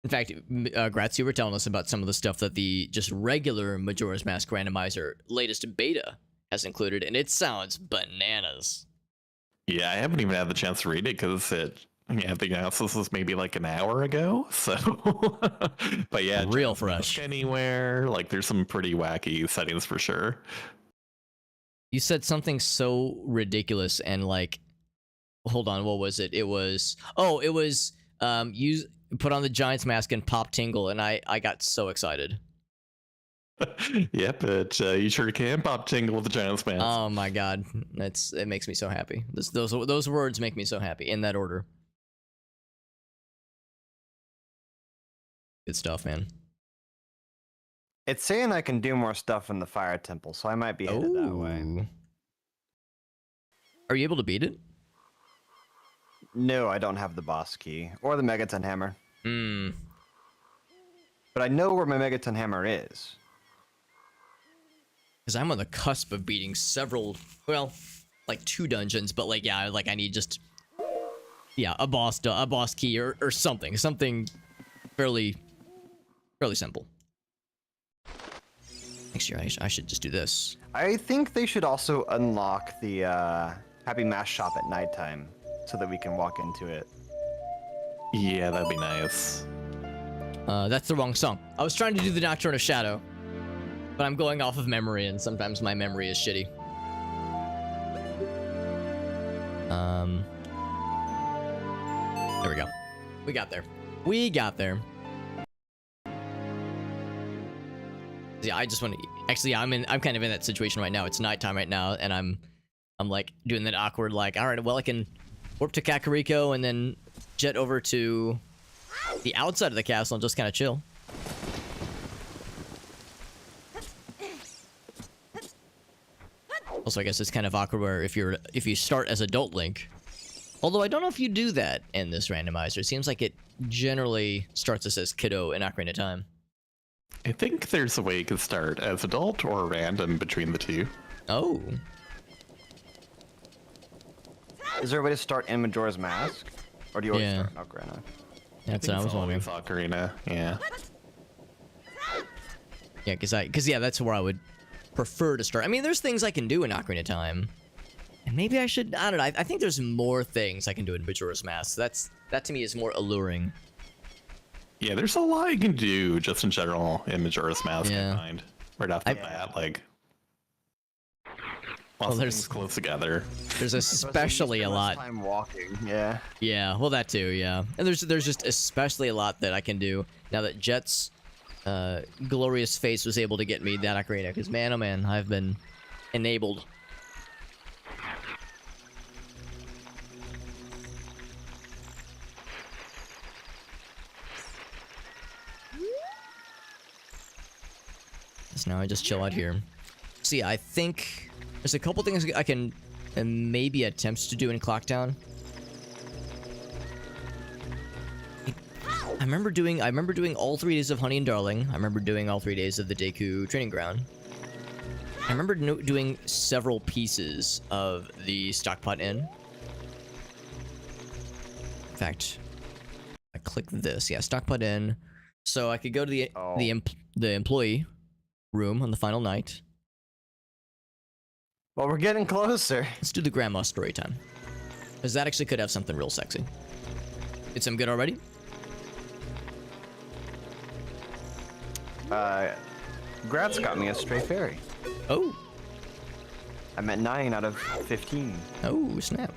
In fact, Gratz, you were telling us about some of the stuff that the just regular Majora's Mask randomizer latest beta has included, and it sounds bananas. Yeah, I haven't even had the chance to read it because I think this was maybe like an hour ago. So, but yeah, Real Just Mask fresh. anywhere. Like, there's some pretty wacky settings for sure. You said something so ridiculous and like, hold on, what was it? It was use put on the Giant's mask and pop tingle, and I got so excited. Yep, you sure can pop tingle with the Giant's mask. Oh my god, it makes me so happy. Those words make me so happy in that order. Good stuff, man. It's saying I can do more stuff in the Fire Temple, so I might be headed that way. Are you able to beat it? No, I don't have the boss key or the Megaton Hammer. Hmm. But I know where my Megaton Hammer is. Because I'm on the cusp of beating several, well, like 2 dungeons, but like, yeah, like I need just, yeah, a boss key or something fairly simple. Next year, I should just do this. I think they should also unlock the Happy Mask Shop at nighttime so that we can walk into it. Yeah, that'd be nice. That's the wrong song. I was trying to do the Nocturne of Shadow, but I'm going off of memory, and sometimes my memory is shitty. There we go. We got there. We got there. Yeah, I just want to. Actually, I'm kind of in that situation right now. It's nighttime right now, and I'm like doing that awkward like, all right, well, I can warp to Kakariko and then jet over to the outside of the castle and just kind of chill. Also, I guess it's kind of awkward where if you start as adult Link, although I don't know if you do that in this randomizer. It seems like it generally starts us as kiddo in Ocarina of Time. I think there's a way you can start as adult or random between the two. Oh. Is there a way to start in Majora's Mask? Or do you already start in Ocarina? That's what I was wondering. Ocarina, yeah. Yeah, because that's where I would prefer to start. I mean, there's things I can do in Ocarina of Time. And maybe I should, I don't know, I think there's more things I can do in Majora's Mask. That to me is more alluring. Yeah, there's a lot you can do just in general in Majora's Mask, I find. Right off the bat, like... Well, there's close together. There's especially a lot. Time walking, yeah. Yeah, well, that too, yeah. And there's just especially a lot that I can do now that Jet's glorious face was able to get me that Ocarina. Because man, oh man, I've been enabled. So now I just chill out here. See, I think there's a couple things I can maybe attempt to do in Clocktown. I remember doing all 3 days of Honey and Darling. I remember doing all 3 days of the Deku Training Ground. I remember doing several pieces of the Stockpot Inn. In fact, I click this. Yeah, Stockpot Inn. So I could go to the employee room on the final night. Well, we're getting closer. Let's do the grandma story time. Because that actually could have something real sexy. Did some good already? Gratz got me a stray fairy. Oh. I'm at 9 out of 15. Oh, snap.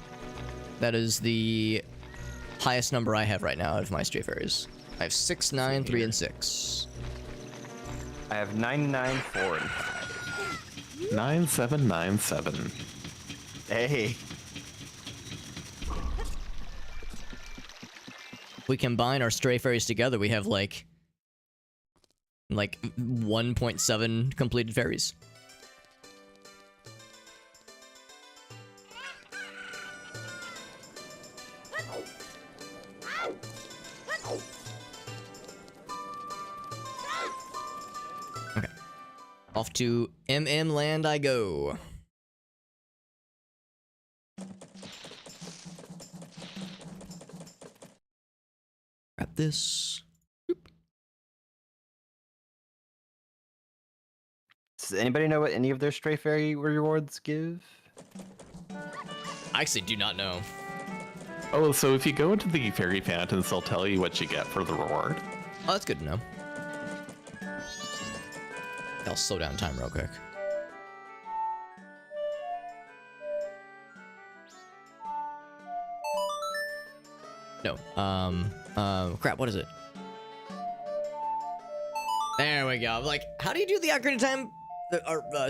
That is the highest number I have right now out of my stray fairies. I have 6, 9, 3, and 6. I have 9, 9, 4, and 5. 9, 7, 9, 7. Hey. If we combine our stray fairies together, we have like 1.7 completed fairies. Okay. Off to MM Land I go. Grab this. Boop. Does anybody know what any of their Stray Fairy rewards give? I actually do not know. Oh, so if you go into the fairy fountains, they'll tell you what you get for the reward. Oh, that's good to know. I'll slow down time real quick. No. Crap, what is it? There we go. I'm like, how do you do the Ocarina of Time,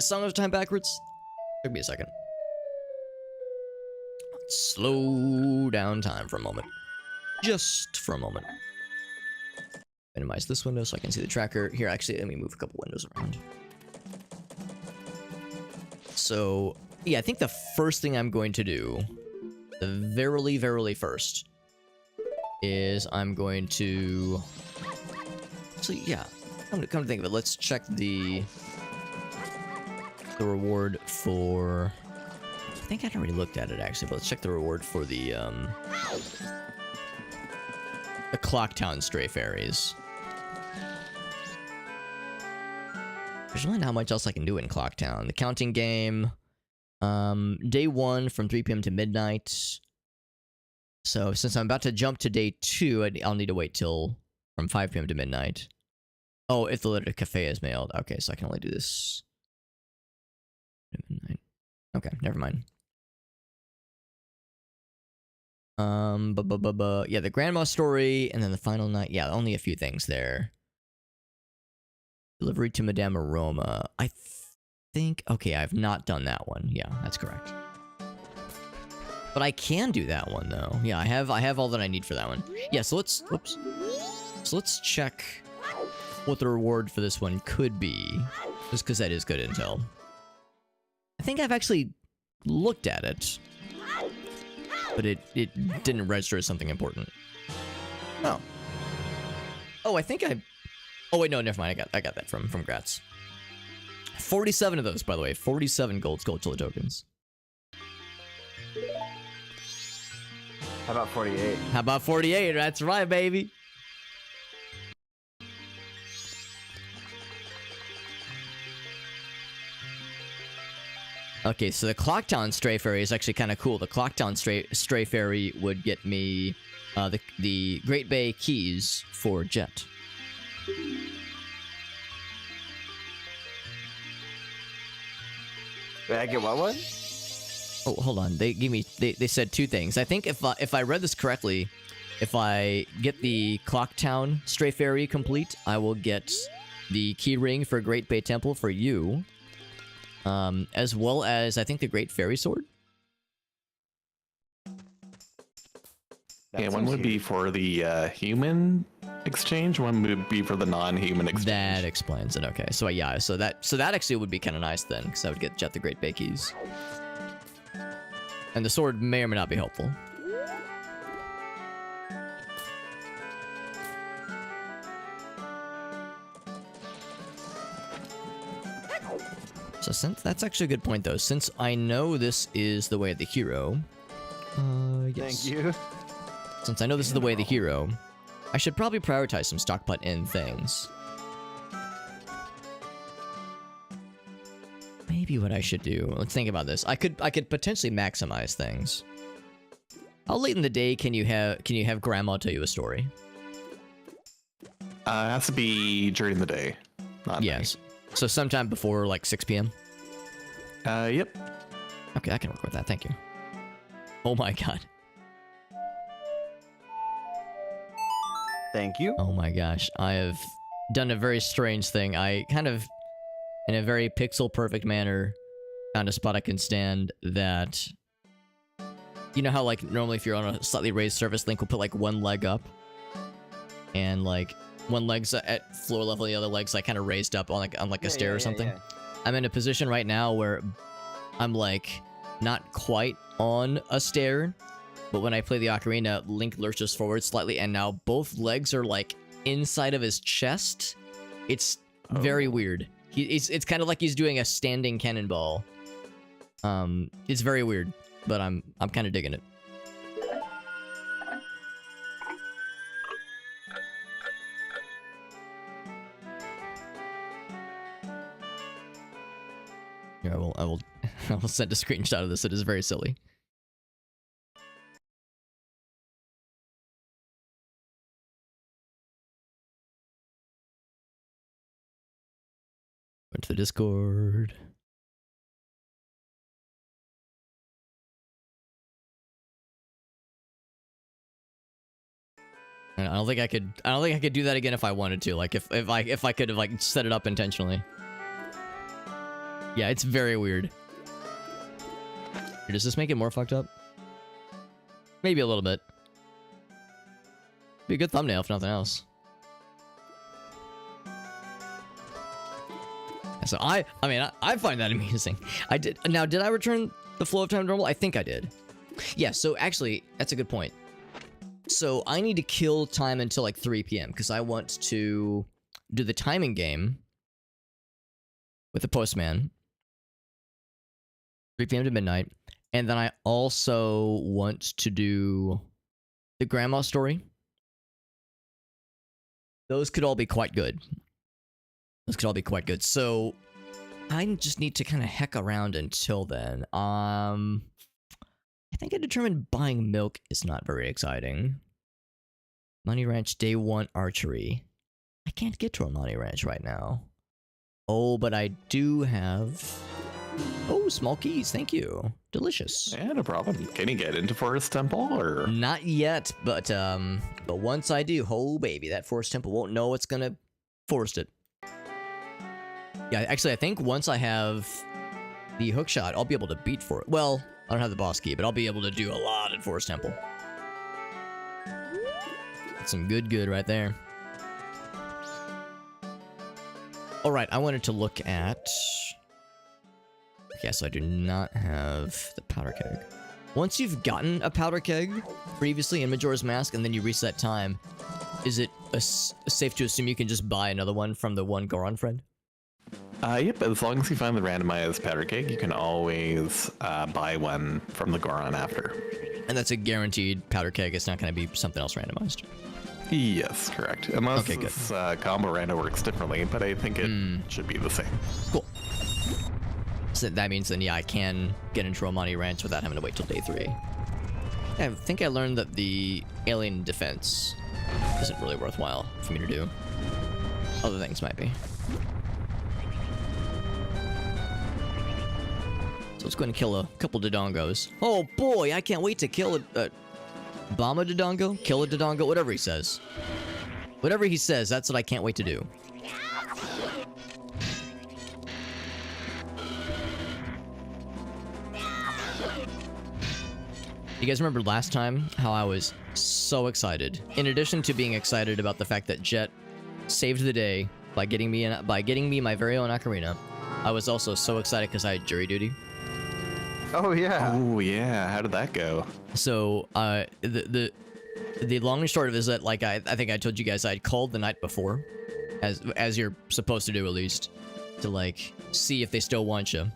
Song of Time backwards? Took me a second. Slow down time for a moment. Just for a moment. Minimize this window so I can see the tracker. Here, actually, let me move a couple windows around. So, yeah, I think the first thing I'm going to do, the verily first, is I'm going to... Actually, yeah, come to think of it, let's check the reward for... I think I'd already looked at it, actually, but let's check the reward for the Clocktown Stray Fairies. There's really not much else I can do in Clocktown. The counting game, day 1 from 3 p.m. to midnight. So since I'm about to jump to day 2, I'll need to wait till from 5 p.m. to midnight. Oh, if the letter to cafe is mailed. Okay, so I can only do this. Midnight. Okay, never mind. Yeah, the grandma story, and then the final night. Yeah, only a few things there. Delivery to Madame Aroma. I think... Okay, I've not done that one. Yeah, that's correct. But I can do that one, though. Yeah, I have all that I need for that one. Yeah, so let's... Whoops. So let's check what the reward for this one could be. Just because that is good intel. I think I've actually looked at it. But it didn't register as something important. Oh. Oh, I think I... Oh, wait, no, never mind. I got that from Gratz. 47 of those, by the way. 47 gold Skulltula tokens. How about 48? How about 48? That's right, baby. Okay, so the Clocktown Stray Fairy is actually kind of cool. The Clocktown Stray Fairy would get me the Great Bay keys for Jet. Wait, I get what one? Oh, hold on. They said two things. I think if I read this correctly, if I get the Clocktown Stray Fairy complete, I will get the key ring for Great Bay Temple for you. As well as, I think, the Great Fairy Sword. Yeah, one would be for the human exchange, one would be for the non-human exchange. That explains it. Okay, so yeah, so that actually would be kind of nice then, because I would get Jet the Great Bay keys. And the sword may or may not be helpful. So since that's actually a good point though, since I know this is the way of the hero, yes. Thank you. Since I know this is the way of the hero, I should probably prioritize some stockpot in things. Maybe what I should do. Let's think about this. I could potentially maximize things. How late in the day can you have Grandma tell you a story? It has to be during the day, not yes. So sometime before like 6 p.m. Yep. Okay, I can work with that. Thank you. Oh my god. Thank you. Oh my gosh. I have done a very strange thing. I kind of, in a very pixel perfect manner, found a spot I can stand that... You know how like normally if you're on a slightly raised surface, Link will put like one leg up? And like one leg's at floor level, the other leg's like kind of raised up on like a stair or something. Yeah. I'm in a position right now where I'm like not quite on a stair, but when I play the ocarina, Link lurches forward slightly, and now both legs are like inside of his chest. It's very weird. It's kind of like he's doing a standing cannonball. It's very weird, but I'm kind of digging it. Yeah, I will I will send a screenshot of this. It is very silly. Went to the Discord. And I don't think I could do that again if I wanted to. Like if I could have like set it up intentionally. Yeah, it's very weird. Does this make it more fucked up? Maybe a little bit. Be a good thumbnail if nothing else. So I find that amusing. I did. Now, did I return the flow of time to normal? I think I did. Yeah, so actually, that's a good point. So I need to kill time until like 3 p.m. because I want to do the timing game with the postman. 3 p.m. to midnight. And then I also want to do the grandma story. Those could all be quite good. Those could all be quite good. So I just need to kind of heck around until then. I think I determined buying milk is not very exciting. Money Ranch Day 1 Archery. I can't get to a Money Ranch right now. Oh, but I do have... Oh, small keys, thank you. Delicious. Yeah, no problem. Can you get into Forest Temple or? Not yet, but once I do, oh baby, that Forest Temple won't know what's gonna forest it. Yeah, actually, I think once I have the hookshot, I'll be able to beat for it. Well, I don't have the boss key, but I'll be able to do a lot at Forest Temple. That's some good right there. All right, I wanted to look at... Okay, so I do not have the powder keg. Once you've gotten a powder keg previously in Majora's Mask and then you reset time, is it safe to assume you can just buy another one from the one Goron friend? Yep, as long as you find the randomized powder keg, you can always buy one from the Goron after. And that's a guaranteed powder keg, it's not going to be something else randomized. Yes, correct. Unless okay, this combo rando works differently, but I think it should be the same. Cool. So that means then, yeah, I can get into Romani Ranch without having to wait till day 3. I think I learned that the alien defense isn't really worthwhile for me to do. Other things might be. So let's go ahead and kill a couple Dodongos. Oh boy, I can't wait to kill a bomb a Dodongo? Kill a Dodongo? Whatever he says. Whatever he says, that's what I can't wait to do. You guys remember last time how I was so excited? In addition to being excited about the fact that Jet saved the day by getting me my very own ocarina, I was also so excited because I had jury duty. Oh yeah. Oh yeah. How did that go? So the long and short of it is that, like, I think I told you guys I'd called the night before, as you're supposed to do at least, to like see if they still want you.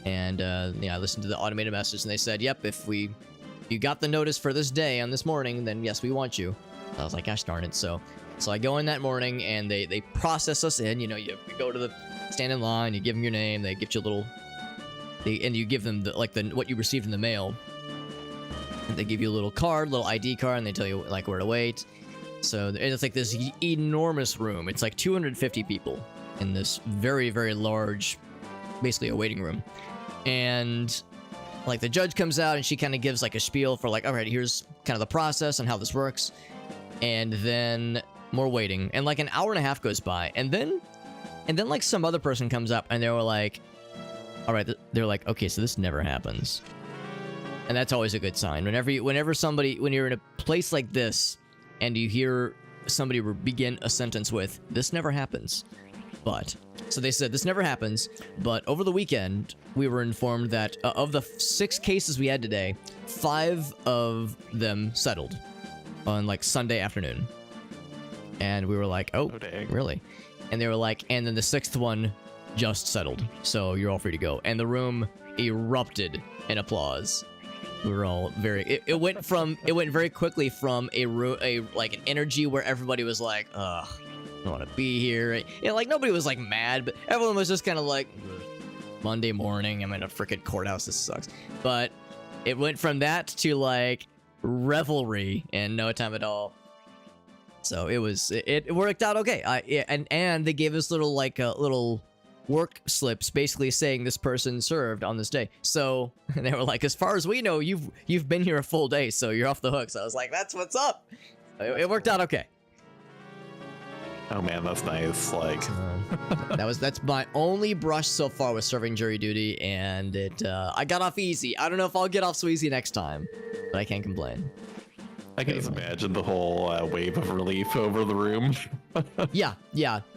And yeah, I listened to the automated message and they said, yep, if you got the notice for this day on this morning, then yes, we want you. I was like, gosh darn it. So I go in that morning and they process us in. You know, you go to the stand in line, you give them your name, they get you a little, and you give them what you received in the mail. And they give you a little card, little ID card, and they tell you like where to wait. So it's like this enormous room. It's like 250 people in this very, very large, basically a waiting room. And like the judge comes out and she kind of gives like a spiel for like, all right, here's kind of the process and how this works. And then more waiting. And like an hour and a half goes by. And then like some other person comes up and they were like, all right, they're like, okay, so this never happens. And that's always a good sign. When you're in a place like this and you hear somebody begin a sentence with, this never happens. But, so they said, this never happens, but over the weekend, we were informed that of the 6 cases we had today, 5 of them settled on like Sunday afternoon. And we were like, oh, really? And they were like, and then the 6th one just settled, so you're all free to go. And the room erupted in applause. We were all very, it went very quickly from like an energy where everybody was like, ugh, I don't want to be here. You know, like nobody was like mad, but everyone was just kind of like, Monday morning, I'm in a freaking courthouse. This sucks. But it went from that to like revelry in no time at all. So it worked out okay. And they gave us little like little work slips basically saying this person served on this day. So they were like, as far as we know, you've been here a full day, so you're off the hook. So I was like, that's what's up. It worked out okay. Oh man, that's nice. Like that's my only brush so far with serving jury duty, and I got off easy. I don't know if I'll get off so easy next time, but I can't complain. I can just imagine the whole wave of relief over the room. yeah.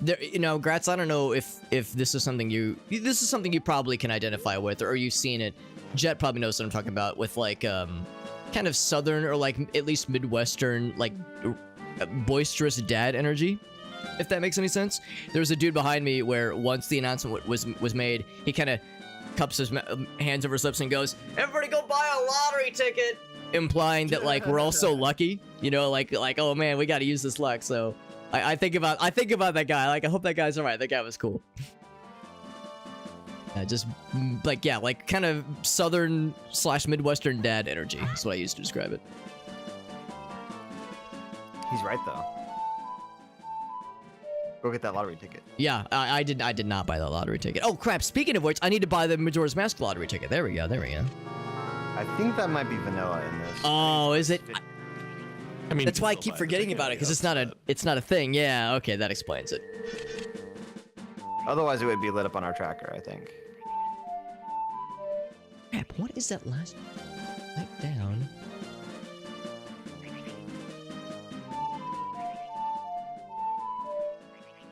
There, Gratz, I don't know if this is something you probably can identify with, or you've seen it. Jet probably knows what I'm talking about with like kind of southern or like at least midwestern like boisterous dad energy. If that makes any sense. There was a dude behind me where once the announcement was made, he kind of cups his hands over his lips and goes, "Everybody go buy a lottery ticket," implying that like we're all so lucky, like oh man, we got to use this luck. So I think about that guy. Like, I hope that guy's all right. That guy was cool. Just like kind of southern / midwestern dad energy. That's what I used to describe it. He's right though. Go get that lottery ticket. Yeah, I did not buy that lottery ticket. Oh crap! Speaking of which, I need to buy the Majora's Mask lottery ticket. There we go. I think that might be vanilla in this. Oh, is it? I mean, that's why I keep forgetting about it, because it's not a thing. Yeah, okay, that explains it. Otherwise, it would be lit up on our tracker, I think. Crap! What is that last? Right down.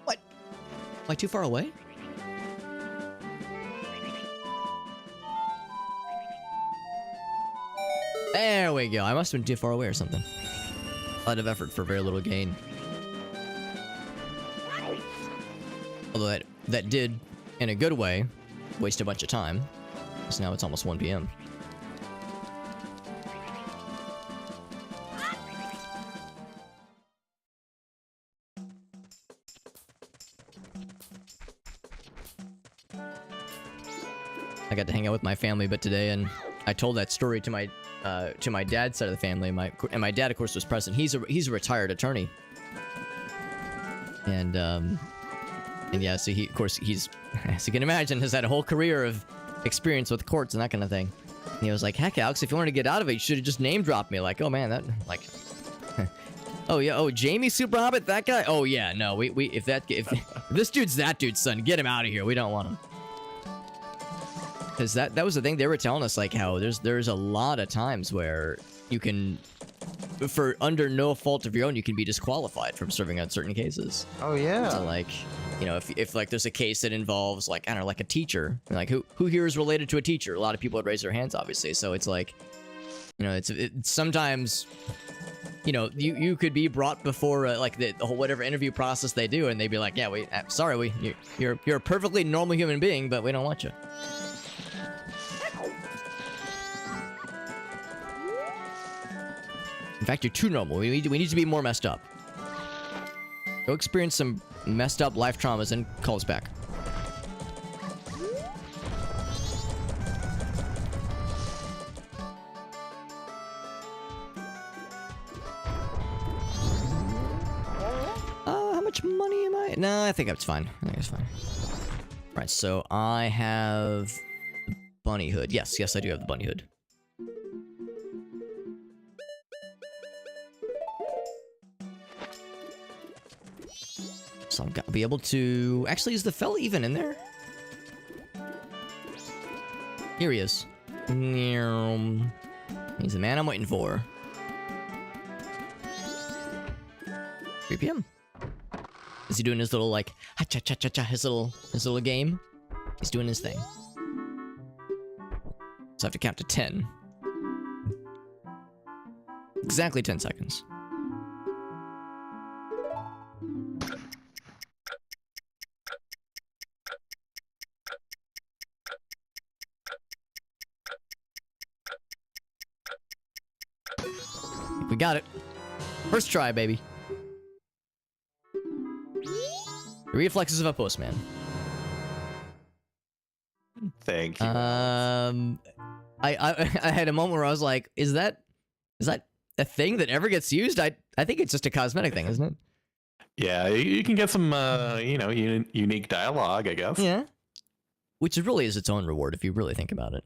What? Am I too far away? There we go. I must have been too far away or something. A lot of effort for very little gain. Although that did, in a good way, waste a bunch of time. Because now it's almost 1 p.m. I got to hang out with my family a bit today, and I told that story to my dad's side of the family. My dad, of course, was present. He's a retired attorney, and yeah, so he's as you can imagine, has had a whole career of experience with courts and that kind of thing. And he was like, "Heck, Alex, if you wanted to get out of it, you should have just name dropped me." Like, oh man, that like, oh yeah, oh Jamie Super Hobbit, that guy. Oh yeah, no, if this dude's that dude's son, get him out of here. We don't want him. Because that was the thing they were telling us, like how there's a lot of times where you can, for under no fault of your own, you can be disqualified from serving on certain cases. Oh yeah. So like, if like there's a case that involves like, I don't know, like a teacher, like who here is related to a teacher? A lot of people would raise their hands, obviously. So it's like, it's sometimes, you could be brought before like the whole whatever interview process they do, and they'd be like, yeah, sorry, you're a perfectly normal human being, but we don't want you. In fact, you're too normal. We need to be more messed up. Go experience some messed up life traumas and call us back. How much money am I? No, I think it's fine. I think it's fine. Right, so I have the bunny hood. Yes, I do have the bunny hood. So I've got to be able to... Actually, is the fella even in there? Here he is. He's the man I'm waiting for. 3 p.m. Is he doing his little, like, ha-cha-cha-cha-cha, his little game? He's doing his thing. So I have to count to 10. Exactly 10 seconds. We got it. First try, baby. The reflexes of a postman. Thank you. I had a moment where I was like, is that a thing that ever gets used? I think it's just a cosmetic thing, isn't it? Yeah, you can get some, unique dialogue, I guess. Yeah. Which really is its own reward if you really think about it.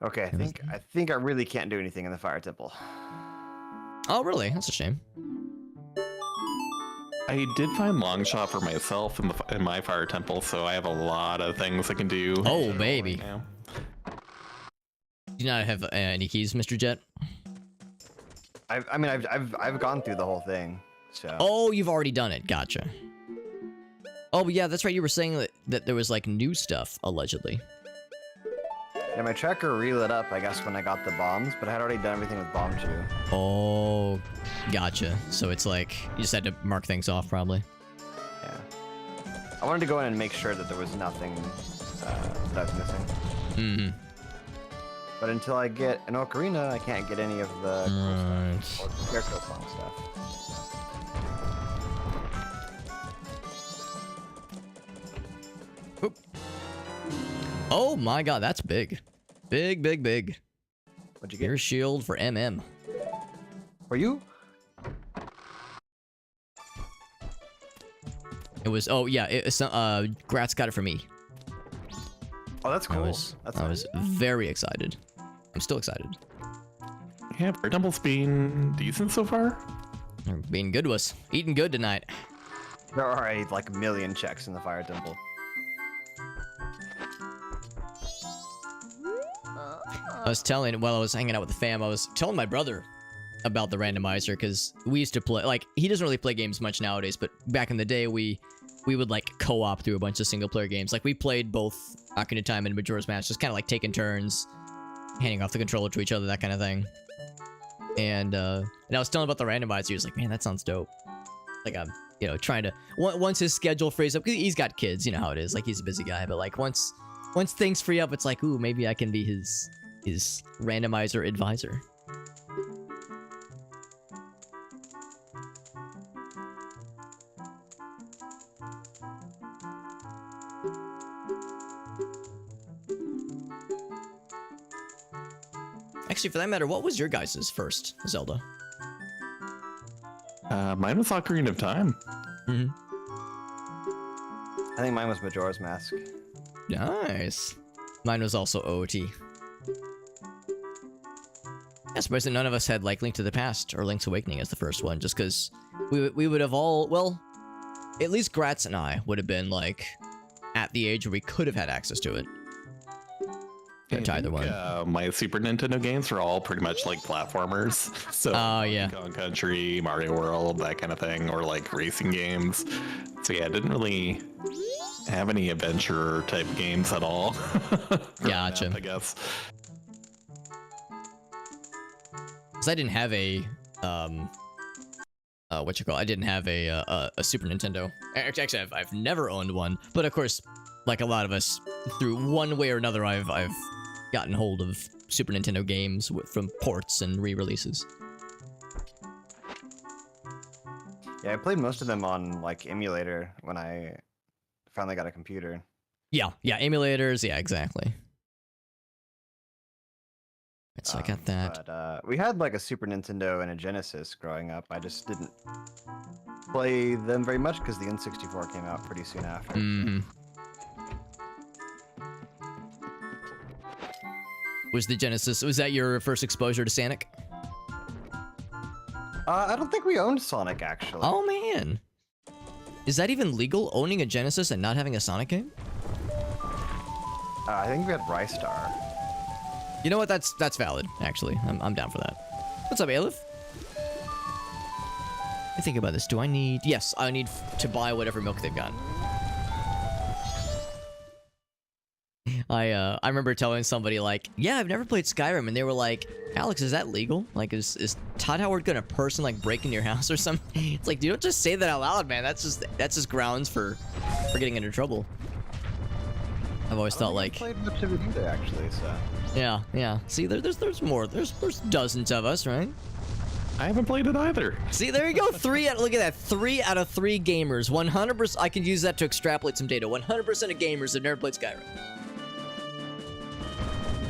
Okay, I think I really can't do anything in the fire temple. Oh, really? That's a shame. I did find long shot for myself in my fire temple, so I have a lot of things I can do. Oh, baby. Right now. Do you not have any keys, Mr. Jet? I've gone through the whole thing. So. Oh, you've already done it. Gotcha. Oh, yeah, that's right. You were saying that there was like new stuff allegedly. Yeah, my tracker relit up, I guess, when I got the bombs, but I had already done everything with bomb 2. Oh, gotcha. So it's like you just had to mark things off, probably. Yeah. I wanted to go in and make sure that there was nothing that I was missing. Mm-hmm. But until I get an Ocarina, I can't get any of the cool stuff, or Scarecrow song stuff. Oop. Oh my god, that's big. Big, big, big. What'd you get? Your shield for MM. Were you? It was, oh yeah, Gratz got it for me. Oh, that's cool. I was very excited. I'm still excited. Yeah, Fire Temple's been decent so far. They're being good to us. Eating good tonight. There are like a million checks in the fire temple. I was telling, while I was hanging out with the fam, I was telling my brother about the randomizer, because we used to play, like, he doesn't really play games much nowadays, but back in the day, we would, like, co-op through a bunch of single-player games. Like, we played both Ocarina of Time and Majora's Mask, just kind of, like, taking turns, handing off the controller to each other, that kind of thing. And I was telling about the randomizer, he was like, man, that sounds dope. Like, I'm, you know, trying to, once his schedule frees up, 'cause he's got kids, you know how it is, like, he's a busy guy, but, like, once things free up, it's like, ooh, maybe I can be his randomizer advisor. Actually, for that matter, what was your guys' first Zelda? Mine was Ocarina of Time. Mm-hmm. I think mine was Majora's Mask. Nice. Mine was also OOT. I suppose that none of us had, like, Link to the Past or Link's Awakening as the first one, just because we would have all, well, at least Gratz and I would have been, like, at the age where we could have had access to it. To either one. My Super Nintendo games were all pretty much like platformers. So yeah. Donkey Kong Country, Mario World, that kind of thing, or like racing games. So yeah, I didn't really have any adventure type games at all. Gotcha. I guess. Because I didn't have a I didn't have a Super Nintendo. Actually, I've never owned one, but of course, like a lot of us, through one way or another, I've gotten hold of Super Nintendo games from ports and re-releases. Yeah, I played most of them on like emulator when I finally got a computer. Yeah, emulators, yeah, exactly. So I got that. But we had like a Super Nintendo and a Genesis growing up. I just didn't play them very much because the N64 came out pretty soon after. Mm-hmm. Was the Genesis, was that your first exposure to Sonic? I don't think we owned Sonic, actually. Oh, man. Is that even legal, owning a Genesis and not having a Sonic game? I think we had Rice Star. You know what? That's valid, actually. I'm down for that. What's up, Aleph? I think about this. Do I need... Yes, I need to buy whatever milk they've got. I remember telling somebody, like, yeah, I've never played Skyrim, and they were like, Alex, is that legal? Like, is Todd Howard gonna like, break in your house or something? It's like, you don't just say that out loud, man. That's just grounds for getting into trouble. I've always thought, like... I played much of it either, actually, so... Yeah. See, there's more. There's dozens of us, right? I haven't played it either. See, there you go. Look at that. 3 out of 3 gamers. 100%. I can use that to extrapolate some data. 100% of gamers have never played Skyrim.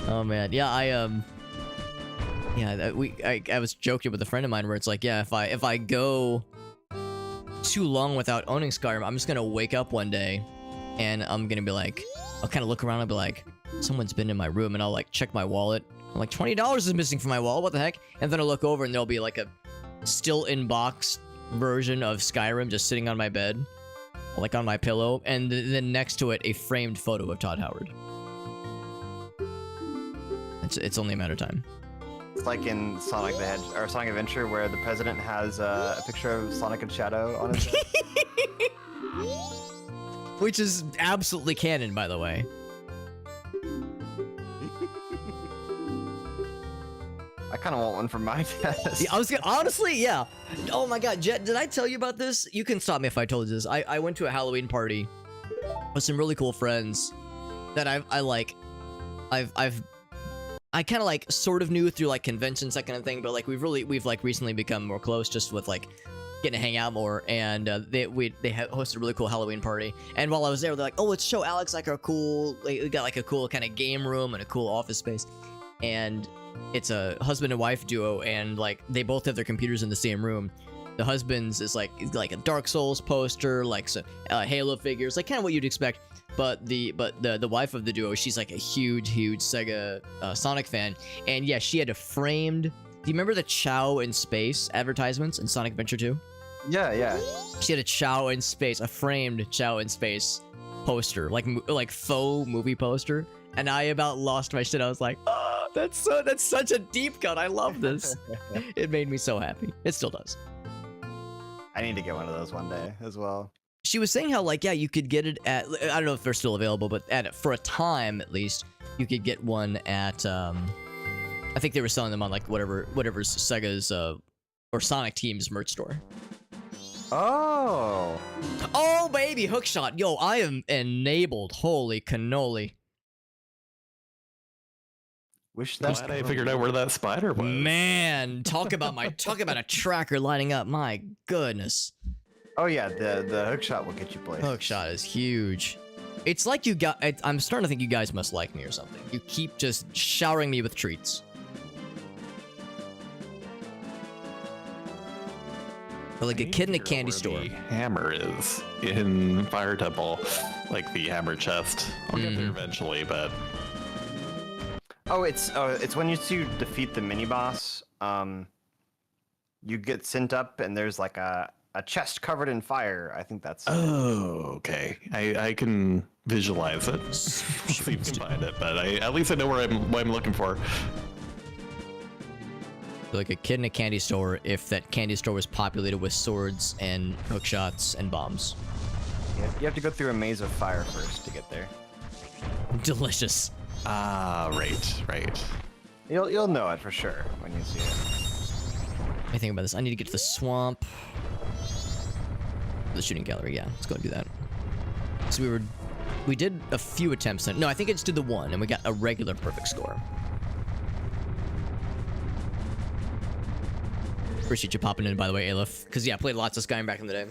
Oh man, yeah, I was joking with a friend of mine where it's like, yeah, if I go too long without owning Skyrim, I'm just gonna wake up one day and I'm gonna be like, I'll kind of look around and be like, someone's been in my room, and I'll like check my wallet. I'm like, $20 is missing from my wallet. What the heck? And then I'll look over and there'll be like a still in box version of Skyrim just sitting on my bed, like on my pillow, and then next to it a framed photo of Todd Howard. It's only a matter of time. It's like in Sonic the Hedgehog or Sonic Adventure, where the president has a picture of Sonic and Shadow on his head. Which is absolutely canon, by the way. I kind of want one for my desk. Yeah, I was gonna, honestly, yeah. Oh my god, Jet, did I tell you about this? You can stop me if I told you this. I went to a Halloween party with some really cool friends that I kind of like sort of knew through like conventions, that kind of thing, but like we've like recently become more close just with like getting to hang out more, and they hosted a really cool Halloween party. And while I was there, they're like, oh, let's show Alex like our cool, like, we got like a cool kind of game room and a cool office space, and it's a husband and wife duo, and like they both have their computers in the same room. The husband's is like a Dark Souls poster, like some Halo figures, like kind of what you'd expect. But the wife of the duo, she's like a huge Sega Sonic fan, and yeah, she had a framed. Do you remember the Chow in Space advertisements in Sonic Adventure 2? Yeah. She had a Chow in Space, a framed Chow in Space poster, like faux movie poster, and I about lost my shit. I was like, oh, that's such a deep cut. I love this. It made me so happy. It still does. I need to get one of those one day as well. She was saying how, like, yeah, you could get it at, I don't know if they're still available, but for a time at least, you could get one at, I think they were selling them on like whatever's Sega's or Sonic Team's merch store. Oh Baby, hookshot. Yo, I am enabled. Holy cannoli. Wish that Glad I figured out where that spider was. Man, talk about a tracker lighting up. My goodness. Oh yeah, the hookshot will get you places. Hookshot is huge. It's like I'm starting to think you guys must like me or something. You keep just showering me with treats. But like a kid in a candy store. The hammer is in Fire Temple, like the hammer chest. I'll get there eventually, but Oh, it's when you two defeat the mini boss. You get sent up, and there's like a chest covered in fire. I think that's. Oh, okay. I can visualize it. See if you can find it, but at least I know what I'm looking for. Like a kid in a candy store, if that candy store was populated with swords and hookshots and bombs. Yeah, you have to go through a maze of fire first to get there. Delicious. Ah, right. You'll know it for sure when you see it. Let me think about this. I need to get to the swamp. The shooting gallery, yeah. Let's go and do that. So we did a few attempts. No, I think I just did the one, and we got a regular perfect score. Appreciate you popping in, by the way, Aleph. Because, yeah, I played lots of Skyrim back in the day.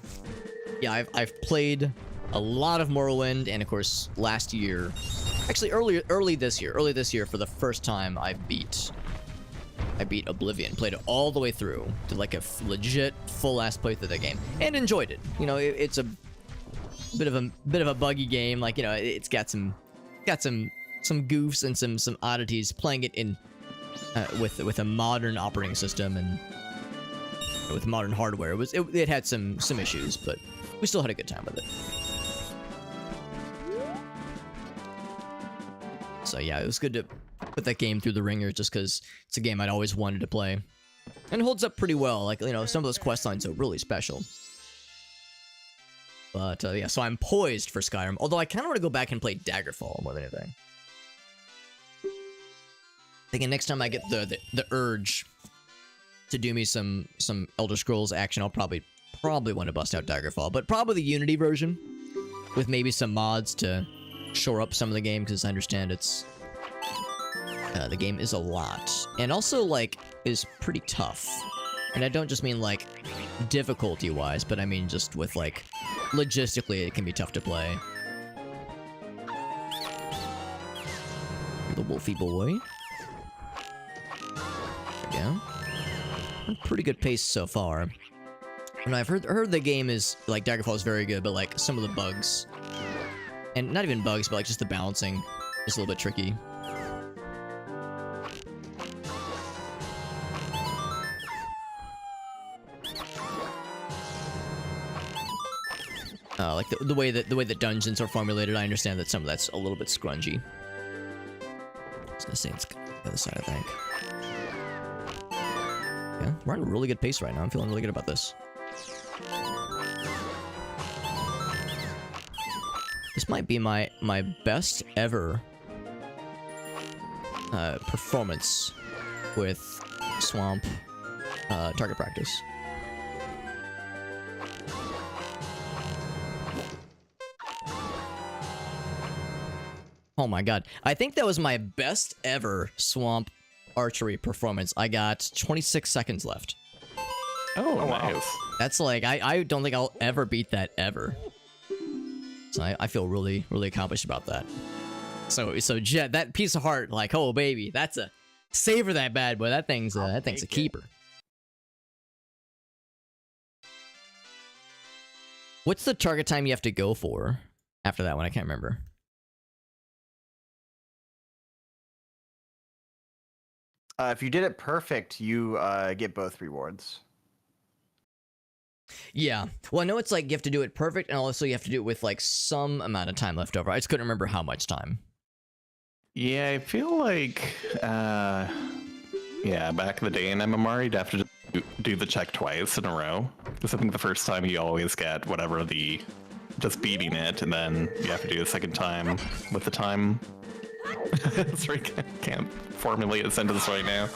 Yeah, I've played a lot of Morrowind, and, of course, last year... Actually, early this year, for the first time, I beat Oblivion. Played it all the way through. Did, like, a legit, full-ass playthrough of the game. And enjoyed it. You know, it's a bit of a buggy game. Like, you know, it's got some goofs and some oddities. Playing it in... with a modern operating system and... with modern hardware, it had some issues, but we still had a good time with it. So yeah, it was good to put that game through the ringer, just because it's a game I'd always wanted to play, and it holds up pretty well. Like, you know, some of those quest lines are really special. But yeah, so I'm poised for Skyrim. Although I kind of want to go back and play Daggerfall more than anything. Thinking next time I get the urge to do me some Elder Scrolls action, I'll probably want to bust out Daggerfall, but probably the Unity version with maybe some mods to shore up some of the game, because I understand it's the game is a lot, and also like is pretty tough. And I don't just mean like difficulty-wise, but I mean just with like logistically it can be tough to play. The Wolfie boy. There we go. Pretty good pace so far. And I've heard the game is like Daggerfall is very good, but like some of the bugs, and not even bugs, but like just the balancing is a little bit tricky. Like the way that dungeons are formulated, I understand that some of that's a little bit scrungy. I was gonna say it's the other side, I think. Yeah, we're on a really good pace right now. I'm feeling really good about this. This might be my best ever performance with Swamp target practice. Oh my god. I think that was my best ever Swamp archery performance. I got 26 seconds left. Oh, nice. That's like, I don't think I'll ever beat that ever. So I feel really, really accomplished about that. So Jet, that piece of heart, like, oh baby, that's a savor that bad boy. That thing's a keeper. What's the target time you have to go for after that one? I can't remember. If you did it perfect, you get both rewards. Yeah. Well, I know it's like you have to do it perfect, and also you have to do it with like some amount of time left over. I just couldn't remember how much time. Yeah, I feel like, yeah, back in the day in MMR, you'd have to do the check twice in a row. Because I think the first time you always get whatever the, just beating it, and then you have to do the second time with the time. Sorry, can't formulate a sentence right now.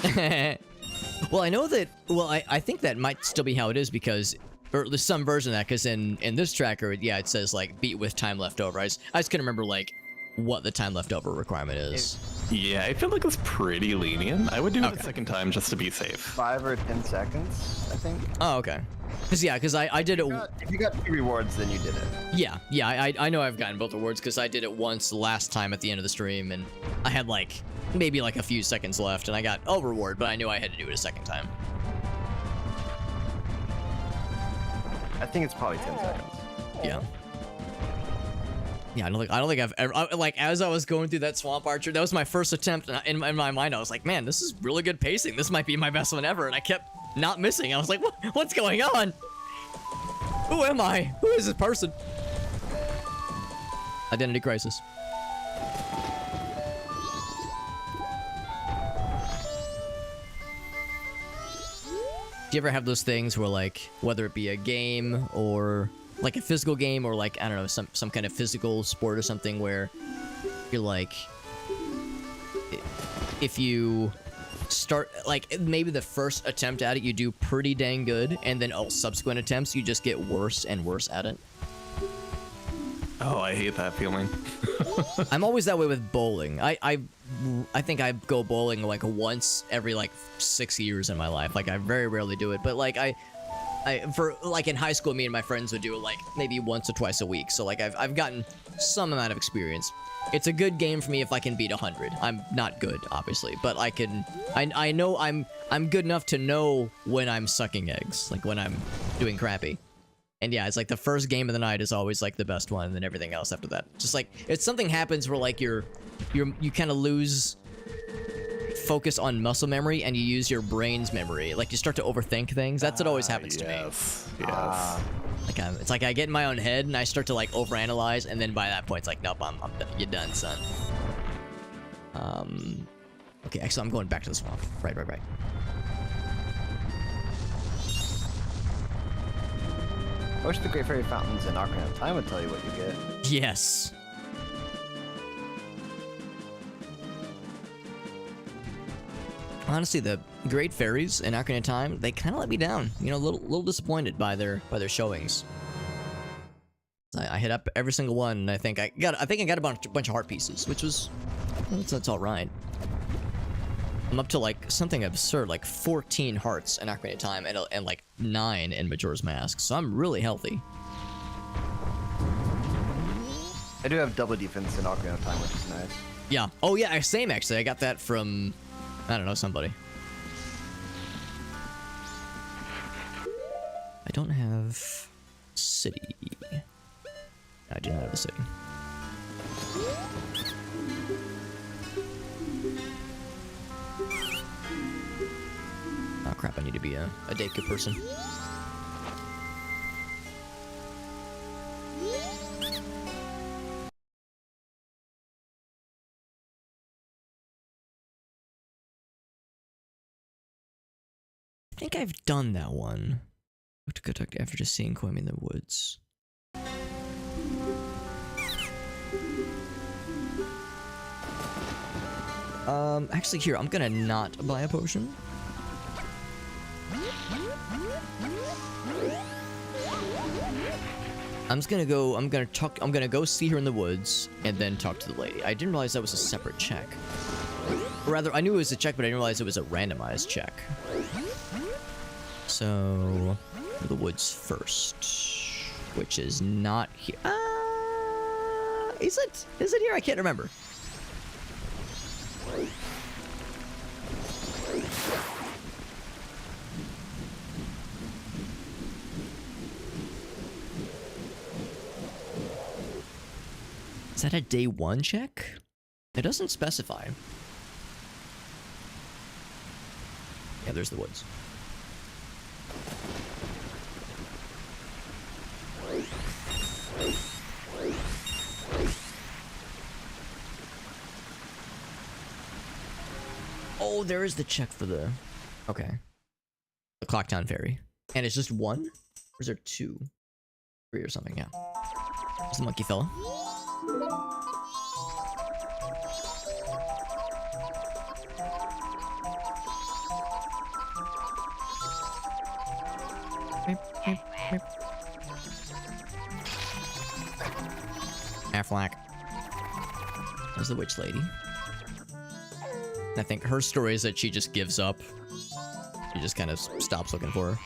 Well, I know that, well, I think that might still be how it is because, or there's some version of that, because in this tracker, yeah, it says like beat with time left over. I just couldn't remember like what the time left over requirement is. Yeah, I feel like it's pretty lenient. I would do it a second time just to be safe. 5 or 10 seconds, I think. Oh, okay. Because I did it. If you got 2 rewards, then you did it. Yeah, I know I've gotten both rewards because I did it once last time at the end of the stream, and I had like maybe like a few seconds left, and I got a reward, but I knew I had to do it a second time. I think it's probably 10 seconds. Yeah. Yeah, I don't think I've ever, like, as I was going through that Swamp Archer, that was my first attempt, and in my mind, I was like, man, this is really good pacing. This might be my best one ever, and I kept not missing. I was like, what's going on? Who am I? Who is this person? Identity crisis. Do you ever have those things where, like, whether it be a game or like a physical game or like, I don't know, some kind of physical sport or something where you're like, if you start, like, maybe the first attempt at it you do pretty dang good, and then all subsequent attempts you just get worse and worse at it? Oh, I hate that feeling. I'm always that way with bowling. I think I go bowling like once every like 6 years in my life. Like, I very rarely do it, but like for like in high school, me and my friends would do it like maybe once or twice a week. So like I've gotten some amount of experience. It's a good game for me if I can beat 100. I'm not good, obviously, but I can. I know I'm good enough to know when I'm sucking eggs, like when I'm doing crappy. And yeah, it's like the first game of the night is always like the best one, and then everything else after that. Just like if something happens where like you kind of lose focus on muscle memory and you use your brain's memory, like you start to overthink things. That's what always happens to me. Yes. Like it's like I get in my own head and I start to like overanalyze, and then by that point it's like, nope, I'm done. You're done, son. Okay, actually I'm going back to the swamp. Right. I wish the Great Fairy Fountains in Ocarina of Time would tell you what you get. Yes. Honestly, the Great Fairies in Ocarina of Time, they kind of let me down. You know, a little disappointed by their showings. I hit up every single one, and I think I got a bunch of heart pieces, which was that's all right. I'm up to like something absurd, like 14 hearts in Ocarina of Time and like 9 in Majora's Mask. So I'm really healthy. I do have double defense in Ocarina of Time, which is nice. Yeah. Oh yeah, same actually. I got that from, I don't know, somebody. I don't have city. I do not have a city. Oh crap, I need to be a Deku person. I think I've done that one. To go talk after just seeing Koimi in the woods. Actually here, I'm gonna not buy a potion. I'm gonna go see her in the woods and then talk to the lady. I didn't realize that was a separate check. Or rather, I knew it was a check, but I didn't realize it was a randomized check. So, the woods first, which is not here. Is it? Is it here? I can't remember. Is that a day 1 check? It doesn't specify. Yeah, there's the woods. Oh, there is the check for the... Okay. The Clocktown Ferry. And it's just 1? Or is there 2? 3 or something, yeah. There's the monkey fella. Affleck. There's the witch lady. I think her story is that she just gives up. She just kind of stops looking for her.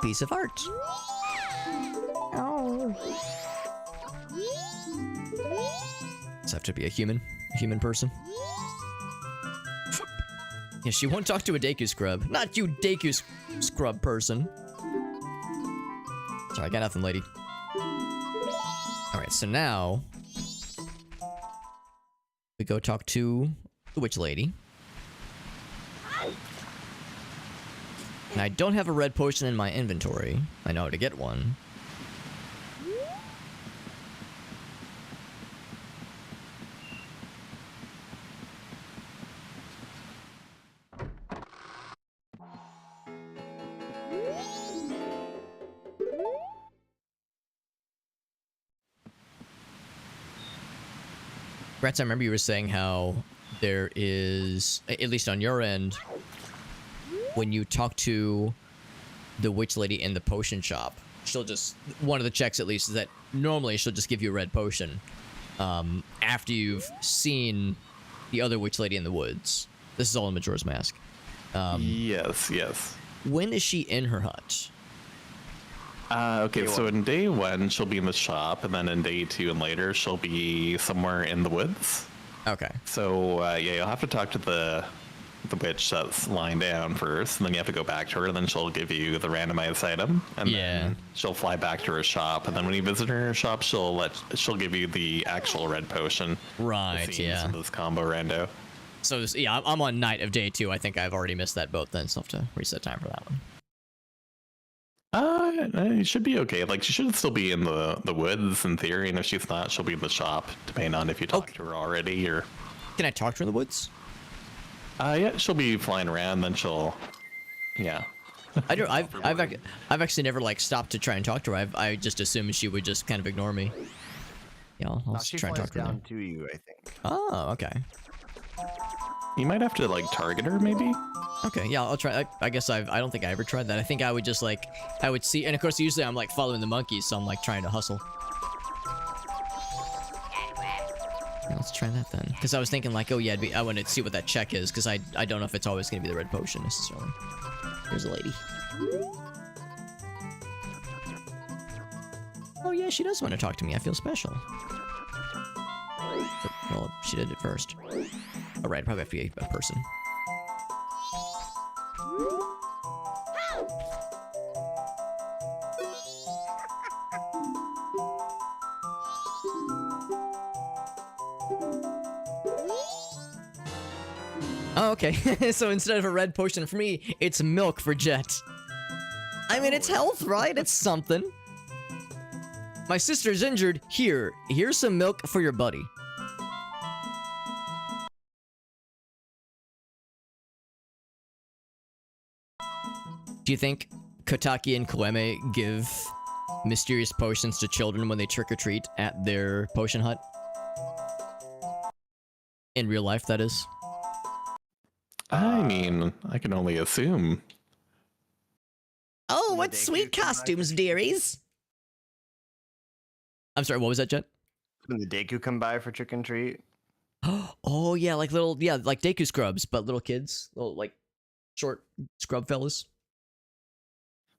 Piece of art. Oh. Does have to be a human person. Yeah, she won't talk to a Deku scrub. Not you, Deku scrub person. Sorry, I got nothing, lady. Alright, so now... we go talk to the witch lady. And I don't have a red potion in my inventory. I know how to get one. Rats, I remember you were saying how there is, at least on your end, when you talk to the witch lady in the potion shop, she'll just, one of the checks at least is that normally she'll just give you a red potion after you've seen the other witch lady in the woods. This is all in Majora's Mask. Yes. When is she in her hut? Okay, so in day 1, she'll be in the shop, and then in day 2 and later, she'll be somewhere in the woods. Okay. So, yeah, you'll have to talk to the witch that's lying down first, and then you have to go back to her, and then she'll give you the randomized item, and then she'll fly back to her shop, and then when you visit her shop, she'll give you the actual red potion. Right, yeah. In this combo rando. So, yeah, I'm on night of day 2. I think I've already missed that boat then, so I'll have to reset time for that one. It should be okay. Like, she should still be in the woods in theory, and if she's not, she'll be in the shop, depending on if you talked to her already, or... Can I talk to her in the woods? Yeah, she'll be flying around, then she'll... Yeah. I don't... I've actually never, like, stopped to try and talk to her. I just assumed she would just kind of ignore me. Yeah, I'll try and talk to her. She flies down to you, I think. Oh, okay. You might have to like target her, maybe. Okay, yeah, I'll try. I guess I don't think I ever tried that. I think I would just like, I would see, and of course usually I'm like following the monkeys, so I'm like trying to hustle. Yeah, let's try that then. Because I was thinking like, oh yeah, I want to see what that check is, because I don't know if it's always going to be the red potion necessarily. Here's a lady. Oh yeah, she does want to talk to me. I feel special. But, well, she did it first. Alright, probably have to be a person. Oh, okay. So instead of a red potion for me, it's milk for Jet. I mean, it's health, right? It's something. My sister's injured. Here's some milk for your buddy. Do you think Kotaki and Koeme give mysterious potions to children when they trick-or-treat at their potion hut? In real life, that is. I mean, I can only assume. Oh, what sweet costumes, dearies! I'm sorry, what was that, Jet? When the Deku come by for trick and treat. Oh, yeah, like little, yeah, like Deku scrubs, but little kids. Little, like, short scrub fellas.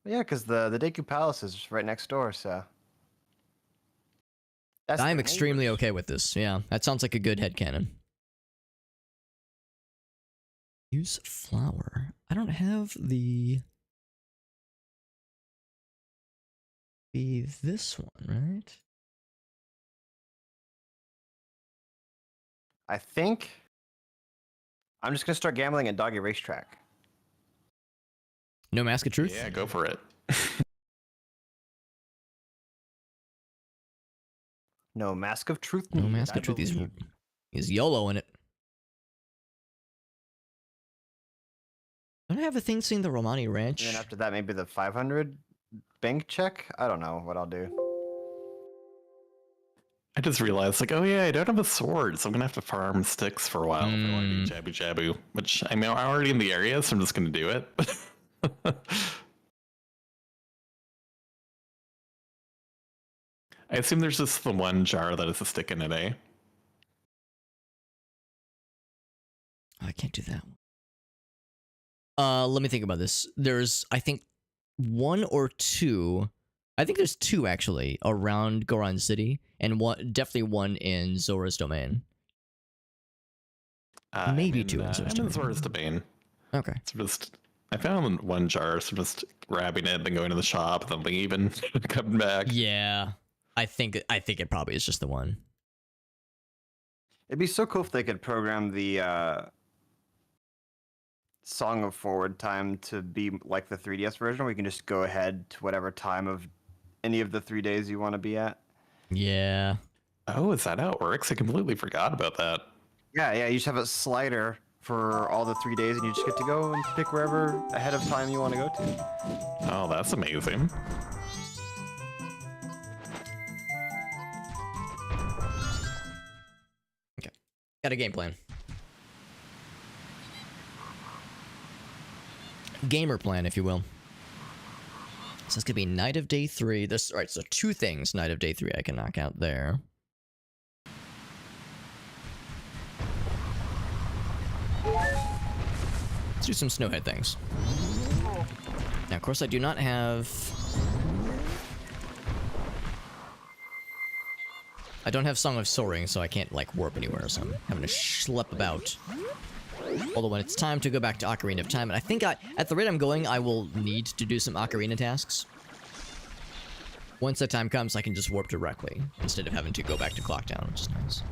Yeah, because the Deku Palace is right next door, so. That's I'm their extremely neighbors. okay with this. Yeah, that sounds like a good headcanon. Use flower. I don't have the... Be this one, right? I think I'm just gonna start gambling at Doggy Racetrack. No Mask of Truth? Yeah, go for it. No Mask of Truth. No needed, Mask I of Truth. believe. He's YOLO in it. Don't I have a thing seeing the Romani Ranch? And then after that, maybe the 500 bank check. I don't know what I'll do. I just realized, like, oh yeah, I don't have a sword, so I'm gonna have to farm sticks for a while if I want to do Jabu Jabu. Which, I mean, I'm already in the area, so I'm just gonna do it. I assume there's just the one jar that has a stick in it, eh? Oh, I can't do that one. Let me think about this. There's, I think, one or two. I think there's two actually around Goron City, and definitely one in Zora's Domain. Maybe two in Zora's I'm in Domain. Zora's Domain. Okay. So just, I found one jar, so just grabbing it, then going to the shop, then leaving, coming back. Yeah, I think it probably is just the one. It'd be so cool if they could program the Song of Forward Time to be like the 3DS version, where you can just go ahead to whatever time of any of the 3 days you want to be at. Yeah. Oh, is that how it works? I completely forgot about that. Yeah, you just have a slider for all the 3 days, and you just get to go and pick wherever ahead of time you want to go to. Oh, that's amazing. Okay. Got a game plan. Gamer plan, if you will. So it's gonna be night of day 3. All right, so two things night of day 3 I can knock out there. Let's do some snowhead things. Now, of course, I do not have... I don't have Song of Soaring, so I can't, like, warp anywhere, so I'm having to schlep about. Although when it's time to go back to Ocarina of Time, and I think at the rate I'm going, I will need to do some Ocarina tasks. Once that time comes, I can just warp directly, instead of having to go back to Clock Town, which is nice.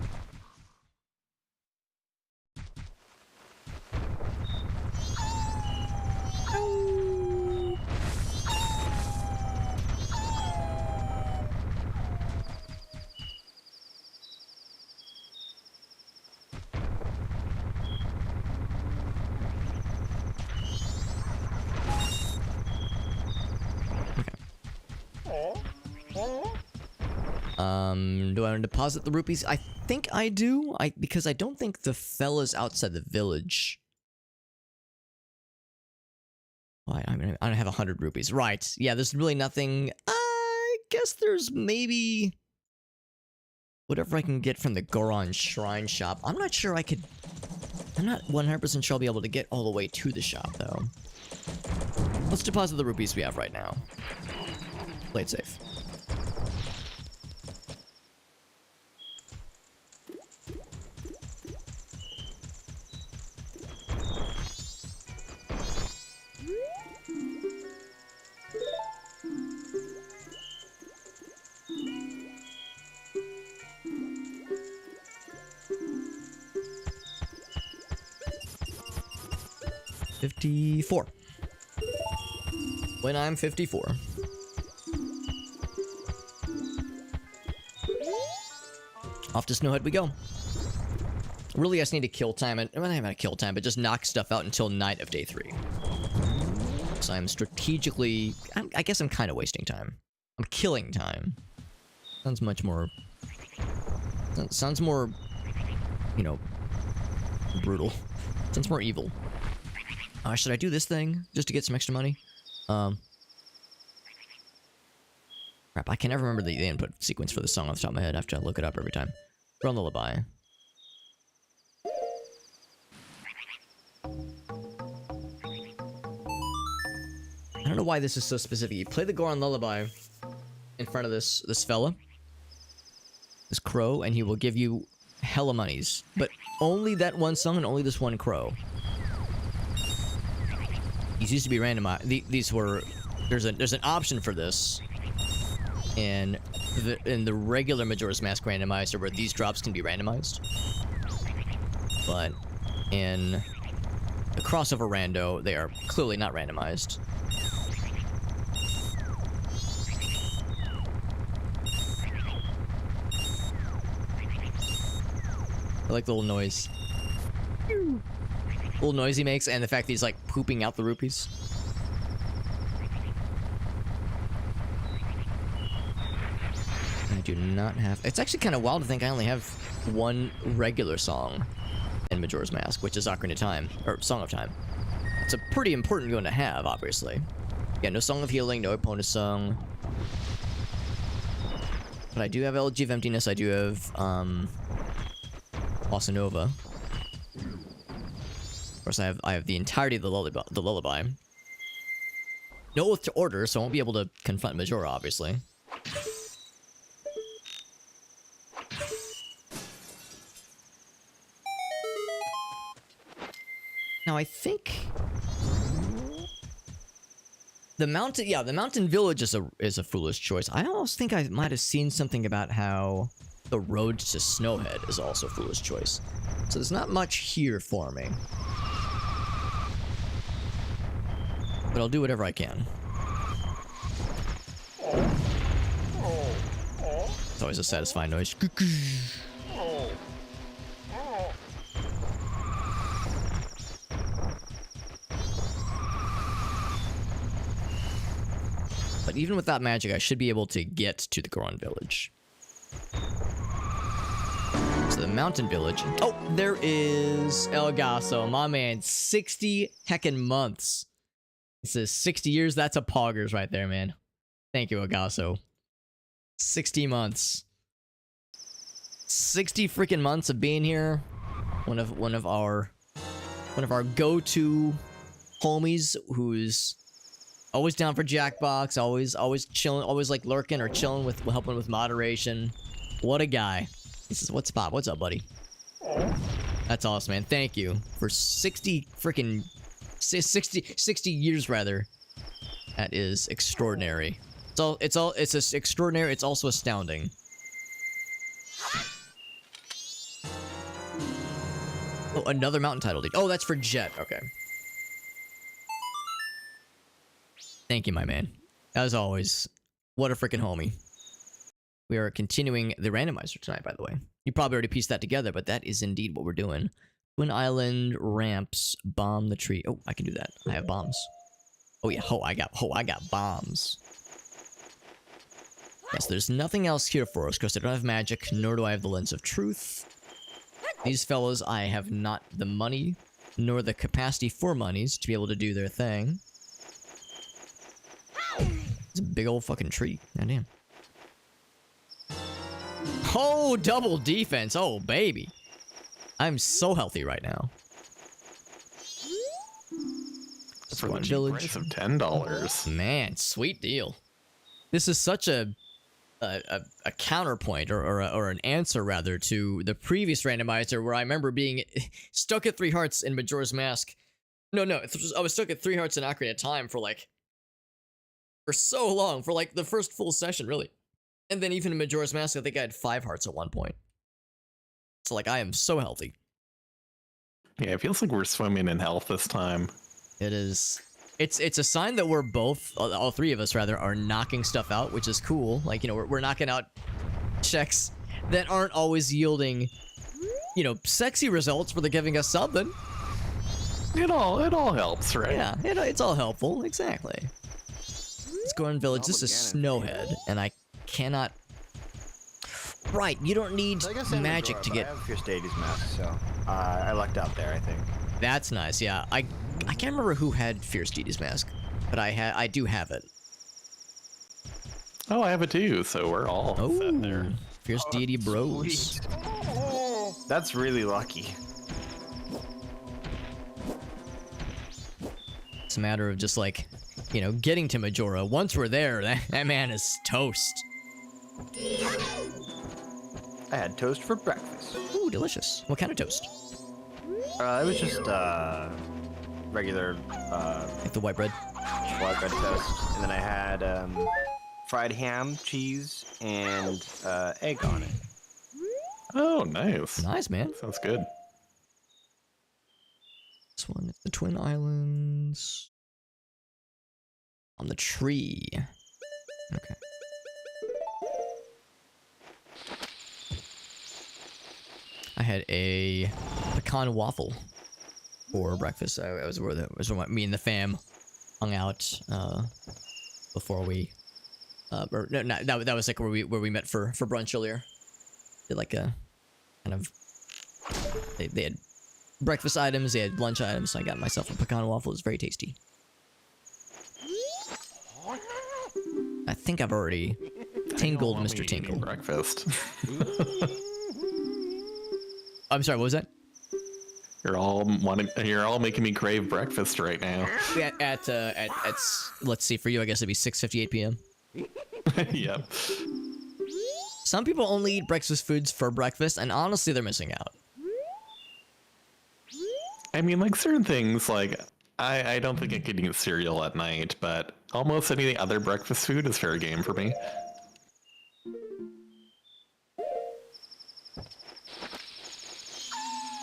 Do I want to deposit the rupees? I think I do. Because I don't think the fella's outside the village. Well, I mean, I don't have 100 rupees. Right. Yeah, there's really nothing. I guess there's maybe whatever I can get from the Goron Shrine Shop. I'm not sure I could... I'm not 100% sure I'll be able to get all the way to the shop, though. Let's deposit the rupees we have right now. Play it safe. $54. When I'm 54. Off to Snowhead we go. Really, I just need to kill time. I'm not even gonna kill time, but just knock stuff out until night of day 3. So I'm strategically... I guess I'm kind of wasting time. I'm killing time. Sounds much more... Sounds more... You know... brutal. Sounds more evil. Should I do this thing just to get some extra money? Crap, I can never remember the input sequence for the song off the top of my head. I have to look it up every time. Run Lullaby. I don't know why this is so specific. You play the Goron Lullaby in front of this fella, this crow, and he will give you hella monies. But only that one song and only this one crow. These used to be randomized. These were... There's an option for this in the regular Majora's Mask randomizer where these drops can be randomized. But in the crossover rando, they are clearly not randomized. I like the little noise. Little noise he makes, and the fact that he's like pooping out the rupees. I do not have... It's actually kind of wild to think I only have one regular song in Majora's Mask, which is Ocarina of Time, or Song of Time. It's a pretty important one to have, obviously. Yeah, no Song of Healing, no Epona Song. But I do have Elegy of Emptiness, I do have, Bossa Nova. Of course, I have the entirety of the lullaby. No Oath to Order, so I won't be able to confront Majora, obviously. Now, I think the mountain, yeah, the mountain village is a foolish choice. I almost think I might have seen something about how the road to Snowhead is also a foolish choice. So there's not much here for me. But I'll do whatever I can. It's always a satisfying noise. But even without magic, I should be able to get to the Goron village. So the mountain village. Oh, there is El Gaso, my man. 60 heckin' months. It says 60 years. That's a poggers right there, man. Thank you, Agasso. 60 months. 60 freaking months of being here. One of our go-to homies who's always down for Jackbox, always chilling, always like lurking or chilling with helping with moderation. What a guy. This is what's Bob. What's up, buddy? That's awesome, man. Thank you for 60 freaking 60 years rather. That is extraordinary. It's extraordinary. It's also astounding. Oh, another mountain title deed. Oh, that's for Jet. Okay. Thank you, my man. As always, what a freaking homie. We are continuing the randomizer tonight, by the way. You probably already pieced that together, but that is indeed what we're doing. Twin Island ramps, bomb the tree. Oh, I can do that. I have bombs. Oh yeah, I got bombs. Yes, there's nothing else here for us because I don't have magic, nor do I have the lens of truth. These fellows, I have not the money, nor the capacity for monies to be able to do their thing. It's a big old fucking tree. Goddamn. Oh, double defense. Oh, baby. I'm so healthy right now. For the cheap village. price of $10. Man, sweet deal. This is such a counterpoint or an answer rather to the previous randomizer where I remember being stuck at 3 hearts in Majora's Mask. No, I was stuck at 3 hearts in Ocarina of Time for so long, for like the first full session, really. And then even in Majora's Mask, I think I had 5 hearts at one point. So like, I am so healthy. Yeah, it feels like we're swimming in health this time. It is. It's a sign that we're both, all 3 of us rather, are knocking stuff out, which is cool. Like, you know, we're knocking out checks that aren't always yielding, you know, sexy results, but they're giving us something. It all helps, right? Yeah, it's all helpful. Exactly. Let's go in village. This is Snowhead, and I cannot. Right, you don't need I guess I'm magic Majora, to but get. I have Fierce Deity's Mask, so I lucked out there, I think. That's nice. Yeah, I can't remember who had Fierce Deity's Mask, but I do have it. Oh, I have it too, so we're all set there. Fierce Deity bros. Sweet. That's really lucky. It's a matter of just like, you know, getting to Majora. Once we're there, that man is toast. I had toast for breakfast. Ooh, delicious. What kind of toast? It was just regular Like the white bread? white bread toast, and then I had fried ham, cheese, and egg on it. Oh, nice. Nice, man. Sounds good. This one is the Twin Islands. On the tree. Okay. I had a pecan waffle for breakfast. I was where me and the fam hung out before we or no, that was like where we met for brunch earlier. Did like a kind of they had breakfast items, they had lunch items, so I got myself a pecan waffle. It was very tasty. I think I've already tingled Mr. Tinkle. Breakfast. I'm sorry, what was that? You're all making me crave breakfast right now. At let's see, for you I guess it'd be 6:58 p.m. Yep. Some people only eat breakfast foods for breakfast, and honestly they're missing out. I mean, like certain things, like I don't think I could eat cereal at night, but almost any other breakfast food is fair game for me.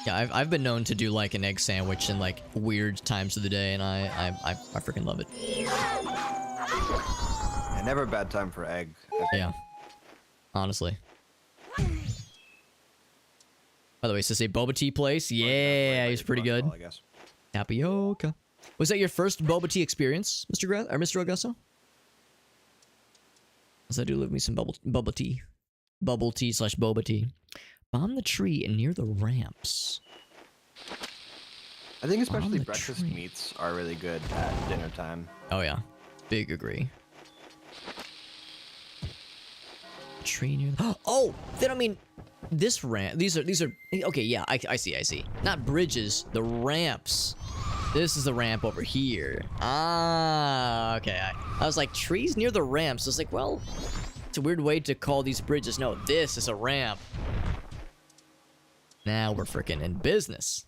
Yeah, I've been known to do like an egg sandwich in like weird times of the day, and I freaking love it. Yeah, never a bad time for egg. Yeah, honestly. By the way, is this a boba tea place? Yeah, he's pretty good. I guess. Tapioca. Was that your first boba tea experience, Mr. Augusto? Because I do love me some bubble tea. Bubble tea / boba tea. Bomb the tree and near the ramps. I think especially the breakfast tree. meats are really good at dinner time. Oh yeah, big agree. Tree near the oh, they don't mean this ramp. These are okay. Yeah, I see. Not bridges, the ramps. This is the ramp over here. Ah, okay. I was like, trees near the ramps. I was like, well, it's a weird way to call these bridges. No, this is a ramp. Now we're freaking in business.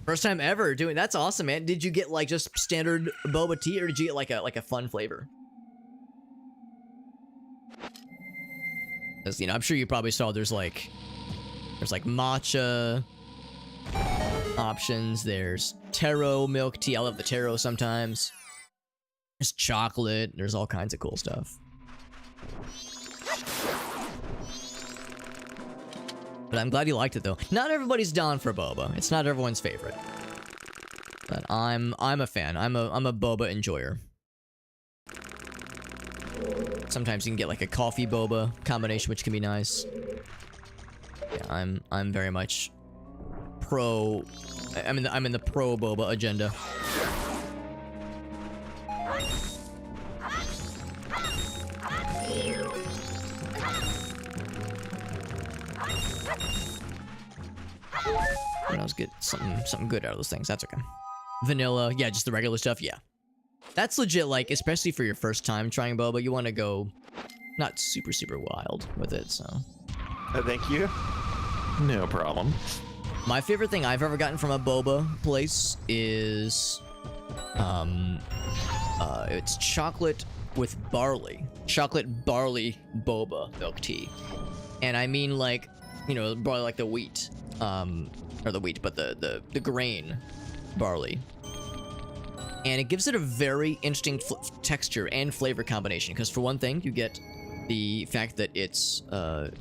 First time ever doing. That's awesome, man. Did you get like just standard boba tea, or did you get like a fun flavor? Because, you know, I'm sure you probably saw there's like matcha options. There's taro milk tea. I love the taro sometimes. There's chocolate. There's all kinds of cool stuff. But I'm glad you liked it though. Not everybody's down for boba. It's not everyone's favorite. But I'm a fan. I'm a boba enjoyer. Sometimes you can get like a coffee boba combination, which can be nice. Yeah, I'm very much pro. I'm in the pro boba agenda. I was get something good out of those things. That's okay. Vanilla, yeah, just the regular stuff. Yeah, that's legit. Like, especially for your first time trying boba, you want to go not super wild with it. So, thank you. No problem. My favorite thing I've ever gotten from a boba place is, it's chocolate with barley. Chocolate barley boba milk tea. And I mean, like, you know, barley like the wheat. Or the wheat, but the grain barley. And it gives it a very interesting texture and flavor combination. Because for one thing, you get the fact that it's,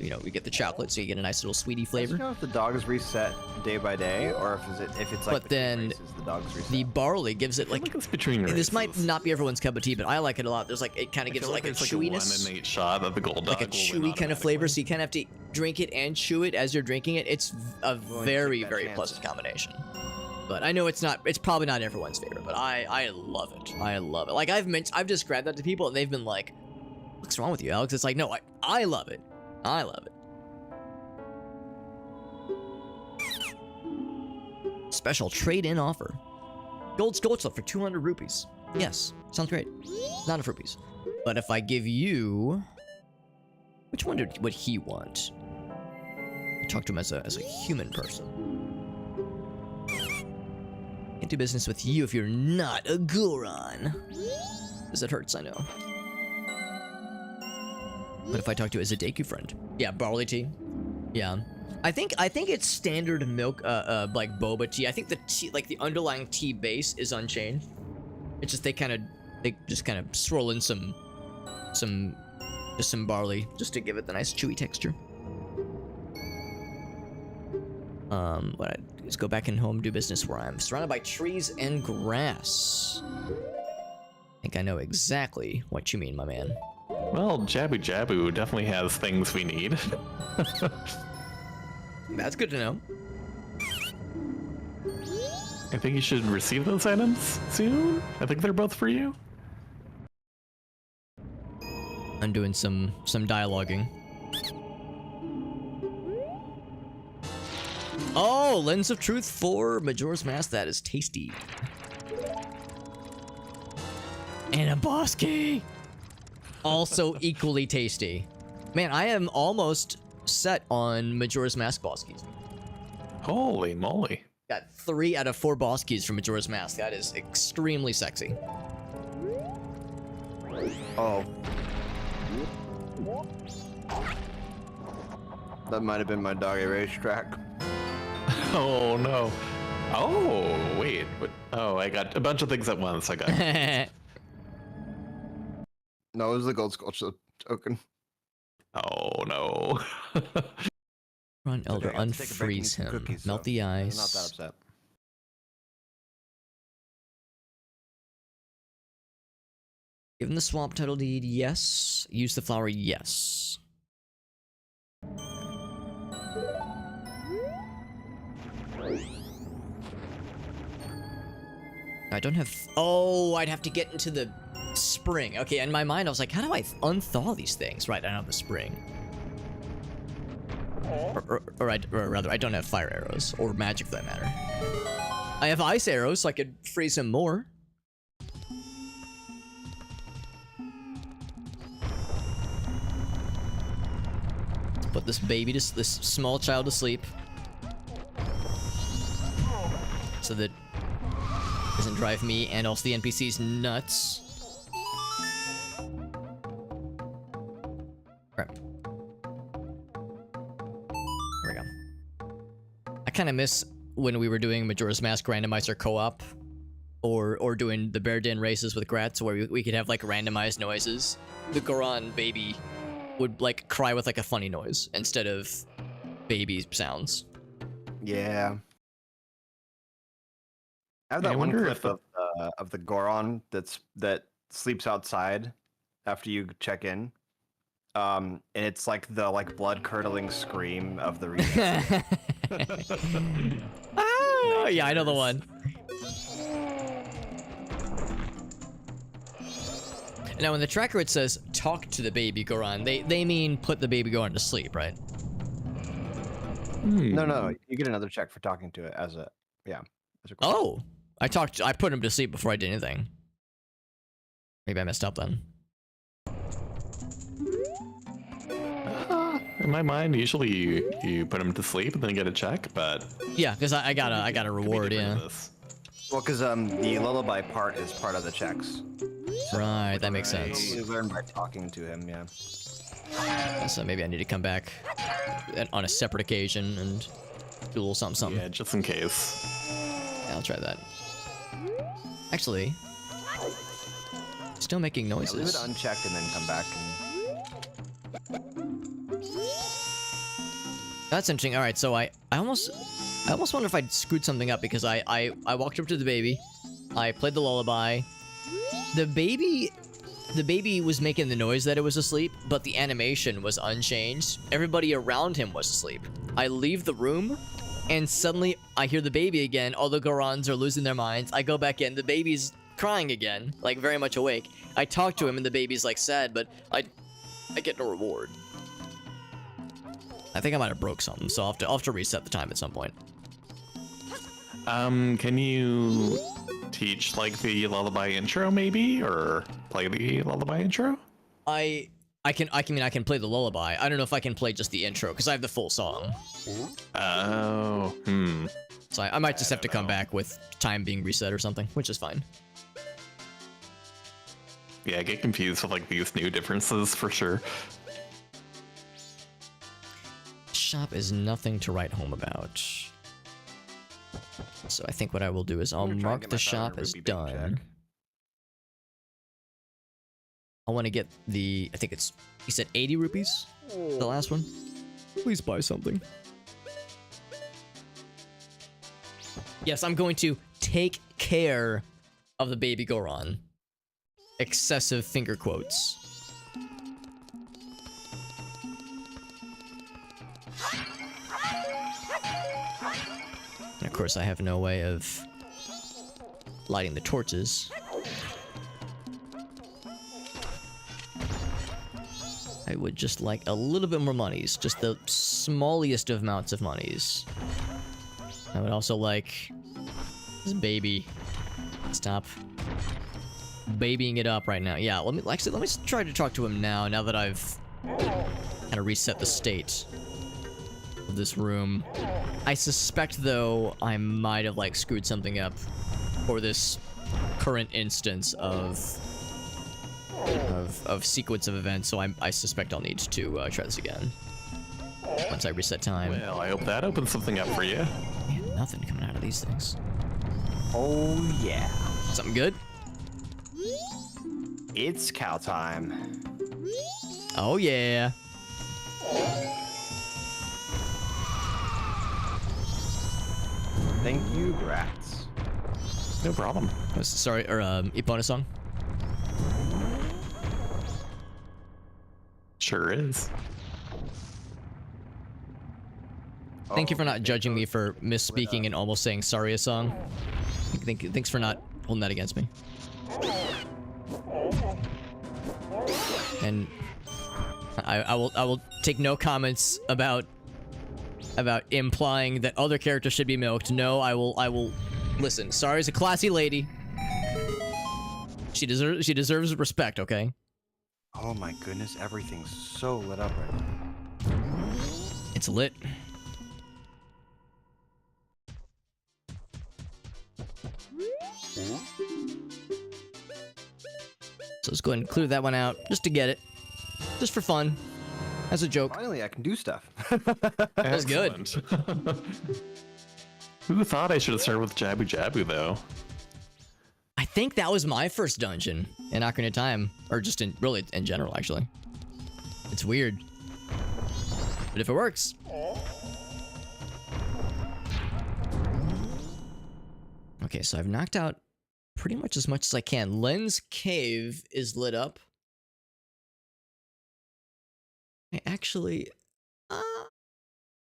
you know, we get the chocolate, so you get a nice little sweetie flavor. Do you know if the dogs reset day by day, or if it's like but then races, the dogs reset? the barley gives it like, It's between this races. might not be everyone's cup of tea, but I like it a lot. There's like, it kind of I gives feel it like a there's chewiness, like a 1 in 8 shot of the gold dog. like a will chewy win kind of flavor. So automatically. you kind of have to drink it and chew it as you're drinking it. It's a very take that chance. pleasant combination. But I know it's probably not everyone's favorite, but I love it. I love it. Like I've described that to people and they've been like, what's wrong with you, Alex? It's like, no, I love it. I love it. Special trade-in offer. Gold stuff for 200 rupees. Yes, sounds great. Not enough rupees. But if I give you, which one would he want? I talk to him as a human person. Can't do business with you if you're not a Goron. Because it hurts, I know. But if I talk to you as a Deku friend? Yeah, barley tea. Yeah. I think it's standard milk, like boba tea. I think the tea, like the underlying tea base is unchanged. It's just they just kind of swirl in some barley just to give it the nice chewy texture. What I do is go back in home, do business where I'm surrounded by trees and grass. I think I know exactly what you mean, my man. Well, Jabu Jabu definitely has things we need. That's good to know. I think you should receive those items soon. I think they're both for you. I'm doing some dialoguing. Oh, Lens of Truth for Majora's Mask. That is tasty. And a boss key. Also equally tasty. Man, I am almost set on Majora's Mask boss keys. Holy moly. Got 3 out of 4 boss keys from Majora's Mask. That is extremely sexy. Oh. That might have been my doggy racetrack. Oh no. Oh, wait. What? Oh, I got a bunch of things at once. I got. No, it was the gold sculpture token. Oh no. Run Elder, Okay, I have to take a break and eat unfreeze some him. cookies, Melt so the I'm ice. not that upset. Give him the swamp title deed, yes. Use the flower, yes. I don't have... Oh, I'd have to get into the spring. Okay, in my mind, I was like, how do I unthaw these things? Right, I don't have the spring. Or rather, I don't have fire arrows. Or magic, for that matter. I have ice arrows, so I could freeze him more. Put this baby to this small child to sleep, so that it doesn't drive me and also the NPCs nuts. Alright. There we go. I kind of miss when we were doing Majora's Mask randomizer co-op, or doing the Bear Den races with Gratz, where we could have like randomized noises. The Goron baby would like cry with like a funny noise instead of baby sounds. Yeah. I have that I one wonder clip if of the Goron that sleeps outside, after you check in. And it's like the blood curdling scream of the reset. Oh, yeah, I know the one. Now, in the tracker, it says talk to the baby Goron. They mean put the baby Goron to sleep, right? No, you get another check for talking to it as a As a question. Oh, I put him to sleep before I did anything. Maybe I messed up then. In my mind, usually you put him to sleep and then get a check, but Yeah, because I got a reward, yeah. Well, because the lullaby part is part of the checks. Right, that makes Right. sense. You learn by talking to him, yeah. So maybe I need to come back on a separate occasion and do a little something. Yeah, just in case. Yeah, I'll try that. Actually, still making Yeah, leave it noises. unchecked and then come back. That's interesting. All right, so I almost wonder if I screwed something up because I walked up to the baby, I played the lullaby. The baby was making the noise that it was asleep, but the animation was unchanged. Everybody around him was asleep. I leave the room, and suddenly I hear the baby again. All the Gorons are losing their minds. I go back in. The baby's crying again, like very much awake. I talk to him, and the baby's like sad, but I get no reward. I think I might have broke something, so I'll have to reset the time at some point. Can you teach like the lullaby intro maybe, or play the lullaby intro? I can play the lullaby. I don't know if I can play just the intro because I have the full song. Oh, So I might just have to come back with time being reset or something, which is fine. Yeah, I get confused with like these new differences for sure. Shop is nothing to write home about. So I think what I will do is I'll I'm gonna try and mark get the my shop Founder as Ruby Big done. check. I want to get the, I think it's, he said 80 rupees? The last one? Please buy something. Yes, I'm going to take care of the baby Goron. Excessive finger quotes. And of course, I have no way of lighting the torches. I would just like a little bit more monies, just the smallest of amounts of monies. I would also like this baby. Stop babying it up right now. Yeah, let me try to talk to him now that I've kind of reset the state of this room. I suspect though I might have like screwed something up for this current instance of sequence of events, so I suspect I'll need to try this again once I reset time. Well, I hope that opens something up for you. Man, nothing coming out of these things. Oh yeah. Something good? It's cow time. Oh yeah. Thank you, Grats. No problem. Sorry, or Epona song? Sure is. Thank you for not judging me for misspeaking and almost saying sorry a song. Thanks for not holding that against me. And I will take no comments about implying that other characters should be milked. No, I will listen. Sorry's a classy lady. She deserves respect, okay? Oh my goodness, everything's so lit up right now. It's lit. So let's go ahead and clear that one out, just to get it. Just for fun. As a joke. Finally, I can do stuff. That was good. Excellent. Who thought I should have started with Jabu Jabu, though? I think that was my first dungeon in Ocarina of Time. Or just really in general, actually. It's weird. But if it works. Okay, so I've knocked out pretty much as I can. Len's Cave is lit up. actually...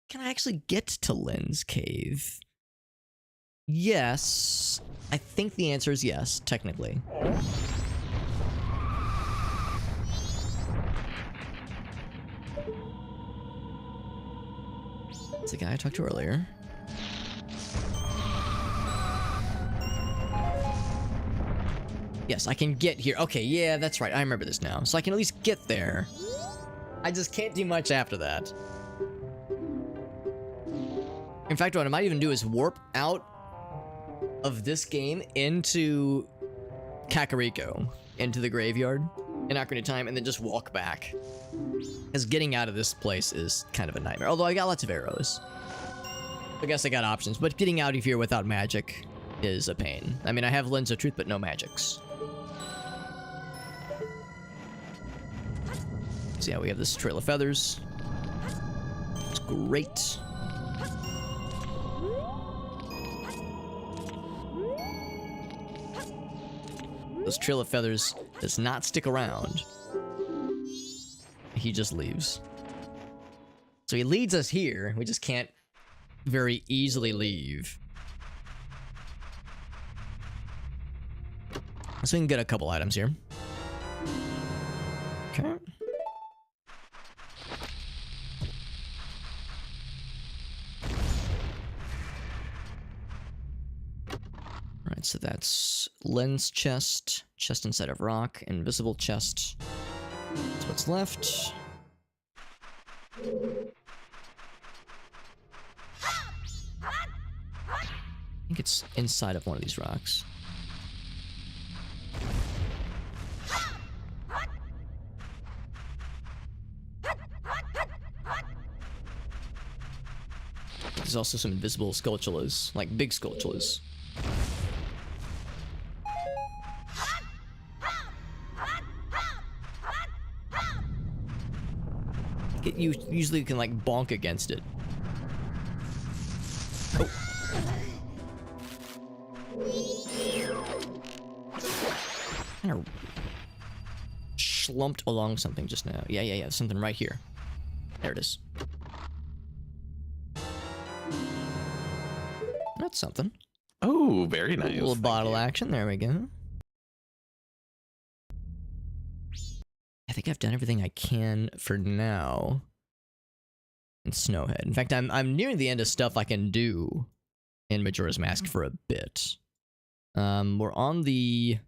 can I actually get to Lynn's cave? Yes. I think the answer is yes, technically. It's the guy I talked to earlier. Yes, I can get here. Okay, yeah, that's right. I remember this now. So I can at least get there. I just can't do much after that. In fact, what I might even do is warp out of this game into Kakariko, into the graveyard in Ocarina of Time, and then just walk back. Because getting out of this place is kind of a nightmare. Although I got lots of arrows. I guess I got options, but getting out of here without magic is a pain. I mean, I have Lens of Truth, but no magics. So yeah, we have this Trail of Feathers. It's great. This Trail of Feathers does not stick around. He just leaves. So he leads us here. We just can't very easily leave. So we can get a couple items here. Okay. Alright, so that's lens chest, chest inside of rock, invisible chest. That's what's left. I think it's inside of one of these rocks. There's also some invisible sculptulas, like big sculptulas. You usually can like bonk against it. Oh. Kind of slumped along something just now. Yeah. Something right here. There it is. That's something. Oh, very nice. A little bottle action. There we go. I think I've done everything I can for now. In Snowhead. In fact, I'm nearing the end of stuff I can do in Majora's Mask for a bit. We're on the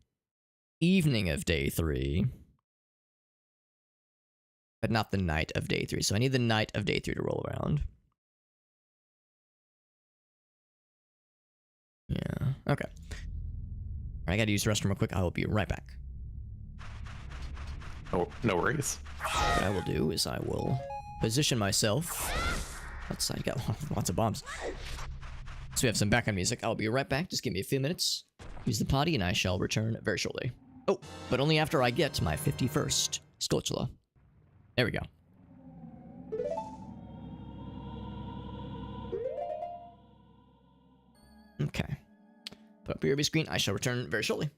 evening of day 3. But not the night of day 3. So I need the night of day 3 to roll around. Yeah, okay. I gotta use the restroom real quick. I will be right back. Oh, no worries. What I will do is I will position myself outside. Got lots of bombs. So we have some background music. I'll be right back. Just give me a few minutes. Use the potty and I shall return very shortly. Oh, but only after I get my 51st Skulltula. There we go. Okay. Put up your BRB screen. I shall return very shortly.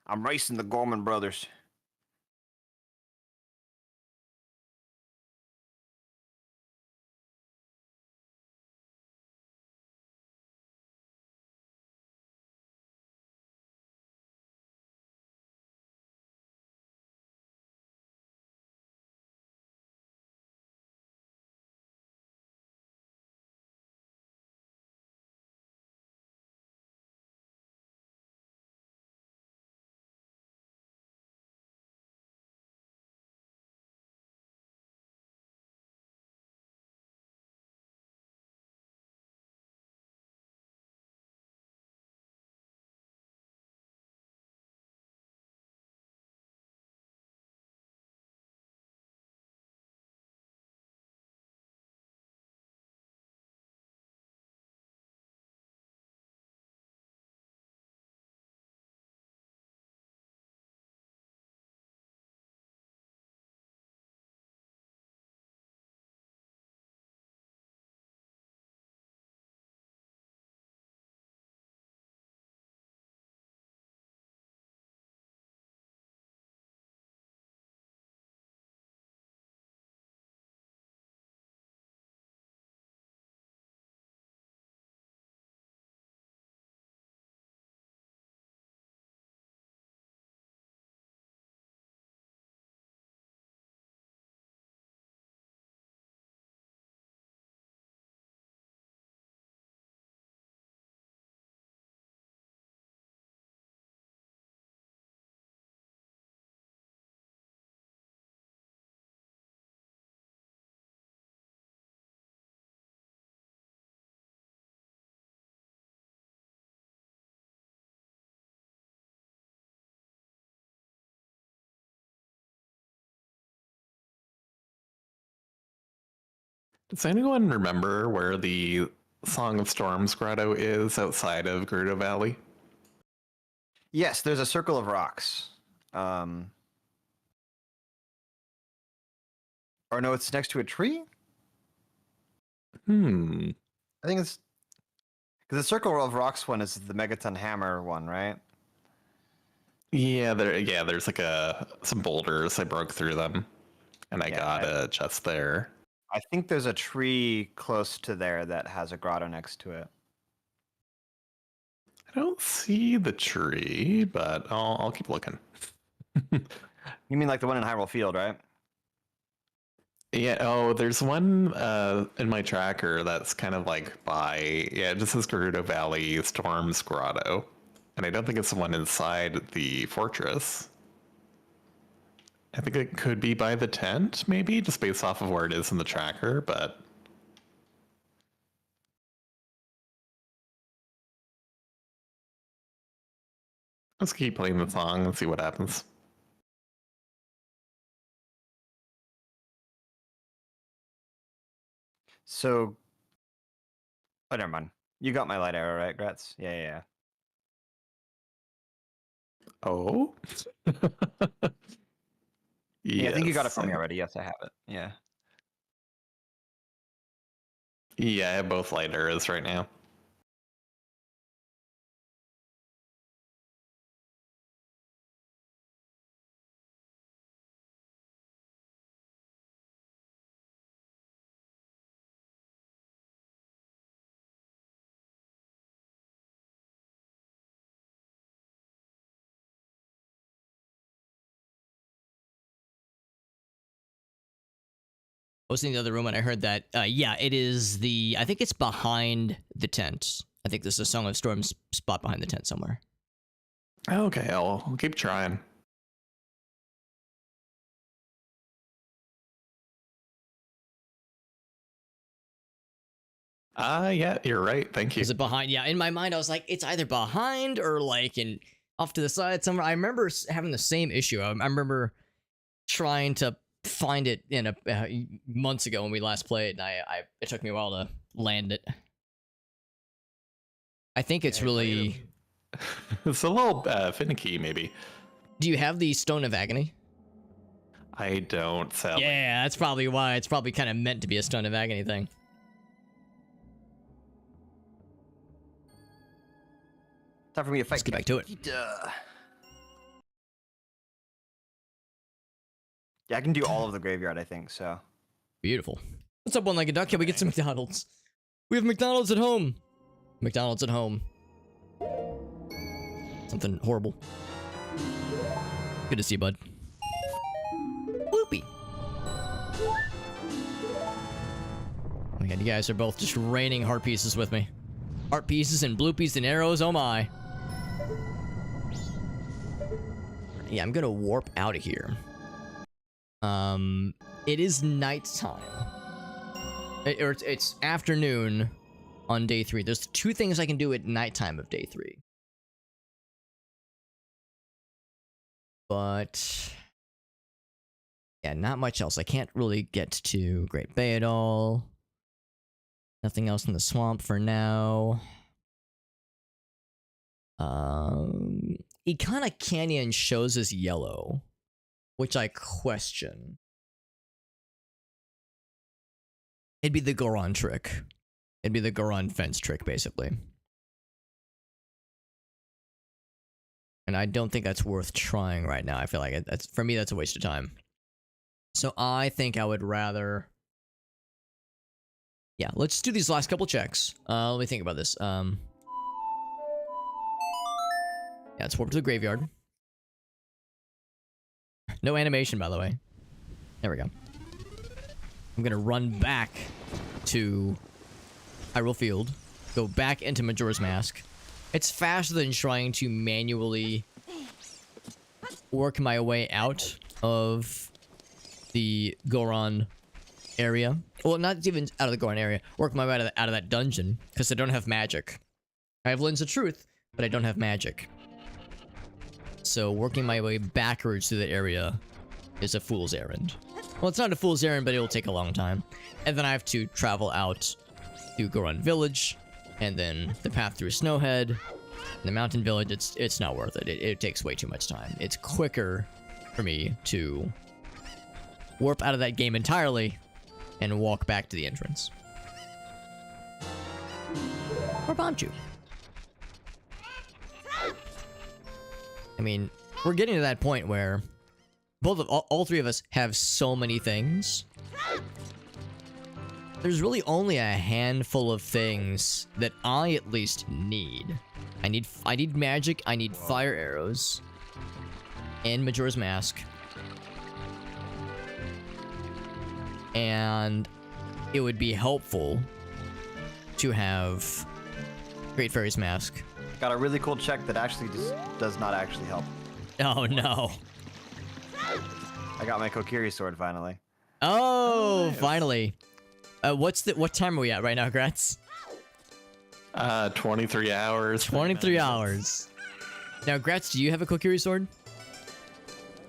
I'm racing the Gorman brothers. Does anyone remember where the Song of Storms grotto is outside of Gerudo Valley? Yes, there's a circle of rocks. Or no, it's next to a tree? Hmm. I think it's because the circle of rocks one is the Megaton Hammer one, right? Yeah, there's like some boulders. I broke through them, and I Yeah, got a chest there. I think there's a tree close to there that has a grotto next to it. I don't see the tree, but I'll keep looking. You mean like the one in Hyrule Field, right? Yeah, oh, there's one in my tracker that's kind of like by, yeah, it just says Gerudo Valley Storms Grotto. And I don't think it's the one inside the fortress. I think it could be by the tent, maybe, just based off of where it is in the tracker, but... Let's keep playing the song and see what happens. So, oh, never mind. You got my light arrow, right, Gretz? Yeah. Oh? Yeah, I think you got it from me Yes, already. Yes, I have it. Yeah. Yeah, I have both light arrows right now. I was in the other room and I heard that. Yeah, it is the. I think it's behind the tent. I think there's a Song of Storms spot behind the tent somewhere. Okay, I'll keep trying. Yeah, you're right. Thank you. Is it behind? Yeah, in my mind, I was like, it's either behind or like in off to the side somewhere. I remember having the same issue. I remember trying to find it in months ago when we last played, and it took me a while to land it. I think it's really. It's a little finicky, maybe. Do you have the Stone of Agony? I don't, sadly. Yeah, that's probably why. It's probably kind of meant to be a Stone of Agony thing. Time for me to fight. Let's get back to it. Yeah, I can do all of the graveyard, I think, so. Beautiful. What's up, one-legged duck? Can we get some McDonald's? We have McDonald's at home. McDonald's at home. Something horrible. Good to see you, bud. Whoopee. Oh my god, you guys are both just raining heart pieces with me. Heart pieces and bloopies and arrows, oh my. Yeah, I'm gonna warp out of here. It is nighttime. It's afternoon on day 3. There's 2 things I can do at nighttime of day 3. But yeah, not much else. I can't really get to Great Bay at all. Nothing else in the swamp for now. Ikana Canyon shows as yellow, which I question. It'd be the Goron trick. It'd be the Goron fence trick, basically. And I don't think that's worth trying right now. I feel like that's, for me, that's a waste of time. So I think I would rather... Yeah, let's do these last couple checks. Let me think about this. Yeah, let's warp to the graveyard. No animation, by the way. There we go. I'm gonna run back to Hyrule Field, go back into Majora's Mask. It's faster than trying to manually work my way out of the Goron area. Well, not even out of the Goron area. Work my way out of that dungeon, because I don't have magic. I have Lens of Truth, but I don't have magic. So working my way backwards through the area is a fool's errand. Well, it's not a fool's errand, but it will take a long time. And then I have to travel out to Goron Village, and then the path through Snowhead, the Mountain Village. It's not worth it. It takes way too much time. It's quicker for me to warp out of that game entirely and walk back to the entrance. Or Bonchu. I mean, we're getting to that point where all three of us have so many things. There's really only a handful of things that I at least need. I need magic, I need fire arrows, and Majora's Mask. And it would be helpful to have Great Fairy's Mask. Got a really cool check that actually just does not actually help. Oh no. I got my Kokiri sword finally. Oh, nice. Finally. What time are we at right now, Gratz? 23 hours. 23 hours. Now, Gratz, do you have a Kokiri sword?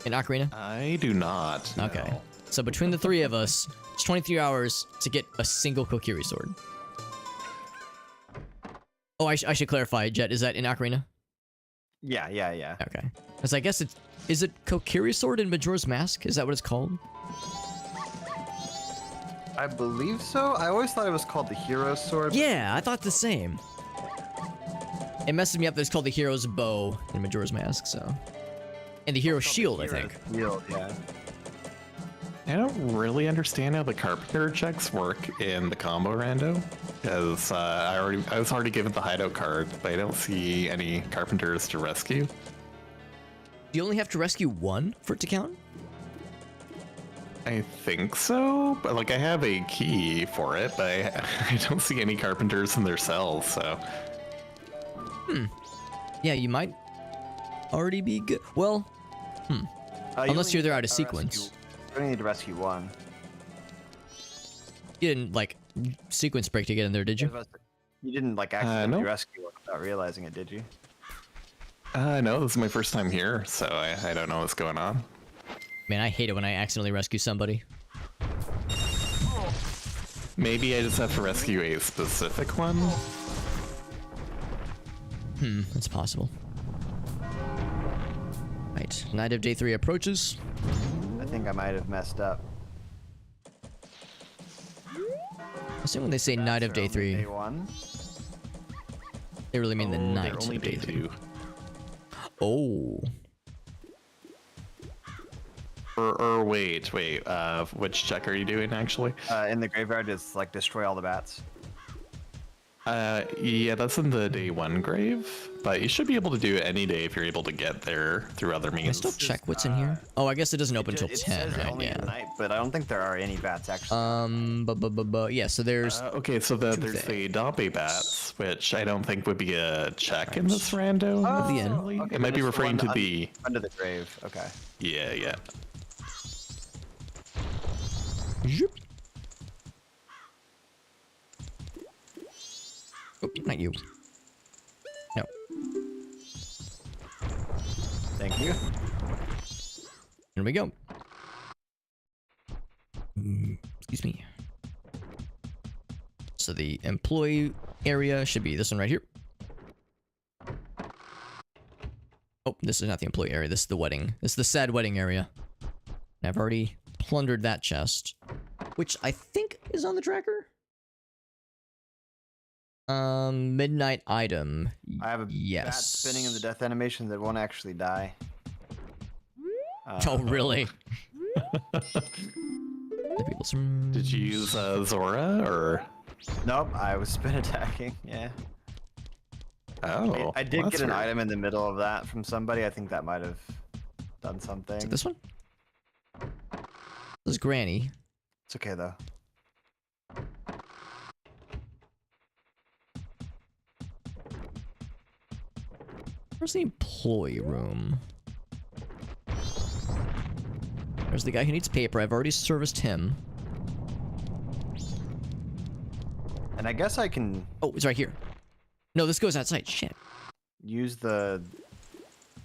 In Ocarina? I do not. Okay. No. So between the three of us, it's 23 hours to get a single Kokiri sword. Oh, I should clarify, Jet, is that in Ocarina? Yeah. Okay. Because I guess is it Kokiri sword in Majora's Mask? Is that what it's called? I believe so. I always thought it was called the Hero's Sword. Yeah, I thought the same. It messes me up that it's called the Hero's Bow in Majora's Mask, so. And the Hero's Shield, I think. Shield, yeah. I don't really understand how the carpenter checks work in the combo rando, because I was already given the hideout card, but I don't see any carpenters to rescue. You only have to rescue one for it to count? I think so, but like I have a key for it, but I don't see any carpenters in their cells, so. Yeah, you might already be good. Well, unless you're there out of sequence. You only need to rescue one. You didn't, like, sequence break to get in there, did you? You didn't, like, accidentally no. rescue one without realizing it, did you? No, this is my first time here, so I don't know what's going on. Man, I hate it when I accidentally rescue somebody. Maybe I just have to rescue a specific one? That's possible. Right, night of day 3 approaches. I think I might have messed up. Assume when they say night of day 3, Day 1. they really mean the night They're only of day day 3. 2. Oh. Or wait, which check are you doing actually? In the graveyard, it's like destroy all the bats. Yeah, that's in the day 1 grave, but you should be able to do it any day if you're able to get there through other Can I means. still check what's in here? Oh, I guess it doesn't open until It 10, says right? only Yeah. at night, but I don't think there are any bats actually. Yeah, so there's... Okay, so there's the Dompe bats, which I don't think would be a check in this rando. the end. necessarily. Okay, It might be there's referring one to the... under the grave. Okay. Yeah. Zoop. Oh, not you. No. Thank you. Here we go. Excuse me. So the employee area should be this one right here. Oh, this is not the employee area. This is the wedding. This is the sad wedding area. And I've already plundered that chest, which I think is on the tracker. Midnight item. I have a bat spinning in the death animation that won't actually die. Oh, really? Did you use Zora, or...? Nope, I was spin attacking, yeah. Oh, I did well, get an that's weird. item in the middle of that from somebody. I think that might have done something. Is it this one? This is Granny. It's okay, though. Where's the employee room? There's the guy who needs paper. I've already serviced him. And I guess I can Oh, it's right here. No, this goes outside. Shit. use the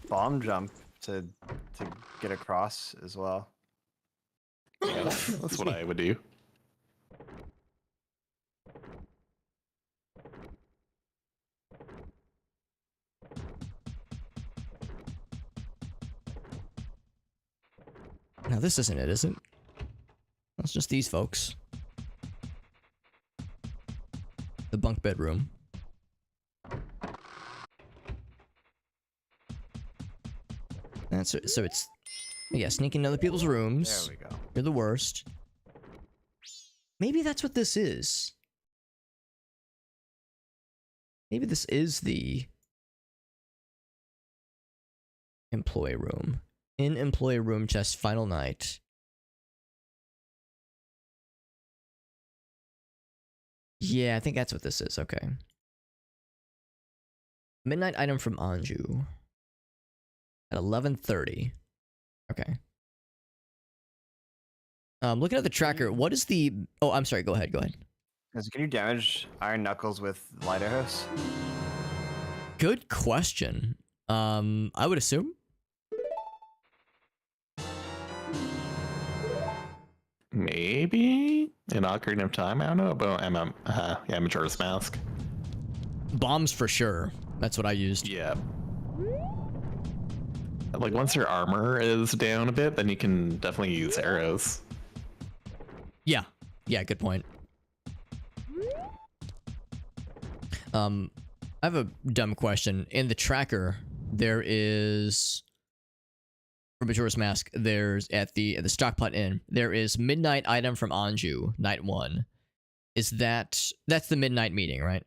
bomb jump to get across as well. Yeah, that's what I would do. Now this isn't it, is it? That's just these folks. The bunk bedroom. And so it's, yeah, sneaking into other people's rooms. There we go. You're the worst. Maybe that's what this is. Maybe this is the employee room. In employee room chest, final night. Yeah, I think that's what this is. Okay. Midnight item from Anju. At 11:30. Okay. Looking at the tracker, what is the... Oh, I'm sorry. Go ahead. Go ahead. Can you damage Iron Knuckles with Lighthouse? Good question. I would assume. Maybe in Ocarina of Time. I don't know about yeah, Majora's Mask. Bombs for sure. That's what I used. Yeah. Like once your armor is down a bit, then you can definitely use arrows. Yeah. Yeah, good point. I have a dumb question. In the tracker, there is... For Majora's Mask, there's at the Stockpot Inn, there is midnight item from Anju, night 1. Is that's the midnight meeting, right?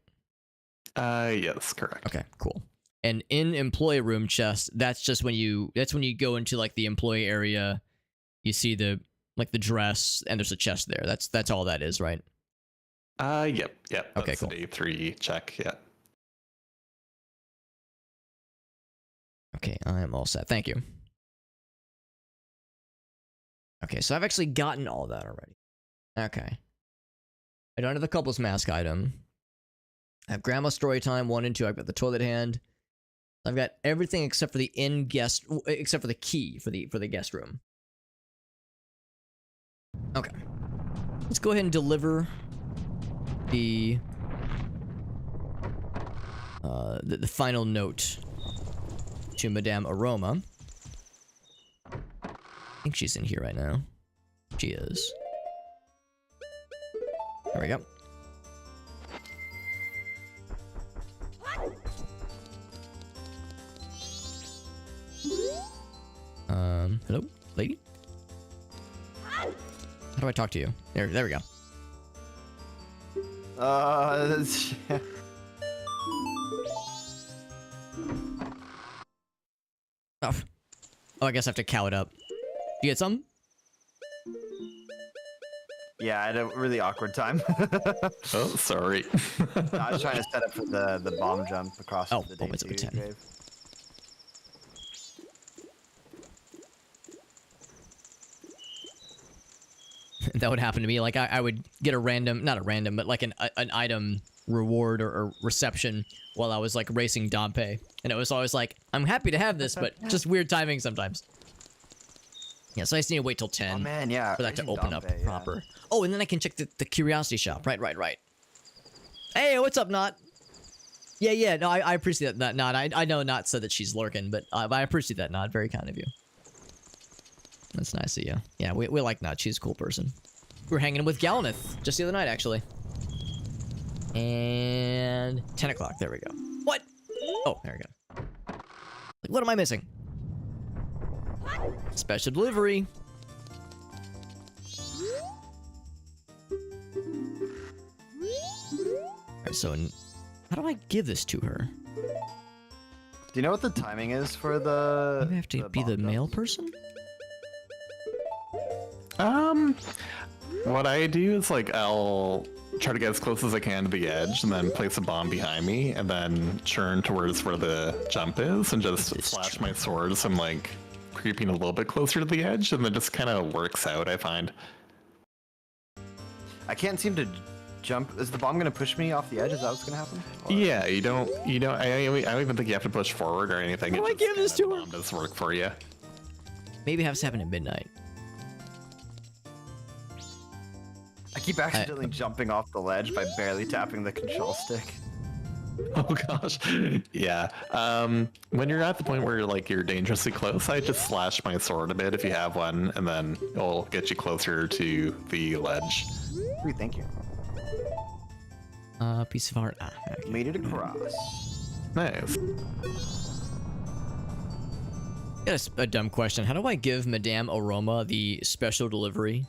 Yes, correct. Okay, cool. And in employee room chest, that's when you go into like the employee area, you see the dress and there's a chest there. That's all that is, right? Yep. That's okay, cool. The day 3 check, yeah. Okay, I am all set. Thank you. Okay, so I've actually gotten all that already. Okay. I don't have the couple's mask item. I have Grandma's story time 1 and 2. I've got the toilet hand. I've got everything except for the except for the key for the guest room. Okay. Let's go ahead and deliver the final note to Madame Aroma. I think she's in here right now. She is. There we go. Hello, lady? How do I talk to you? There we go. Oh, I guess I have to cow it up. You get some? yeah, I had a really awkward time. Oh, sorry. I was trying to set up for the bomb jump across the day moments of 10. grave. That would happen to me. Like I would get a random, not a random, but like an item reward or reception while I was like racing Dompe, and it was always like, I'm happy to have this, but just weird timing sometimes. Yeah, so I just need to wait till 10 Oh man, yeah. for that to racing open up Dompe, yeah. proper. Oh, and then I can check the curiosity shop. Right. Hey, what's up, Not? Yeah. No, I appreciate that, Not. I know Not said that she's lurking, but I appreciate that, Not. Very kind of you. That's nice of you. Yeah, we like Not. She's a cool person. We were hanging with Galanith just the other night, actually. And 10 o'clock. There we go. What? Oh, there we go. Like, what am I missing? Special delivery. Alright, so how do I give this to her? Do you know what the timing is for the... Do I have to be the mail person? What I do is like I'll try to get as close as I can to the edge and then place a bomb behind me and then churn towards where the jump is and just flash my sword so I'm like creeping a little bit closer to the edge and it just kind of works out, I find. I can't seem to jump. Is the bomb going to push me off the edge? Is that what's going to happen? Or... Yeah, you don't, I don't even think you have to push forward or anything. How do I give this to her? The bomb does work for you. Maybe have this happen at midnight. I keep accidentally jumping off the ledge by barely tapping the control stick. Oh gosh. Yeah. When you're at the point where like you're dangerously close, I just slash my sword a bit if you have one, and then it'll get you closer to the ledge. Sweet, thank you. Piece of art. Ah, okay. Made it across. Nice. Got a dumb question. How do I give Madame Aroma the special delivery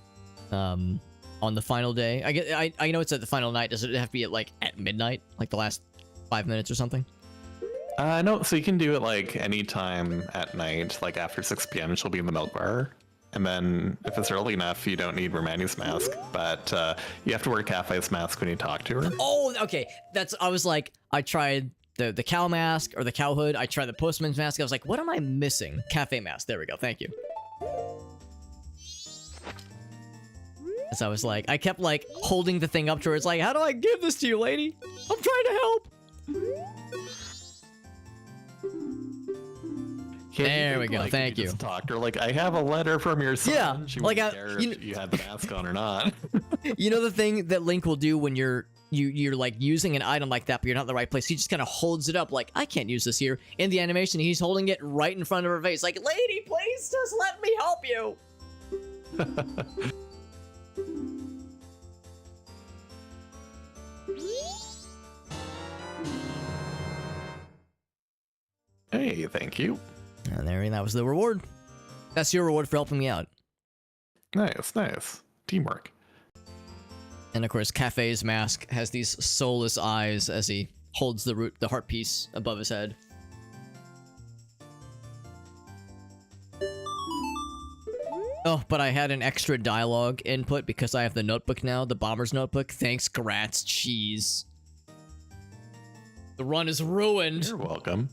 on the final day? I know it's at the final night. Does it have to be at midnight? Like the last 5 minutes or something? No, so you can do it like anytime at night, like after 6 p.m. she'll be in the milk bar. And then if it's early enough, you don't need Romani's mask, but you have to wear Cafe's mask when you talk to her. Oh, okay. I was like, I tried the cow mask or the cow hood. I tried the postman's mask. I was like, what am I missing? Cafe mask. There we go. Thank you. So I was like, I kept like holding the thing up to her. It's like, how do I give this to you, lady? I'm trying to help. There we go. Like, Thank you. Just talk to her like, I have a letter from your son. Yeah, She like, wouldn't care if you had the mask on or not. You know the thing that Link will do when you're like using an item like that, but you're not in the right place. He just kind of holds it up like, I can't use this here. In the animation, he's holding it right in front of her face, like, lady, please just let me help you. Hey, thank you. And that was the reward. That's your reward for helping me out. Nice, nice. Teamwork. And of course, Cafe's mask has these soulless eyes as he holds the heart piece above his head. Oh, but I had an extra dialogue input because I have the notebook now, the bomber's notebook. Thanks, Gratz cheese. The run is ruined. You're welcome.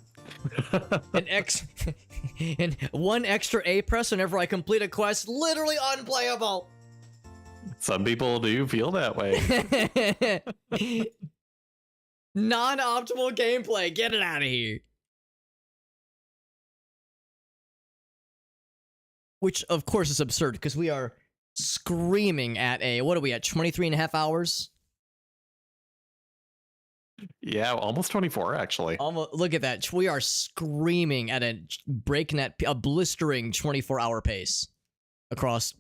And one extra A press whenever I complete a quest, literally unplayable. Some people do feel that way. Non-optimal gameplay. Get it out of here. Which, of course, is absurd because we are screaming at what are we at? 23 and a half hours? Yeah, almost 24 actually. Almost, look at that. We are screaming at a blistering 24-hour pace across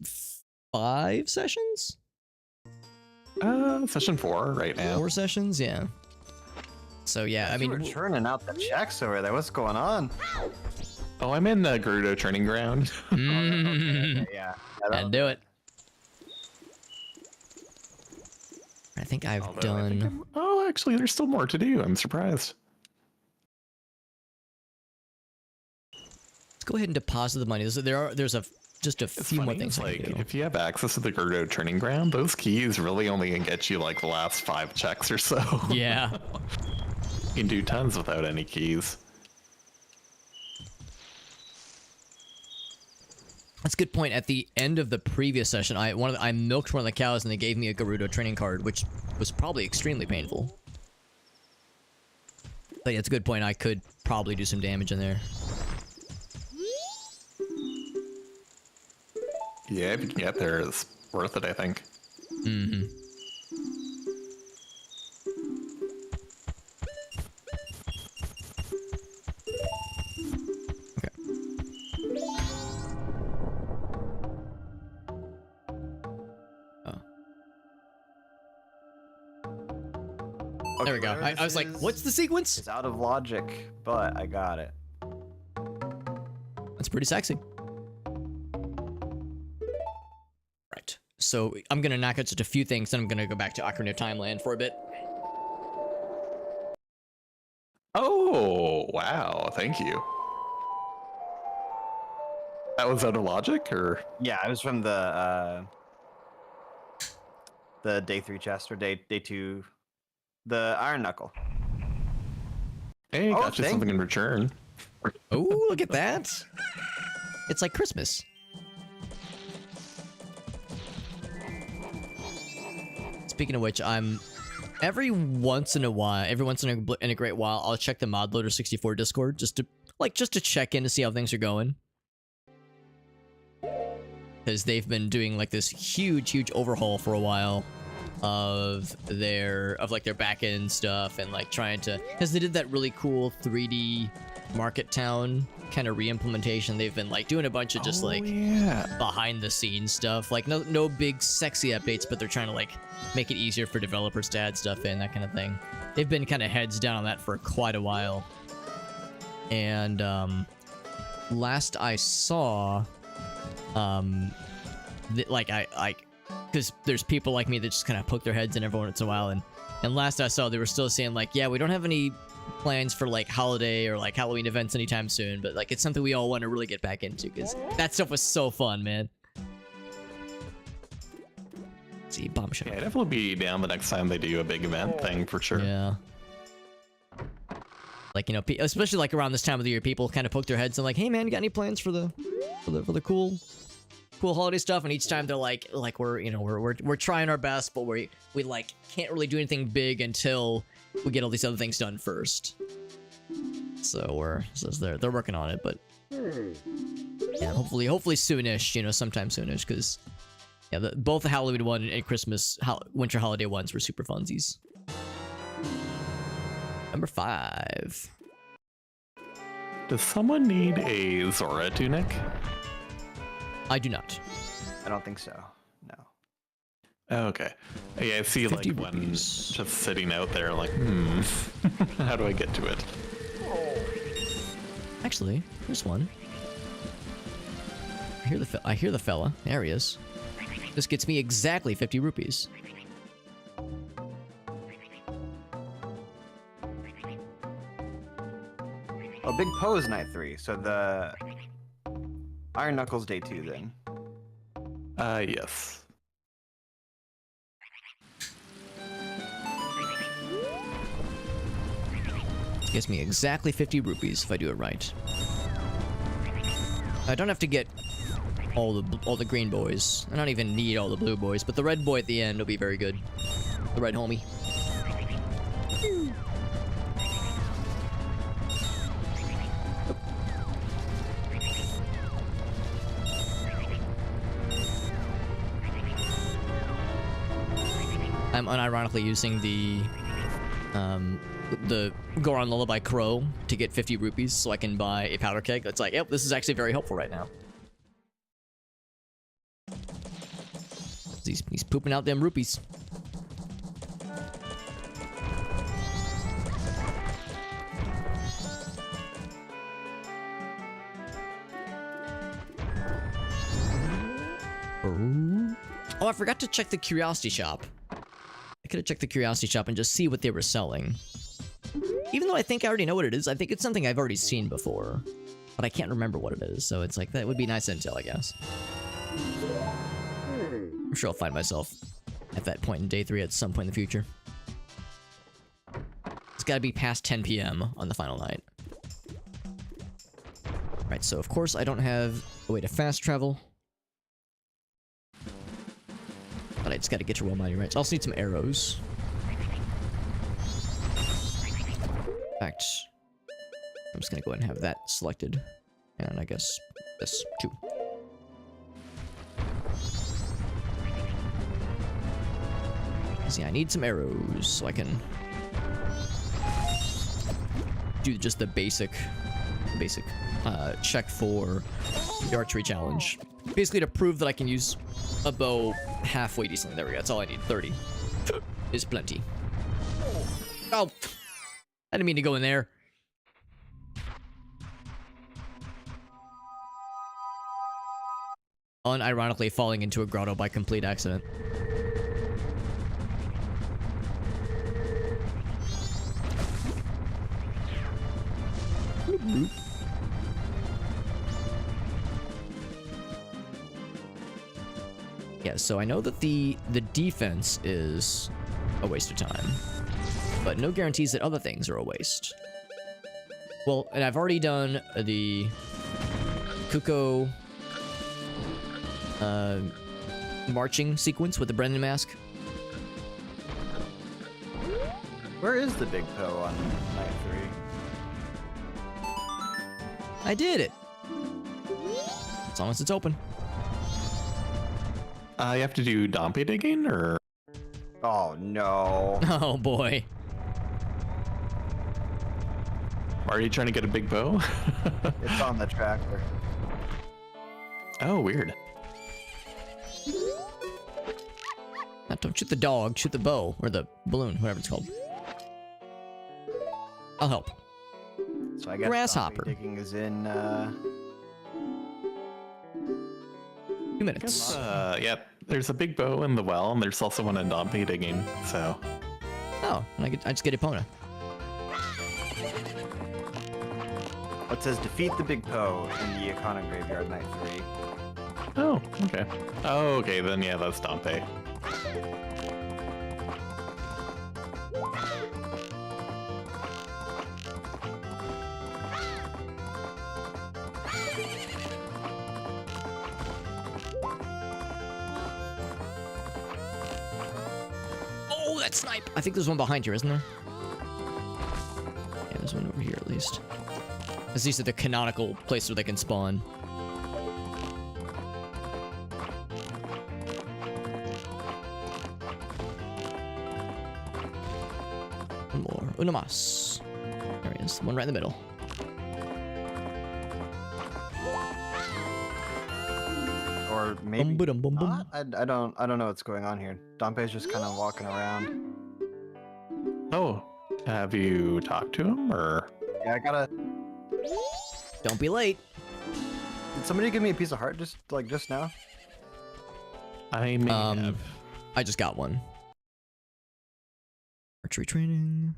5 sessions? Session 4 right now. 4 sessions, yeah. So yeah, I mean, we're churning out the checks over there. What's going on? Oh, I'm in Gerudo Training Ground. Yeah. I'll do it. I think I've done. Oh, actually, there's still more to do. I'm surprised. Let's go ahead and deposit the money. There's just a few more things I like can do. if you have access to the Gerudo Training Ground, those keys really only can get you like the last 5 checks or so. Yeah. You can do tons without any keys. That's a good point. At the end of the previous session, I milked one of the cows and they gave me a Gerudo training card, which was probably extremely painful. But yeah, it's a good point. I could probably do some damage in there. Yeah, if you can get there, it's worth it, I think. Mm-hmm. There we go. I was like, what's the sequence? It's out of logic, but I got it. That's pretty sexy. Right. So I'm going to knock out just a few things, then I'm going to go back to Ocarina of Time land for a bit. Oh, wow. Thank you. That was out of logic, or? Yeah, it was from the day 3 chest, or day 2. The Iron Knuckle. Hey, got you something in return. Oh, look at that. It's like Christmas. Speaking of which, every once in a great while, I'll check the Modloader 64 Discord just to check in to see how things are going. Because they've been doing like this huge overhaul for a while. of their back end stuff and like trying to, because they did that really cool 3D market town kind of re-implementation. They've been like doing a bunch of just behind the scenes stuff, like no big sexy updates, but they're trying to like make it easier for developers to add stuff in, that kind of thing. They've been kind of heads down on that for quite a while. And last I saw, because there's people like me that just kind of poke their heads in every once in a while, and last I saw they were still saying like, yeah, we don't have any plans for like holiday or like Halloween events anytime soon, but like it's something we all want to really get back into because that stuff was so fun, man. Let's see, bomb shot. Yeah, I'd definitely be down the next time they do a big event thing for sure. Yeah. Like, you know, especially like around this time of the year, people kind of poke their heads and like, hey man, you got any plans for the cool holiday stuff? And each time they're like we're trying our best, but we like can't really do anything big until we get all these other things done first. So they're working on it, but yeah, hopefully soonish, you know, sometime soonish, because yeah, both the Halloween one and Christmas winter holiday ones were super funsies. Number 5. Does someone need a Zora tunic? I do not. I don't think so. No. Oh, okay. Yeah, I see like one just sitting out there like, how do I get to it? Actually, there's one. I hear the fella. There he is. This gets me exactly 50 rupees. Oh, Big Po is night 3, so the Iron Knuckles day 2 then. Yes. Gets me exactly 50 rupees if I do it right. I don't have to get all the green boys. I don't even need all the blue boys, but the red boy at the end will be very good. The red homie. I'm unironically using the Goron Lullaby Crow to get 50 rupees so I can buy a powder keg. It's like, yep, this is actually very helpful right now. He's pooping out them rupees. Oh, I forgot to check the Curiosity Shop. I could have checked the Curiosity Shop and just see what they were selling. Even though I think I already know what it is, I think it's something I've already seen before. But I can't remember what it is, so it's like, that would be nice intel, I guess. I'm sure I'll find myself at that point in day 3 at some point in the future. It's gotta be past 10 p.m. on the final night. Right, so of course I don't have a way to fast travel. But I just gotta get to roll mighty rights. I also need some arrows. In fact, I'm just gonna go ahead and have that selected. And I guess this too. See, I need some arrows so I can do just the basic check for the archery challenge. Basically to prove that I can use a bow halfway decently. There we go. That's all I need. 30 is plenty. Oh, I didn't mean to go in there. Unironically falling into a grotto by complete accident. Yeah, so I know that the defense is a waste of time, but no guarantees that other things are a waste. Well, and I've already done the Kuko marching sequence with the Brendan mask. Where is the Big Po on night 3? I did it! As long as it's open. You have to do Dompe digging, or? Oh no. Oh boy. Are you trying to get a big bow? It's on the tractor. Oh, weird. Now, don't shoot the dog, shoot the bow, or the balloon, whatever it's called. I'll help. So I guess Grasshopper. digging is in 2 minutes. Yep. There's a big bow in the well, and there's also one in Dompe digging. So. Oh, and I just get Epona. It says defeat the big Poe in the Iconic Graveyard Night 3. Oh, okay. Oh, okay. Then yeah, that's Dompe. Oh, that snipe! I think there's one behind here, isn't there? Yeah, there's one over here at least. At least at the canonical place where they can spawn. One more. Uno mas. There he is. One right in the middle. Or maybe Bum, bum, bum, not? I don't know what's going on here. Dompe's just kind of walking around. Oh, have you talked to him or? Yeah, I gotta. Don't be late. Did somebody give me a piece of heart just now? I may have. I just got one. Archery training.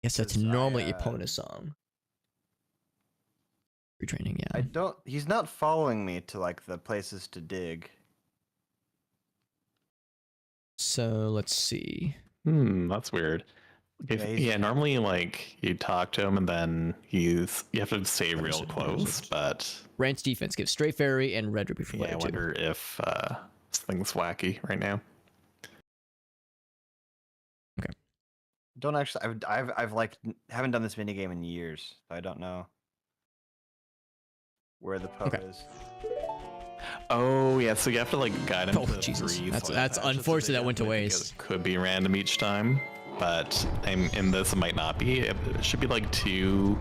Yes, that's Says normally Epona's song. Retraining, yeah. I don't. He's not following me to like the places to dig. So let's see. That's weird. If, Yeah, yeah, normally like you talk to him and then you have to stay real close, but Ranch defense gives Stray Fairy and Red Ruby for yeah, I layer 2. wonder if something's wacky right now. Don't actually. I've like haven't done this mini game in years, so I don't know where the Poe is. Oh yeah, so you have to like guide him Oh, to Jesus. three. That's soil patches unfortunate that went to dig in, waste. because it could be random each time, but in this it might not be. It should be like 2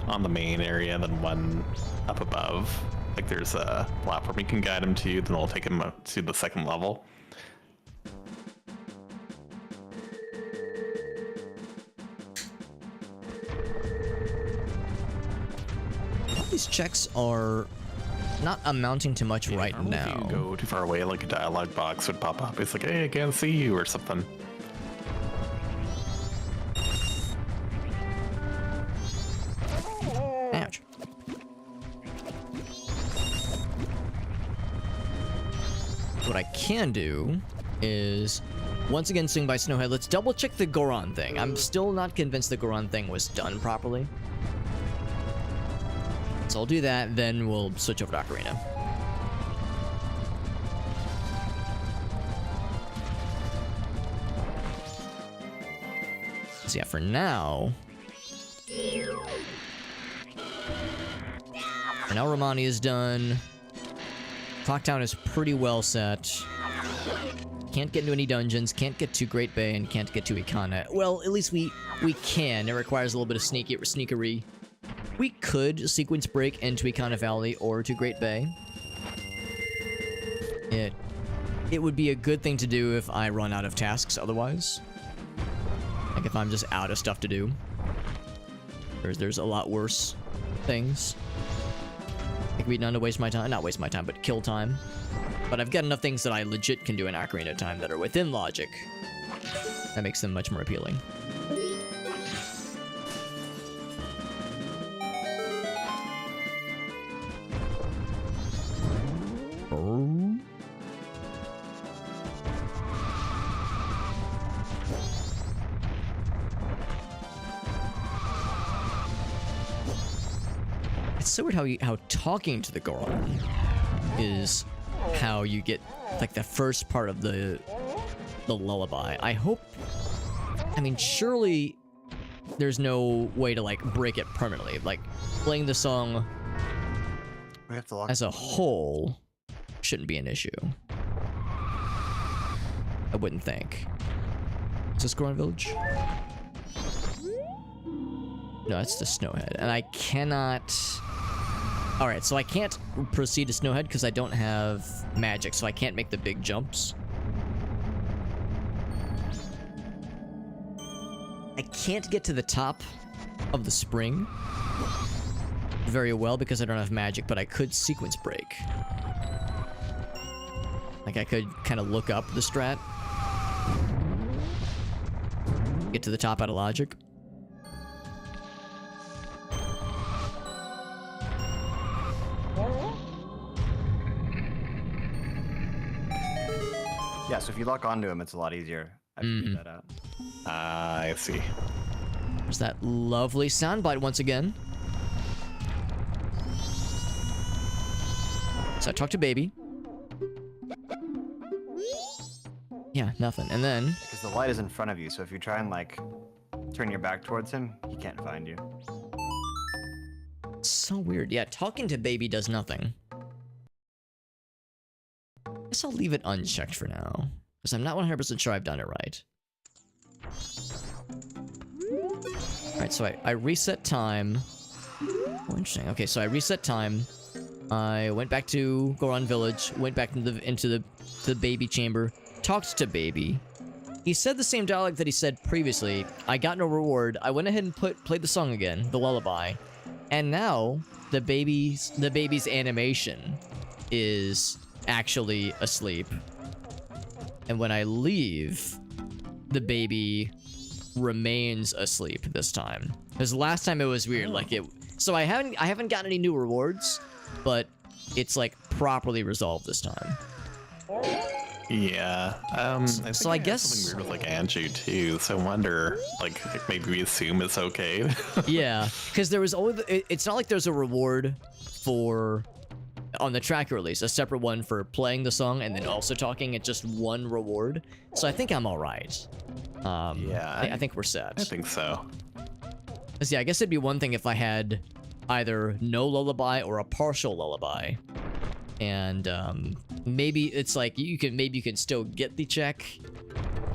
on the main area, and then 1 up above. Like there's a platform you can guide him to, then it'll take him up to the 2nd level. These checks are not amounting to much right Normally now. If you go too far away, like a dialogue box would pop up. It's like, hey, I can't see you, or something. Ouch. What I can do is, once again, swing by Snowhead. Let's double check the Goron thing. I'm still not convinced the Goron thing was done properly. So I'll do that, then we'll switch over to Ocarina. So yeah, for now... For now, Romani is done. Clocktown is pretty well set. Can't get into any dungeons, can't get to Great Bay, and can't get to Ikana. Well, at least we can. It requires a little bit of sneakery. We could sequence break into Ikana Valley or to Great Bay. It would be a good thing to do if I run out of tasks otherwise. Like if I'm just out of stuff to do. There's a lot worse things. It could be done to waste my time. Not waste my time, but kill time. But I've got enough things that I legit can do in Ocarina of Time that are within logic. That makes them much more appealing. It's so weird how talking to the Goron is how you get like the first part of the lullaby. I hope, I mean, surely there's no way to like break it permanently. Like playing the song We have to lock as a whole shouldn't be an issue. I wouldn't think. Is this Goron Village? No, it's the Snowhead. And I cannot... Alright, so I can't proceed to Snowhead because I don't have magic, so I can't make the big jumps. I can't get to the top of the spring very well because I don't have magic, but I could sequence break. Like, I could kind of look up the strat. Get to the top out of logic. Yeah, so if you lock onto him, it's a lot easier. I figured that out. I see. There's that lovely soundbite once again. So I talked to Baby. Yeah, nothing. And then... Because the light is in front of you, so if you try and, like, turn your back towards him, he can't find you. So weird. Yeah, talking to Baby does nothing. Guess I'll leave it unchecked for now. Because I'm not 100% sure I've done it right. Alright, so I reset time. Oh, interesting. Okay, so I reset time. I went back to Goron Village, went back into the Baby chamber, talked to Baby. He said the same dialogue that he said previously. I got no reward. I went ahead and played the song again, the lullaby. And now the baby's animation is actually asleep. And when I leave, the baby remains asleep this time. Because last time it was weird, like it. So I haven't gotten any new rewards, but it's like properly resolved this time. Yeah. So I guess something weird with like Anju too. So I wonder, like, maybe we assume it's okay. Yeah, because there was always. It's not like there's a reward for on the tracker release, a separate one for playing the song and then also talking. It's just one reward. So I think I'm all right. Yeah, I think we're set. I think so. Yeah, I guess it'd be one thing if I had either no lullaby or a partial lullaby. And maybe it's like you can still get the check,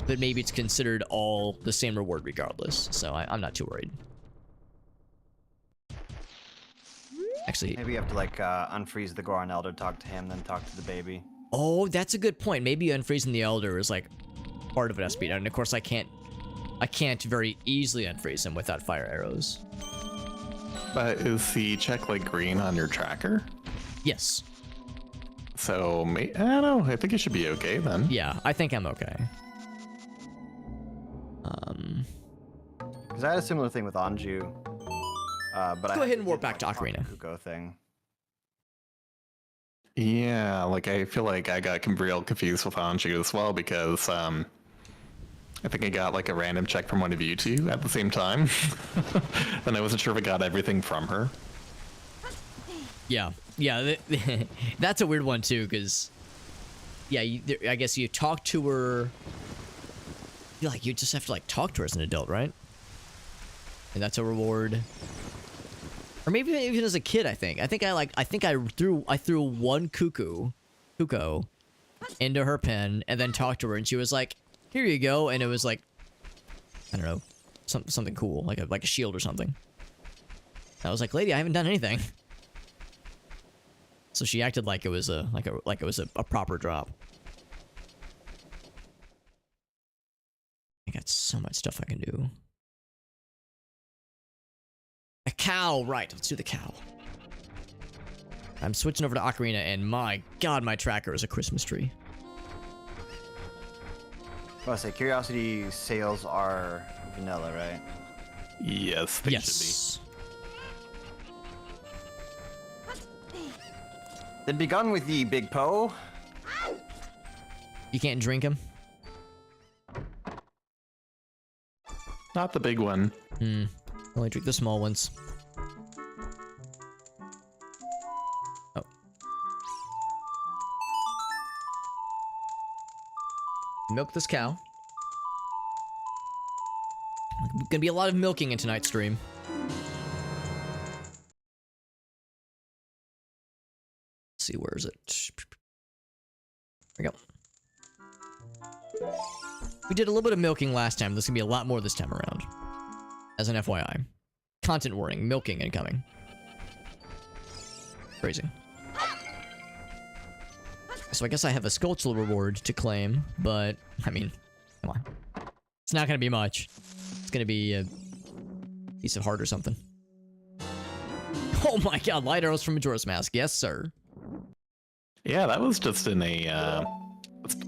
but maybe it's considered all the same reward regardless. So I'm not too worried. Actually, Maybe you have to, like, unfreeze the Goron Elder, talk to him, then talk to the baby. oh, that's a good point. Maybe unfreezing the Elder is like part of an SP, and of course I can't very easily unfreeze him without fire arrows. But is the check like green on your tracker? Yes. So I don't know. I think it should be okay then. Yeah, I think I'm okay. Because I had a similar thing with Anju. But Go ahead and warp back to Ocarina. Kuko thing. Yeah, like I feel like I got real confused with Anju as well because I think I got like a random check from one of you two at the same time. And I wasn't sure if I got everything from her. Yeah, that's a weird one too, because yeah, I guess you talk to her. You just have to like talk to her as an adult, right? And that's a reward. Or maybe even as a kid, I think I threw one Kuko into her pen and then talked to her, and she was like, "Here you go," and it was like, I don't know, something cool, like a shield or something. I was like, "Lady, I haven't done anything." So she acted like it was a proper drop. I got so much stuff I can do. A cow, right? Let's do the cow. I'm switching over to Ocarina, and my God, my tracker is a Christmas tree. Well, I say Curiosity sales are vanilla, right? Yes, they should Yes. Then be gone with ye, Big Poe. You can't drink them? be. Not the big one. Only drink the small ones. Oh. Milk this cow. Gonna be a lot of milking in tonight's stream. Let's see, where is it? There we go. We did a little bit of milking last time. There's gonna be a lot more this time around. As an FYI. Content warning. Milking incoming. Crazy. So I guess I have a Skulltula reward to claim, but, I mean, come on. It's not gonna be much. It's gonna be a piece of heart or something. Oh my god, light arrows from Majora's Mask. Yes, sir. Yeah, that was just in a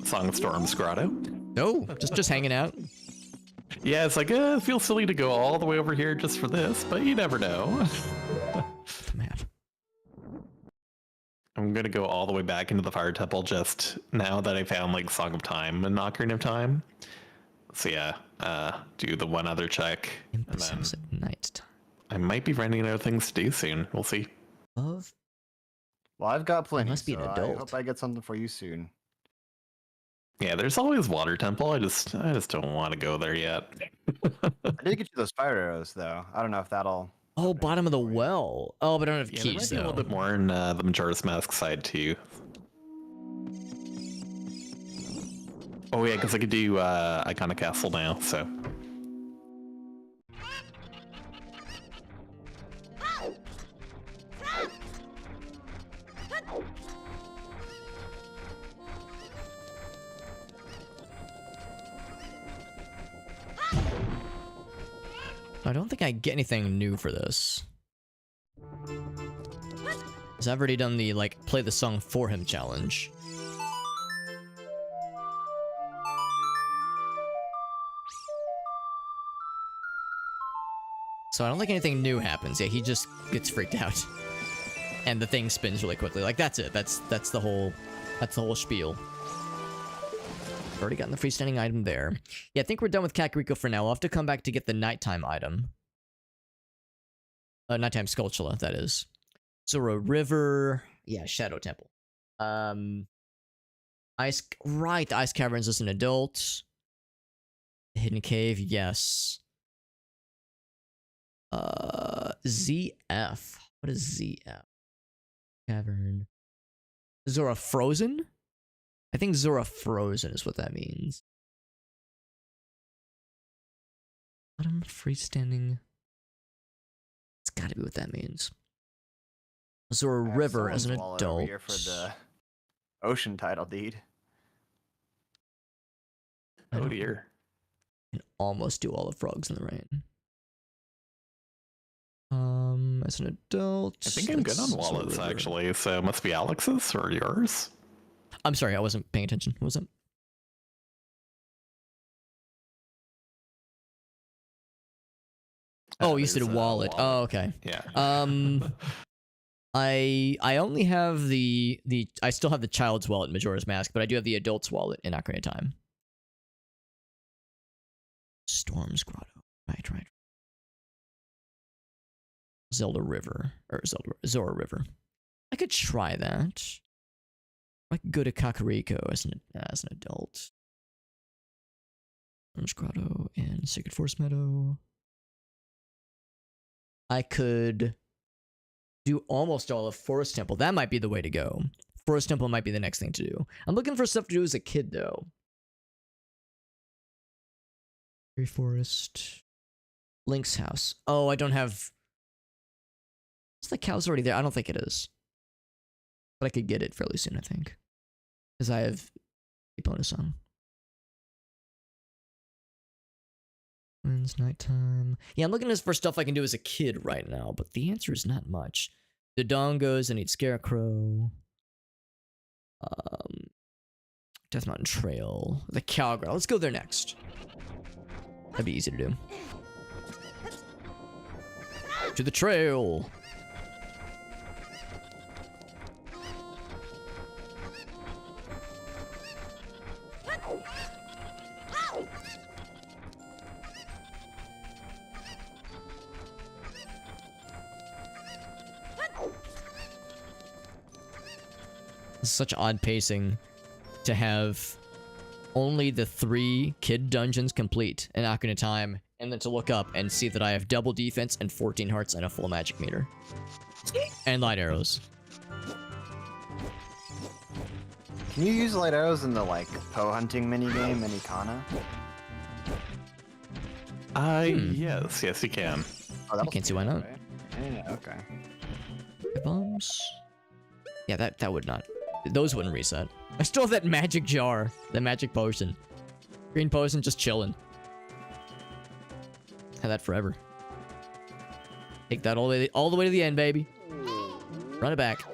Song of Storms grotto. Oh, just hanging out. Yeah, it's like, it feels silly to go all the way over here just for this, but you never know. Man. I'm gonna go all the way back into the Fire Temple just now that I found, like, Song of Time and Ocarina of Time. So yeah, do the one other check. And then At night time. I might be running out of things to do soon. We'll see. Of? Well, I've got plenty. Must be an so adult. I hope I get something for you soon. Yeah, there's always Water Temple. I just don't want to go there yet. I did get you those fire arrows, though. I don't know if that'll... Oh, bottom of the well. Oh, but I don't have Yeah, there might keys, be a though. little bit more in the Majora's Mask side, too. Oh, yeah, because I could do Iconic Castle now, so... I don't think I get anything new for this. Because I've already done the, like, play the song for him challenge. So I don't think anything new happens. Yeah, he just gets freaked out. And the thing spins really quickly. Like, that's it. That's the whole spiel. Already gotten the freestanding item there. Yeah, I think we're done with Kakariko for now. We'll have to come back to get the nighttime item. Nighttime Skulltula, that is. Zora River. Yeah, Shadow Temple. Ice... Right, the Ice Caverns is an adult. Hidden Cave, yes. ZF. What is ZF? Cavern. Zora Frozen? I think Zora Frozen is what that means. Bottom freestanding. It's gotta be what that means. Zora River as an Someone's wallet over adult. here for the ocean title deed. Oh, dear. Can almost do all the frogs in the rain. As an adult. I think I'm good on Zora wallets, River. actually, so it must be Alex's or yours. I'm sorry, I wasn't paying attention. What was it? Oh, you said a There's wallet. Oh, okay. Yeah. I only have the I still have the child's wallet in Majora's Mask, but I do have the adult's wallet in Ocarina of Time. Storm's Grotto. Right. Zelda River. Or Zora River. I could try that. I could go to Kakariko as an adult. Storm's Grotto and Sacred Forest Meadow. I could do almost all of Forest Temple. That might be the way to go. Forest Temple might be the next thing to do. I'm looking for stuff to do as a kid, though. Fairy Forest. Link's house. Oh, I don't have... Is the cow's already there? I don't think it is. But I could get it fairly soon, I think. Because I have a bonus song. When's nighttime? Yeah, I'm looking for stuff I can do as a kid right now, but the answer is not much. The Dongos, I need Scarecrow. Death Mountain Trail. The Cowgirl. Let's go there next. That'd be easy to do. To the trail! This is such odd pacing to have only the 3 kid dungeons complete in Ocarina of Time, and then to look up and see that I have double defense and 14 hearts and a full magic meter. And light arrows. Can you use light arrows in the like Poe hunting minigame in Ikana? Yes, you can. Oh, that I was can't see why not. right? Yeah, okay. Bombs. Yeah, that would not. Those wouldn't reset. I still have that magic jar, the magic potion. Green potion just chilling. Have that forever. Take that all the way to the end, baby. Run it back.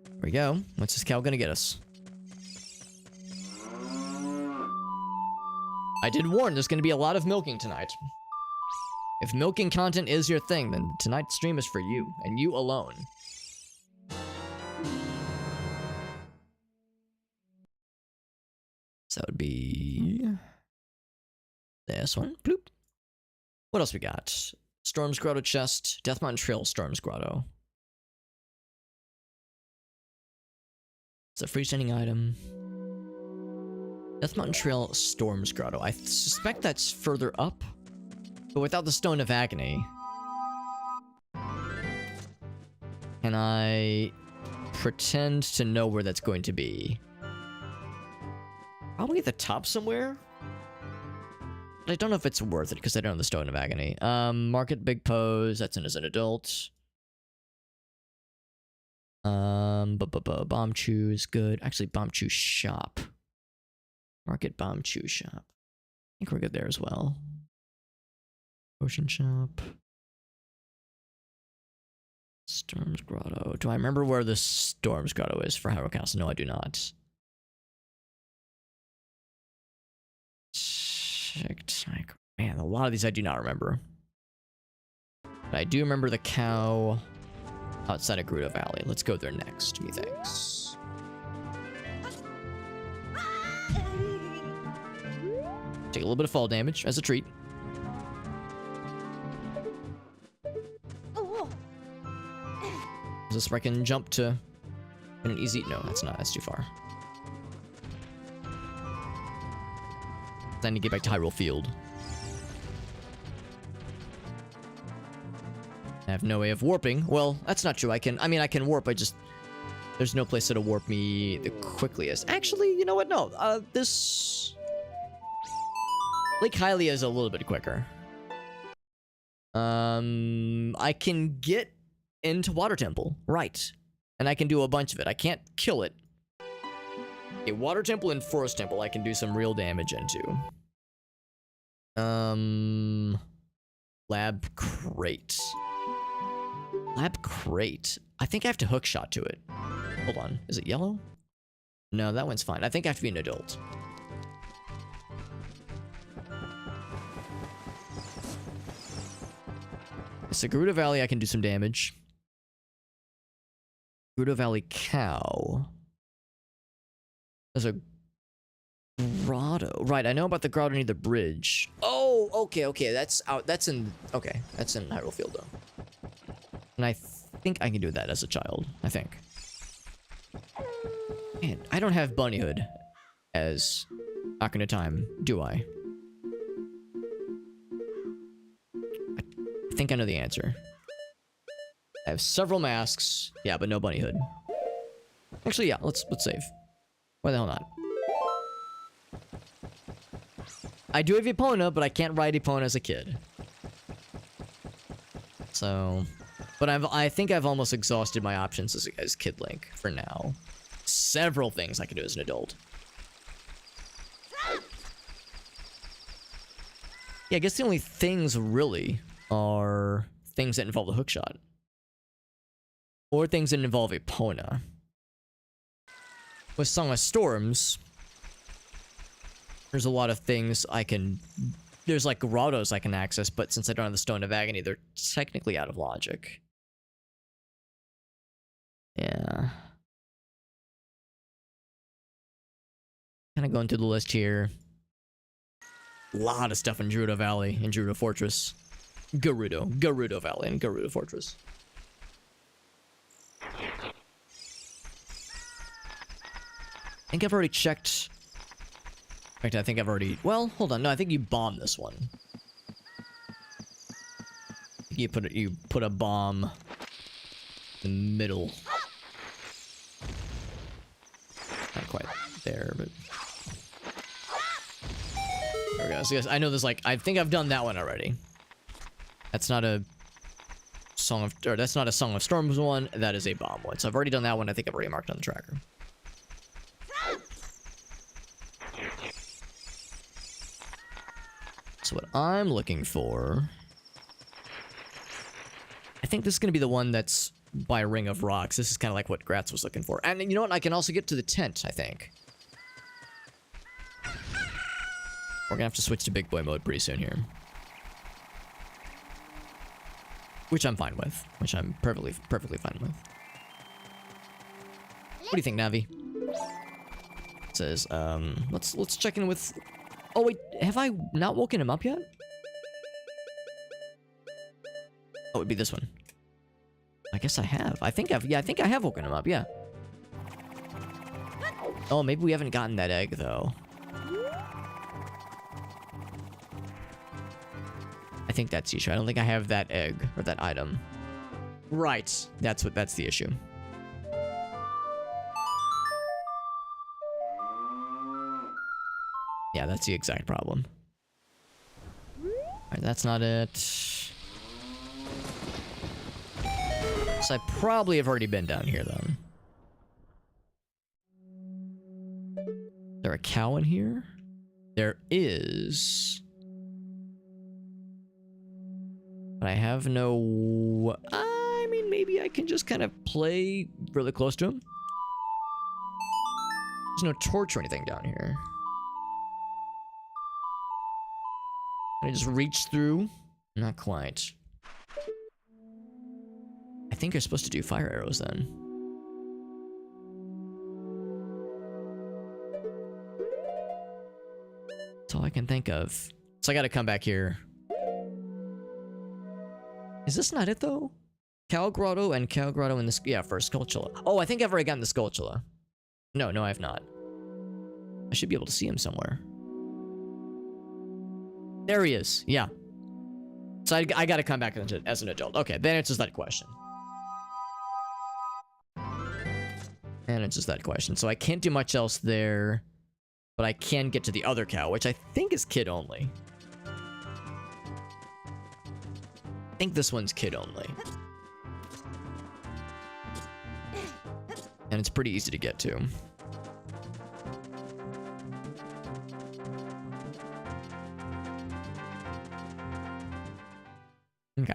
There we go. What's this cow gonna get us? I did warn there's gonna be a lot of milking tonight. If milking content is your thing, then tonight's stream is for you, and you alone. So that would be this one. Bloop. What else we got? Storm's Grotto chest, Death Mountain Trail, Storm's Grotto. It's a freestanding item. Death Mountain Trail, Storm's Grotto. I suspect that's further up, but without the Stone of Agony. Can I pretend to know where that's going to be? Probably at the top somewhere? But I don't know if it's worth it because I don't have the Stone of Agony. Market Big Pose, that's in as an adult. Bomb Chew is good. Actually, Bomb Chew Shop. Market Bomb Chew Shop. I think we're good there as well. Potion Shop. Storm's Grotto. Do I remember where the Storm's Grotto is for Hyrule Castle? No, I do not. Man, a lot of these I do not remember. But I do remember the cow outside of Gerudo Valley. Let's go there next, methinks. Take a little bit of fall damage as a treat. Is this where I can jump to an easy... No, that's not. That's too far. I need to get back to Hyrule Field. I have no way of warping. Well, that's not true. I can warp. There's no place that'll warp me the quickest. Actually, you know what? No. This... Lake Hylia is a little bit quicker. I can get into Water Temple. Right. And I can do a bunch of it. I can't kill it. A Water Temple and Forest Temple I can do some real damage into. Lab Crate. Lab Crate. I think I have to hook shot to it. Hold on. Is it yellow? No, that one's fine. I think I have to be an adult. So Gerudo Valley, I can do some damage. Gerudo Valley Cow. There's a grotto. Right, I know about the grotto near the bridge. Oh, okay. That's out. That's in Hyrule Field, though. And I think I can do that as a child. I think. Man, I don't have Bunnyhood as Ocarina of Time, do I? I think I know the answer. I have several masks. Yeah, but no Bunnyhood. Actually, yeah, let's save. Why the hell not? I do have Epona, but I can't ride Epona as a kid. So... But I think I've almost exhausted my options as Kid Link for now. Several things I can do as an adult. Yeah, I guess the only things really are things that involve the hookshot. Or things that involve Epona. With Song of Storms, there's a lot of things I can... There's like grottos I can access, but since I don't have the Stone of Agony, they're technically out of logic. Yeah. Kind of going through the list here. A lot of stuff in Gerudo Valley and Gerudo Fortress. Gerudo Valley and Gerudo Fortress. I think I've already checked. In fact, I think I've already. Well, hold on. No, I think you bombed this one. You put a bomb in the middle. Not quite there, but there we go. So yes, I know there's like I think I've done that one already. That's not a that's not a Song of Storms one. That is a bomb one. So I've already done that one. I think I've already marked on the tracker. So what I'm looking for, I think this is gonna be the one that's by a ring of rocks. This is kind of like what Gratz was looking for. And you know what? I can also get to the tent, I think. We're gonna have to switch to big boy mode pretty soon here. Which I'm fine with. Which I'm perfectly fine with. What do you think, Navi? It says, let's check in with... Oh wait, have I not woken him up yet? Oh, it'd be this one. I guess I have. I think I have woken him up, yeah. Oh, maybe we haven't gotten that egg, though. I think that's the issue. I don't think I have that egg, or that item. Right. That's the issue. Yeah, that's the exact problem. Alright, that's not it. So I probably have already been down here, then. Is there a cow in here? There is. But I have no... I mean, maybe I can just kind of play really close to him. There's no torch or anything down here. Can I just reach through? Not quite. I think you're supposed to do fire arrows then. That's all I can think of. So I gotta come back here. Is this not it though? Cow Grotto and Cow Grotto in this. Yeah, for Skulltula. Oh, I think I've already gotten the Skulltula. No, I have not. I should be able to see him somewhere. There he is. Yeah. So I gotta come back as an adult. Okay, that answers that question. And it's just that question. So I can't do much else there, but I can get to the other cow, which I think is kid only. I think this one's kid only. And it's pretty easy to get to. Okay.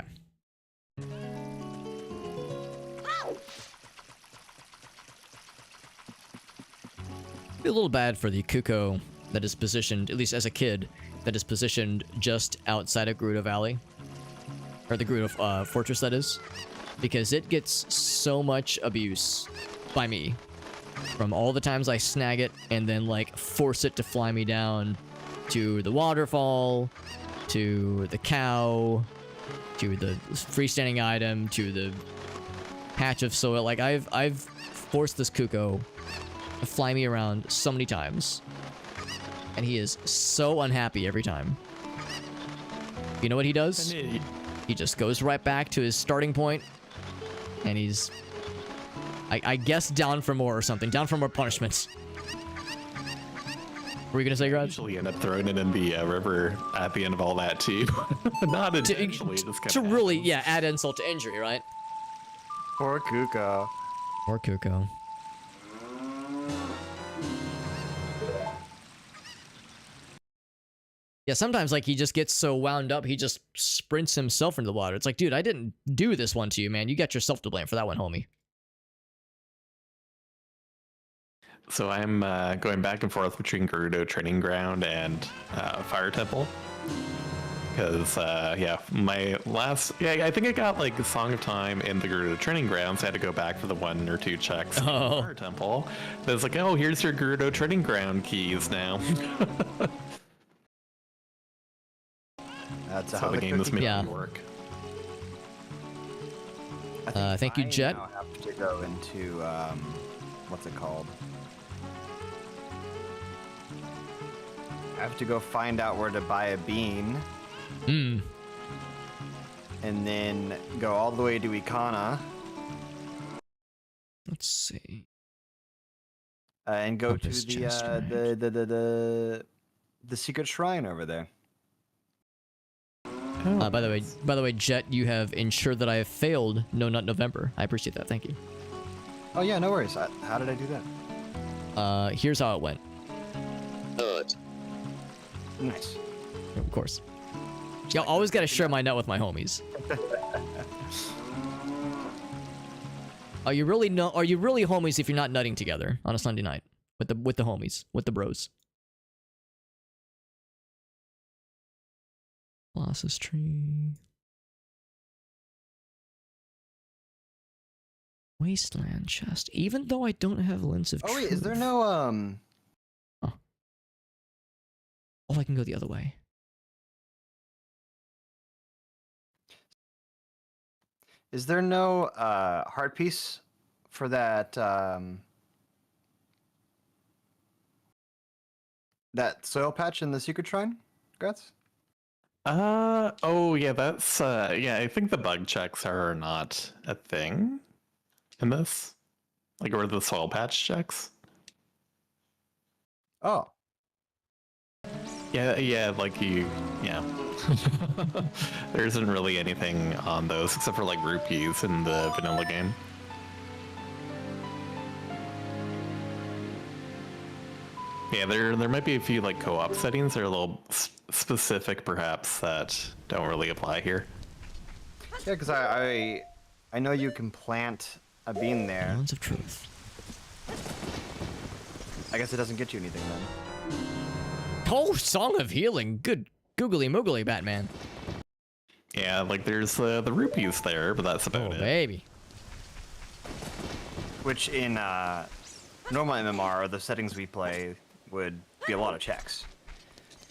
Feel a little bad for the Kuko that is positioned, at least as a kid, that is positioned just outside of Gerudo Valley. Or the Gerudo Fortress, that is. Because it gets so much abuse by me. From all the times I snag it and then, like, force it to fly me down to the waterfall, to the cow, to the freestanding item, to the patch of soil. Like, I've forced this Kuko to fly me around so many times. And he is so unhappy every time. You know what he does? He just goes right back to his starting point. And he's... I guess down for more or something. Down for more punishments. What were you gonna say, Grudge? Usually end up throwing it in the river at the end of all that too. Not intentionally, just kind to of really, happens. yeah, add insult to injury, right? Poor Kuko. Poor Kuko. Yeah, sometimes, like, he just gets so wound up, he just sprints himself into the water. It's like, dude, I didn't do this one to you, man. You got yourself to blame for that one, homie. So I'm going back and forth between Gerudo Training Ground and Fire Temple. Because, yeah, my last... Yeah, I think I got, like, a Song of Time in the Gerudo Training Ground, so I had to go back for the 1 or 2 checks in the Fire Temple. But it's like, oh, here's your Gerudo Training Ground keys now. That's how the game is made Yeah. to work. I think thank you, I Jet. now have to go into what's it called? I have to go find out where to buy a bean, Hmm. and then go all the way to Ikana Let's see. and go to Compass chest, right. the secret shrine over there. Oh, By the way, Jet, you have ensured that I have failed No Nut November. I appreciate that. Thank you. Oh yeah, no worries. How did I do that? Here's how it went. Nice. Of course. Y'all always gotta share my nut with my homies. Are you really homies if you're not nutting together on a Sunday night with the homies, with the bros? Colossus tree. Wasteland chest. Even though I don't have lens of Oh wait, truth. is there no Oh, I can go the other way. heart piece for that that soil patch in the secret shrine? Grats? oh yeah, that's yeah, I think the bug checks are not a thing in this. Like, or the soil patch checks. Oh. Yeah, like yeah. There isn't really anything on those except for like rupees in the vanilla game. Yeah, there might be a few like co-op settings that are a little specific, perhaps, that don't really apply here. Yeah, because I know you can plant a bean there. Lens of truth. I guess it doesn't get you anything then. Oh, Song of Healing. Good googly moogly, Batman. Yeah, like there's the rupees there, but that's about Oh, it. baby. Which in normal MMR, the settings we play would be a lot of checks.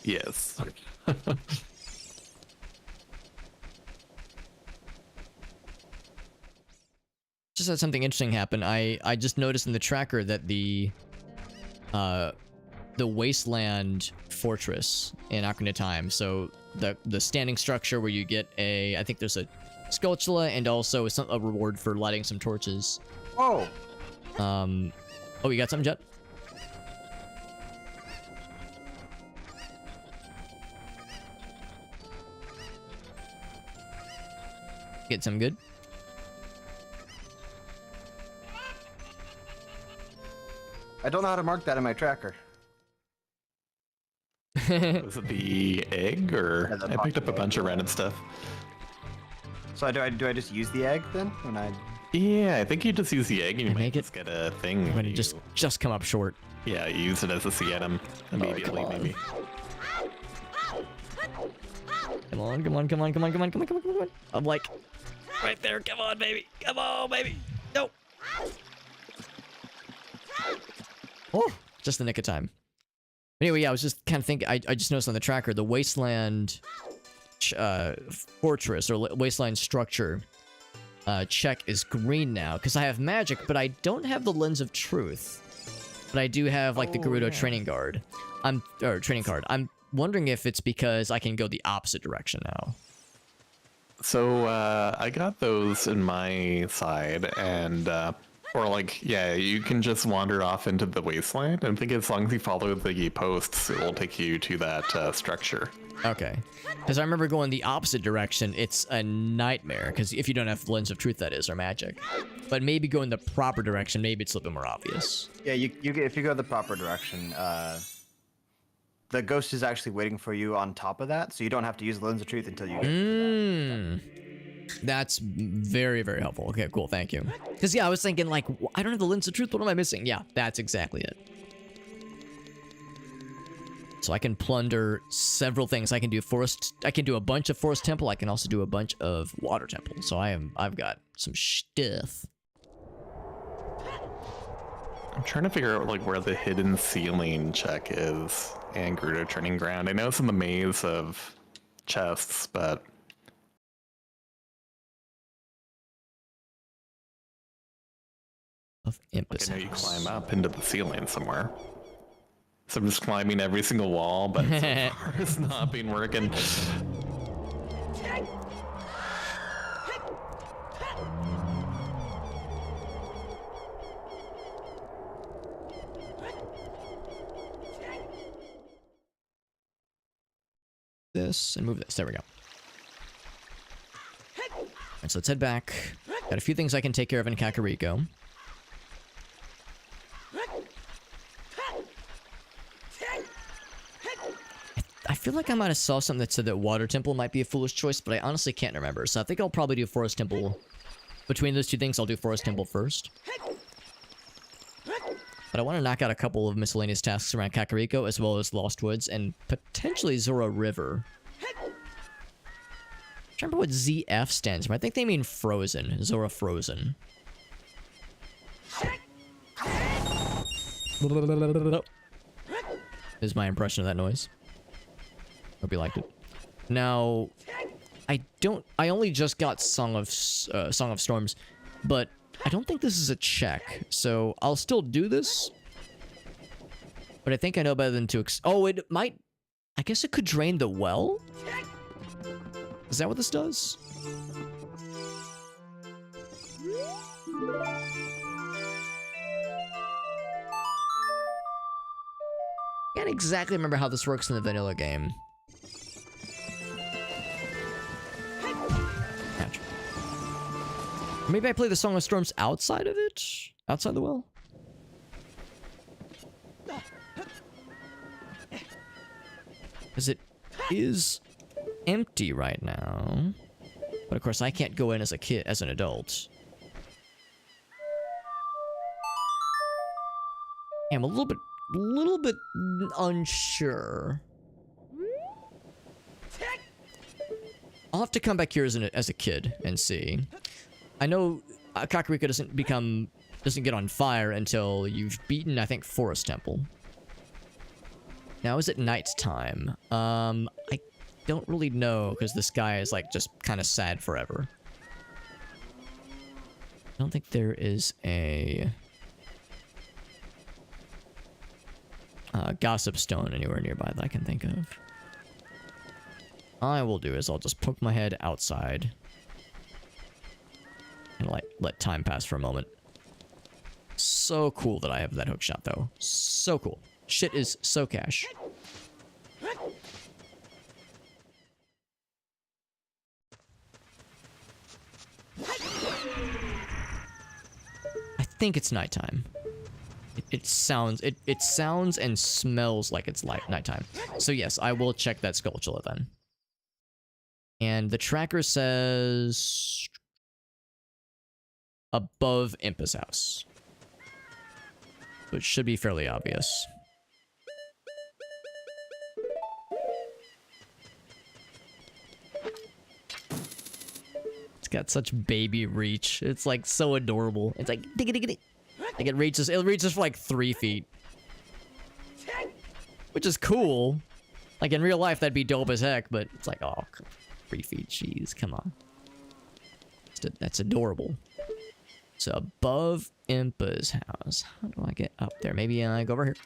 Yes. Just had something interesting happen. I just noticed in the tracker that the Wasteland Fortress in Ocarina of Time, so the standing structure where you get I think there's a Skulltula and also a reward for lighting some torches. Oh, Oh, you got something, Jet? Get some good? I don't know how to mark that in my tracker. Was it the egg, or Yeah, the I picked up a box bunch egg, of random stuff. So do I just use the egg then when I? Yeah, I think you just use the egg and you might Make it- just get a thing. I'm when gonna you- just come up short. Yeah, you use it as a C item immediately, on. maybe. Come on, come on, come on, come on, come on, come on, come on, come on. I'm like, right there. Come on, baby. Come on, baby. No. Oh, just the nick of time. Anyway, yeah, I was just kind of thinking. I just noticed on the tracker the Wasteland Fortress or Wasteland Structure check is green now because I have magic, but I don't have the Lens of Truth. But I do have like the Oh, Gerudo yeah. training card. Training card. I'm wondering if it's because I can go the opposite direction now. So I got those in my side, and or like, yeah, you can just wander off into the wasteland. And I think as long as you follow the posts, it will take you to that structure. Okay. Because I remember going the opposite direction. It's a nightmare. Because if you don't have Lens of Truth, that is, or magic. But maybe going the proper direction, maybe it's a little bit more obvious. Yeah, you if you go the proper direction, the ghost is actually waiting for you on top of that, so you don't have to use the Lens of Truth until you get to That's very, very helpful. Okay, cool. Thank you. Because, yeah, I was thinking, like, I don't have the Lens of Truth. What am I missing? Yeah, that's exactly it. So I can plunder several things. I can do forest. I can do a bunch of forest temple. I can also do a bunch of water temple. So I've got some stuff. I'm trying to figure out like where the hidden ceiling check is and Gerudo Training Ground. I know it's in the maze of chests, but Of Impus I know you House. climb up into the ceiling somewhere. So I'm just climbing every single wall, but so far it's not been working. This and move this. There we go. Alright, so let's head back. Got a few things I can take care of in Kakariko. I feel like I might have saw something that said that Water Temple might be a foolish choice, but I honestly can't remember. So I think I'll probably do Forest Temple. Between those two things, I'll do Forest Temple first. But I want to knock out a couple of miscellaneous tasks around Kakariko, as well as Lost Woods, and potentially Zora River. I don't remember what ZF stands for. I think they mean Frozen. Zora Frozen. Is my impression of that noise. Hope you liked it. Now, I only just got Song of Storms, but I don't think this is a check, so I'll still do this. But I think I know better than to oh, it might... I guess it could drain the well? Is that what this does? I can't exactly remember how this works in the vanilla game. Gotcha. Maybe I play the Song of Storms outside of it? Outside the well? Because it is empty right now. But of course I can't go in as a kid, as an adult. I'm a little bit unsure. I'll have to come back here as a kid and see. I know Kakariko doesn't get on fire until you've beaten, I think, Forest Temple. Now is it night time? I don't really know because the sky is like just kind of sad forever. I don't think there is a gossip stone anywhere nearby that I can think of. All I will do is I'll just poke my head outside and let time pass for a moment. So cool that I have that hook shot though. So cool. Shit is so cash. I think it's nighttime. It sounds and smells like it's nighttime. So yes, I will check that Skulltula then. And the tracker says above Impa's house. So it should be fairly obvious. It's got such baby reach. It's like so adorable. It's like digga digga digga. Like it reaches for like 3 feet. Which is cool. Like in real life that'd be dope as heck, but it's like, oh, 3 feet, jeez, come on. That's adorable. So above Impa's house. How do I get up there? Maybe I go over here.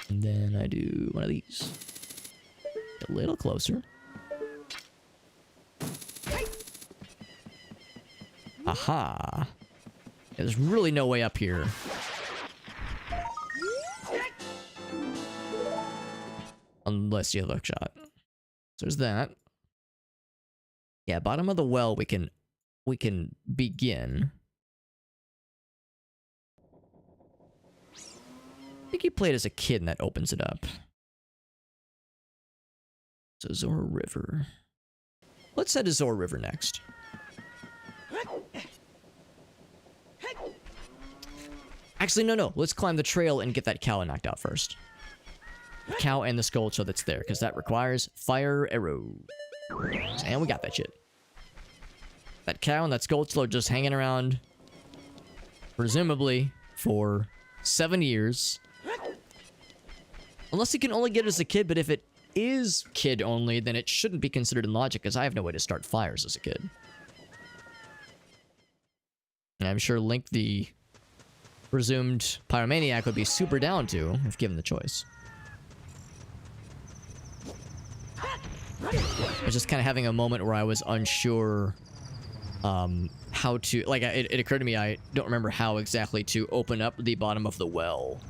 And then I do one of these. A little closer. Aha. There's really no way up here. Unless you have a hook shot. So there's that. Yeah, bottom of the well we can begin. I think you played as a kid and that opens it up. So Zora River. Let's head to Zora River next. Actually, no. Let's climb the trail and get that cow knocked out first. The cow and the Skulltula that's there, because that requires fire arrow. And we got that shit. That cow and that Skulltula are just hanging around, presumably, for 7 years. Unless you can only get it as a kid, but if it is kid only, then it shouldn't be considered in logic, because I have no way to start fires as a kid. And I'm sure Link, the presumed pyromaniac, would be super down to, if given the choice. I was just kind of having a moment where I was unsure how to... Like, it occurred to me, I don't remember how exactly to open up the bottom of the well.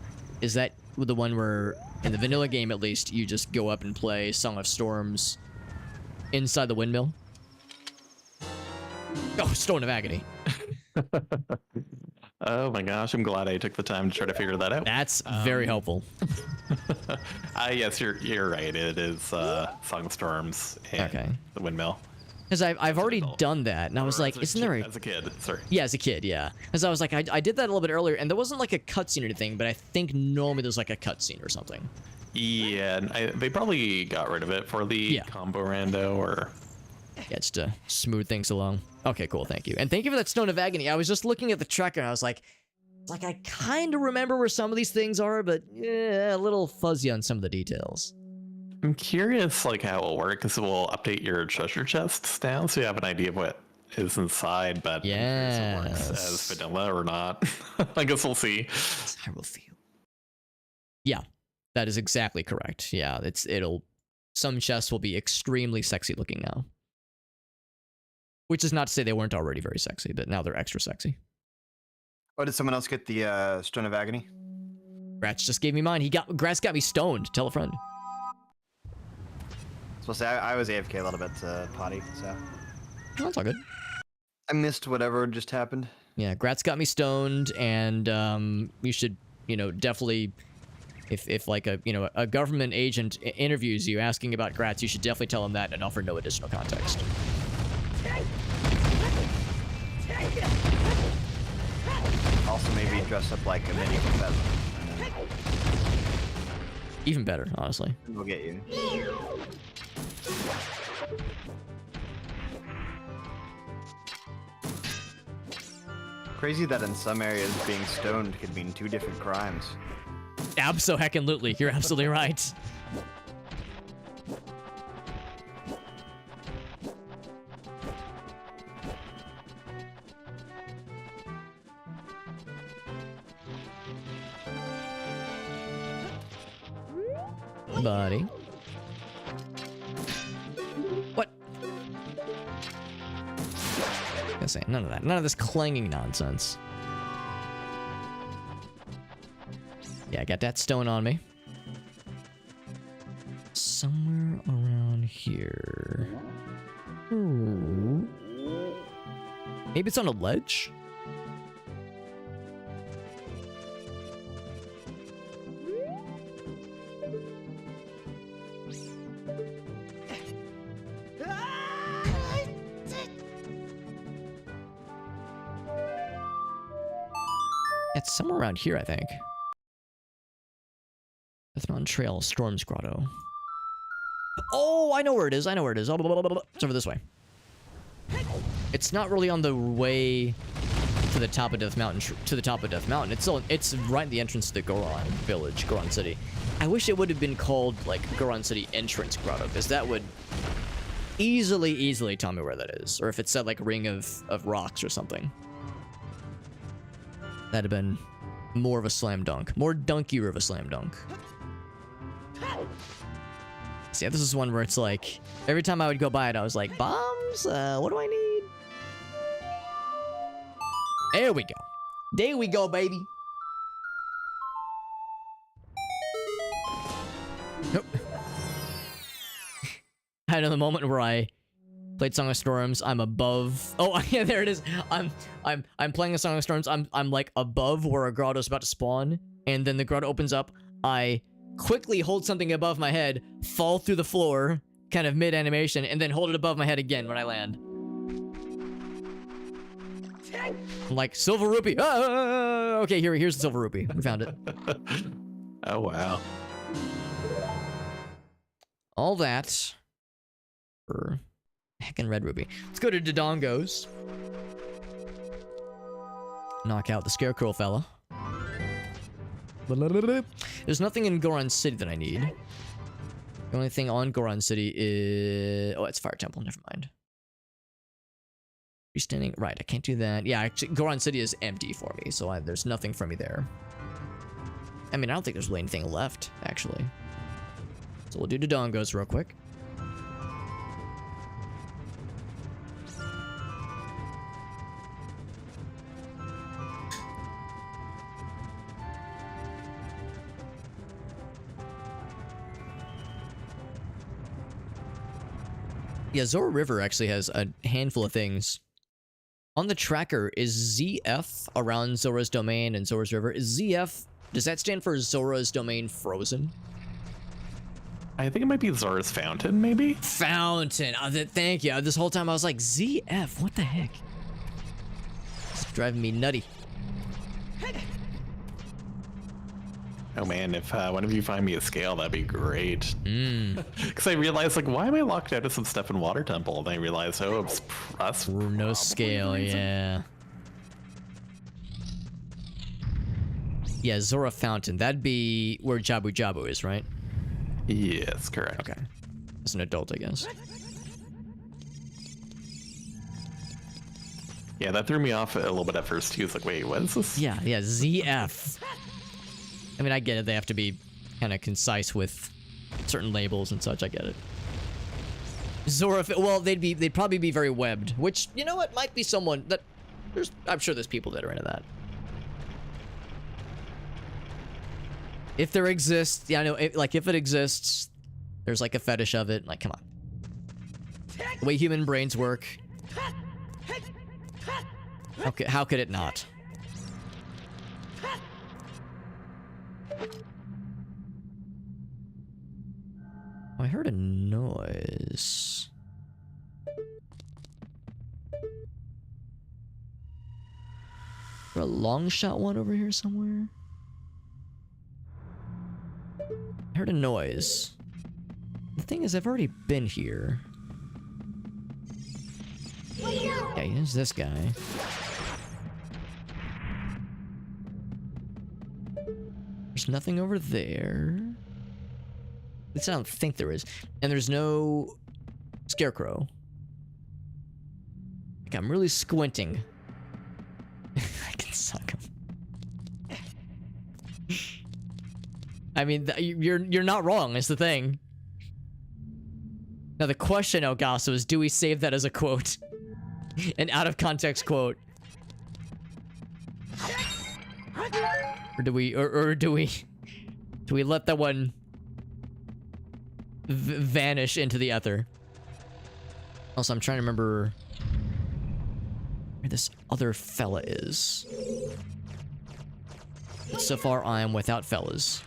Is that the one where, in the vanilla game at least, you just go up and play Song of Storms inside the windmill? Oh, Stone of Agony. Oh my gosh, I'm glad I took the time to try to figure that out. That's very helpful. Yes, you're right. It is Song of Storms and the windmill. Because I've already done that, and I was like, isn't there a... As a kid, sorry. Yeah, as a kid, yeah. Because I was like, I did that a little bit earlier, and there wasn't like a cutscene or anything, but I think normally there's like a cutscene or something. Yeah, and they probably got rid of it for the combo rando, or... Yeah, just to smooth things along. Okay, cool, thank you. And thank you for that Stone of Agony. I was just looking at the tracker, and I was like, I kind of remember where some of these things are, but yeah, a little fuzzy on some of the details. I'm curious, like, how it'll work, because it will update your treasure chests now, so you have an idea of what is inside, but yeah, it works as vanilla or not. I guess we'll see. I will feel. Yeah, that is exactly correct. Yeah, some chests will be extremely sexy looking now. Which is not to say they weren't already very sexy, but now they're extra sexy. Oh, did someone else get the Stone of Agony? Gratz just gave me mine. Gratz got me stoned. Tell a friend. So I was AFK a little bit, potty, so. Oh, that's all good. I missed whatever just happened. Yeah, Gratz got me stoned, and you should, definitely, if like a government agent interviews you asking about Gratz, you should definitely tell him that and offer no additional context. Also, maybe dress up like a mini professor. Even better, honestly. We'll get you. Crazy that in some areas being stoned could mean 2 different crimes. Abso-heckin-lutely. You're absolutely right. Buddy. What? I say none of that. None of this clanging nonsense. Yeah, I got that stone on me. Somewhere around here. Ooh. Maybe it's on a ledge? It's somewhere around here, I think. Death Mountain Trail, Storm's Grotto. Oh, I know where it is. I know where it is. Oh, blah, blah, blah, blah. It's over this way. It's not really on the way to the top of Death Mountain. It's right at the entrance to the Goron village, Goron City. I wish it would have been called like Goron City Entrance Grotto, because that would easily tell me where that is, or if it said like Ring of Rocks or something. That'd have been more of a slam dunk. More dunkier of a slam dunk. So yeah, this is one where it's like, every time I would go by it, I was like, bombs? What do I need? There we go. There we go, baby. Nope. I had another moment where I played Song of Storms. I'm above. Oh yeah, there it is. I'm playing a Song of Storms. I'm like above where a grotto's about to spawn, and then the grotto opens up. I quickly hold something above my head, fall through the floor, kind of mid animation, and then hold it above my head again when I land. I'm like, silver rupee. Ah! Okay, here's the silver rupee. We found it. Oh wow. All that for heckin' red ruby. Let's go to Dodongo's. Knock out the scarecrow fella. There's nothing in Goron City that I need. The only thing on Goron City is... Oh, it's Fire Temple. Never mind. Freestanding. Right, I can't do that. Yeah, actually, Goron City is empty for me, so there's nothing for me there. I mean, I don't think there's really anything left, actually. So we'll do Dodongos real quick. Yeah, Zora River actually has a handful of things. On the tracker, is ZF around Zora's Domain and Zora's River? Is ZF, does that stand for Zora's Domain Frozen? I think it might be Zora's Fountain, maybe? Fountain! Thank you. This whole time I was like, ZF? What the heck? It's driving me nutty. Oh man, if one of you find me a scale, that'd be great. Mm. Because I realized, like, why am I locked out of some stuff in Water Temple? And I realized, oh, that's No scale, yeah. Yeah, Zora Fountain. That'd be where Jabu Jabu is, right? Yes, correct. Okay. As an adult, I guess. Yeah, that threw me off a little bit at first too. It's like, wait, what is this? Yeah, ZF. I mean, I get it. They have to be kind of concise with certain labels and such. I get it. Zora, well, they'd probably be very webbed, which, you know what, might be someone that I'm sure there's people that are into that. If there exists, yeah, I know, like, if it exists, there's like a fetish of it. Like, come on. The way human brains work. Okay, how could it not? Oh, I heard a noise. Is there a long shot one over here somewhere? I heard a noise. The thing is, I've already been here. Yeah, here's this guy. There's nothing over there. At least I don't think there is. And there's no scarecrow. Like, I'm really squinting. I can suck him. I mean, you're not wrong, is the thing. Now the question, Elgaso, is do we save that as a quote? An out of context quote. Or do we do we let that one vanish into the ether? Also, I'm trying to remember where this other fella is. But so far, I am without fellas.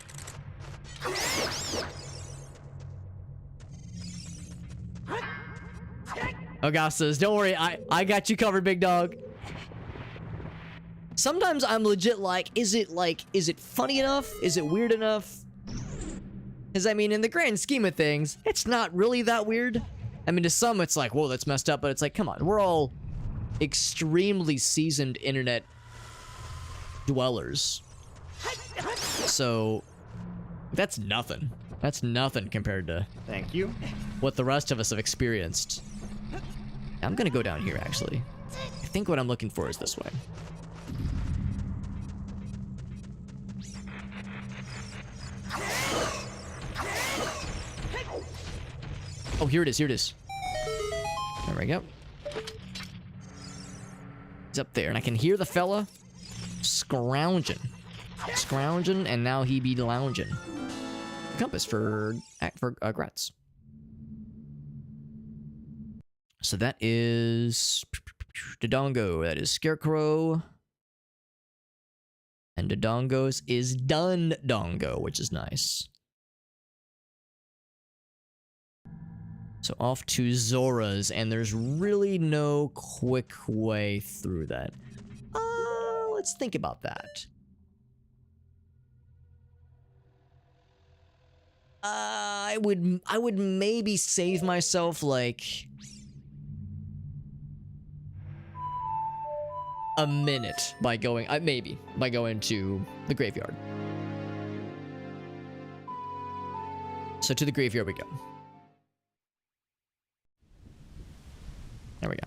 Augustus, don't worry, I got you covered, big dog. Sometimes I'm legit like, is it funny enough? Is it weird enough? Because, I mean, in the grand scheme of things, it's not really that weird. I mean, to some, it's like, whoa, that's messed up, but it's like, come on, we're all extremely seasoned internet dwellers. So, that's nothing. That's nothing compared to Thank you. what the rest of us have experienced. I'm gonna go down here, actually. I think what I'm looking for is this way. Oh, here it is, here it is. There we go. He's up there, and I can hear the fella scrounging. Scrounging, and now he be lounging. Compass for Gratz. So that is Dodongo. That is Scarecrow. And Dodongo's is Dun Dongo, which is nice. So off to Zora's, and there's really no quick way through that. Let's think about that. I would maybe save myself like a minute by going, maybe by going to the graveyard. so to the graveyard we go. There we go.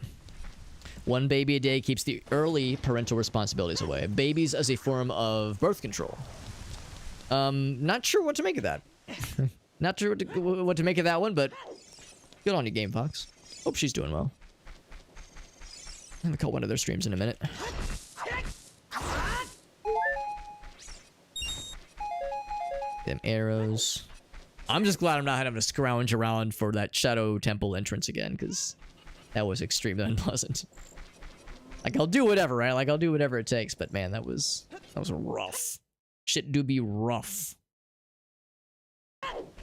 One baby a day keeps the early parental responsibilities away. Babies as a form of birth control. Not sure what to make of that. Not sure what to make of that one, but good on you, Game Fox. Hope she's doing well. I'm gonna call one of their streams in a minute. Them arrows. I'm just glad I'm not having to scrounge around for that Shadow Temple entrance again, because that was extremely unpleasant. Like, I'll do whatever, right? Like, I'll do whatever it takes, but man, that was rough. Shit do be rough.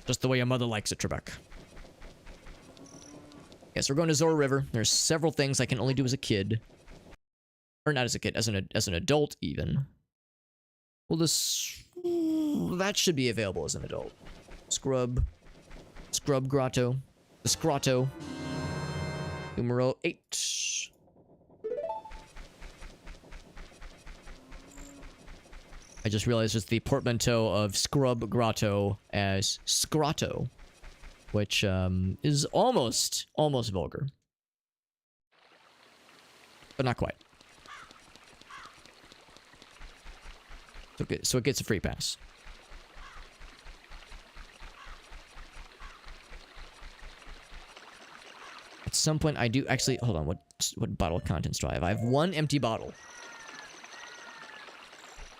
Just the way your mother likes it, Trebek. Yes, we're going to Zora River. There's several things I can only do as a kid. Or not as a kid, as an adult, even. Well, that should be available as an adult. Scrub Grotto. The Scrotto. Numero 8. I just realized it's the portmanteau of Scrub Grotto as Scrotto, which is almost vulgar, but not quite. So it gets a free pass. At some point, I do actually hold on. What bottle of contents do I have? I have one empty bottle.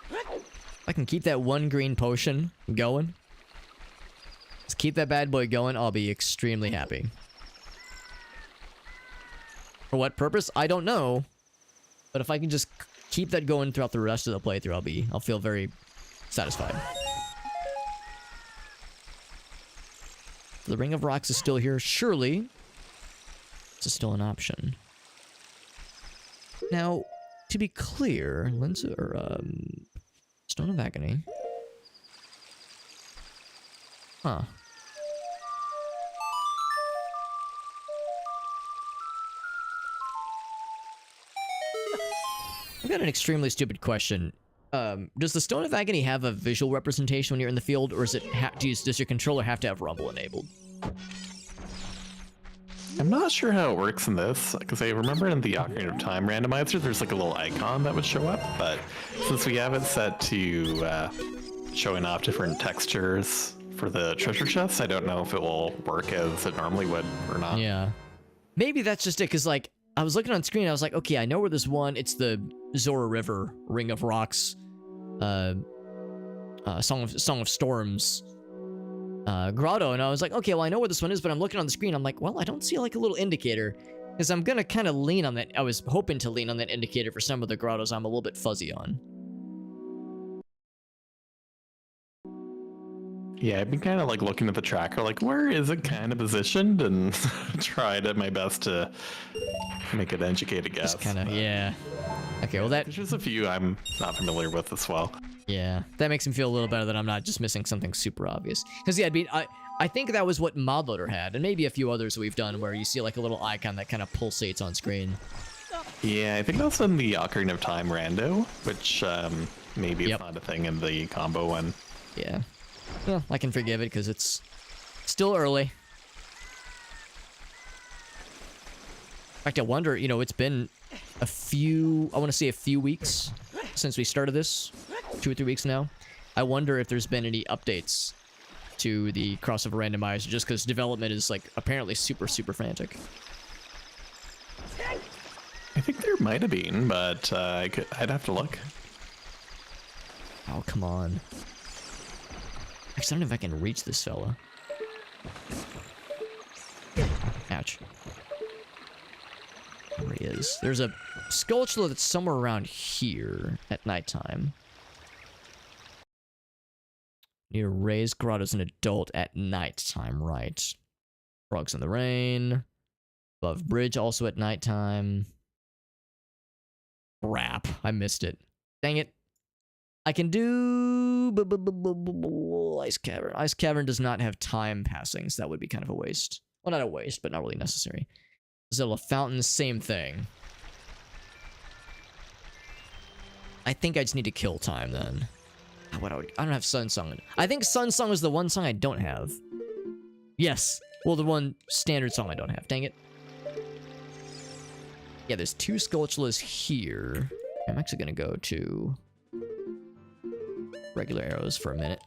If I can keep that one green potion going, let's keep that bad boy going, I'll be extremely happy. For what purpose? I don't know. But if I can just keep that going throughout the rest of the playthrough, I'll feel very satisfied. The Ring of Rocks is still here. Surely, this is still an option. Now, to be clear, Stone of Agony. Huh. I've got an extremely stupid question. Does the Stone of Agony have a visual representation when you're in the field, or is it does your controller have to have Rumble enabled? I'm not sure how it works in this, because I remember in the Ocarina of Time randomizer, there's like a little icon that would show up, but since we have it set to showing off different textures for the treasure chests, I don't know if it will work as it normally would or not. Yeah. Maybe that's just it, because, like, I was looking on screen, I was like, okay, I know where this one, it's the Zora River, Ring of Rocks, Song of Storms, grotto, and I was like, okay, well, I know where this one is, but I'm looking on the screen, I'm like, well, I don't see like a little indicator, because I'm gonna kind of lean on that. I was hoping to lean on that indicator for some of the grottos I'm a little bit fuzzy on. Yeah, I've been kind of like looking at the tracker, like, where is it kind of positioned, and tried my best to make an educated guess. Just kind of, yeah. Okay, well There's just a few I'm not familiar with as well. Yeah, that makes me feel a little better that I'm not just missing something super obvious. Because yeah, I think that was what Modloader had, and maybe a few others we've done where you see like a little icon that kind of pulsates on screen. Yeah, I think that's in the Ocarina of Time rando, which maybe it's not a thing in the combo one. Yeah. Well, I can forgive it because it's still early. In fact, I wonder, you know, it's been a few weeks since we started this. 2 or 3 weeks now. I wonder if there's been any updates to the crossover randomizer, just because development is like apparently super frantic. I think there might have been, but I'd have to look. Oh, come on. Actually, I don't know if I can reach this fella. Ouch. There he is. There's a Skulltula that's somewhere around here at nighttime. Need to raise grotto as an adult at nighttime, right? Frogs in the Rain. Above Bridge also at nighttime. Crap, I missed it. Dang it. I can do Ice Cavern. Ice Cavern does not have time passing, so that would be kind of a waste. Well, not a waste, but not really necessary. Zelda Fountain, same thing. I think I just need to kill time then. I don't have Sun Song. I think Sun Song is the one song I don't have. Yes. Well, the one standard song I don't have. Dang it. Yeah, there's 2 Skulltulas here. I'm actually gonna go to regular arrows for a minute.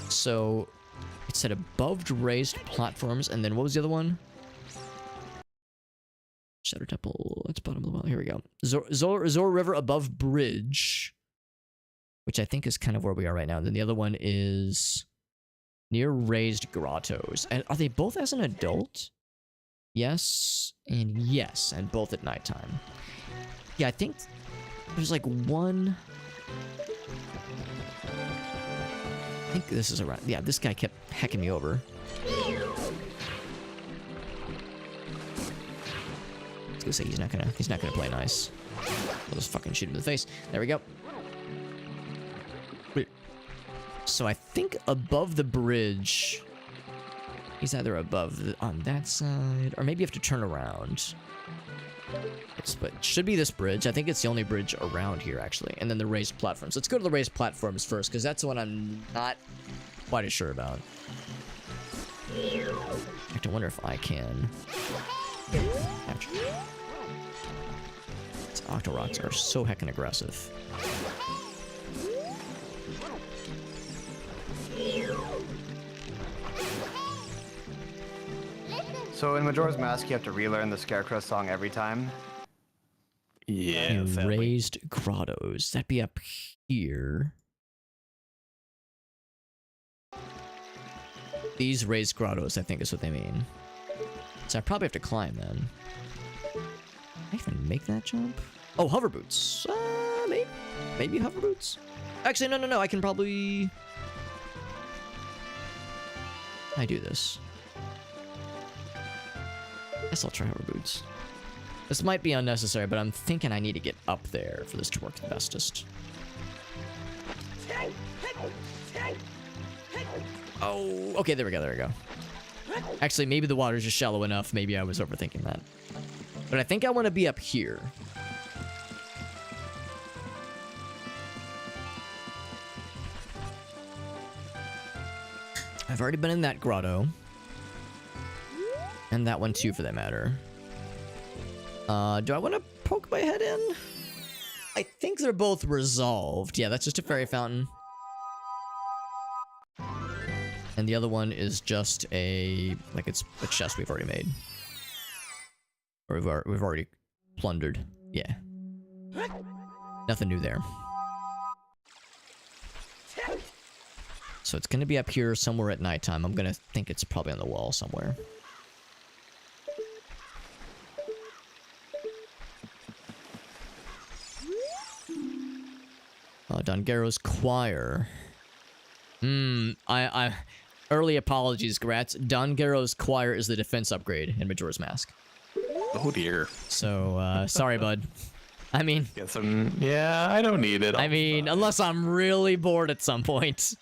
So it said above raised platforms, and then what was the other one? Shadow Temple. That's bottom of the well. Here we go. Zor River above bridge, which I think is kind of where we are right now. And then the other one is near raised grottos. And are they both as an adult? Yes, and both at nighttime. Yeah, I think there's like one. I think this is around. Yeah, this guy kept hecking me over. I was gonna say he's not gonna play nice. We'll just fucking shoot him in the face. There we go. So I think above the bridge, he's either on that side, or maybe you have to turn around. But it should be this bridge. I think it's the only bridge around here, actually. And then the raised platforms. Let's go to the raised platforms first, because that's the one I'm not quite as sure about. I have to wonder if I can capture. These Octorocks are so heckin' aggressive. So in Majora's Mask, you have to relearn the Scarecrow song every time. Yeah, raised grottos. That'd be up here. These raised grottos, I think is what they mean. So I probably have to climb then. Can I even make that jump? Oh, hover boots. Maybe hover boots. Actually, no. I can probably. I do this. Guess I'll try hover boots. This might be unnecessary, but I'm thinking I need to get up there for this to work the bestest. Oh, okay, there we go. Actually, maybe the water's just shallow enough. Maybe I was overthinking that. But I think I want to be up here. I've already been in that grotto. And that one too, for that matter. Do I want to poke my head in? I think they're both resolved. Yeah, that's just a fairy fountain. And the other one is just like it's a chest we've already made. Or we've already plundered. Yeah. Nothing new there. So it's gonna be up here somewhere at nighttime. I'm gonna think it's probably on the wall somewhere. Dongero's Choir. Early apologies, Grats. Dongero's Choir is the defense upgrade in Majora's Mask. Oh dear. So, sorry, bud. I mean... yeah, I don't need it. I mean, unless I'm really bored at some point.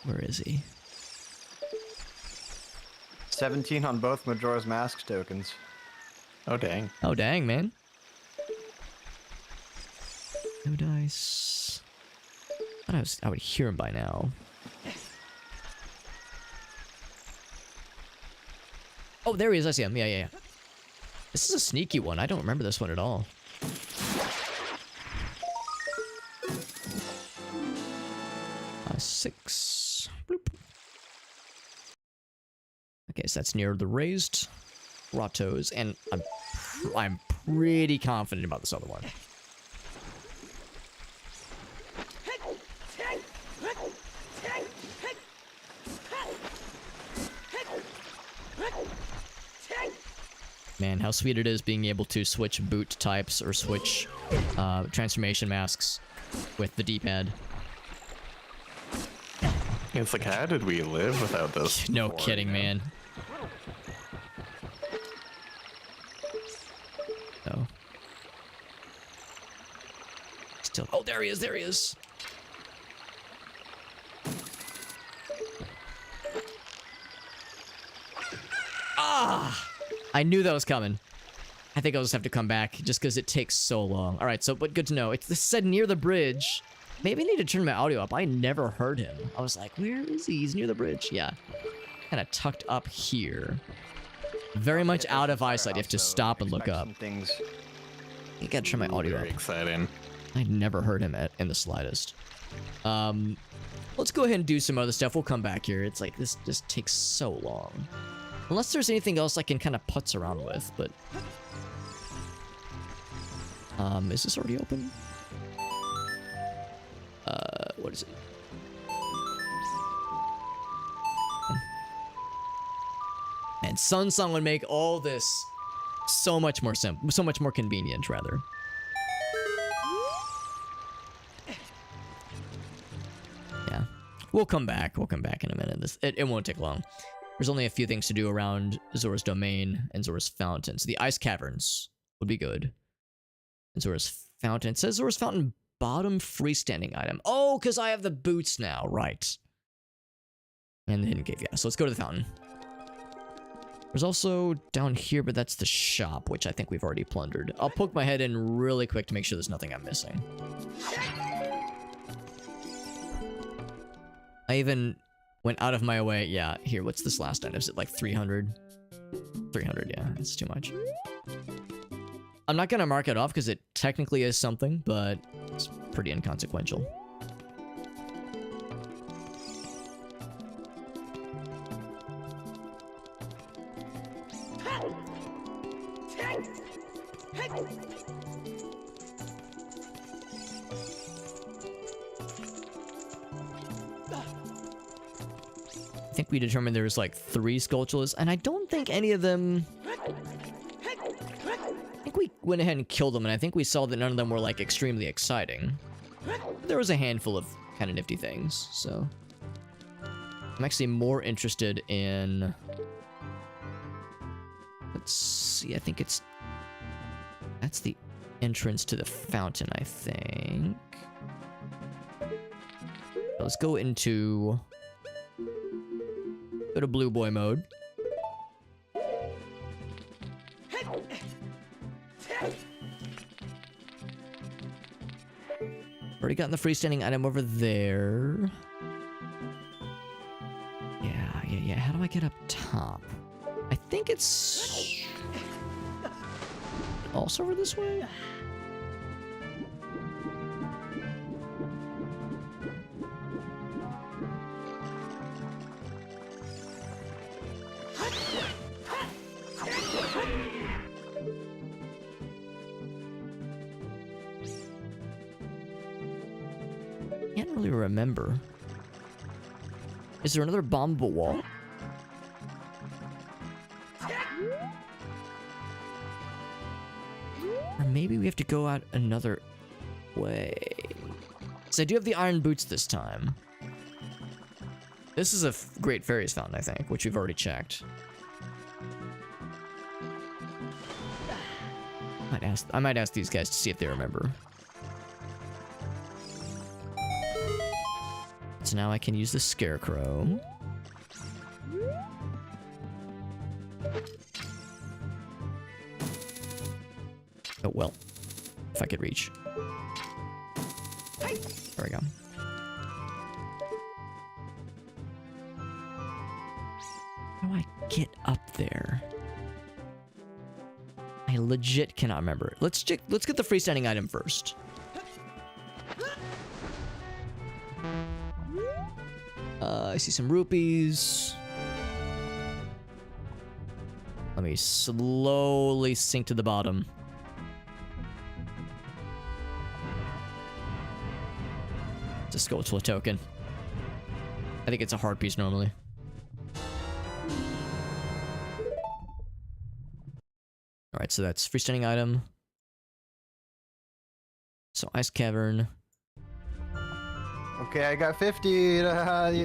Where is he? 17 on both Majora's Mask tokens. Oh dang. Oh dang, man. No dice. I would hear him by now. Oh, there he is. I see him. Yeah. This is a sneaky one. I don't remember this one at all. 6. Bloop. Okay, so that's near the raised grottos, and I'm pretty confident about this other one. Man, how sweet it is being able to switch boot types or switch transformation masks with the D-pad. It's like, how did we live without this? No before, kidding, man. Oh. Still. Oh, there he is. Ah! I knew that was coming. I think I'll just have to come back just because it takes so long. All right, so but good to know. It's said near the bridge. Maybe I need to turn my audio up. I never heard him. I was like, where is he? He's near the bridge. Yeah, kind of tucked up here. Very much out of eyesight. You have to stop and look up. Things. I gotta turn my audio Very up. exciting. I never heard him in the slightest. Let's go ahead and do some other stuff. We'll come back here. It's like this just takes so long. Unless there's anything else I can kind of putz around with, but... is this already open? What is it? And Sun Song would make all this so much more simple, so much more convenient, rather. Yeah. We'll come back. We'll come back in a minute. It won't take long. There's only a few things to do around Zora's Domain and Zora's Fountain. So the Ice Caverns would be good. And Zora's Fountain. It says Zora's Fountain bottom freestanding item. Oh, because I have the boots now. Right. And the hidden cave. Yeah, so let's go to the fountain. There's also down here, but that's the shop, which I think we've already plundered. I'll poke my head in really quick to make sure there's nothing I'm missing. I even went out of my way. Yeah, here, what's this last item? Is it like 300? 300, yeah, that's too much. I'm not gonna mark it off because it technically is something, but it's pretty inconsequential. I think we determined there was like 3 Skulltulas, and I don't think any of them... I think we went ahead and killed them, and I think we saw that none of them were like extremely exciting. There was a handful of kind of nifty things, so... I'm actually more interested in... Let's see, I think it's... That's the entrance to the fountain, I think. Let's go into... Go to Blue Boy mode. Already gotten the freestanding item over there. Yeah. How do I get up top? I think it's... Also over this way? Can't really remember. Is there another bombable wall? Or maybe we have to go out another way. So I do have the iron boots this time. This is a Great Fairies Fountain, I think, which we've already checked. I might ask these guys to see if they remember. So now I can use the Scarecrow. Oh, well. If I could reach. There we go. How do I get up there? I legit cannot remember. Let's get the freestanding item first. I see some rupees. Let me slowly sink to the bottom. It's a Skulltula token. I think it's a heart piece normally. Alright, so that's freestanding item. So Ice Cavern. Okay, I got 50.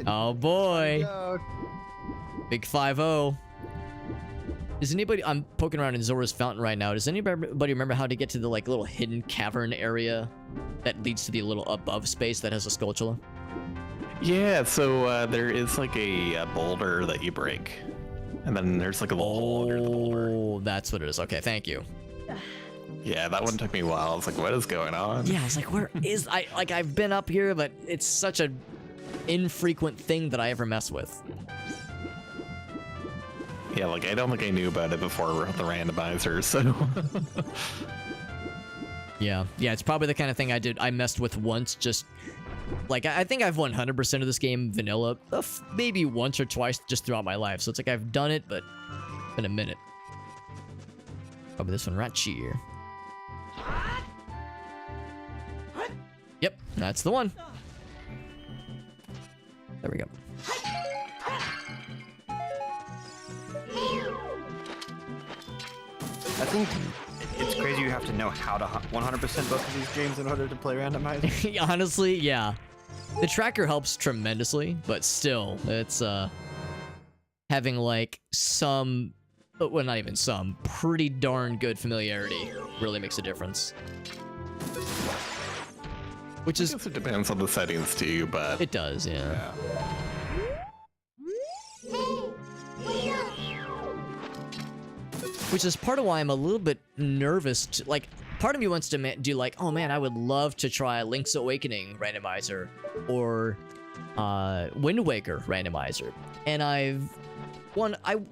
Oh boy. Big 5-0. Does anybody... I'm poking around in Zora's Fountain right now. Does anybody remember how to get to the like little hidden cavern area that leads to the little above space that has a Skulltula? Yeah, so there is like a boulder that you break. And then there's like a little hole under the boulder. Oh, that's what it is. Okay, thank you. Yeah, that one took me a while. I was like, what is going on? Yeah, I was like, where is I've been up here, but it's such a infrequent thing that I ever mess with. Yeah, like I don't think I knew about it before the randomizer, so Yeah, it's probably the kind of thing I messed with once, just like I think I've 100% of this game vanilla, maybe once or twice just throughout my life. So it's like I've done it, but it's been a minute. Probably this one right here. Yep, that's the one. There we go. I think it's crazy you have to know how to 100% both of these games in order to play randomizer. Honestly, yeah. The tracker helps tremendously, but still, it's having like some, well, not even some, pretty darn good familiarity really makes a difference. Which is, I guess it depends on the settings too, but it does, yeah. Which is part of why I'm a little bit nervous to, like, part of me wants to do like, oh man, I would love to try Link's Awakening randomizer or Wind Waker randomizer. And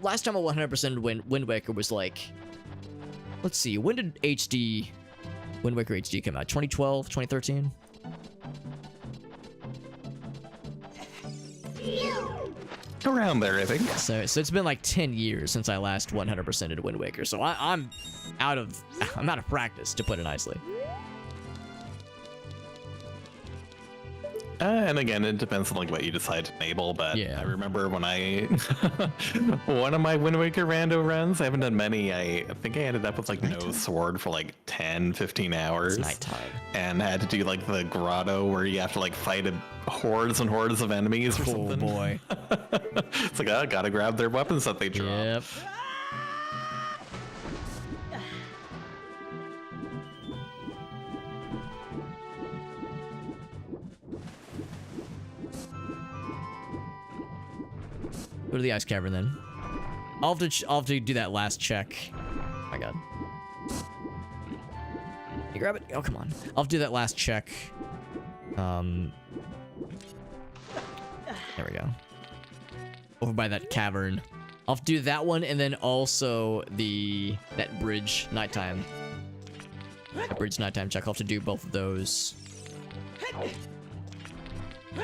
last time I 100% Wind Waker was like, let's see, when did Wind Waker HD come out? 2012, 2013? around there, I think. So it's been like 10 years since I last 100%ed Wind Waker. So I'm out of practice, to put it nicely. And again, it depends on like what you decide to enable, but Yeah. I remember when I one of my Wind Waker rando runs, I haven't done many, I think I ended up with like no sword for like 10-15 hours. It's nighttime. And had to do like the grotto where you have to like fight hordes and hordes of enemies or Oh something. boy. It's like, I gotta grab their weapons that they drop. Yep. Go to the ice cavern then. I'll have to do that last check. Oh my god. You grab it? Oh, come on. I'll do that last check. There we go. Over by that cavern. I'll do that one and then also that bridge nighttime. That bridge nighttime check. I'll have to do both of those.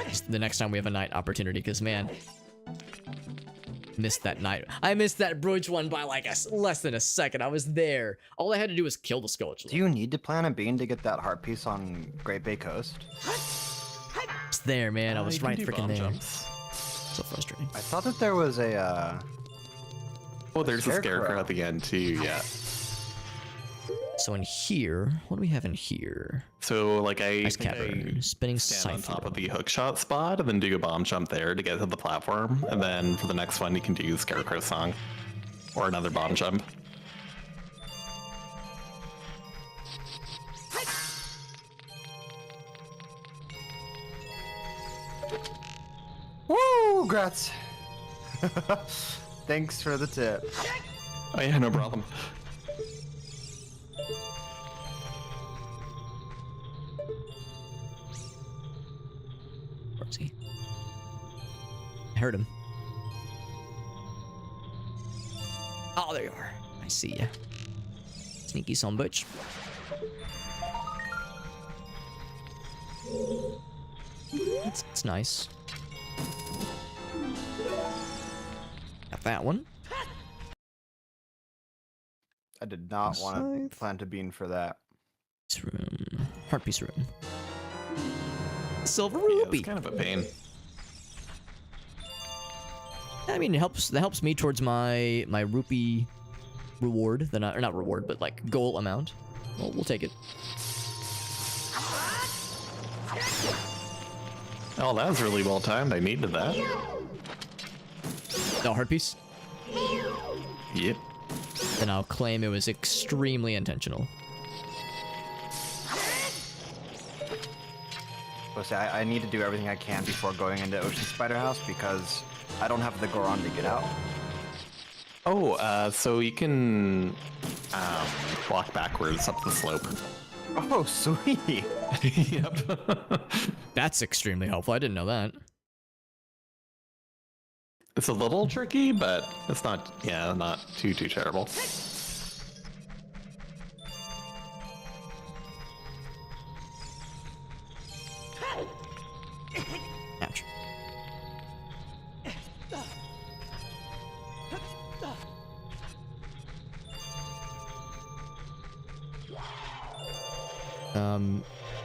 Just the next time we have a night opportunity, because man, missed that night. I missed that bridge one by like less than a second. I was there. All I had to do was kill the Scourge. Do you need to plant a bean to get that heart piece on Great Bay Coast? It's there, man. I was You can right do freaking bomb there. jumps. So frustrating. I thought that there was a Oh, there's a Scarecrow. scarecrow at the end too, yeah. So in here, what do we have in here? So like Ice cavern, spinning stand on siphon. top of the hookshot spot and then do a bomb jump there to get to the platform. And then for the next one, you can do Scarecrow Song or another bomb jump. Woo! Grats. Thanks for the tip. Oh yeah, no problem. Where is he? I heard him. Oh, there you are. I see ya. Sneaky son bitch. It's nice. Got that one. I did not want Scythe. to plant a bean for that. This room. Heart piece room. Silver Yeah, rupee. it's kind of a pain. I mean, it helps. That helps me towards my rupee reward. Or not reward, but like goal amount. Well, we'll take it. Oh, that was really well timed. I needed that. The heart piece. Yep. Then I'll claim it was extremely intentional. Well, see, I need to do everything I can before going into Ocean Spider House because I don't have the Goron to get out. Oh, so you can walk backwards up the slope. Oh, sweet. Yep. That's extremely helpful. I didn't know that. It's a little tricky, but it's not, yeah, not too terrible. Ouch.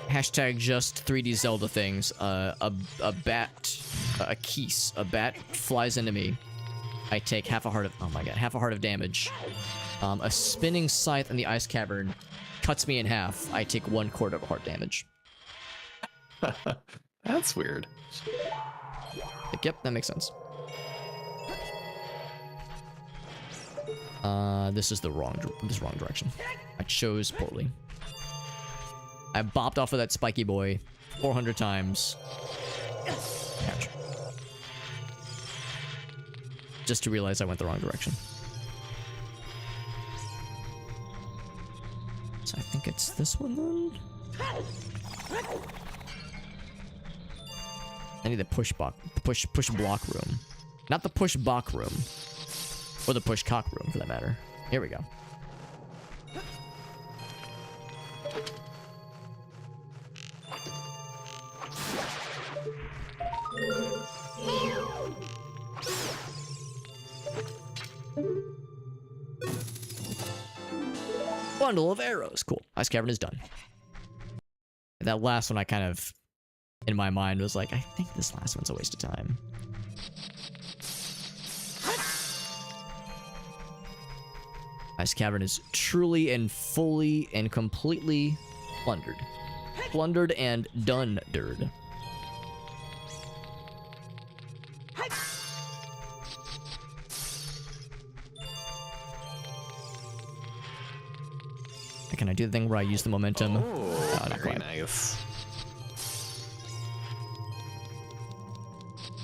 Hashtag just 3D Zelda things. A bat, a keese, a bat flies into me. I take half a heart of, oh my god, half a heart of damage. A spinning scythe in the ice cavern cuts me in half. I take 1/4 of a heart damage. That's weird. Like, yep, that makes sense. This is the wrong direction. I chose poorly. I bopped off of that spiky boy 400 times. Ouch. Just to realize I went the wrong direction. So I think it's this one then? I need the push block room. Not the push block room. Or the push cock room for that matter. Here we go. Bundle of arrows. Cool. Ice cavern is done. That last one I kind of, in my mind, was like, I think this last one's a waste of time. Ice cavern is truly and fully and completely plundered. Plundered and done-dered. Can I do the thing where I use the momentum? Oh, not very quite. nice.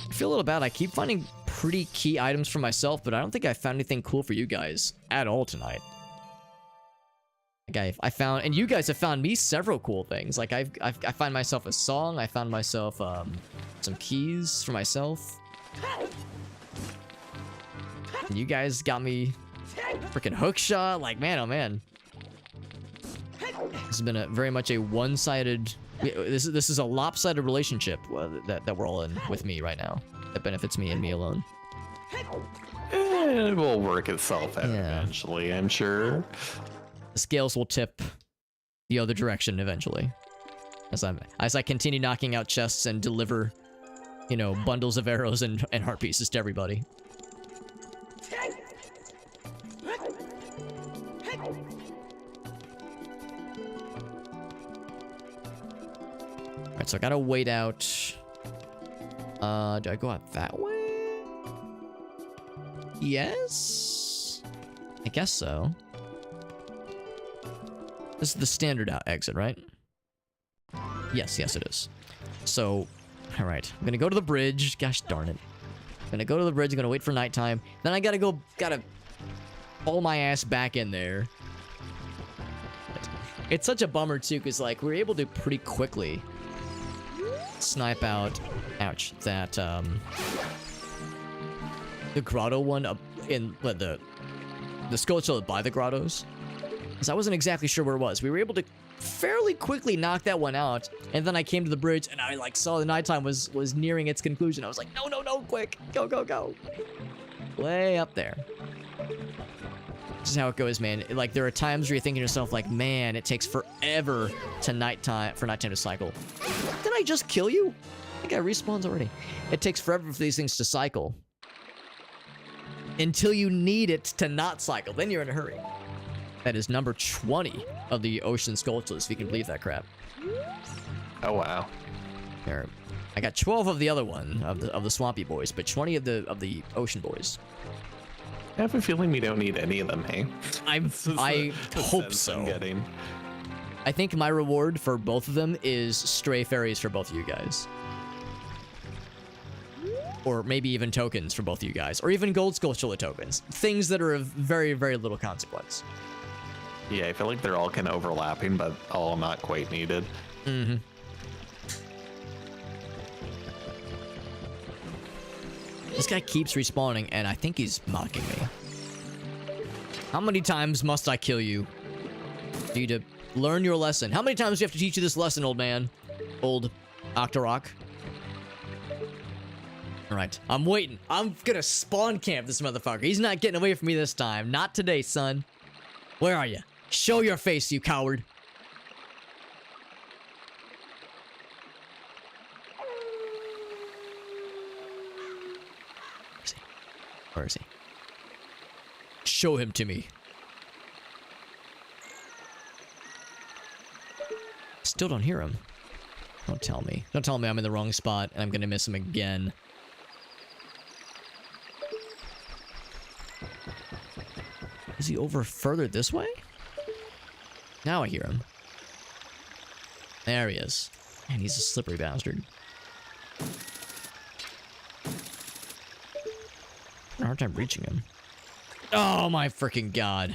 I feel a little bad. I keep finding pretty key items for myself, but I don't think I found anything cool for you guys at all tonight. Like I found, and you guys have found me several cool things. Like I find myself a song. I found myself some keys for myself. And you guys got me freaking hook shot. Like man, oh man. This has been a very much a one-sided. This is a lopsided relationship that we're all in with me right now. That benefits me and me alone. It will work itself out eventually, I'm sure. The scales will tip the other direction eventually, as I continue knocking out chests and deliver, you know, bundles of arrows and heart pieces to everybody. Alright, so I gotta wait out. Do I go out that way? Yes? I guess so. This is the standard out exit, right? Yes, it is. So, alright. I'm gonna go to the bridge. Gosh darn it. I'm gonna go to the bridge, I'm gonna wait for nighttime. Then I gotta haul my ass back in there. It's such a bummer too, because like we were able to pretty quickly snipe out, ouch, that the grotto one up in the sculpture by the grottos, because I wasn't exactly sure where it was. We were able to fairly quickly knock that one out, and then I came to the bridge and I like saw the nighttime was nearing its conclusion. I was like, no, quick, go, way up there. This is how it goes, man. Like there are times where you're thinking to yourself like, man, it takes forever to nighttime to cycle. Did I just kill you? I think I respawned already. It takes forever for these things to cycle. Until you need it to not cycle. Then you're in a hurry. That is number 20 of the Ocean Skulltulus, if you can believe that crap. Oh wow. There. I got 12 of the other one, of the Swampy Boys, but 20 of the Ocean Boys. I have a feeling we don't need any of them, hey? I hope so. I think my reward for both of them is stray fairies for both of you guys. Or maybe even tokens for both of you guys. Or even gold skulltula tokens. Things that are of very, very little consequence. Yeah, I feel like they're all kind of overlapping, but all not quite needed. Mm-hmm. This guy keeps respawning, and I think he's mocking me. How many times must I kill you? For you to learn your lesson. How many times do you have to teach you this lesson, old man? Old Octorok. Alright, I'm waiting. I'm gonna spawn camp this motherfucker. He's not getting away from me this time. Not today, son. Where are you? Show your face, you coward. Where is he? Show him to me. Still don't hear him. Don't tell me. Don't tell me I'm in the wrong spot and I'm gonna miss him again. Is he over further this way? Now I hear him. There he is. Man, he's a slippery bastard. A hard time reaching him. Oh my freaking god.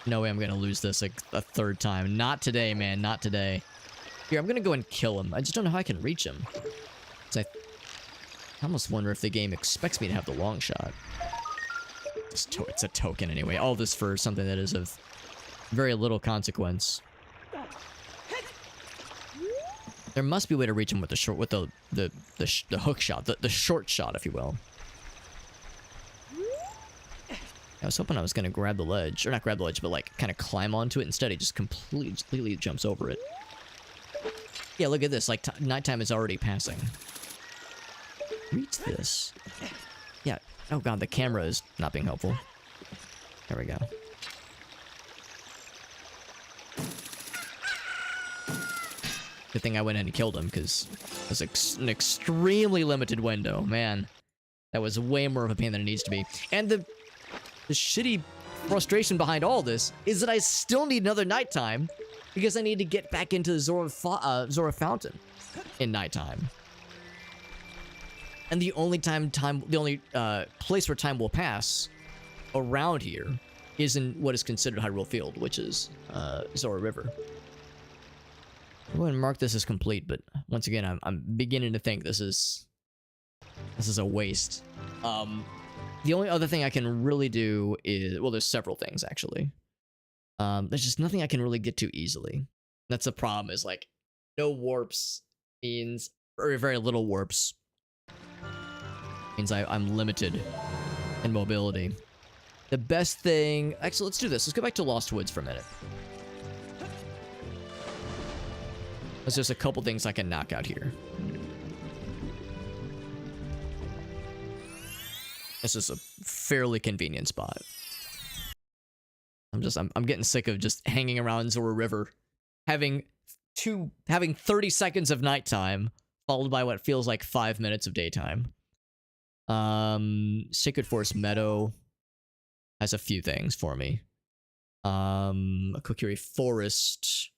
No way I'm gonna lose this a third time. Not today, man. Not today. Here, I'm gonna go and kill him. I just don't know how I can reach him. I almost wonder if the game expects me to have the long shot. It's a token anyway. All this for something that is of very little consequence. There must be a way to reach him with the short, with the hook shot, the short shot, if you will. I was hoping I was gonna grab the ledge, or not grab the ledge, but like kind of climb onto it. Instead, he just completely jumps over it. Yeah, look at this. Like nighttime is already passing. Reach this. Yeah. Oh god, the camera is not being helpful. There we go. Good thing I went in and killed him, because it was an extremely limited window. Man, that was way more of a pain than it needs to be. And the shitty frustration behind all this is that I still need another nighttime, because I need to get back into the Zora Fountain in nighttime. And the only place where time will pass around here is in what is considered Hyrule Field, which is Zora River. I'm going to mark this as complete, but once again, I'm beginning to think this is a waste. The only other thing I can really do is, well, there's several things actually. There's just nothing I can really get to easily. That's the problem, is like no warps means, or very little warps means I'm limited in mobility. The best thing, actually, let's do this. Let's go back to Lost Woods for a minute. There's just a couple things I can knock out here. This is a fairly convenient spot. I'm getting sick of just hanging around Zora River, having 30 seconds of nighttime followed by what feels like 5 minutes of daytime. Sacred Forest Meadow has a few things for me. Kokiri Forest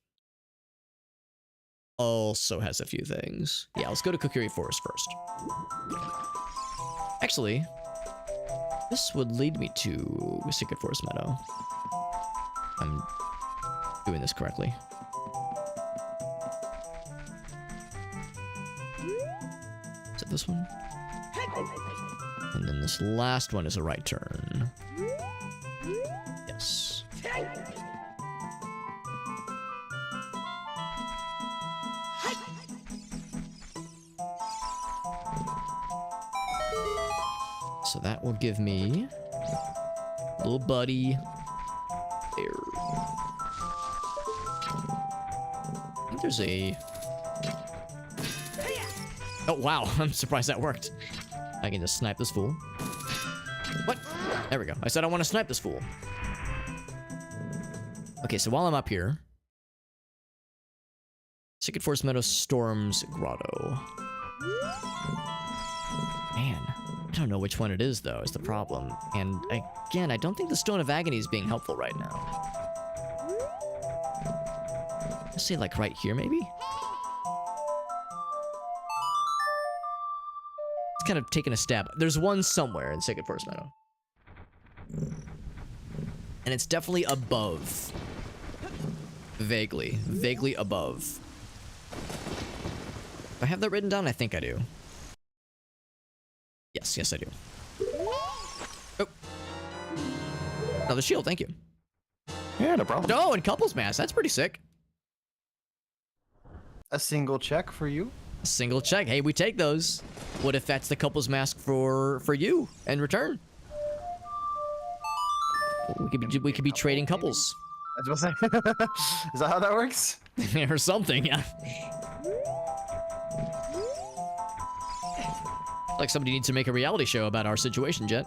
also has a few things. Yeah, let's go to Kokiri Forest first. Actually, this would lead me to Sacred Forest Meadow. I'm doing this correctly. Is it this one? And then this last one is a right turn. Yes. So that will give me little buddy there. I think there's a... Oh, wow. I'm surprised that worked. I can just snipe this fool. What? There we go. I said I want to snipe this fool. Okay, so while I'm up here... Sacred Forest Meadow Storms Grotto. Man, I don't know which one it is, though, is the problem. And again, I don't think the Stone of Agony is being helpful right now. Let's say, like, right here, maybe? It's kind of taking a stab. There's one somewhere in Sacred Forest Meadow. And it's definitely above. Vaguely. Vaguely above. Do I have that written down? I think I do. Yes, I do. Oh. Another shield, thank you. Yeah, no problem. Oh, and couples mask. That's pretty sick. A single check for you. A single check. Hey, we take those. What if that's the couples mask for you in return? We could be trading couples. I was supposed to say. Is that how that works? Or something, yeah. Like somebody needs to make a reality show about our situation, Jet.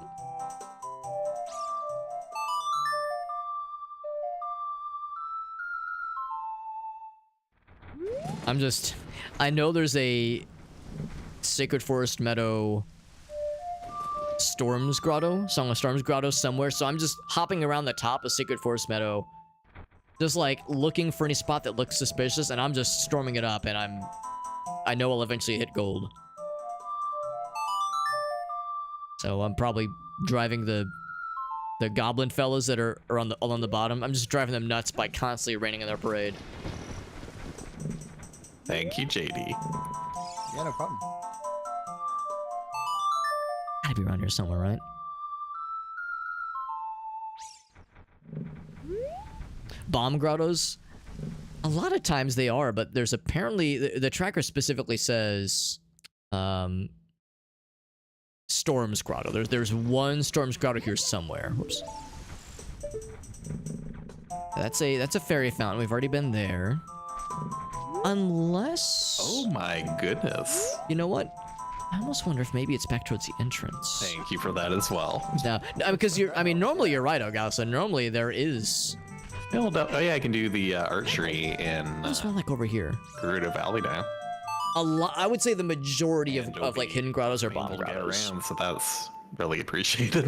I know there's a Sacred Forest Meadow Storms Grotto, Song of Storms Grotto somewhere, so I'm just hopping around the top of Sacred Forest Meadow, just like looking for any spot that looks suspicious, and I'm just storming it up, and I know I'll eventually hit gold. So I'm probably driving the goblin fellas that are on the bottom. I'm just driving them nuts by constantly raining in their parade. Thank you, JD. Yeah, no problem. Gotta be around here somewhere, right? Bomb grottos? A lot of times they are, but there's apparently... The tracker specifically says... Storms Grotto. There's one Storms Grotto here somewhere. Whoops. That's a fairy fountain. We've already been there. Unless... Oh my goodness. You know what? I almost wonder if maybe it's back towards the entrance. Thank you for that as well. No, because normally you're right, Ogasa. Normally there is... Oh yeah, I can do the archery in What's one like over here? Gerudo Valley now. A lot. I would say the majority of like hidden grottos are bomb Able to get grottos. around, so that's really appreciated.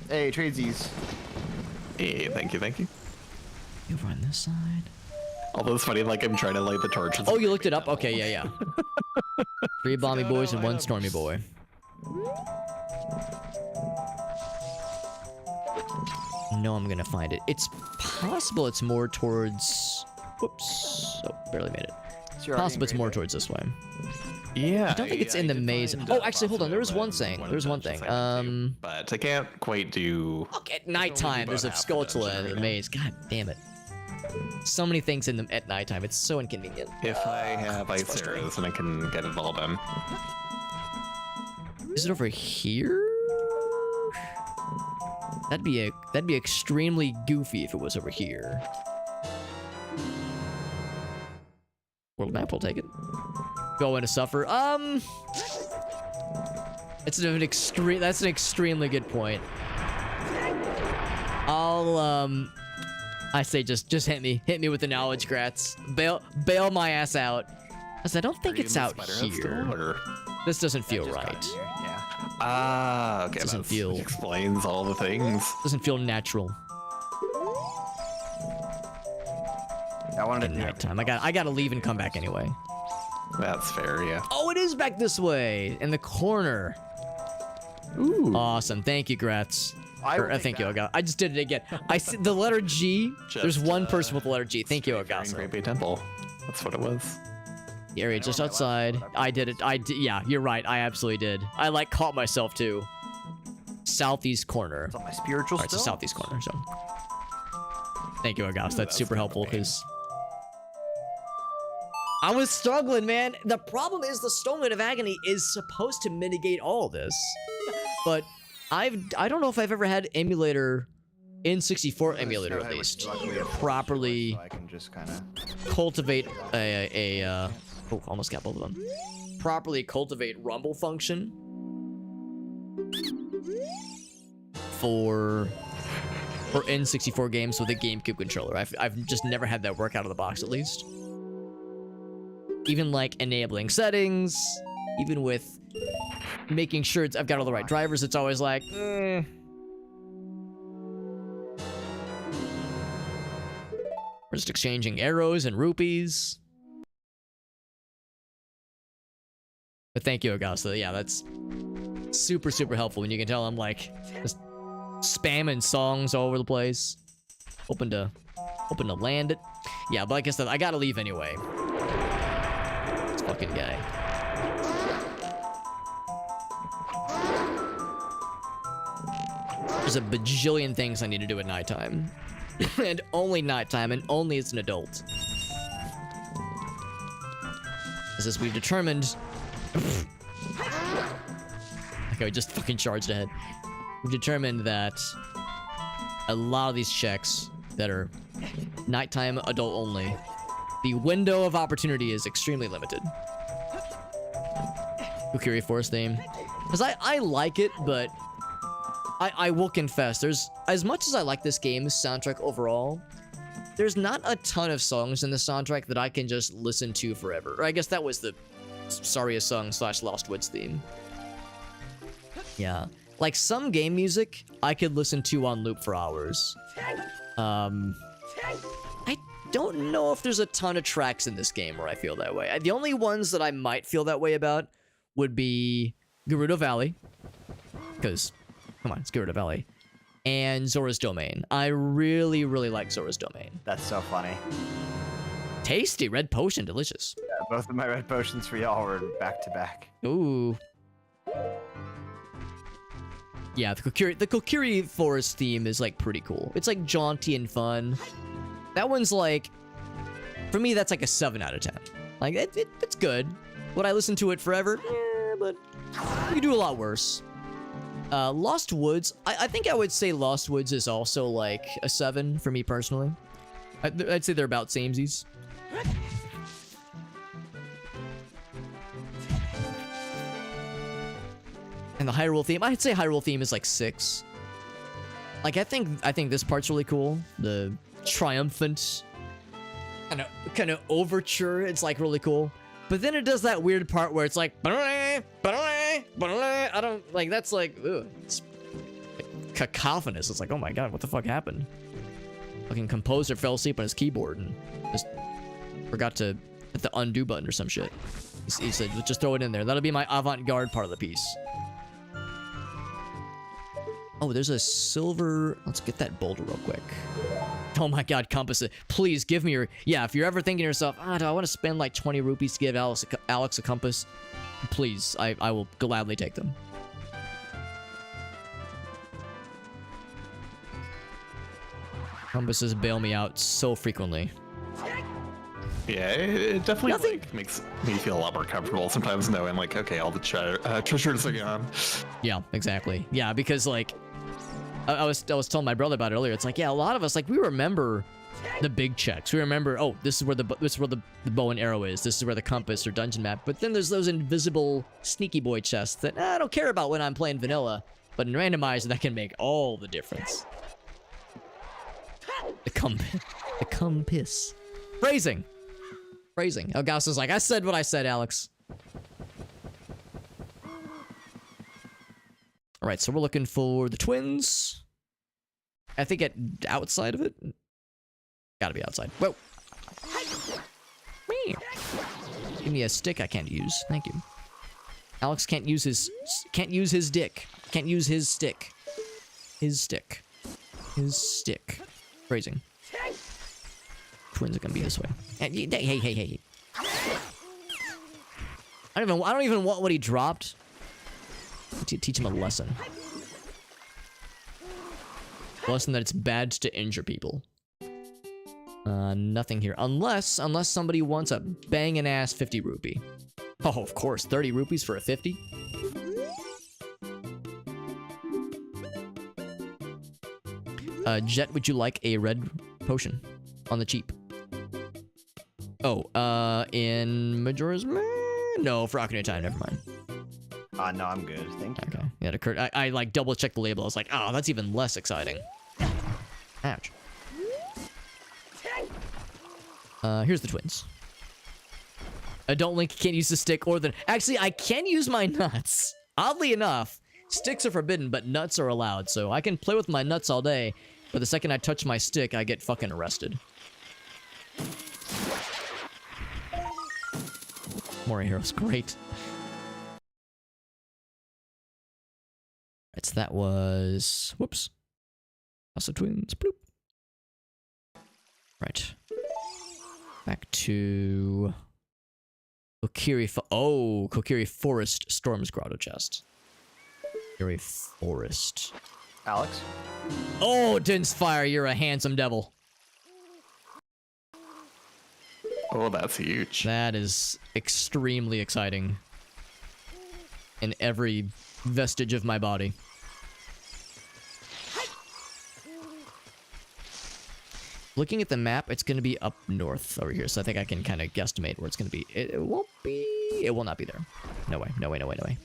Hey, tradesies. Hey, thank you, thank you. Over on this side. Although it's funny, like I'm trying to light the torch. Oh, you looked it up? Okay, yeah. 3 bomby boys and 1 stormy boy. No, I'm gonna find it. It's possible it's more towards... Whoops. Oh, barely made it. Possible it's more towards this way. Yeah. I don't think it's in the maze. Oh, actually, hold on. There was one thing. There's one thing. But I can't quite do... Look, at nighttime, there's a skeletal in the maze. God damn it. So many things in them at nighttime. It's so inconvenient. If I have ice arrows, then I can get it all done. Is it over here? That'd be extremely goofy if it was over here. World map, we'll take it. Go in to suffer. That's an extremely good point. I say just hit me with the knowledge, Grats. Bail my ass out. Cause I don't think it's out here. This doesn't feel right. Yeah. Ah, okay. Doesn't feel... Explains all the things. Doesn't feel natural. I wanted At to nighttime. I gotta leave and come back anyway. That's fair, yeah. Oh, it is back this way in the corner. Ooh. Awesome. Thank you, Grats. Thank you, Ogasa. I just did it again. I see the letter G. There's one person with the letter G. Thank you, Ogasa. Great Bay Temple. That's what it was. The area just outside. I did it. Yeah, you're right. I absolutely did. I like caught myself too. Southeast corner. It's on my spiritual Alright, it's the still? southeast corner. So, thank you, Ogasa. That's super helpful because I was struggling, man. The problem is the Stoneman of Agony is supposed to mitigate all this, but I don't know if I've ever had emulator, N64 emulator at least, properly So I can just kind of... cultivate oh, almost got both of them. Properly cultivate rumble function for N64 games with a GameCube controller. I've just never had that work out of the box, at least. Even like enabling settings, even with making sure I've got all the right drivers, it's always like, We're just exchanging arrows and rupees. But thank you, Augusta. Yeah, that's super, super helpful when you can tell I'm like just spamming songs all over the place. Hoping to land it. Yeah, but like I said, I gotta leave anyway. This fucking guy. There's a bajillion things I need to do at nighttime. And only nighttime, and only as an adult. As we've determined... Okay, we just fucking charged ahead. We've determined that a lot of these checks that are nighttime adult only, the window of opportunity is extremely limited. Kokiri Forest theme. Because I like it, but I will confess, there's, as much as I like this game's soundtrack overall, there's not a ton of songs in the soundtrack that I can just listen to forever. Or I guess that was the Saria song / Lost Woods theme. Yeah. Like, some game music, I could listen to on loop for hours. I don't know if there's a ton of tracks in this game where I feel that way. The only ones that I might feel that way about would be Gerudo Valley. Because, come on, it's Gerudo Valley. And Zora's Domain. I really, really like Zora's Domain. That's so funny. Tasty. Red potion. Delicious. Yeah, both of my red potions for y'all were back to back. Ooh. Yeah, the Kokiri Forest theme is, like, pretty cool. It's, like, jaunty and fun. That one's, like... For me, that's, like, a 7 out of 10. Like, it's good. Would I listen to it forever? Yeah, but... You can do a lot worse. Lost Woods... I think I would say Lost Woods is also, like, a 7 for me, personally. I'd say they're about samesies. And the Hyrule theme, I'd say Hyrule theme is like 6. Like, I think this part's really cool. The triumphant kind of overture, it's like really cool. But then it does that weird part where it's like, I don't like, that's like, ugh, it's like cacophonous. It's like, oh my god, what the fuck happened? Fucking composer fell asleep on his keyboard and just forgot to hit the undo button or some shit. He said, just throw it in there. That'll be my avant-garde part of the piece. Oh, there's a silver... Let's get that boulder real quick. Oh my god, compass. Please give me your... Yeah, if you're ever thinking to yourself, do I want to spend like 20 rupees to give Alex a compass? Please, I will gladly take them. Compasses bail me out so frequently. Yeah, it definitely like, makes me feel a lot more comfortable sometimes knowing, like, okay, all the treasures are gone. Yeah, exactly. Yeah, because, like, I was telling my brother about it earlier. It's like, yeah, a lot of us, like, we remember the big checks. We remember, oh, this is where the bow and arrow is. This is where the compass or dungeon map. But then there's those invisible sneaky boy chests that I don't care about when I'm playing vanilla. But in randomizer, that can make all the difference. The compass. Phrasing. Augusta's like, I said what I said, Alex. Alright, so we're looking for the twins. I think outside of it. Gotta be outside. Whoa. Give me a stick I can't use. Thank you. Alex can't use his dick. Can't use his stick. His stick. Phrasing. Twins are gonna be this way. Hey. I don't even want what he dropped. Teach him a lesson. A lesson that it's bad to injure people. Nothing here. Unless somebody wants a bangin' ass 50 rupee. Oh, of course. 30 rupees for a 50? Jet, would you like a red potion? On the cheap. Oh, in Majora's... No, for Ocarina of Time, never mind. No, I'm good, thank you. Okay, yeah, it occurred. I like, double-checked the label. I was like, oh, that's even less exciting. Ouch. Here's the twins. Adult Link can't use the stick or the... Actually, I can use my nuts. Oddly enough, sticks are forbidden, but nuts are allowed. So I can play with my nuts all day, but the second I touch my stick, I get fucking arrested. More heroes, great. So that was... Whoops. Also twins. Bloop. Right. Back to... Kokiri... Kokiri Forest Storm's Grotto chest. Kokiri Forest. Alex? Oh, Din's Fire, you're a handsome devil. Oh, that's huge. That is extremely exciting. In every vestige of my body. Looking at the map, it's going to be up north over here, so I think I can kind of guesstimate where it's going to be. It won't be... It will not be there. No way, no way, no way, no way.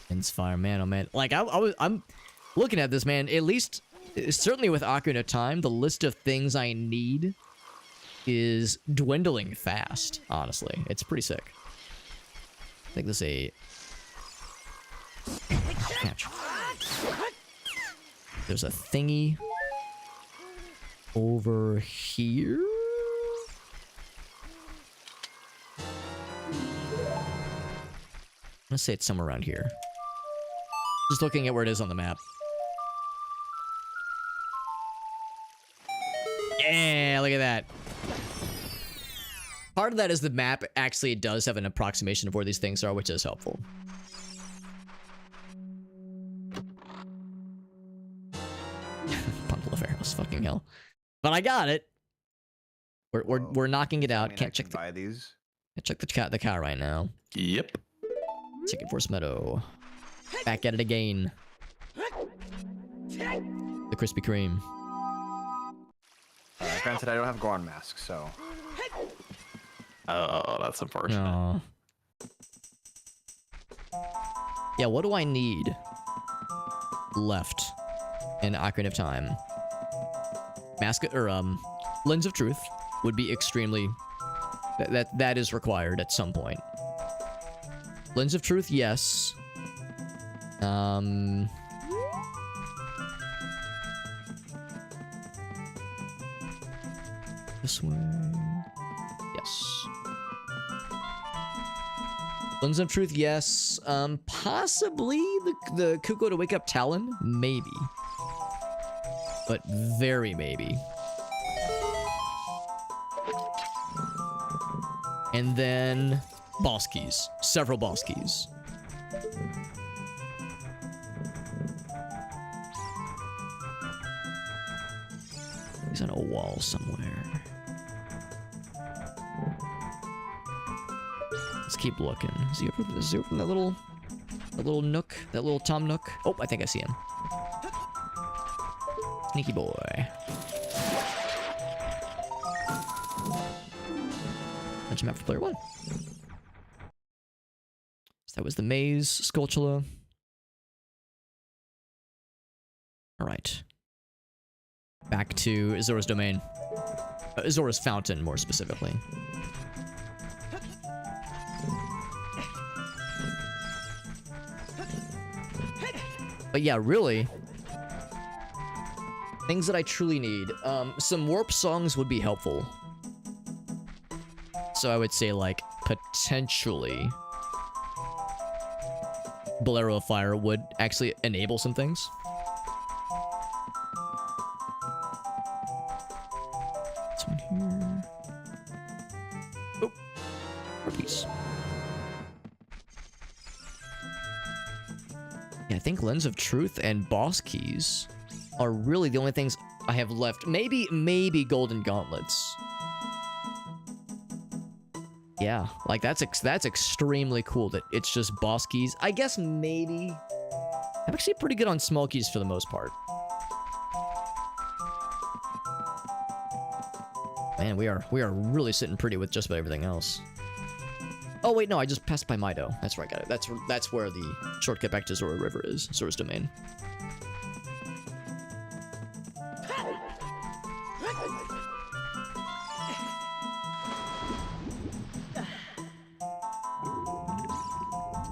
Din's Fire, man, oh man. Like, I'm looking at this, man. At least, certainly with Ocarina of Time, the list of things I need is dwindling fast, honestly. It's pretty sick. I think this is a... Catch. There's a thingy over here. I'm gonna say it's somewhere around here. Just looking at where it is on the map. Yeah, look at that. Part of that is the map actually does have an approximation of where these things are, which is helpful. Bundle of arrows, fucking hell. But I got it. We're knocking it out. Can't check the buy these. Can't check the car right now. Yep. Chicken Force Meadow. Back at it again. The Krispy Kreme. Granted, I don't have Goron Mask, so... Oh, that's unfortunate. No. Yeah, what do I need left in Ocarina of Time? Lens of Truth would be extremely... That is required at some point. Lens of Truth, yes. This way. Yes. Lens of Truth, yes. Possibly the Kuko to Wake Up Talon? Maybe. But very maybe. And then boss keys. Several boss keys. He's on a wall somewhere. Let's keep looking. Is he over that little nook? That little Tom nook? Oh, I think I see him. Sneaky boy. Bunch of map for player one. So that was the maze, Skulltula. Alright. Back to Izora's Domain. Izora's Fountain, more specifically. But yeah, really, things that I truly need. Some warp songs would be helpful. So I would say, like, potentially Bolero of Fire would actually enable some things. This one here. Oh, harpies. Yeah, I think Lens of Truth and boss keys are really the only things I have left. Maybe Golden Gauntlets. Yeah, like that's extremely cool that it's just boss keys. I guess maybe I'm actually pretty good on small keys for the most part. Man, we are really sitting pretty with just about everything else. Oh wait, no, I just passed by Mido. That's where I got it. That's where the shortcut back to Zora River is. Zora's Domain.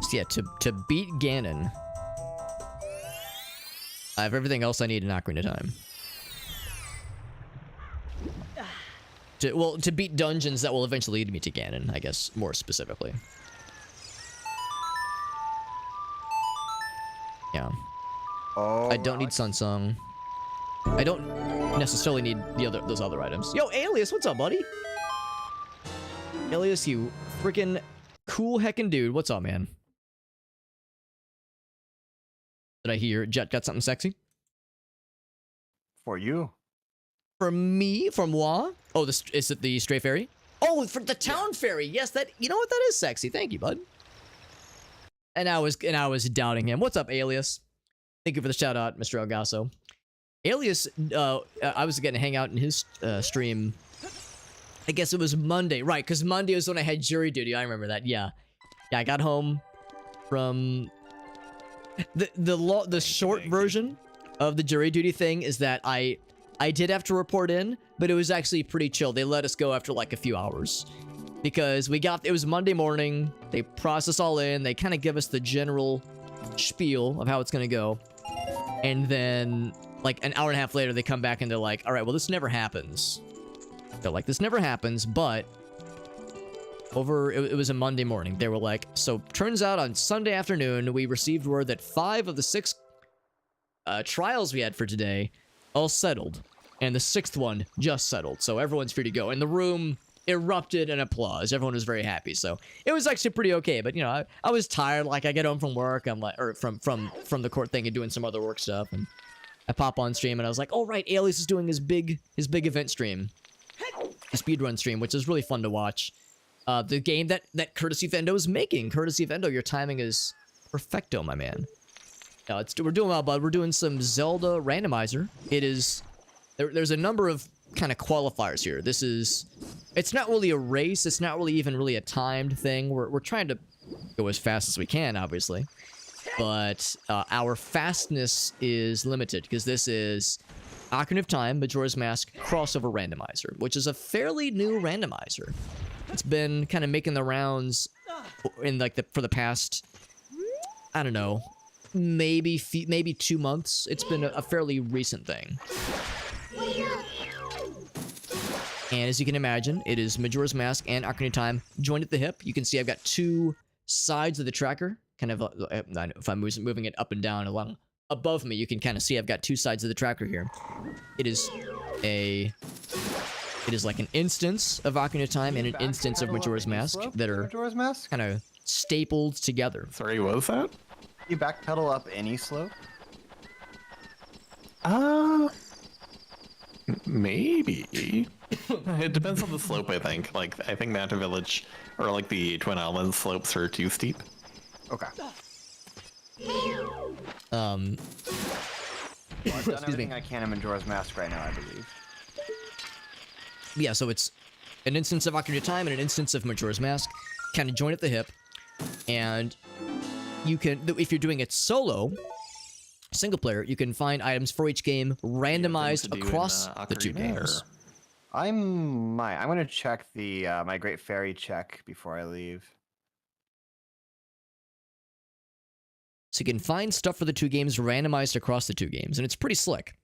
So yeah, to beat Ganon, I have everything else I need in Ocarina of Time. To beat dungeons that will eventually lead me to Ganon, I guess, more specifically. Yeah. Oh, I don't need Sunsung. I don't necessarily need those other items. Yo, Alias, what's up, buddy? Alias, you freaking cool heckin' dude. What's up, man? Did I hear Jet got something sexy? For you. For me? From moi? Oh, is it the stray fairy? Oh, for the town fairy. Yes, that. You know what? That is sexy. Thank you, bud. And I was doubting him. What's up, Alias? Thank you for the shout out, Mr. Elgaso. Alias, I was getting to hang out in his stream. I guess it was Monday, right? Because Monday was when I had jury duty. I remember that. Yeah, I got home from the short version of the jury duty thing is that I did have to report in, but it was actually pretty chill. They let us go after like a few hours because it was Monday morning. They process all in. They kind of give us the general spiel of how it's gonna go, and then like an hour and a half later, they come back and they're like, "All right, well, this never happens." They're like, "This never happens," but it was a Monday morning. They were like, "So turns out on Sunday afternoon, we received word that 5 of the 6 trials we had for today all settled, and the 6th one just settled. So everyone's free to go." And the room erupted in applause. Everyone was very happy. So it was actually pretty okay. But you know, I was tired. Like I get home from work, I'm like, or from the court thing and doing some other work stuff, and I pop on stream and I was like, "Oh right, Alias is doing his big event stream, his speedrun stream," which is really fun to watch. The game that Courtesy Vendo is making. Courtesy Vendo, your timing is perfecto, my man. We're doing well, bud. We're doing some Zelda randomizer. It is there's a number of kind of qualifiers here. It's not really a race. It's not really even a timed thing. We're trying to go as fast as we can, obviously, but our fastness is limited because this is Ocarina of Time, Majora's Mask crossover randomizer, which is a fairly new randomizer. It's been kind of making the rounds in like for the past, I don't know, maybe 2 months. It's been a fairly recent thing. And as you can imagine, it is Majora's Mask and Ocarina of Time joined at the hip. You can see I've got 2 sides of the tracker, kind of, if I'm moving it up and down along above me, you can kind of see I've got 2 sides of the tracker here. It is like an instance of Ocarina of Time and an instance of Majora's Mask that are kind of stapled together. Sorry, what was that? You backpedal up any slope? Maybe. It depends on the slope, I think. Like, I think Mountain Village or like the Twin Islands slopes are too steep. Okay. Well, I've done everything I can in Majora's Mask right now, I believe. Yeah, so it's an instance of Ocarina of Time and an instance of Majora's Mask, kind of join at the hip, and you can, if you're doing it solo, single player, you can find items for each game randomized across the 2 games. I'm gonna check the my Great Fairy check before I leave. So you can find stuff for the 2 games randomized across the 2 games, and it's pretty slick.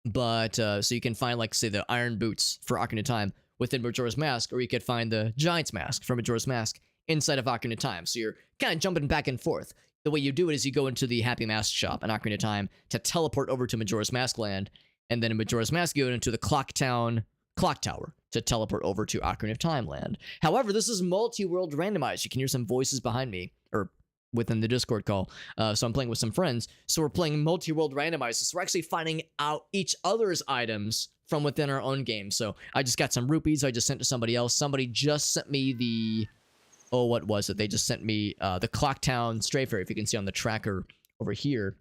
But, so you can find, like, say, the Iron Boots for Ocarina of Time within Majora's Mask, or you could find the Giant's Mask for Majora's Mask inside of Ocarina of Time. So you're kind of jumping back and forth. The way you do it is you go into the Happy Mask shop in Ocarina of Time to teleport over to Majora's Mask land, and then in Majora's Mask you go into the Clock Tower to teleport over to Ocarina of Time land. However, this is multi-world randomized. You can hear some voices behind me, or within the Discord call. So I'm playing with some friends. So we're playing multi-world randomized. So we're actually finding out each other's items from within our own game. So I just got some rupees I just sent to somebody else. Somebody just sent me the... Oh, what was it? They just sent me the Clocktown Stray Fairy, if you can see on the tracker over here.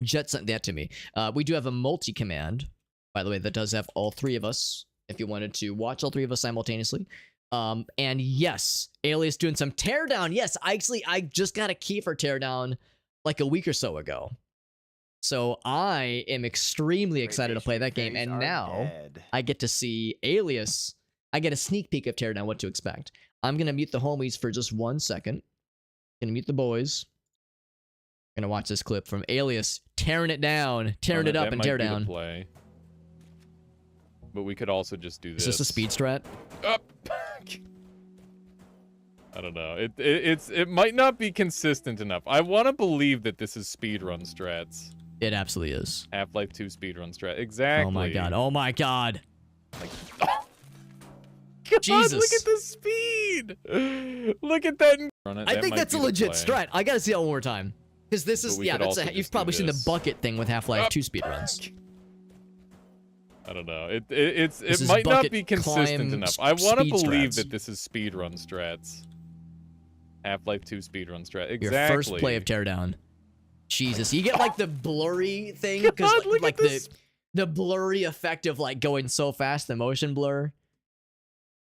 Jet sent that to me. We do have a multi-command, by the way, that does have all 3 of us, if you wanted to watch all 3 of us simultaneously. And yes, Alias doing some teardown. Yes, I just got a key for teardown like a week or so ago. So I am extremely excited to play that game. And now I get to see Alias. I get a sneak peek of teardown, what to expect. I'm going to mute the homies for just 1 second. Gonna mute the boys. Gonna watch this clip from Alias tearing it down, tearing it up and tear down. Play. But we could also just do this. Is this a speed strat? Up. I don't know. It might not be consistent enough. I want to believe that this is speedrun strats. It absolutely is. Half-Life 2 speedrun strat. Exactly. Oh my god. Oh my god. Like, God, Jesus. look at the speed. Look at that. I think that's a legit strat. I gotta see that one more time. Because this is, yeah, that's you've probably seen the bucket thing with Half-Life 2 speedruns. I don't know. It might not be consistent enough. I want to believe that this is speedrun strats. Half-Life 2 speedrun strat. Exactly. Your first play of Teardown. Jesus, you get like the blurry thing because like the blurry effect of like going so fast, the motion blur.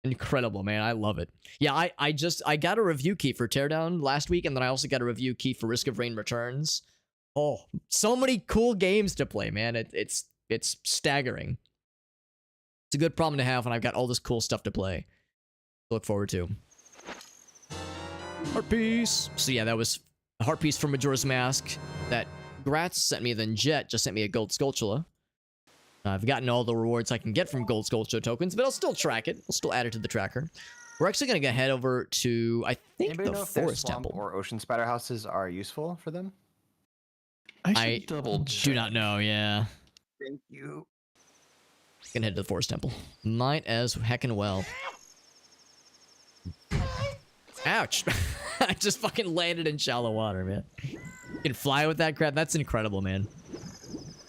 Incredible, man. I love it. Yeah, I got a review key for Teardown last week, and then I also got a review key for Risk of Rain Returns. Oh, so many cool games to play, man. It's staggering. It's a good problem to have when I've got all this cool stuff to play. Look forward to. Heart piece. So yeah, that was a heart piece from Majora's Mask that Gratz sent me, then Jet just sent me a gold Skulltula. I've gotten all the rewards I can get from gold Skulltula tokens, but I'll still track it. I'll still add it to the tracker. We're actually going to head over to, I think, Anybody the know if their Forest swamp Temple. or ocean spider houses are useful for them? I should double check. Do not know, yeah. Thank you. Gonna head to the Forest Temple. Might as heckin' well. Ouch! I just fucking landed in shallow water, man. You can fly with that crap? That's incredible, man.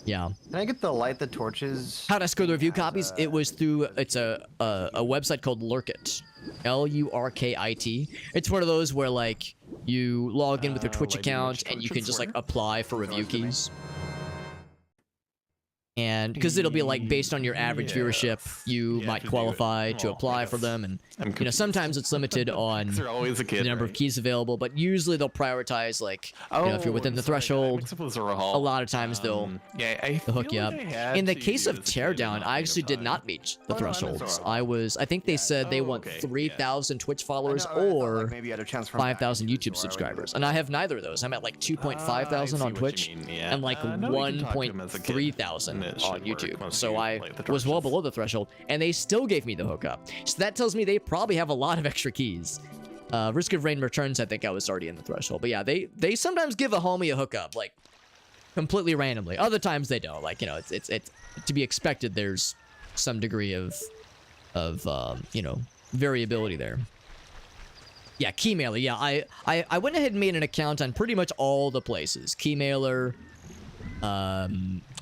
Yeah. Can I get the light the torches? How to score the review copies? It was through, it's a website called Lurkit. Lurkit. It's one of those where, like, you log in with your Twitch account and you can just, like, apply for review keys. And because it'll be like based on your average viewership, you might qualify to apply for them, and you know sometimes it's limited on the number of keys available, but usually they'll prioritize like you know if you're within the threshold. A lot of times they'll hook you up. In the case of Teardown, I actually did not meet the thresholds. I think they said they want 3,000 Twitch followers or 5,000 YouTube subscribers, and I have neither of those. I'm at like 2.5 thousand on Twitch and like 1.3 thousand on YouTube, so I was well below the threshold, and they still gave me the hookup. So that tells me they probably have a lot of extra keys. Risk of Rain Returns, I think I was already in the threshold, but yeah, they sometimes give a homie a hookup, like completely randomly. Other times they don't. Like you know, it's to be expected. There's some degree of you know variability there. Yeah, Keymailer. Yeah, I went ahead and made an account on pretty much all the places. Keymailer,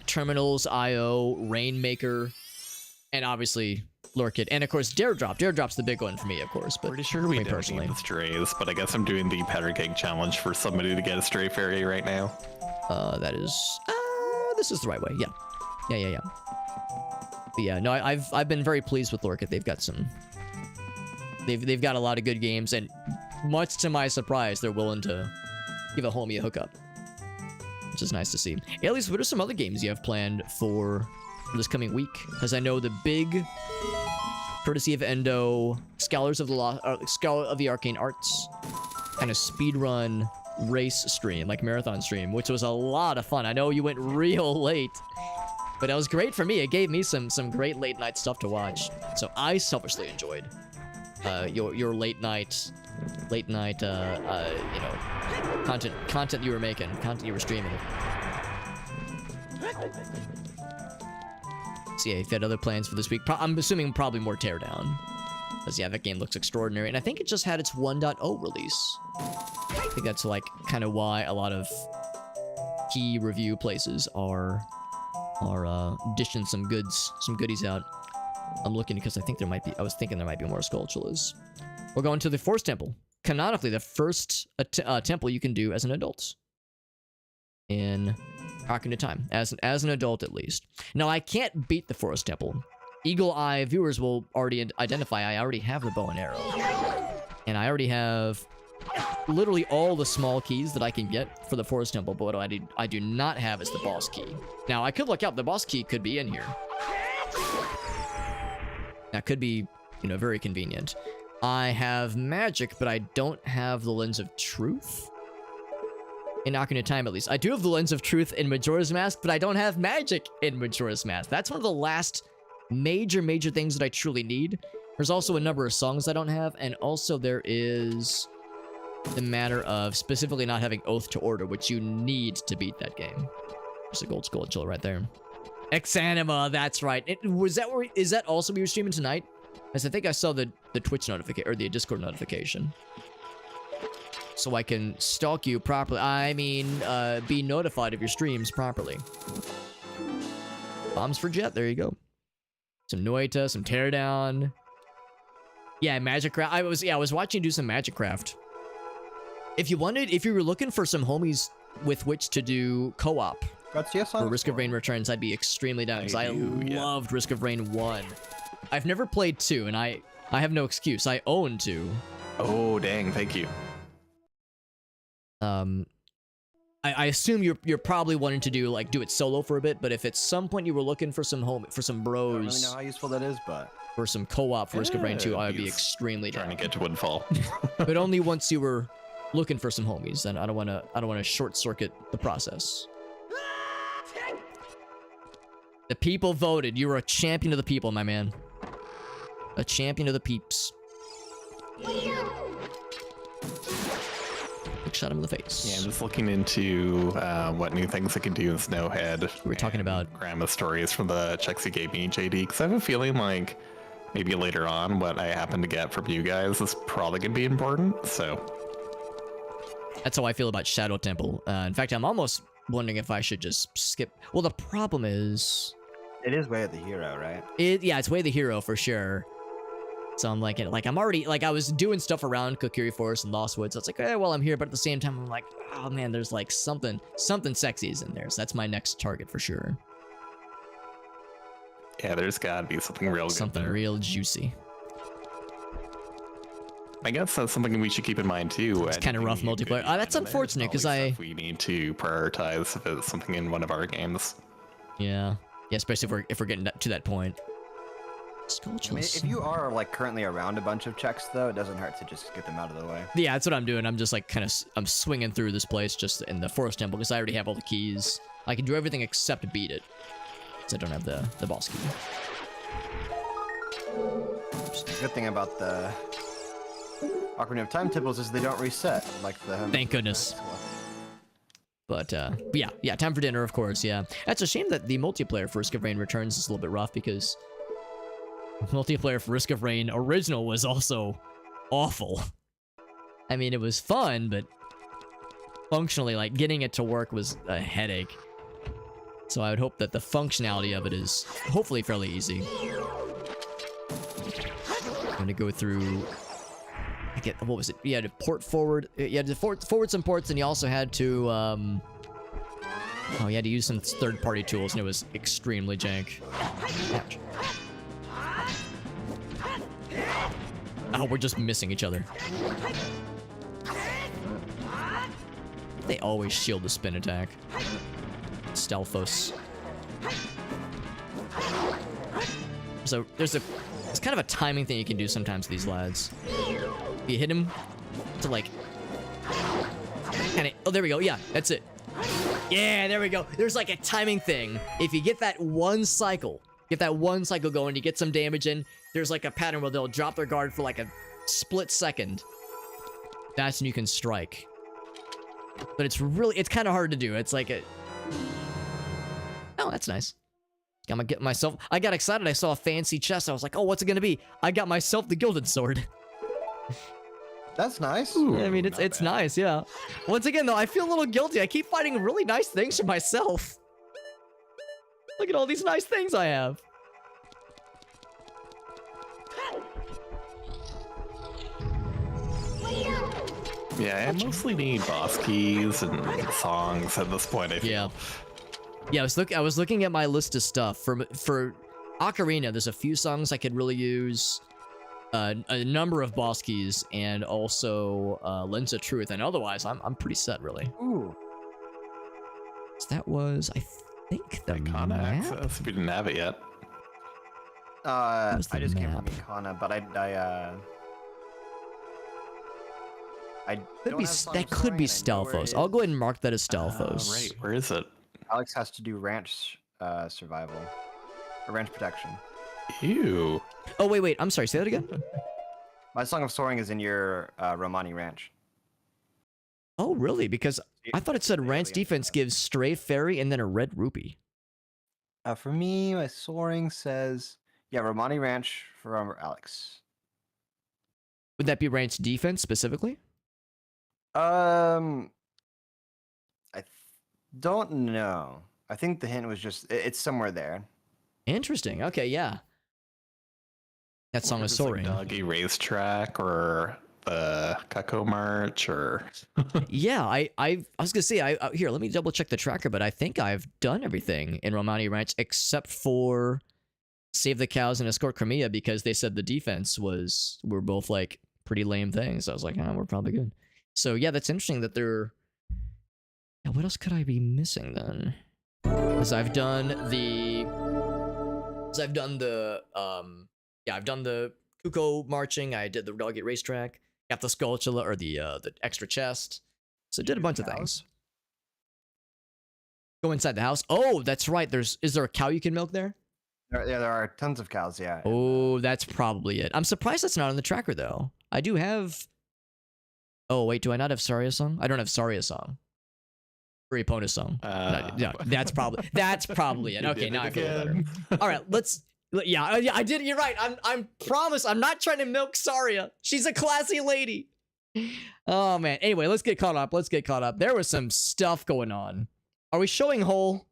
Terminals, IO, Rainmaker, and obviously Lurkit, and of course Daredrop. Daredrop's the big one for me, of course. But pretty sure we don't personally need the strays, but I guess I'm doing the Powder Keg challenge for somebody to get a stray fairy right now. That is, this is the right way. Yeah. But yeah, no, I've been very pleased with Lurkit. They've got some, they've got a lot of good games, and much to my surprise, they're willing to give a homie a hookup, which is nice to see. Alias, what are some other games you have planned for this coming week? Because I know the big, courtesy of Endo, Scholars of the Arcane Arts, kind of speedrun race stream, like marathon stream, which was a lot of fun. I know you went real late, but it was great for me. It gave me some great late night stuff to watch. So I selfishly enjoyed your late night, you know, content you were making, content you were streaming. So yeah, if you had other plans for this week, I'm assuming probably more Teardown. Because yeah, that game looks extraordinary, and I think it just had its 1.0 release. I think that's like kind of why a lot of key review places are dishing some goodies out. I'm looking because I was thinking there might be more Skulltulas. We're going to the Forest Temple. Canonically, the first temple you can do as an adult in Ocarina of Time, as an adult at least. Now, I can't beat the Forest Temple. Eagle Eye viewers will already identify I already have the bow and arrow, and I already have literally all the small keys that I can get for the Forest Temple, but what I do not have is the boss key. Now, I could look up. The boss key could be in here. That could be, you know, very convenient. I have magic, but I don't have the Lens of Truth. In Ocarina of Time, at least. I do have the Lens of Truth in Majora's Mask, but I don't have magic in Majora's Mask. That's one of the last major things that I truly need. There's also a number of songs I don't have, and also there is the matter of specifically not having Oath to Order, which you need to beat that game. There's a gold skull chill right there. Exanima, that's right. Is that also what you were streaming tonight? As I think I saw the Twitch notification or the Discord notification. So I can stalk you properly. I mean, be notified of your streams properly. Bombs for Jet, there you go. Some Noita, some Teardown. Yeah, Magic Craft. I was watching you do some Magic Craft. If you were looking for some homies with which to do co-op for Risk of Rain Returns, I'd be extremely down because I loved Risk of Rain 1. I've never played 2, and I have no excuse. I own 2. Oh, dang, thank you. I assume you're probably wanting to do it solo for a bit, but if at some point you were looking for some bros, I don't really know how useful that is, but for some co-op for Risk of Rain 2, I would be extremely down. Trying to get to Woodfall. But only once you were looking for some homies, and I don't want to short circuit the process. The people voted. You were a champion of the people, my man. A champion of the peeps. Shot him in the face. Yeah, I'm just looking into what new things I can do in Snowhead. We're talking about grandma stories from the checks you gave me, JD, because I have a feeling like maybe later on what I happen to get from you guys is probably going to be important, so. That's how I feel about Shadow Temple. In fact, I'm almost wondering if I should just skip. Well, the problem is... It is Way of the Hero, right? Yeah, it's Way of the Hero for sure. So I'm like I'm already, I was doing stuff around Kokiri Forest and Lost Woods. So it's like, well, I'm here, but at the same time, I'm like, oh man, there's like something sexy is in there. So that's my next target for sure. Yeah, there's gotta be something real good. Something real juicy. I guess that's something we should keep in mind too. It's kind of rough multiplayer. That's unfortunate because we need to prioritize if it's something in one of our games. Yeah, especially if we're getting to that point. I mean, if you are currently around a bunch of checks, though, it doesn't hurt to just get them out of the way. Yeah, that's what I'm doing. I'm just I'm swinging through this place just in the Forest Temple because I already have all the keys. I can do everything except beat it, because I don't have the boss key. The good thing about the Ocarina of Time temples is they don't reset like the. Thank goodness. But yeah, time for dinner, of course. Yeah, that's a shame that the multiplayer for Risk of Rain Returns is a little bit rough because. Multiplayer for Risk of Rain original was also awful. I mean, it was fun, but functionally, getting it to work was a headache. So I would hope that the functionality of it is hopefully fairly easy. I'm gonna go through. What was it? You had to port forward. You had to forward some ports, and you also had to. You had to use some third-party tools, and it was extremely jank. Ouch. Oh, we're just missing each other. They always shield the spin attack. Stealthos. So it's kind of a timing thing you can do sometimes with these lads. You hit him to oh, there we go. Yeah, that's it. Yeah, there we go. There's a timing thing. If you get that one cycle going, you get some damage in, there's a pattern where they'll drop their guard for a split second. That's when you can strike. But it's kind of hard to do. It's oh, that's nice. I got excited. I saw a fancy chest. I was like, oh, what's it gonna be? I got myself the Gilded Sword. That's nice. Ooh, I mean, it's nice, yeah. Once again, though, I feel a little guilty. I keep finding really nice things for myself. Look at all these nice things I have. Yeah, I mostly need boss keys and songs at this point, I feel. Yeah, I was looking at my list of stuff. For Ocarina, there's a few songs I could really use, a number of boss keys, and also Lens of Truth, and otherwise, I'm pretty set, really. Ooh. So that was, I think, the Icona map? access, we didn't have it yet. I just came from Icona, but that could be Stelphos. I'll go ahead and mark that as Stelphos. Right, where is it? Alex has to do ranch survival, or ranch protection. Ew. Oh, wait. I'm sorry. Say that again? My Song of Soaring is in your Romani Ranch. Oh, really? Because I thought it said ranch defense gives stray fairy and then a red rupee. For me, my Soaring says, yeah, Romani Ranch for Alex. Would that be ranch defense specifically? I don't know. I think the hint was just, it's somewhere there. Interesting. Okay, yeah. That song is soaring. Like Doggy Racetrack or the Cuckoo March or... Yeah, I was gonna say, here, let me double check the tracker, but I think I've done everything in Romani Ranch except for Save the Cows and Escort Crimea, because they said the defense were both like pretty lame things. I was like, we're probably good. So yeah, that's interesting that they're... Yeah, what else could I be missing then? Because I've done the Kuko marching. I did the Relegate racetrack. Got the Skulltula, or the extra chest. So did a bunch of things. Go inside the house. Oh, that's right. Is there a cow you can milk there? There are tons of cows. Yeah. Oh, that's probably it. I'm surprised that's not on the tracker though. I do have. Oh wait, do I not have Saria song? I don't have Saria song. Or Epona song. No, that's probably it. Okay, now I feel better. All right, let's. Yeah, I did. You're right. I'm promise. I'm not trying to milk Saria. She's a classy lady. Oh man. Anyway, let's get caught up. There was some stuff going on. Are we showing whole?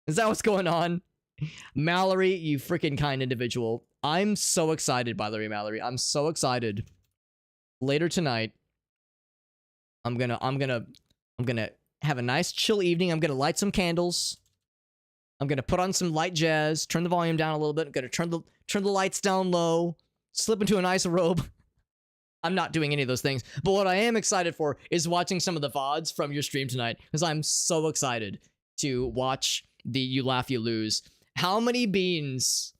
Is that what's going on? Mallory, you freaking kind individual. I'm so excited, by the way, Mallory. I'm so excited. Later tonight, I'm gonna have a nice chill evening. I'm gonna light some candles. I'm gonna put on some light jazz, turn the volume down a little bit. I'm gonna turn the lights down low, slip into a nice robe. I'm not doing any of those things, but what I am excited for is watching some of the VODs from your stream tonight, because I'm so excited to watch the You Laugh, You Lose. How many beans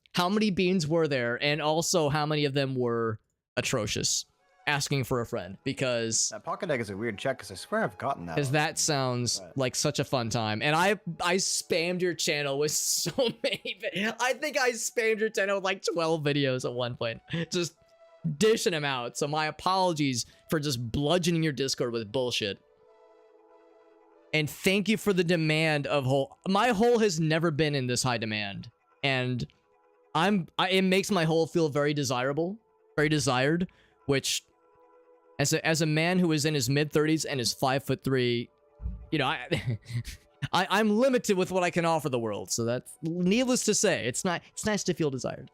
were there, and also how many of them were atrocious? Asking for a friend, because that pocket egg is a weird check, because I swear I've gotten that. Because that sounds like such a fun time, and I spammed your channel with so many. I think I spammed your channel with like 12 videos at one point, just dishing them out. So my apologies for just bludgeoning your Discord with bullshit. And thank you for the demand of whole. My whole has never been in this high demand, and it makes my whole feel very desirable, very desired, which. As a man who is in his mid-30s and is 5'3", you know, I'm limited with what I can offer the world. So that's needless to say, it's nice to feel desired.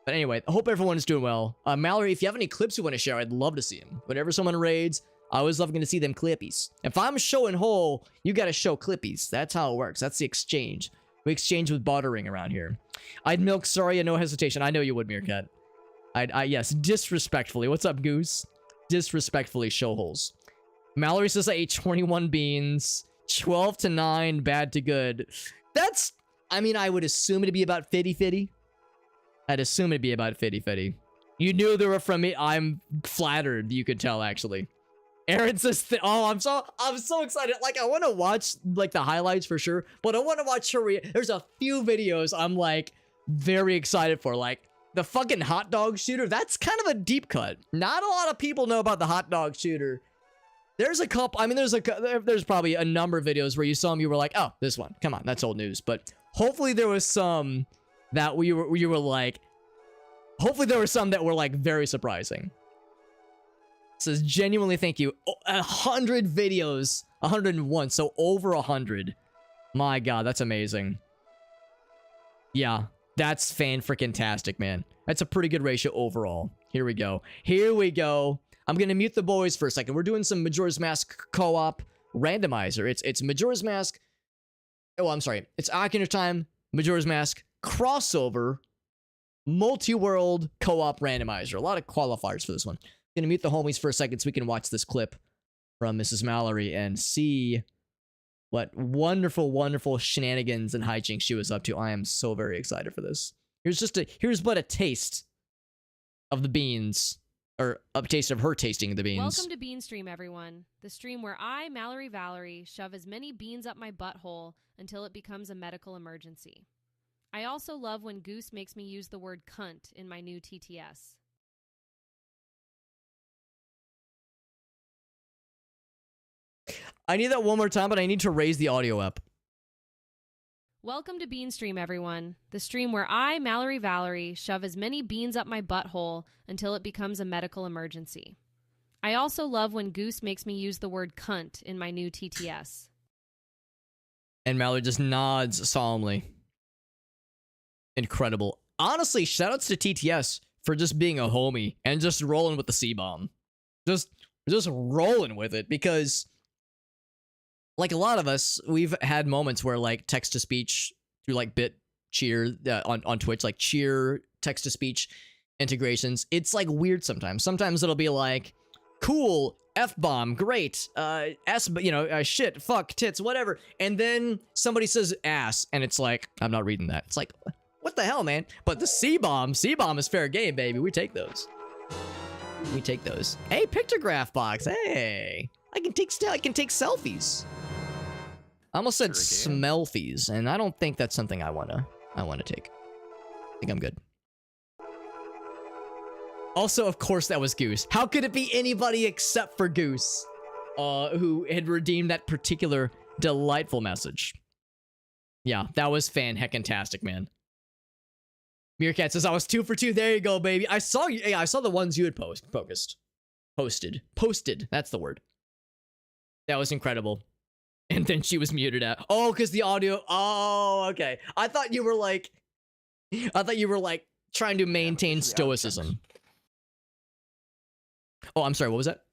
But anyway, I hope everyone is doing well. Mallory, if you have any clips you want to share, I'd love to see them. Whenever someone raids, I always love to see them clippies. If I'm showing whole, you got to show clippies. That's how it works. That's the exchange. We exchange with bartering around here. I'd milk Saria, no hesitation. I know you would, Meerkat. Yes, disrespectfully. What's up, Goose? Disrespectfully show holes. Mallory says I ate 21 beans, 12 to 9, bad to good. That's, I mean, I would assume it'd be about 50-50. I'd assume it'd be about 50-50. You knew they were from me. I'm flattered. You could tell, actually. Aaron says, oh, I'm so excited. Like, I want to watch like the highlights for sure, but I want to watch her. There's a few videos I'm like very excited for, like. The fucking hot dog shooter, that's kind of a deep cut. Not a lot of people know about the hot dog shooter. There's a couple, I mean, there's probably a number of videos where you saw them, you were like, oh, this one, come on, that's old news. But hopefully there was some that you were like, hopefully there were some that were like very surprising. It says, genuinely thank you. 100 videos, 101, so over 100. My God, that's amazing. Yeah. That's fan-freaking-tastic, man. That's a pretty good ratio overall. Here we go. I'm gonna mute the boys for a second. We're doing some Majora's Mask co-op randomizer. It's Majora's Mask. Oh, I'm sorry. It's Ocarina of Time, Majora's Mask crossover multi-world co-op randomizer. A lot of qualifiers for this one. Gonna mute the homies for a second so we can watch this clip from Mrs. Mallory and see what wonderful shenanigans and hijinks she was up to. I am so very excited for this. Here's but a taste of the beans, or a taste of her tasting the beans. Welcome to Bean Stream, everyone. The stream where I, Mallory Valerie, shove as many beans up my butthole until it becomes a medical emergency. I also love when Goose makes me use the word cunt in my new TTS. I need that one more time, but I need to raise the audio up. Welcome to Bean Stream, everyone. The stream where I, Mallory Valerie, shove as many beans up my butthole until it becomes a medical emergency. I also love when Goose makes me use the word cunt in my new TTS. And Mallory just nods solemnly. Incredible. Honestly, shoutouts to TTS for just being a homie and just rolling with the C-bomb. Just rolling with it, because like a lot of us, we've had moments where like text-to-speech through like bit cheer on Twitch, like cheer text-to-speech integrations, it's like weird sometimes. Sometimes it'll be like, cool, F-bomb, great, shit, fuck, tits, whatever. And then somebody says ass, and it's like, I'm not reading that. It's like, what the hell, man? But the C-bomb is fair game, baby. We take those. We take those. Hey, pictograph box, hey. I can take selfies. I almost said smelfies, and I don't think that's something I wanna take. I think I'm good. Also, of course, that was Goose. How could it be anybody except for Goose, who had redeemed that particular delightful message? Yeah, that was fan-heckin-tastic, man. Meerkat says, I was 2 for 2. There you go, baby. I saw you. Yeah, I saw the ones you had posted. That's the word. That was incredible. And then she was muted out. Oh, because the audio. Oh, okay. I thought you were like trying to maintain stoicism. Oh, I'm sorry. What was that?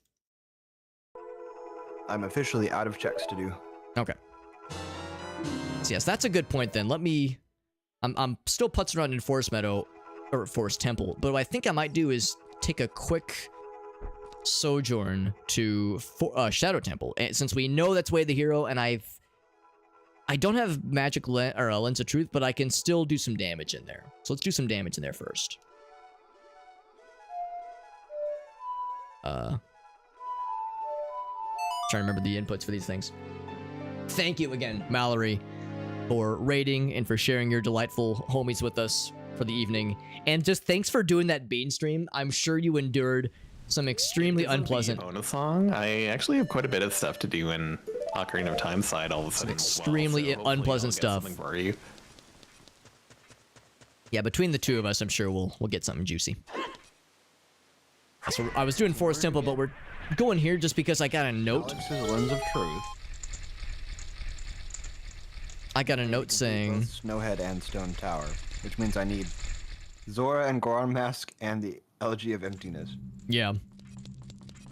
I'm officially out of checks to do. Okay. So yes, that's a good point then. I'm still putzing around in Forest Meadow, or Forest Temple, but what I think I might do is take a quick sojourn to Shadow Temple, and since we know that's Way of the Hero, and I don't have magic Lens of Truth, but I can still do some damage in there. So let's do some damage in there first. Trying to remember the inputs for these things. Thank you again, Mallory, for raiding and for sharing your delightful homies with us for the evening. And just thanks for doing that bean stream. I'm sure you endured some extremely unpleasant bonus song. I actually have quite a bit of stuff to do in Ocarina of Time side all of a sudden. Extremely unpleasant stuff. For you. Yeah, between the two of us, I'm sure we'll get something juicy. So I was doing Forest Temple, but we're going here just because I got a note. Alex's Lens of Truth. I got a note saying Snowhead and Stone Tower, which means I need Zora and Goron Mask and the Elegy of Emptiness. Yeah.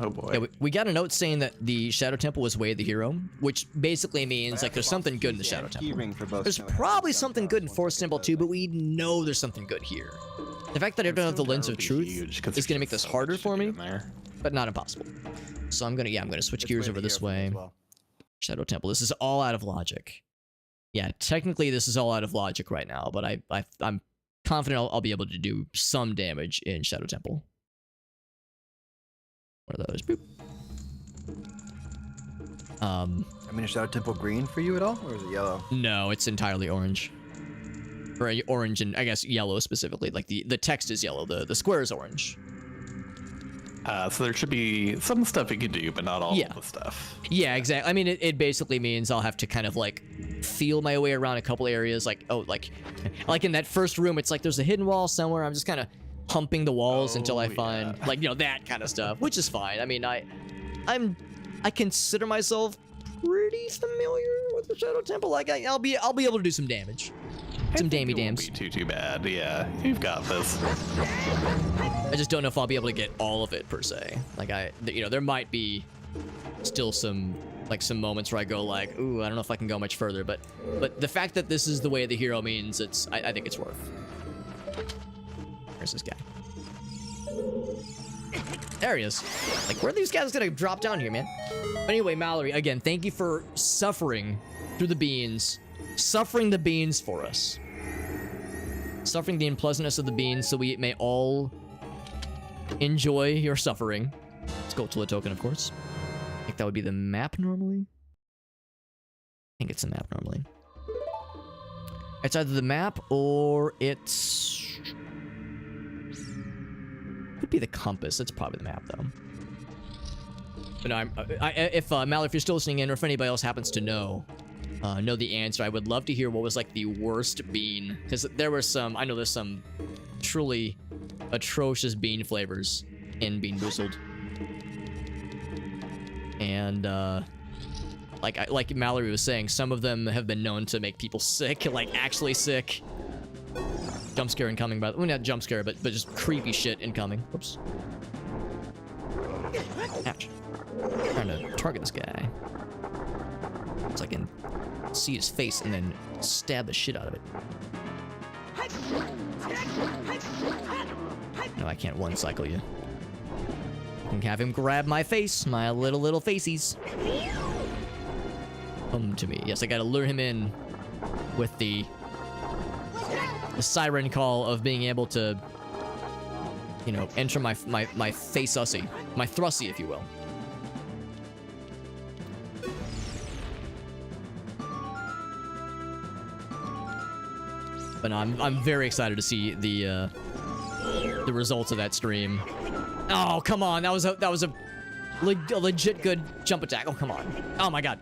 Oh boy. Yeah, we got a note saying that the Shadow Temple was Way of the Hero, which basically means like there's something good in the Shadow Temple. There's probably something good in Forest Temple too, but we know there's something good here. The fact that I don't have the Lens of Truth is gonna make this harder for me, but not impossible. So I'm gonna switch gears over this way. Shadow Temple. This is all out of logic. Yeah, technically this is all out of logic right now, but I'm confident I'll be able to do some damage in Shadow Temple. What are those? Boop. I mean, is Shadow Temple green for you at all, or is it yellow? No, it's entirely orange. Or orange and I guess yellow specifically. Like the text is yellow, the square is orange. So there should be some stuff you can do, but not all of the stuff. Yeah, exactly. I mean, it basically means I'll have to kind of like feel my way around a couple areas. Like, oh, like in that first room, it's like there's a hidden wall somewhere. I'm just kind of humping the walls until I find like, you know, that kind of stuff, which is fine. I mean, I consider myself pretty familiar with the Shadow Temple. Like I'll be able to do some damage. Some dammy dams. Won't be too bad. Yeah, you've got this. I just don't know if I'll be able to get all of it per se. Like there might be still some moments where I go like, ooh, I don't know if I can go much further. But the fact that this is the Way of the Hero means I think it's worth. Where's this guy? There he is. Like, where are these guys gonna drop down here, man? But anyway, Mallory, again, thank you for suffering through the beans. Suffering the beans for us. Suffering the unpleasantness of the beans so we may all enjoy your suffering. Let's go to a token, of course. I think that would be the map normally. I think it's the map normally. It's either the map or it's... Could be the compass. It's probably the map, though. But no, if Mallory, if you're still listening in, or if anybody else happens to know the answer, I would love to hear what was like the worst bean, because there were some. I know there's some truly atrocious bean flavors in Bean Boozled, and like Mallory was saying, some of them have been known to make people sick, like actually sick. Jump scare incoming, well, not jump scare, but just creepy shit incoming. Whoops. Ouch. I'm trying to target this guy, so I can see his face and then stab the shit out of it. No, I can't one cycle you. I can have him grab my face, my little facies. Come to me. Yes, I gotta lure him in with the siren call of being able to, you know, enter my face-ussy. My thrussie, if you will. But no, I'm very excited to see the results of that stream. Oh, come on. That was a legit good jump attack. Oh, come on. Oh my god.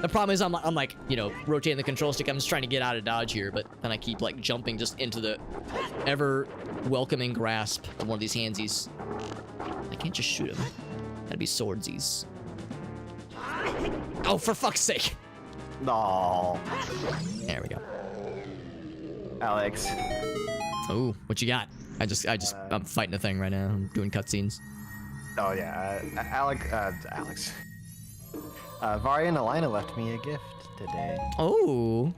The problem is I'm like, you know, rotating the control stick. I'm just trying to get out of dodge here, but then I keep like jumping just into the ever welcoming grasp of one of these handsies. I can't just shoot him. That'd be swordsies. Oh, for fuck's sake. No. There we go. Alex. Oh, what you got? I'm fighting a thing right now. I'm doing cutscenes. Oh yeah, Alex. Varia and Alina left me a gift today. Oh.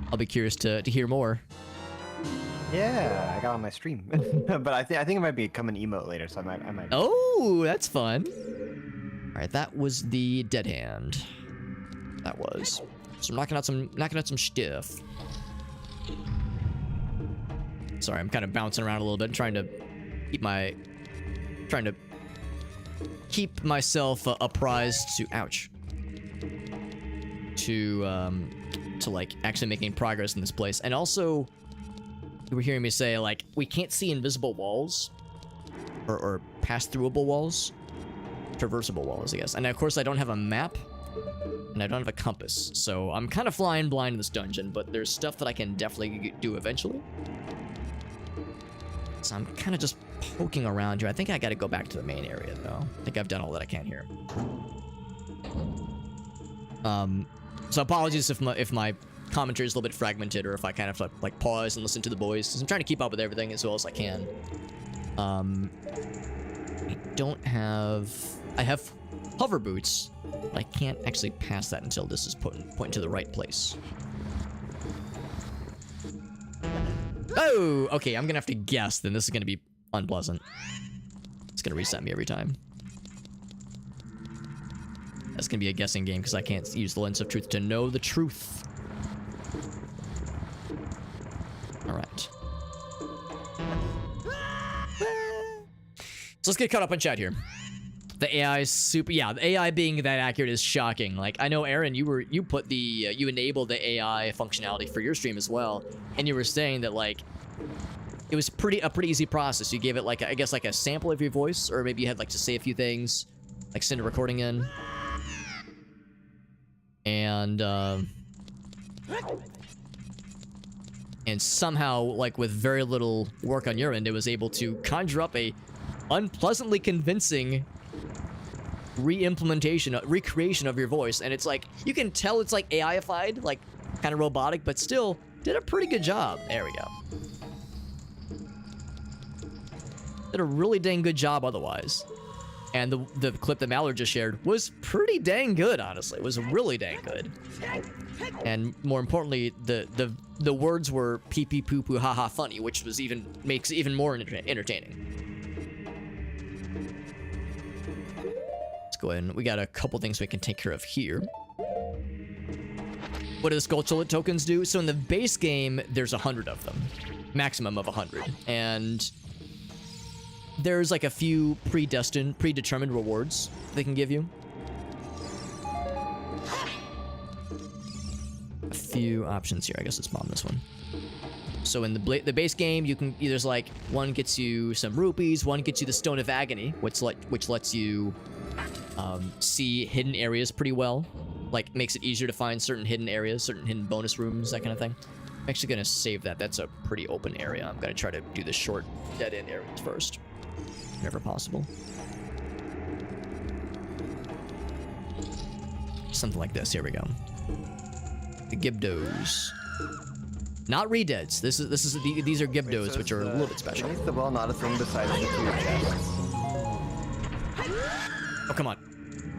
I'll be curious to hear more. Yeah, I got on my stream, but I think it might become an emote later, so I might. Oh, that's fun. All right, that was the dead hand. That was. So I'm knocking out some stuff. Sorry, I'm kind of bouncing around a little bit, trying to keep myself apprised to to like actually making progress in this place. And also, you were hearing me say like we can't see invisible walls or pass-throughable walls, traversable walls, I guess. And of course, I don't have a map. And I don't have a compass, so I'm kind of flying blind in this dungeon, but there's stuff that I can definitely do eventually. So I'm kind of just poking around here. I think I gotta go back to the main area, though. I think I've done all that I can here. So apologies if my commentary is a little bit fragmented, or if I kind of like pause and listen to the boys, because I'm trying to keep up with everything as well as I can. I have hover boots, but I can't actually pass that until this is pointing to the right place. Oh, okay, I'm gonna have to guess, then this is gonna be unpleasant. It's gonna reset me every time. That's gonna be a guessing game, because I can't use the lens of truth to know the truth. Alright. So let's get caught up on chat here. The AI is super, yeah, the AI being that accurate is shocking. Like, I know, Aaron, you put the, you enabled the AI functionality for your stream as well, and you were saying that, like, it was a pretty easy process. You gave it, like, I guess, like a sample of your voice, or maybe you had, like, to say a few things, like send a recording in. And somehow, like, with very little work on your end, it was able to conjure up a unpleasantly convincing recreation of your voice. And it's like, you can tell it's like AI-ified, like kind of robotic, but still did a pretty good job. There we go. Did a really dang good job otherwise. And the clip that Mallard just shared was pretty dang good, honestly. It was really dang good. And more importantly, the words were pee pee poo poo ha ha funny, which was makes it even more entertaining. Let's go ahead and we got a couple things we can take care of here. What do the Skulltullet tokens do? So in the base game, there's 100 of them. Maximum of 100. And there's like a few predetermined rewards they can give you. few options here. I guess let's bomb this one. So in the base game, you can there's like one gets you some rupees, one gets you the Stone of Agony, which lets you see hidden areas pretty well. Like makes it easier to find certain hidden areas, certain hidden bonus rooms, that kind of thing. I'm actually gonna save that. That's a pretty open area. I'm gonna try to do the short dead end areas first, whenever possible. Something like this. Here we go. The Gibdos. Not redeads. These are Gibdos, which are a little bit special. Is the well not a thing besides the 2 chests? Oh, come on.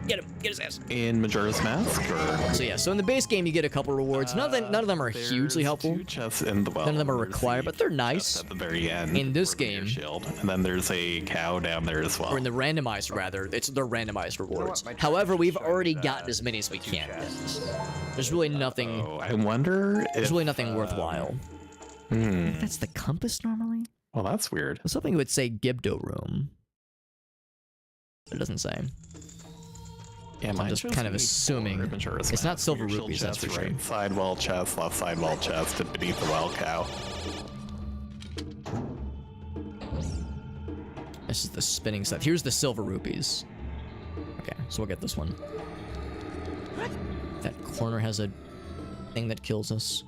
Get him. Get his ass. In Majora's Mask, or? So yeah, so in the base game, you get a couple rewards. None of them are hugely helpful. 2 chests in the well. None of them are required, but they're nice. At the very end. In this game. Shield. And then there's a cow down there as well. Or in the randomized, rather. They're randomized rewards. However, we've already gotten as many as we can. There's really nothing... Oh, I wonder if... There's really nothing worthwhile. That's the compass, normally? Well, that's weird. Well, something would say Gibdo Room. It doesn't say. Yeah, I'm just kind of assuming it's not silver rupees, that's for sure. Right side wall chest, left side wall chest, and beneath the well cow. This is the spinning stuff. Here's the silver rupees. Okay, so we'll get this one. That corner has a thing that kills us.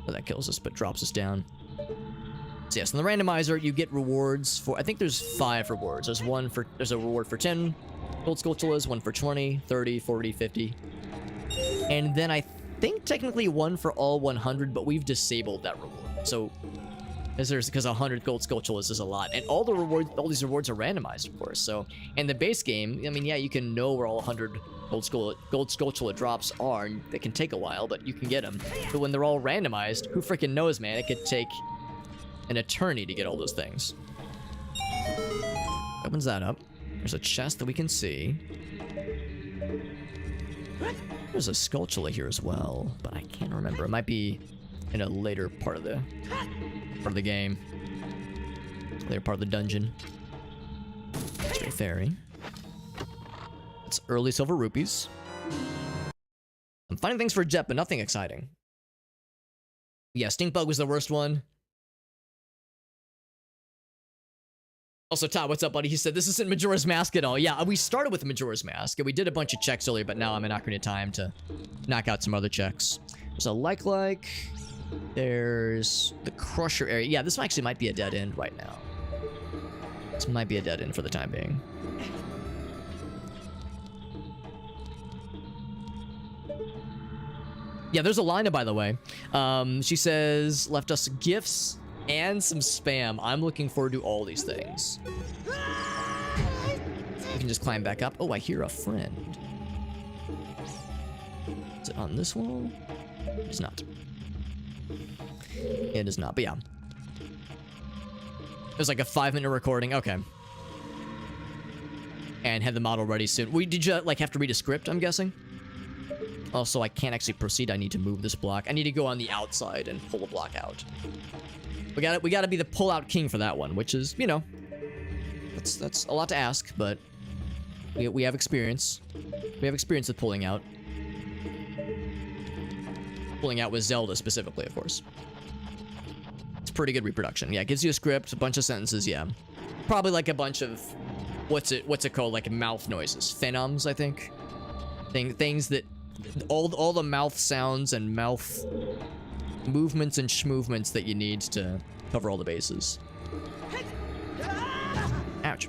Or that kills us, but drops us down. So yes, in the randomizer, you get rewards for... I think there's 5 rewards. There's a reward for 10 gold Skulltulas, one for 20, 30, 40, 50. And then I think technically one for all 100, but we've disabled that reward. So, because 100 gold Skulltulas is a lot. And all these rewards are randomized, of course. So, in the base game, I mean, yeah, you can know where all 100 gold Skulltula drops are, and it can take a while, but you can get them. But when they're all randomized, who freaking knows, man? It could take an eternity to get all those things. Opens that up. There's a chest that we can see. There's a Skulltula here as well, but I can't remember. It might be in a later part of the game. Later part of the dungeon. Stray Fairy. It's early silver rupees. I'm finding things for Jet, but nothing exciting. Yeah, Stinkbug was the worst one. Also, Todd, what's up, buddy? He said, this isn't Majora's Mask at all. Yeah, we started with Majora's Mask, and we did a bunch of checks earlier, but now I'm in Ocarina of Time to knock out some other checks. There's a like. There's the Crusher area. Yeah, this actually might be a dead end right now. This might be a dead end for the time being. Yeah, there's Alina, by the way. She says, left us gifts and some spam. I'm looking forward to all these things. We can just climb back up. Oh, I hear a friend. Is it on this wall? It's not. It is not, but yeah. There's like a 5-minute recording. Okay. And have the model ready soon. Did you like have to read a script, I'm guessing? Also, I can't actually proceed. I need to move this block. I need to go on the outside and pull a block out. We gotta be the pull-out king for that one, which is, you know, that's a lot to ask, but we have experience. We have experience with pulling out. Pulling out with Zelda specifically, of course. It's pretty good reproduction. Yeah, it gives you a script, a bunch of sentences, yeah. Probably like a bunch of, what's it called? Like mouth noises. Phenoms, I think. Things that, all the mouth sounds and mouth movements and schmovements that you need to cover all the bases. Ouch.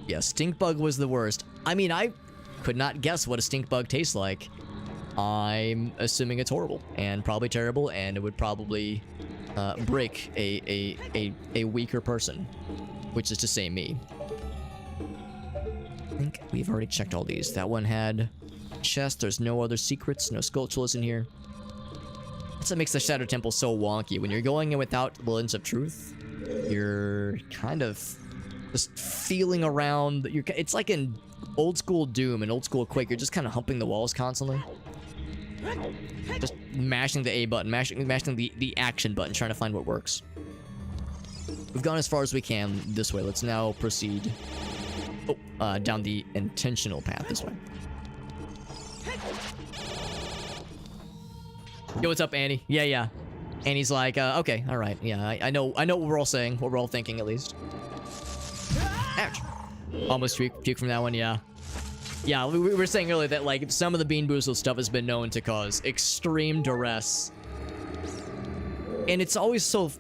Yeah, Stinkbug was the worst. I mean, I could not guess what a Stinkbug tastes like. I'm assuming it's horrible and probably terrible, and it would probably break a weaker person, which is to say me. I think we've already checked all these. That one had chest. There's no other secrets, no Skulltulas in here. That's what makes the Shadow Temple so wonky. When you're going in without the Lens of Truth, you're kind of just feeling around. It's like in old school Doom and old school Quake. You're just kind of humping the walls constantly. Just mashing the A button, mashing the action button, trying to find what works. We've gone as far as we can this way. Let's now proceed down the intentional path this way. Yo, what's up, Annie? Yeah. Annie's like, okay, all right. Yeah, I know what we're all saying, what we're all thinking at least. Ouch. Almost puke from that one, yeah. Yeah, we were saying earlier that, like, some of the Bean Boozled stuff has been known to cause extreme duress. And it's always so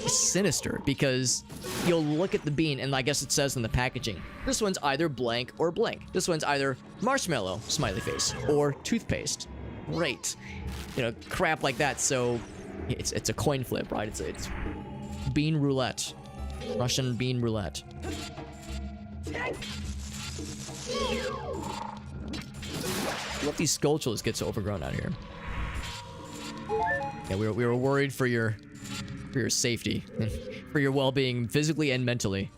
sinister, because you'll look at the bean, and I guess it says in the packaging, this one's either blank or blank. This one's either marshmallow, smiley face, or toothpaste. Great. You know, crap like that, so it's a coin flip, right? It's bean roulette. Russian bean roulette. Let these Skulltulas get so overgrown out here. Yeah, we were worried for your safety, and for your well-being, physically and mentally.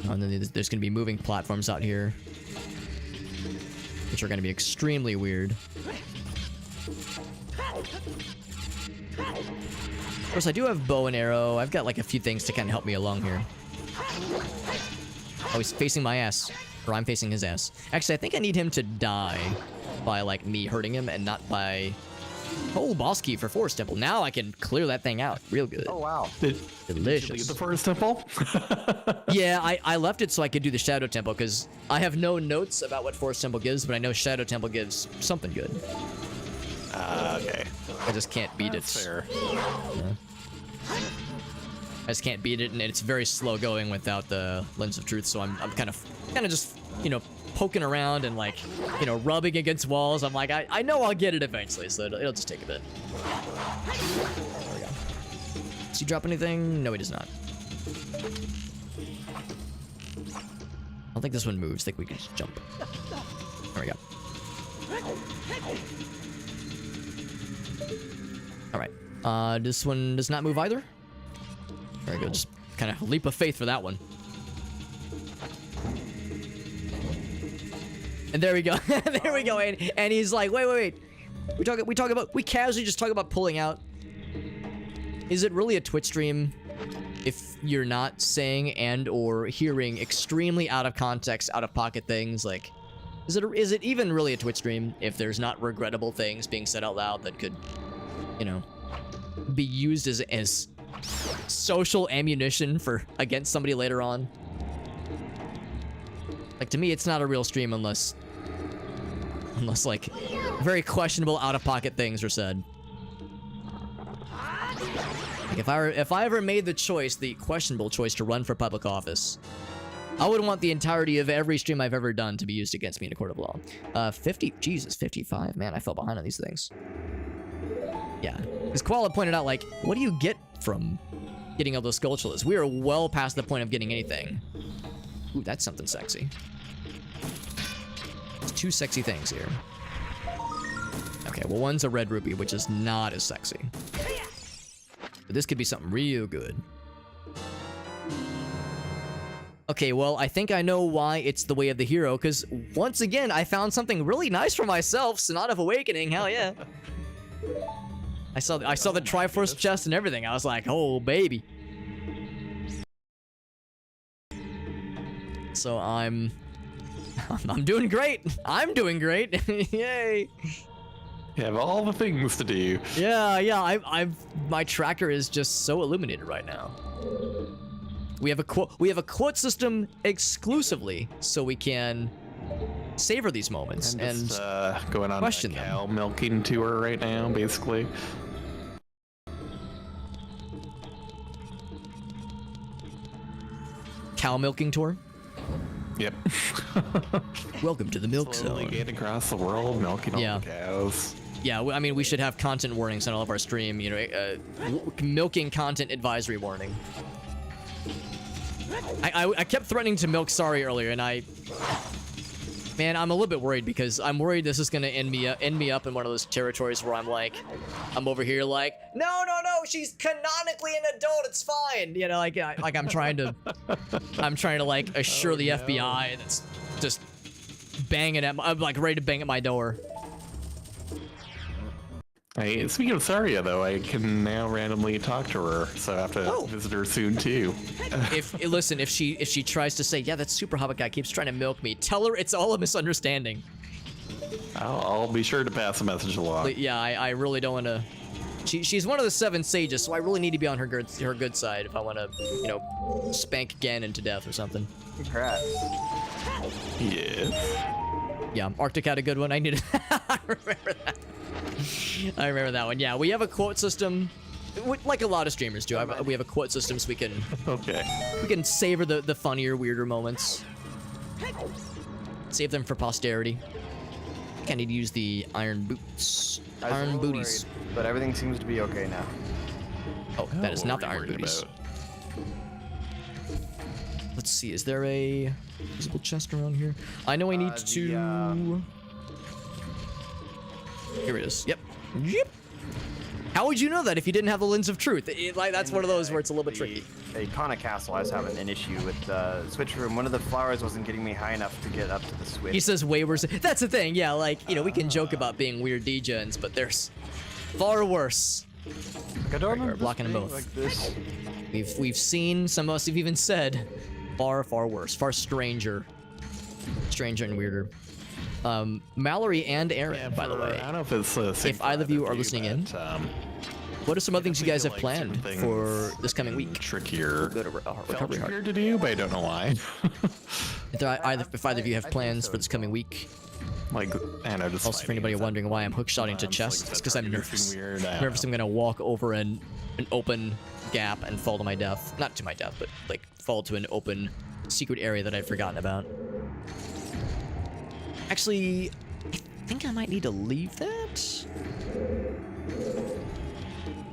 Oh, and then there's gonna be moving platforms out here, which are gonna be extremely weird. Of course, I do have bow and arrow. I've got like a few things to kind of help me along here. Oh, he's facing my ass. Or I'm facing his ass. Actually, I think I need him to die by, like, me hurting him and not by... Oh, boss key for Forest Temple. Now I can clear that thing out real good. Oh, wow. Delicious. Did you leave the Forest Temple? Yeah, I left it so I could do the Shadow Temple, because I have no notes about what Forest Temple gives, but I know Shadow Temple gives something good. Okay. I just can't beat That's it. fair. Yeah. I just can't beat it, and it's very slow going without the Lens of Truth, so I'm kind of just, you know, poking around and, like, you know, rubbing against walls. I'm like, I know I'll get it eventually, so it'll just take a bit. There we go. Does he drop anything? No, he does not. I don't think this one moves. I think we can just jump. There we go. Alright. This one does not move either. There we go. Just kind of leap of faith for that one. And there we go. There we go. And he's like, wait. We casually just talk about pulling out. Is it really a Twitch stream if you're not saying and or hearing extremely out of context, out of pocket things? Like, is it even really a Twitch stream if there's not regrettable things being said out loud that could, you know, be used as social ammunition for against somebody later on? Like, to me, it's not a real stream unless like very questionable out-of-pocket things are said. Like, if I ever made the choice, the questionable choice to run for public office, I would want the entirety of every stream I've ever done to be used against me in a court of law. 50, Jesus, 55. Man, I fell behind on these things. Yeah, because Koala pointed out, like, what do you get from getting all those Skulltulas? We are well past the point of getting anything. Ooh, that's something sexy. There's two sexy things here. Okay, well, one's a red rupee, which is not as sexy. But this could be something real good. Okay, well, I think I know why it's the way of the hero, because once again, I found something really nice for myself. Sonata of Awakening, hell yeah. I saw the Triforce chest and everything. I was like, oh, baby. So I'm doing great. I'm doing great. Yay. You have all the things to do. Yeah. My tracker is just so illuminated right now. We have a quote system exclusively so we can savor these moments and just, going on question a cow milking tour right now, basically. Cow milking tour. Yep. Welcome to the milk Slowly zone. getting across the world, milking all the cows. Yeah, I mean, we should have content warnings on all of our stream. You know, milking content advisory warning. I kept threatening to milk Sorry earlier, and man, I'm a little bit worried because I'm worried this is gonna end me up in one of those territories where I'm over here like, no, she's canonically an adult, it's fine. You know, like I'm trying to like assure the FBI that's just banging at I'm like ready to bang at my door. Speaking of Saria, though, I can now randomly talk to her, so I have to visit her soon too. Listen, if she tries to say, yeah, that super hobbit guy keeps trying to milk me, tell her it's all a misunderstanding. I'll be sure to pass the message along. But yeah, I really don't want to. She's one of the 7 sages, so I really need to be on her good side if I want to, you know, spank Ganon to death or something. Congrats. Yes. Yeah, Arctic had a good one. I need to. I remember that. I remember that one. Yeah, we have a quote system, like a lot of streamers do. We have a quote system so we can savor the funnier, weirder moments, save them for posterity. I think I need to use the iron boots, iron booties. Worried, but everything seems to be okay now. Oh, that is not the iron booties. Let's see. Is there a visible chest around here? I know I need to. Here it is. Yep. How would you know that if you didn't have the lens of truth? That's one of those where it's a little bit tricky. A Icona Castle, I was having an issue with the switch room. One of the flowers wasn't getting me high enough to get up to the switch. He says way worse. That's the thing. Yeah, like, you know, we can joke about being weird degens, but there's far worse. I don't remember blocking them both. Like this. We've seen, some of us have even said, far worse, far stranger and weirder. Mallory and Aaron, by the way. I don't know if it's if either of you are listening in, what are some other things you guys have planned for this coming week? Trickier. Go to recovery hard. To do, but I don't know why. If either of you have plans for this coming week. Like, and I'm just also, for anybody wondering why I'm hookshotting to chests, it's because I'm nervous. Nervous I'm gonna walk over an open gap and fall to my death. Not to my death, but like fall to an open secret area that I'd forgotten about. Actually, I think I might need to leave that.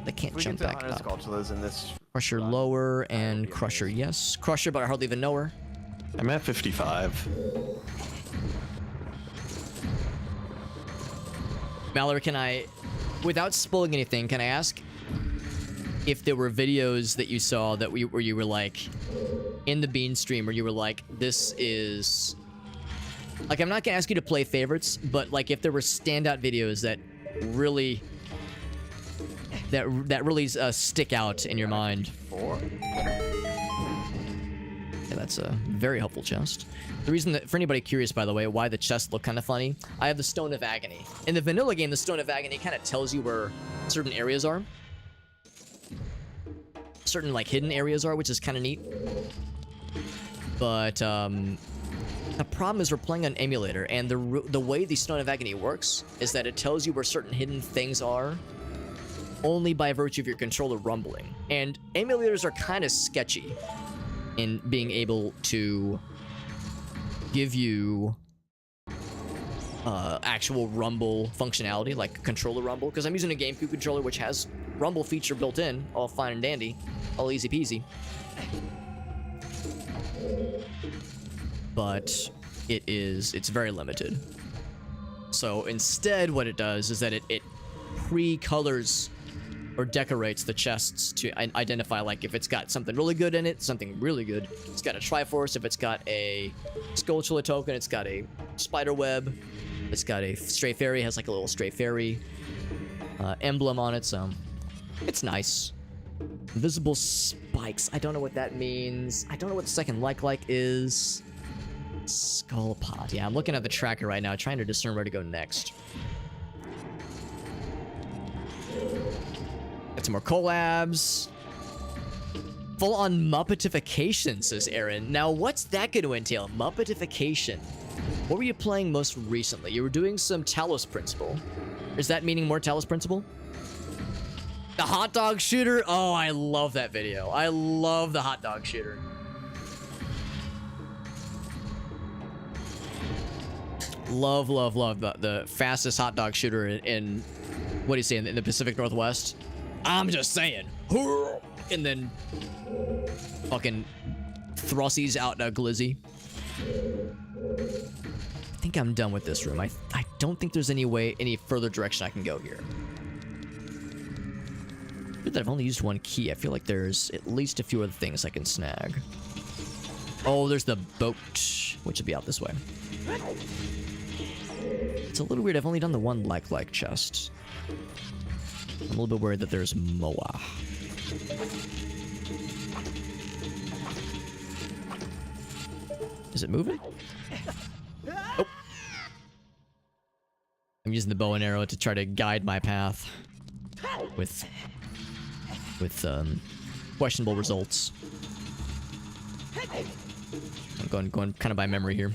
I can't jump back up. In this Crusher lower and Crusher, yes. Crusher, but I hardly even know her. I'm at 55. Mallory, can I, without spoiling anything, can I ask if there were videos that you saw that where you were like, in the Bean stream, where you were like, this is... Like, I'm not gonna ask you to play favorites, but like if there were standout videos that really stick out in your mind. Yeah, that's a very helpful chest. The reason that, for anybody curious, by the way, why the chests look kind of funny, I have the Stone of Agony. In the vanilla game, the Stone of Agony kind of tells you where certain areas are. Certain like hidden areas are, which is kind of neat. But the problem is we're playing on emulator, and the way the Stone of Agony works is that it tells you where certain hidden things are only by virtue of your controller rumbling. And emulators are kind of sketchy in being able to give you actual rumble functionality, like controller rumble, because I'm using a GameCube controller which has rumble feature built in, all fine and dandy, all easy peasy. But it's very limited. So instead what it does is that it pre-colors or decorates the chests to identify, like, if it's got something really good in it, something really good. It's got a Triforce, if it's got a Skulltula token, it's got a spider web, it's got a stray fairy, has like a little stray fairy emblem on it, so it's nice. Invisible spikes, I don't know what that means. I don't know what the second like is. Skull pot. Yeah, I'm looking at the tracker right now, trying to discern where to go next. Got some more collabs. Full on Muppetification, says Aaron. Now, what's that going to entail? Muppetification. What were you playing most recently? You were doing some Talos Principle. Is that meaning more Talos Principle? The hot dog shooter? Oh, I love that video. I love the hot dog shooter. Love the fastest hot dog shooter in what do you say, in the Pacific Northwest? I'm just saying. And then fucking thrussies out a glizzy. I think I'm done with this room. I don't think there's any further direction I can go here. Good that I've only used one key. I feel like there's at least a few other things I can snag. Oh, there's the boat, which will be out this way. It's a little weird. I've only done the one like chest. I'm a little bit worried that there's Moa. Is it moving? Oh. I'm using the bow and arrow to try to guide my path with questionable results. I'm going kind of by memory here.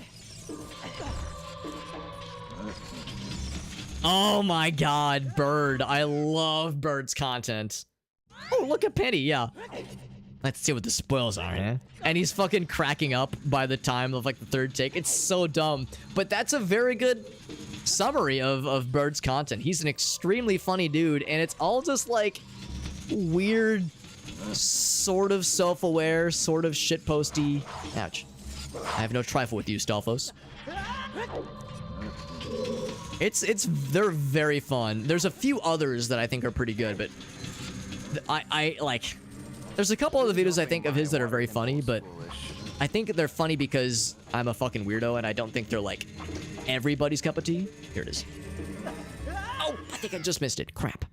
Oh my god, Bird. I love Bird's content. Oh, look at Penny, yeah. Let's see what the spoils are, eh? And he's fucking cracking up by the time of like the third take. It's so dumb. But that's a very good summary of Bird's content. He's an extremely funny dude, and it's all just like weird, sort of self-aware, sort of shitposty. Ouch. I have no trifle with you, Stalfos. They're very fun. There's a few others that I think are pretty good, but I like, there's a couple of the videos I think of his that are very funny, but I think they're funny because I'm a fucking weirdo and I don't think they're like everybody's cup of tea. Here it is. Oh, I think I just missed it. Crap.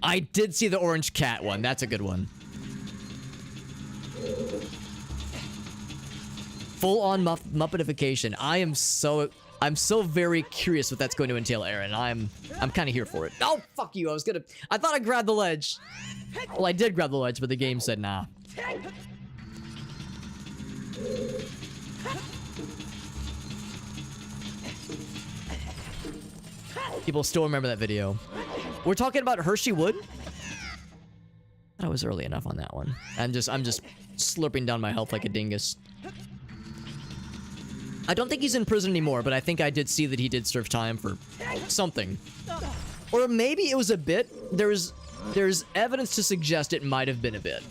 I did see the orange cat one. That's a good one. Full-on Muppetification. I'm so very curious what that's going to entail, Aaron. I'm kind of here for it. Oh, fuck you. I thought I grabbed the ledge. Well, I did grab the ledge, but the game said nah. People still remember that video. We're talking about Hershey Wood? I was early enough on that one. I'm just slurping down my health like a dingus. I don't think he's in prison anymore, but I think I did see that he did serve time for something. Or maybe it was a bit. There's evidence to suggest it might have been a bit.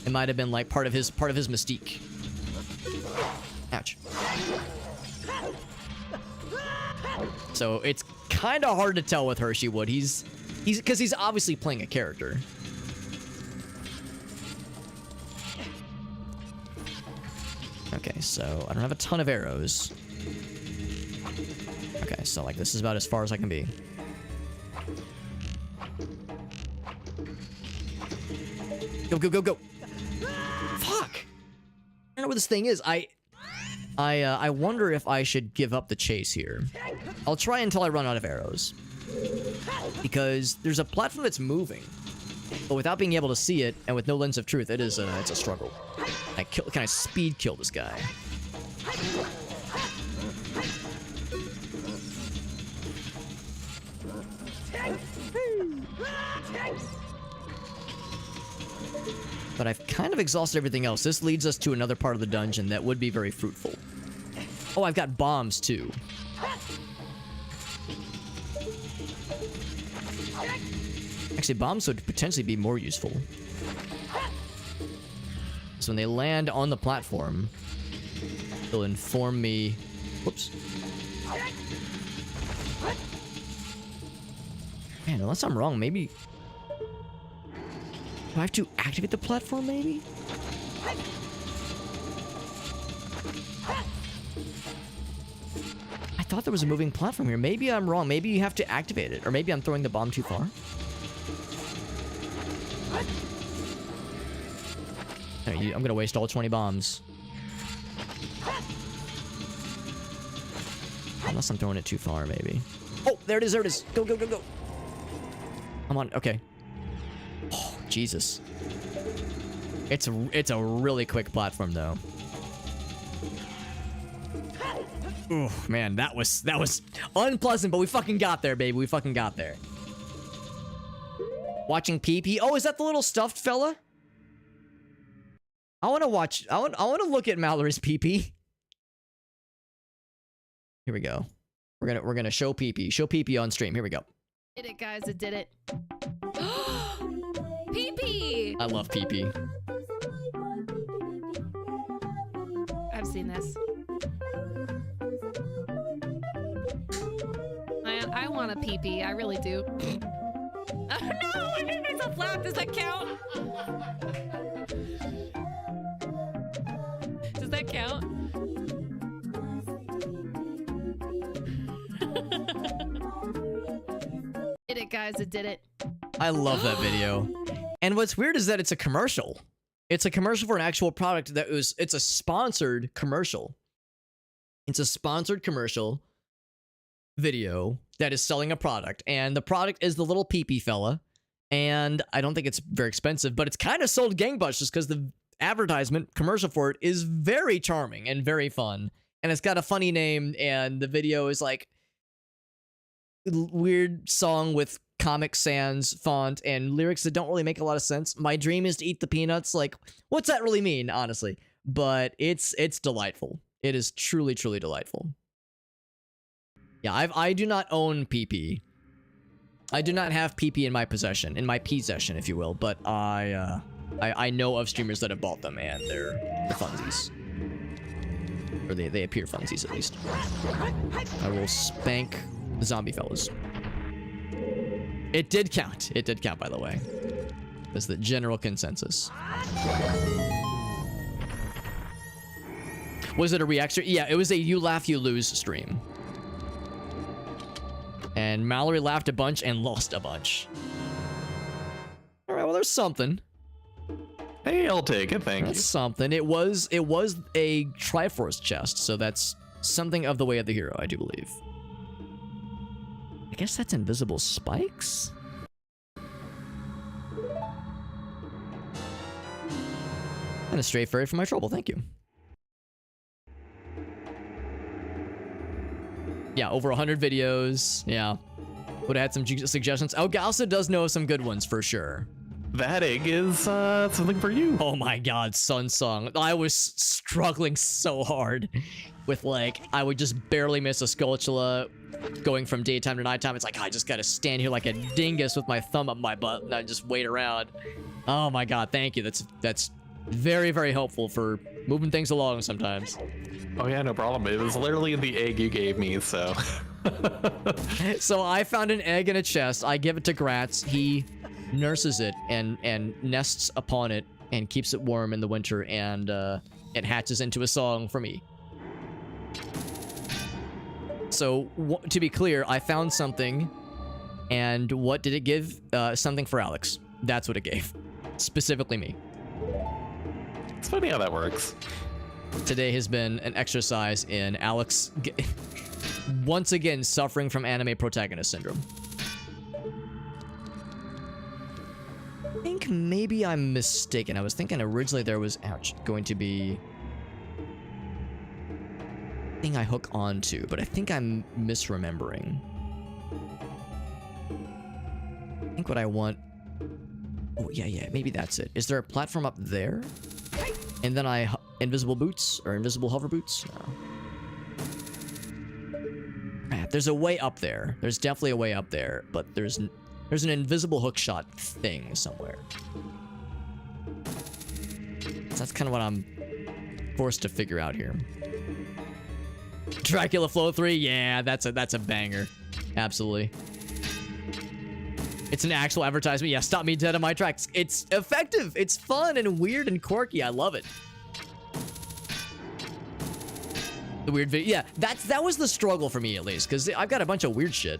It might have been like part of his mystique. Ouch. So it's kind of hard to tell with Hershey Wood. He's because he's obviously playing a character. Okay, so I don't have a ton of arrows. Okay, so like this is about as far as I can be. Go, go, go, go. Fuck. I don't know what this thing is. I wonder if I should give up the chase here. I'll try until I run out of arrows. Because there's a platform that's moving. But without being able to see it, and with no lens of truth, it's a struggle. Can I speed kill this guy? But I've kind of exhausted everything else. This leads us to another part of the dungeon that would be very fruitful. Oh, I've got bombs too. Actually, bombs would potentially be more useful. So when they land on the platform, they'll inform me... Whoops. Man, unless I'm wrong, maybe... Do I have to activate the platform, maybe? I thought there was a moving platform here. Maybe I'm wrong. Maybe you have to activate it. Or maybe I'm throwing the bomb too far. I'm gonna waste all 20 bombs. Unless I'm throwing it too far, maybe. Oh, there it is, there it is. Go, go, go, go. I'm on, okay. Oh, Jesus. It's a really quick platform, though. Ooh, man, that was unpleasant, but we fucking got there, baby. We fucking got there. Watching PP. Oh, is that the little stuffed fella? I want to watch. I want to look at Mallory's PP. Here we go. We're gonna show PP. Show PP on stream. Here we go. Did it, guys? It did it. PP. I love PP. I've seen this. I want a PP. I really do. Oh no! I made myself laugh. Does that count? Does that count? it, guys. It did it. I love that video. And what's weird is that it's a commercial. It's a commercial for an actual product it's a sponsored commercial. It's a sponsored commercial video that is selling a product. And the product is the little pee-pee fella. And I don't think it's very expensive, but it's kind of sold gangbusters because the advertisement commercial for it is very charming and very fun. And it's got a funny name, and the video is like weird song with Comic Sans font and lyrics that don't really make a lot of sense. My dream is to eat the peanuts. Like, what's that really mean, honestly? But it's delightful. It is truly, truly delightful. Yeah, I do not own PP. I do not have PP in my possession, if you will. But I know of streamers that have bought them, and they're funsies. Or they appear funsies, at least. I will spank the zombie fellas. It did count. It did count, by the way. That's the general consensus. Was it a reaction? Yeah, it was a you laugh, you lose stream. And Mallory laughed a bunch and lost a bunch. Alright, well, there's something. Hey, I'll take it, thank you. That's something. It was a Triforce chest, so that's something of the way of the hero, I do believe. I guess that's invisible spikes? And a stray fairy for my trouble, thank you. Yeah, over 100 videos. Yeah. Would have had some suggestions. Oh, Galsa does know some good ones for sure. That egg is something for you. Oh my god, Sun Song. I was struggling so hard with, like, I would just barely miss a Skulltula going from daytime to nighttime. It's like, I just gotta stand here like a dingus with my thumb up my butt and I just wait around. Oh my god, thank you. That's very, very helpful for moving things along sometimes. Oh yeah, no problem. It was literally the egg you gave me, so. So I found an egg in a chest. I give it to Gratz. He nurses it and nests upon it and keeps it warm in the winter, and it hatches into a song for me. So to be clear, I found something, and what did it give? Something for Alex. That's what it gave. Specifically me. It's funny how that works. Today has been an exercise in Alex once again suffering from anime protagonist syndrome. I think maybe I'm mistaken. I was thinking originally there was going to be a thing I hook onto, but I think I'm misremembering. I think what I want... Oh, yeah, maybe that's it. Is there a platform up there? And then invisible boots or invisible hover boots? No. There's a way up there. There's definitely a way up there, but there's an invisible hookshot thing somewhere. So that's kind of what I'm forced to figure out here. Dracula Flow 3, yeah, that's a banger. Absolutely. It's an actual advertisement. Yeah, stop me dead on my tracks. It's effective. It's fun and weird and quirky. I love it. The weird video. Yeah, that was the struggle for me, at least, because I've got a bunch of weird shit.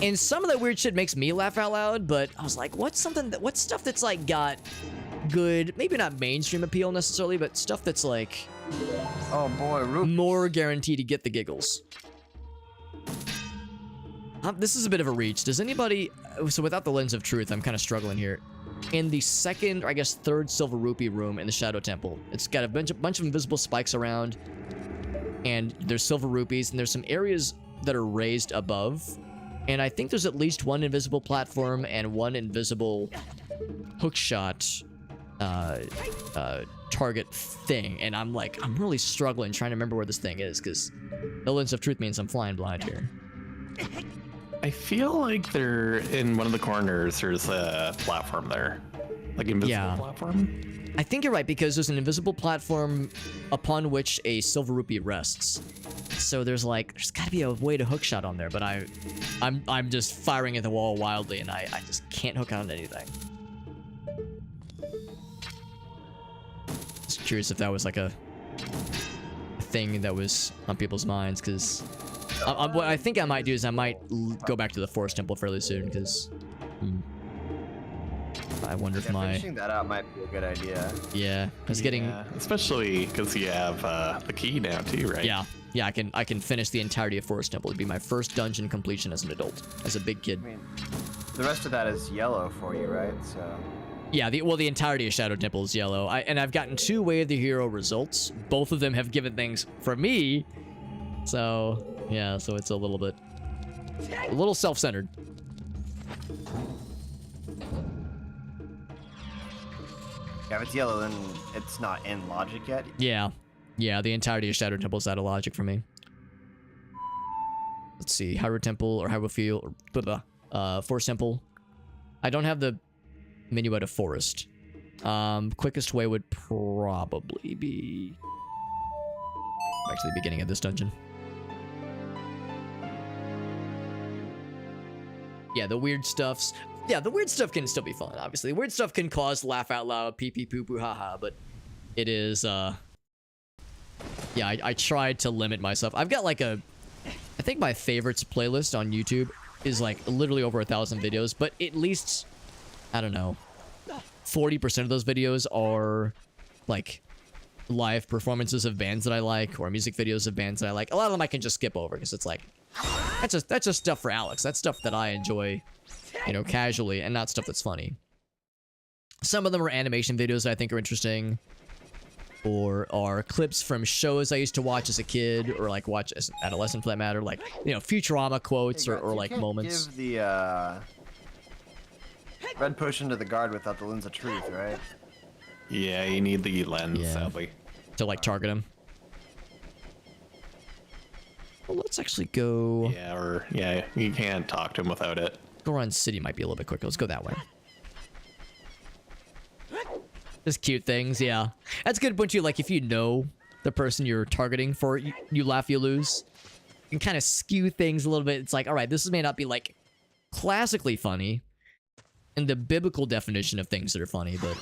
And some of that weird shit makes me laugh out loud, but I was like, what's stuff that's like got good, maybe not mainstream appeal necessarily, but stuff that's like, oh boy, more guaranteed to get the giggles. This is a bit of a reach. Does anybody... So without the lens of truth, I'm kind of struggling here. In the second, or I guess third Silver Rupee room in the Shadow Temple, it's got a bunch of invisible spikes around, and there's silver rupees, and there's some areas that are raised above, and I think there's at least one invisible platform and one invisible hookshot target thing, and I'm really struggling trying to remember where this thing is, because the lens of truth means I'm flying blind here. I feel like they're in one of the corners. There's a platform there, like invisible platform. I think you're right, because there's an invisible platform upon which a silver rupee rests. So there's got to be a way to hookshot on there, but I'm just firing at the wall wildly, and I just can't hook on anything. Just curious if that was like a thing that was on people's minds, because What I think I might do is I might go back to the Forest Temple fairly soon, because I wonder if my... Finishing that out might be a good idea. Yeah, it's getting... Especially because you have the key now too, right? Yeah, I can finish the entirety of Forest Temple. It'd be my first dungeon completion as an adult, as a big kid. I mean, the rest of that is yellow for you, right? So... Yeah, the entirety of Shadow Temple is yellow. And I've gotten 2 Way of the Hero results. Both of them have given things for me. So, yeah, so it's a little self-centered. Yeah, if it's yellow, then it's not in logic yet. Yeah, the entirety of Shadow Temple is out of logic for me. Let's see, Hyrule Temple or Hyrule Field or Forest Temple. I don't have the Minuet of Forest. Quickest way would probably be back to the beginning of this dungeon. Yeah, the weird stuff can still be fun, obviously. Weird stuff can cause laugh out loud, pee pee poo poo haha, but it is, yeah, I tried to limit myself. I've got like I think my favorites playlist on YouTube is like literally over 1,000 videos, but at least, I don't know, 40% of those videos are like live performances of bands that I like, or music videos of bands that I like. A lot of them I can just skip over because it's like, that's just stuff for Alex. That's stuff that I enjoy, you know, casually, and not stuff that's funny. Some of them are animation videos that I think are interesting, or are clips from shows I used to watch as a kid, or like watch as an adolescent for that matter, like, you know, Futurama quotes, Hey, or like moments. Give the red potion to the guard without the lens of truth, right? Yeah, you need the lens, sadly. To like target him. Well, let's actually go... Yeah, you can't talk to him without it. Goron City might be a little bit quicker. Let's go that way. Just cute things, yeah. That's good once you, like, if you know the person you're targeting for, you laugh, you lose. You can kind of skew things a little bit. It's like, all right, this may not be, like, classically funny in the biblical definition of things that are funny, but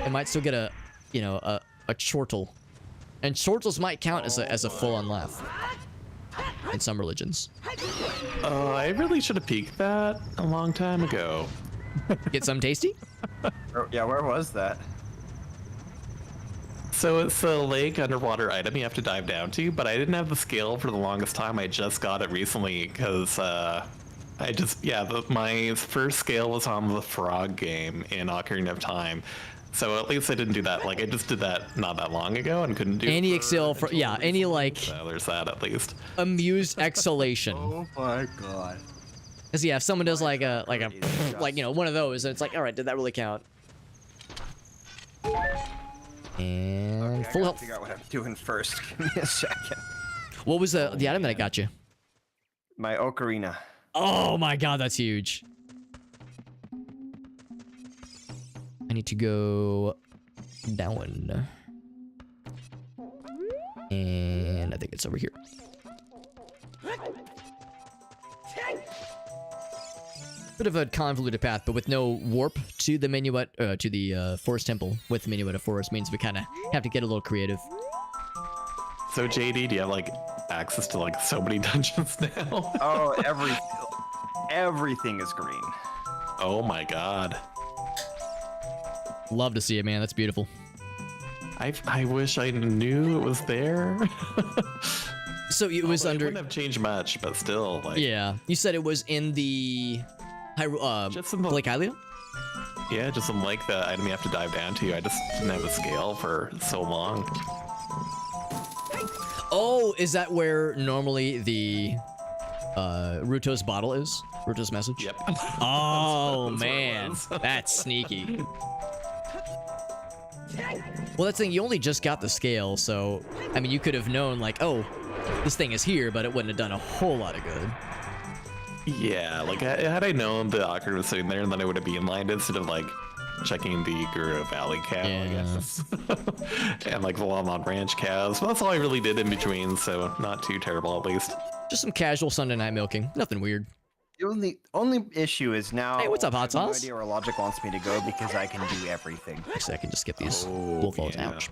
it might still get a, you know, a chortle. And chortles might count as a full-on laugh in some religions. Oh, I really should have peeked that a long time ago. Get some tasty? Yeah, where was that? So it's a lake underwater item you have to dive down to, but I didn't have the skill for the longest time. I just got it recently because my first scale was on the frog game in Ocarina of Time. So at least I didn't do that. Like, I just did that not that long ago and couldn't do any exhale for, yeah, any like, so there's that at least. Amused exhalation. Oh my god. Cause yeah, if someone does like a like, you know, one of those, and it's like, all right, did that really count? And Okay, full I gotta health. figure out what I'm doing first. Give me a second. What was the item that I got you? My ocarina. Oh my god, that's huge. I need to go down. And I think it's over here. Bit of a convoluted path, but with no warp to the Minuet, to the Forest Temple with the Minuet of Forest means we kind of have to get a little creative. So JD, do you have like access to like so many dungeons now? Oh, everything is green. Oh my god. Love to see it, man. That's beautiful. I wish I knew it was there. So it was under. It wouldn't have changed much, but still, like. Yeah, you said it was in the Just in the Lake Hylia? Yeah, just in like the item you have to dive down to. I just didn't have a scale for so long. Oh, is that where normally the Ruto's bottle is? Ruto's message? Yep. Oh That's where it man, was. that's sneaky. Well, that's the thing, you only just got the scale, so I mean, you could have known like, oh, this thing is here, but it wouldn't have done a whole lot of good. Yeah, like had I known the Ocarina was sitting there, then I would have beelined instead of like checking the Guru Valley cow, I guess. And like the Longmont Ranch cows. But that's all I really did in between, so not too terrible at least. Just some casual Sunday night milking, nothing weird. The only issue is now. Hey, what's up, Hot I have Sauce? no idea where logic wants me to go because I can do everything. Actually, I can just skip these Oh, wolf balls. yeah. Ouch.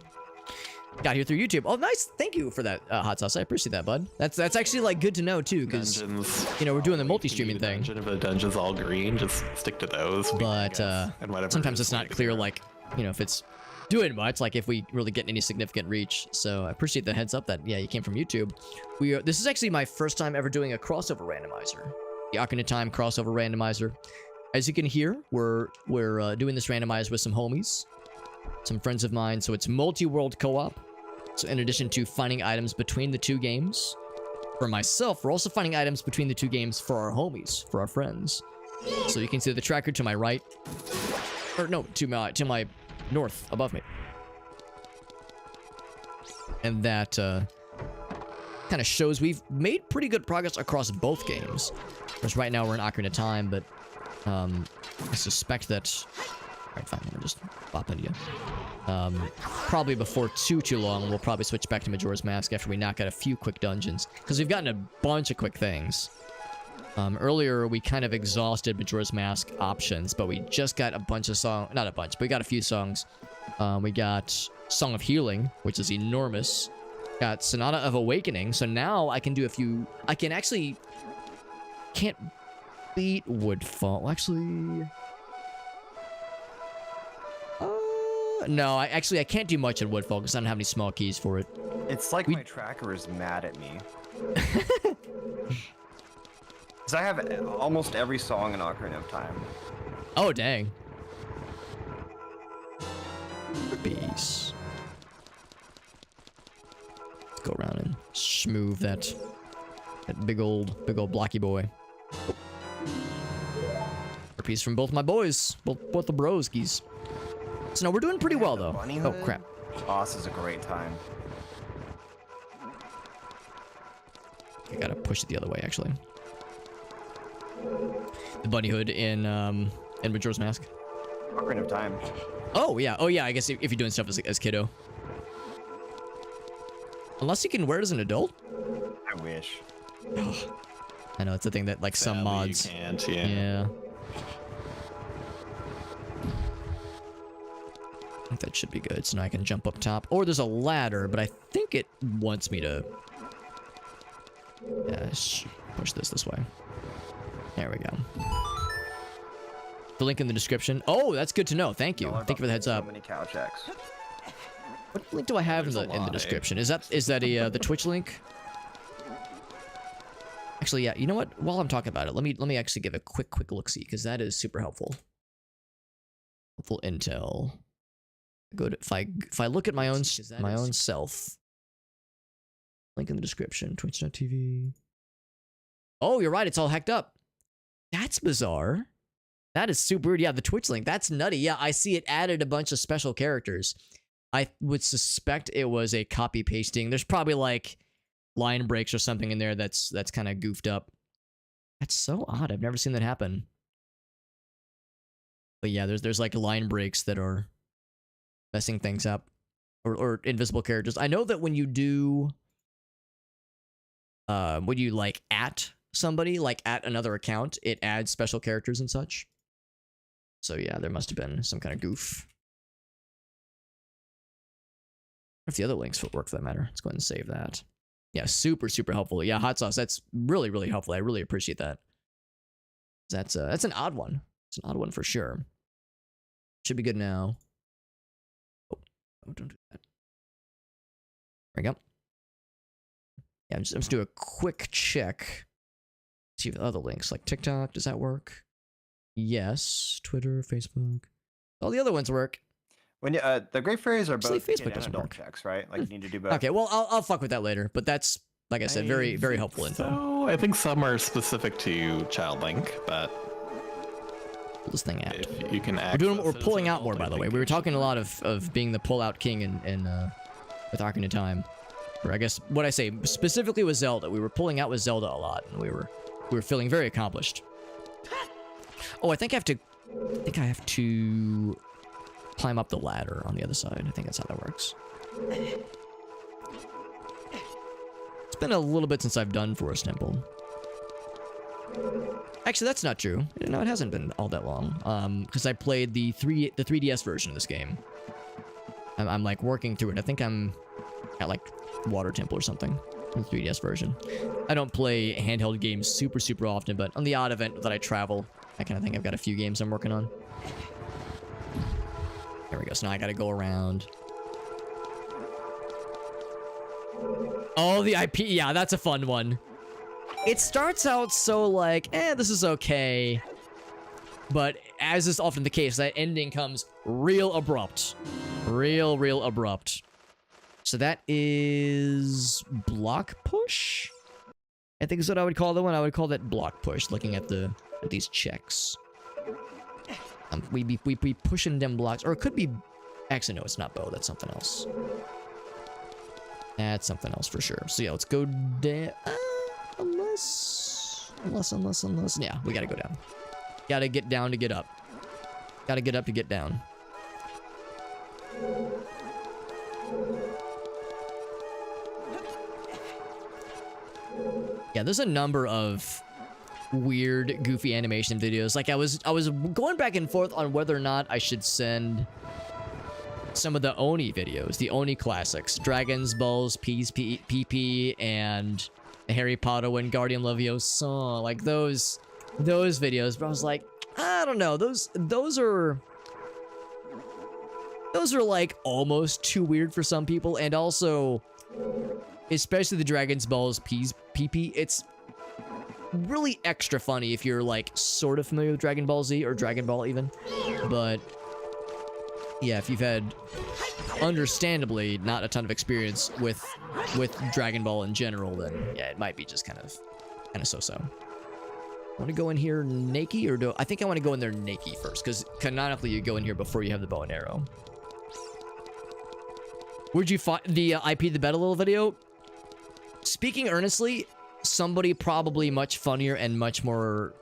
Got here through YouTube. Oh, nice. Thank you for that, Hot Sauce. I appreciate that, bud. That's actually like good to know too, because you know we're doing the multi-streaming thing. If the dungeon's all green, just stick to those. But sometimes it's not clear, like you know, if it's doing much, like if we really get any significant reach. So I appreciate the heads up that yeah, you came from YouTube. This is actually my first time ever doing a crossover randomizer, the Ocarina of Time crossover randomizer. As you can hear, we're doing this randomizer with some homies, some friends of mine. So it's multi-world co-op. So in addition to finding items between the two games, for myself, we're also finding items between the two games for our homies, for our friends. So you can see the tracker to my right, or no, to my north, above me. And that kind of shows we've made pretty good progress across both games. Of course, right now we're in Ocarina of Time, but I suspect that... Alright, fine, we'll just pop into you. Probably before too long, we'll probably switch back to Majora's Mask after we knock out a few quick dungeons. Because we've gotten a bunch of quick things. Earlier, we kind of exhausted Majora's Mask options, but we just got a bunch of songs. Not a bunch, but we got a few songs. We got Song of Healing, which is enormous. Got Sonata of Awakening, so now I can do a few... I can actually... Can't beat Woodfall. Actually... No, I can't do much in Woodfall because I don't have any small keys for it. It's like my tracker is mad at me. Because I have almost every song in Ocarina of Time. Oh, dang. Peace. Let's go around and smooth that big old blocky boy. A piece from both my boys, both the broskies. So no, we're doing pretty well though. Oh crap! Boss is a great time. I gotta push it the other way actually. The bunny hood in Majora's Mask. Ocarina of Time. Oh yeah, I guess if you're doing stuff as kiddo. Unless you can wear it as an adult. I wish. I know it's a thing that like some mods. You can't, yeah. Yeah. I think that should be good. So now I can jump up top. Or there's a ladder, but I think it wants me to... Yeah, push this way. There we go. The link in the description. Oh, that's good to know. Thank you. Thank you for the heads up. So many cow checks. What link do I have in the description? Is that the Twitch link? Actually, yeah. You know what? While I'm talking about it, let me actually give a quick look-see because that is super helpful. Helpful intel. Good. If I look at my own self, link in the description. Twitch.tv. Oh, you're right. It's all hacked up. That's bizarre. That is super weird. Yeah, the Twitch link. That's nutty. Yeah, I see it added a bunch of special characters. I would suspect it was a copy pasting. There's probably like line breaks or something in there that's kind of goofed up. That's so odd. I've never seen that happen. But yeah, there's like line breaks that are messing things up, or invisible characters. I know that when you do, when you like at somebody, like at another account, it adds special characters and such. So yeah, there must have been some kind of goof. If the other links would work for that matter, let's go ahead and save that. Yeah, super helpful. Yeah, hot sauce. That's really helpful. I really appreciate that. That's an odd one. It's an odd one for sure. Should be good now. Oh, don't do that. There we go. Yeah, I'm just do a quick check. See if the other links, like TikTok, does that work? Yes. Twitter, Facebook. All the other ones work. When the Great Fairies are both Facebook kid and adult checks, right? Like you need to do both. Okay, well I'll fuck with that later. But that's, like I said, very helpful info. So I think some are specific to Child Link, but pull this thing out. If you can we're pulling out more, by the way. We were talking a lot of being the pull-out king in with Ocarina of Time. Or I guess what I say specifically with Zelda. We were pulling out with Zelda a lot, and we were feeling very accomplished. Oh, I think I have to climb up the ladder on the other side. I think that's how that works. It's been a little bit since I've done Forest Temple. Actually, that's not true. No, it hasn't been all that long. Because I played the 3DS version of this game. I'm like working through it. I think I'm at like Water Temple or something. In the 3DS version. I don't play handheld games super often, but on the odd event that I travel, I kind of think I've got a few games I'm working on. There we go. So now I gotta go around. Oh, the IP. Yeah, that's a fun one. It starts out so like, this is okay. But as is often the case, that ending comes real abrupt. Real abrupt. So that is block push? I think is what I would call the one. I would call that block push, looking at these checks. We be pushing them blocks, or it could be, actually no, it's not bow, that's something else. That's something else for sure. So yeah, let's go down, unless, yeah, we gotta go down. Gotta get down to get up. Gotta get up to get down. Yeah, there's a number of weird, goofy animation videos. Like I was going back and forth on whether or not I should send some of the Oni videos, the Oni classics, Dragons, Balls, PP, and Harry Potter and Guardian Leviosa, like those videos. But I was like, I don't know, those are like almost too weird for some people, and also, especially the Dragons, Balls, PP, it's really extra funny if you're like sort of familiar with Dragon Ball Z or Dragon Ball even. But yeah, if you've had understandably not a ton of experience with Dragon Ball in general, then yeah, it might be just kind of so-so. I want to go in here naked, or I think I want to go in there naked first, because canonically you go in here before you have the bow and arrow. Where'd you find the IP the Beta little video? Speaking earnestly, somebody probably much funnier and much more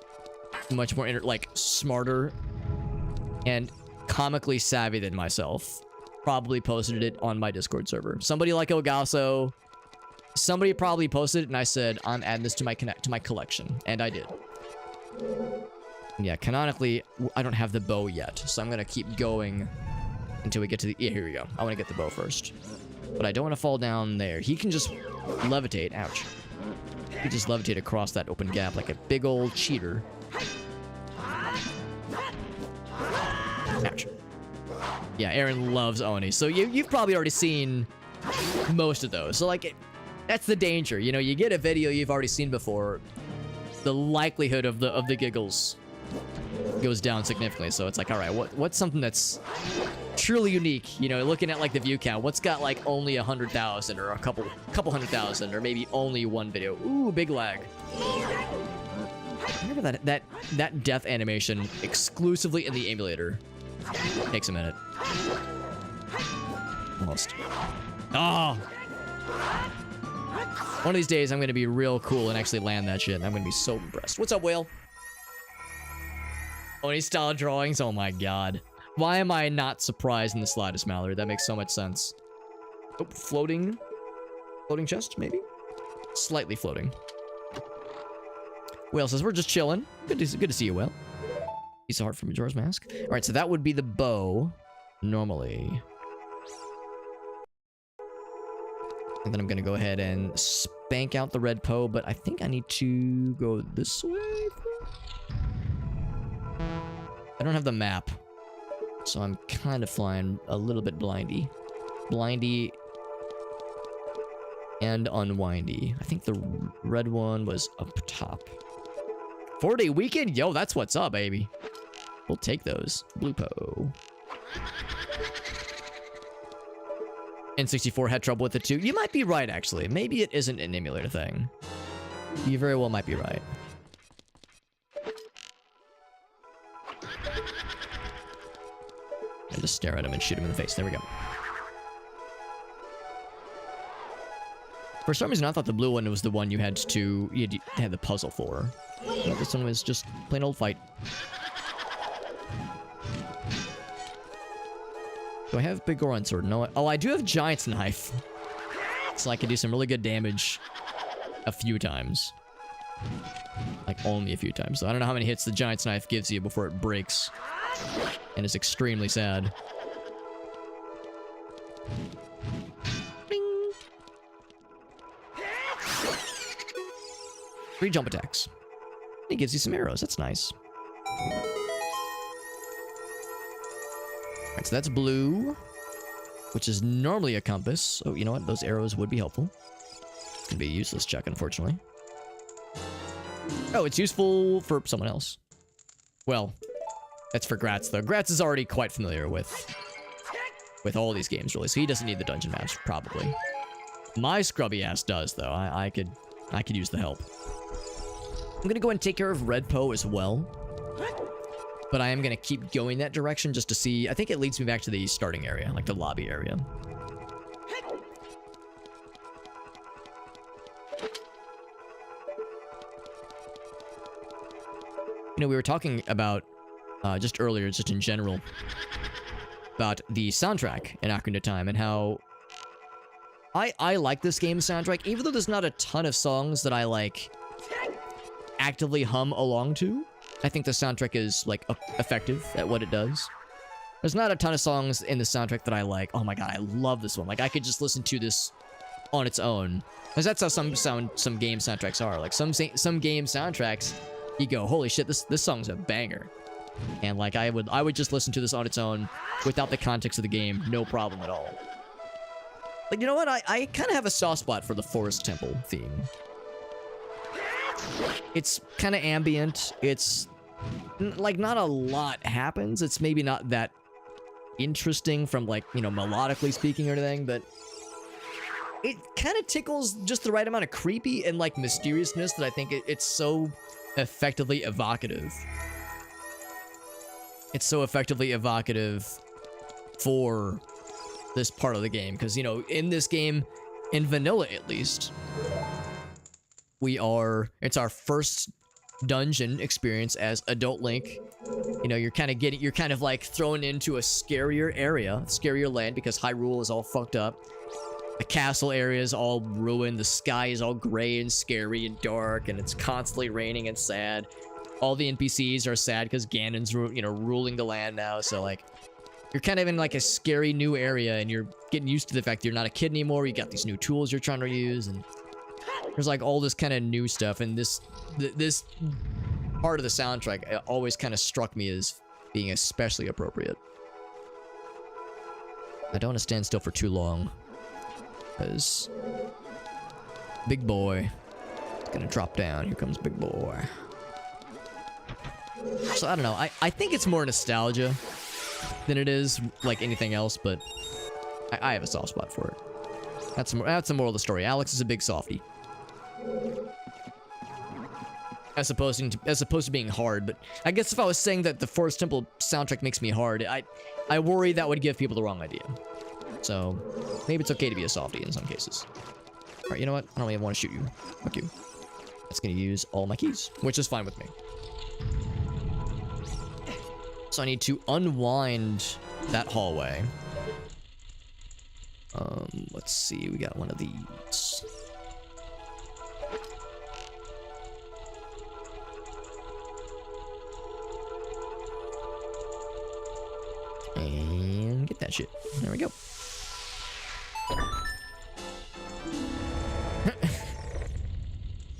like smarter and comically savvy than myself probably posted it on my Discord server. Somebody like Ogasso, somebody probably posted it, and I said, I'm adding this to my collection, and I did. Yeah, canonically, I don't have the bow yet, so I'm gonna keep going until we get to the... Yeah, here we go. I want to get the bow first. But I don't want to fall down there. He can just levitate. Ouch. He can just levitate across that open gap like a big old cheater. Ouch. Yeah, Aaron loves Oni. So you've probably already seen most of those. So, like, that's the danger. You know, you get a video you've already seen before, the likelihood of the giggles goes down significantly. So it's like, all right, what's something that's truly unique? You know, looking at like the view count, what's got like only 100,000 or a couple 100,000, or maybe only one video? Ooh, big lag. Remember that death animation exclusively in the emulator takes a minute. Almost. Oh. One of these days, I'm going to be real cool and actually land that shit. I'm going to be so impressed. What's up, Whale? Oni style drawings? Oh my god. Why am I not surprised in the slightest, Mallory? That makes so much sense. Oh, floating chest, maybe? Slightly floating. Whale says, we're just chilling. Good to see you, Whale. Piece of heart from Majora's Mask. Alright, so that would be the bow, normally. And then I'm gonna go ahead and spank out the red Poe, but I think I need to go this way. I don't have the map, so I'm kind of flying a little bit blindy. Blindy and unwindy. I think the red one was up top. 4-day weekend? Yo, that's what's up, baby. We'll take those. Blue Poe. N64 had trouble with it too. You might be right, actually. Maybe it isn't an emulator thing. You very well might be right. And just stare at him and shoot him in the face. There we go. For some reason, I thought the blue one was the one you had the puzzle for. But this one was just plain old fight. Do I have Big Goron Sword? No. Oh, I do have Giant's Knife. So I can do some really good damage a few times. Like, only a few times. So I don't know how many hits the Giant's Knife gives you before it breaks. And it's extremely sad. Bing. 3 jump attacks. He gives you some arrows. That's nice. Alright, so that's blue, which is normally a compass. Oh, you know what? Those arrows would be helpful. Can be a useless check, unfortunately. Oh, it's useful for someone else. Well, that's for Gratz, though. Gratz is already quite familiar with all these games, really, so he doesn't need the dungeon maps, probably. My scrubby ass does, though. I could use the help. I'm gonna go and take care of Red Poe as well. But I am gonna keep going that direction just to see. I think it leads me back to the starting area, like the lobby area. You know, we were talking about, just earlier, just in general, about the soundtrack in Ocarina of Time and how I like this game's soundtrack, even though there's not a ton of songs that I, like, actively hum along to. I think the soundtrack is, like, effective at what it does. There's not a ton of songs in the soundtrack that I like. Oh my god, I love this one. Like, I could just listen to this on its own. Because that's how some game soundtracks are. Like, some game soundtracks, you go, holy shit, this song's a banger. And, like, I would just listen to this on its own without the context of the game, no problem at all. Like, you know what? I kind of have a soft spot for the Forest Temple theme. It's kind of ambient. It's, like, not a lot happens. It's maybe not that interesting from, like, you know, melodically speaking or anything, but it kind of tickles just the right amount of creepy and, like, mysteriousness that I think it's so effectively evocative. It's so effectively evocative for this part of the game, because, you know, in this game, in vanilla at least, it's our first dungeon experience as adult Link. You know, you're kind of like thrown into a scarier area, scarier land, because Hyrule is all fucked up. The castle area is all ruined, the sky is all gray and scary and dark, and it's constantly raining and sad. All the NPCs are sad because Ganon's, you know, ruling the land now, so, like, you're kind of in, like, a scary new area, and you're getting used to the fact that you're not a kid anymore. You got these new tools you're trying to use, and there's, like, all this kind of new stuff, and this part of the soundtrack always kind of struck me as being especially appropriate. I don't want to stand still for too long, because big boy is gonna drop down. Here comes big boy. So I don't know. I think it's more nostalgia than it is like anything else, but I have a soft spot for it. That's the moral of the story. Alex is a big softie. As opposed to being hard, but I guess if I was saying that the Forest Temple soundtrack makes me hard, I worry that would give people the wrong idea. So maybe it's okay to be a softie in some cases. Alright, you know what? I don't even want to shoot you. Fuck you. That's gonna use all my keys, which is fine with me. So I need to unwind that hallway. Let's see, we got one of these. And get that shit. There we go.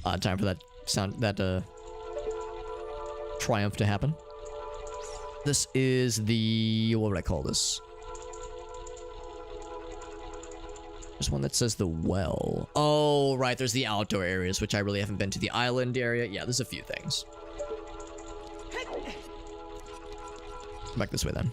Odd time for that triumph to happen. This is the, what would I call this? There's one that says the well. Oh, right, there's the outdoor areas, which I really haven't been to. The island area. Yeah, there's a few things. Back this way then.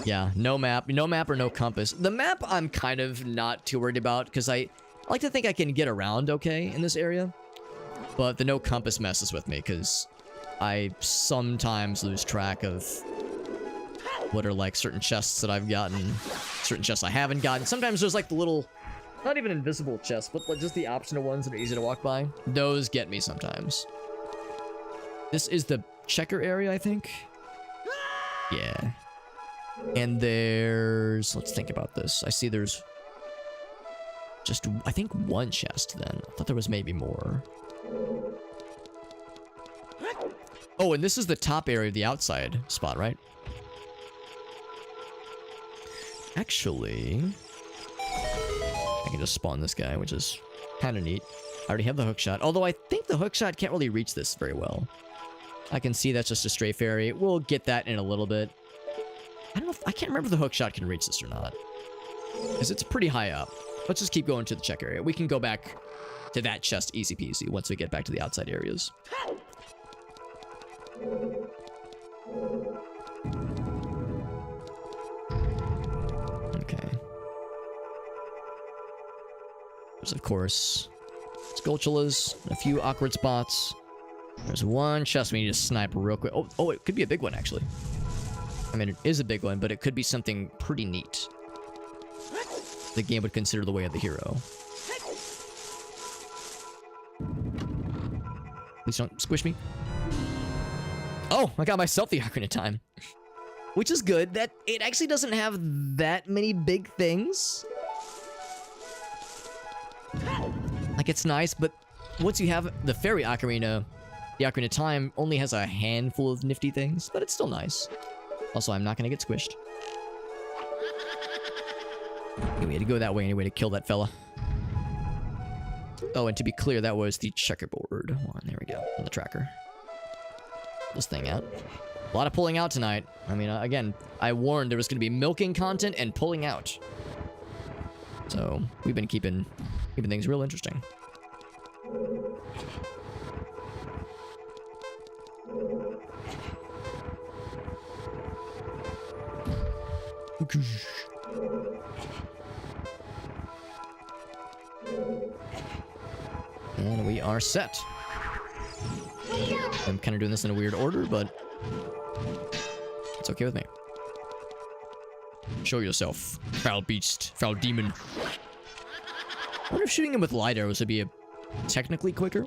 Yeah, no map or no compass. The map I'm kind of not too worried about, because I like to think I can get around okay in this area. But the no compass messes with me, because I sometimes lose track of what are, like, certain chests that I've gotten, certain chests I haven't gotten. Sometimes there's, like, the little, not even invisible chests, but like just the optional ones that are easy to walk by. Those get me sometimes. This is the checker area, I think. Yeah. And there's, let's think about this. I see there's just, I think, one chest then. I thought there was maybe more. Oh, and this is the top area of the outside spot, right? Actually, I can just spawn this guy, which is kind of neat. I already have the hook shot. Although I think the hook shot can't really reach this very well. I can see that's just a stray fairy. We'll get that in a little bit. I don't know I can't remember if the hook shot can reach this or not. Because it's pretty high up. Let's just keep going to the check area. We can go back to that chest easy peasy once we get back to the outside areas. Okay. There's, of course, Skulltulas, a few awkward spots. There's one chest we need to snipe real quick. Oh, it could be a big one, actually. I mean, it is a big one, but it could be something pretty neat. The game would consider the way of the hero. Please don't squish me. Oh, I got myself the Ocarina of Time. Which is good. That it actually doesn't have that many big things. Like, it's nice, but once you have the fairy Ocarina, the Ocarina of Time only has a handful of nifty things, but it's still nice. Also, I'm not gonna get squished. We had to go that way anyway to kill that fella. Oh, and to be clear, that was the checkerboard. Hold on, there we go, on the tracker. This thing out. A lot of pulling out tonight. I mean, again, I warned there was going to be milking content and pulling out. So, we've been keeping things real interesting. And we are set. I'm kind of doing this in a weird order, but it's okay with me. Show yourself, foul beast, foul demon. I wonder if shooting him with light arrows would be technically quicker.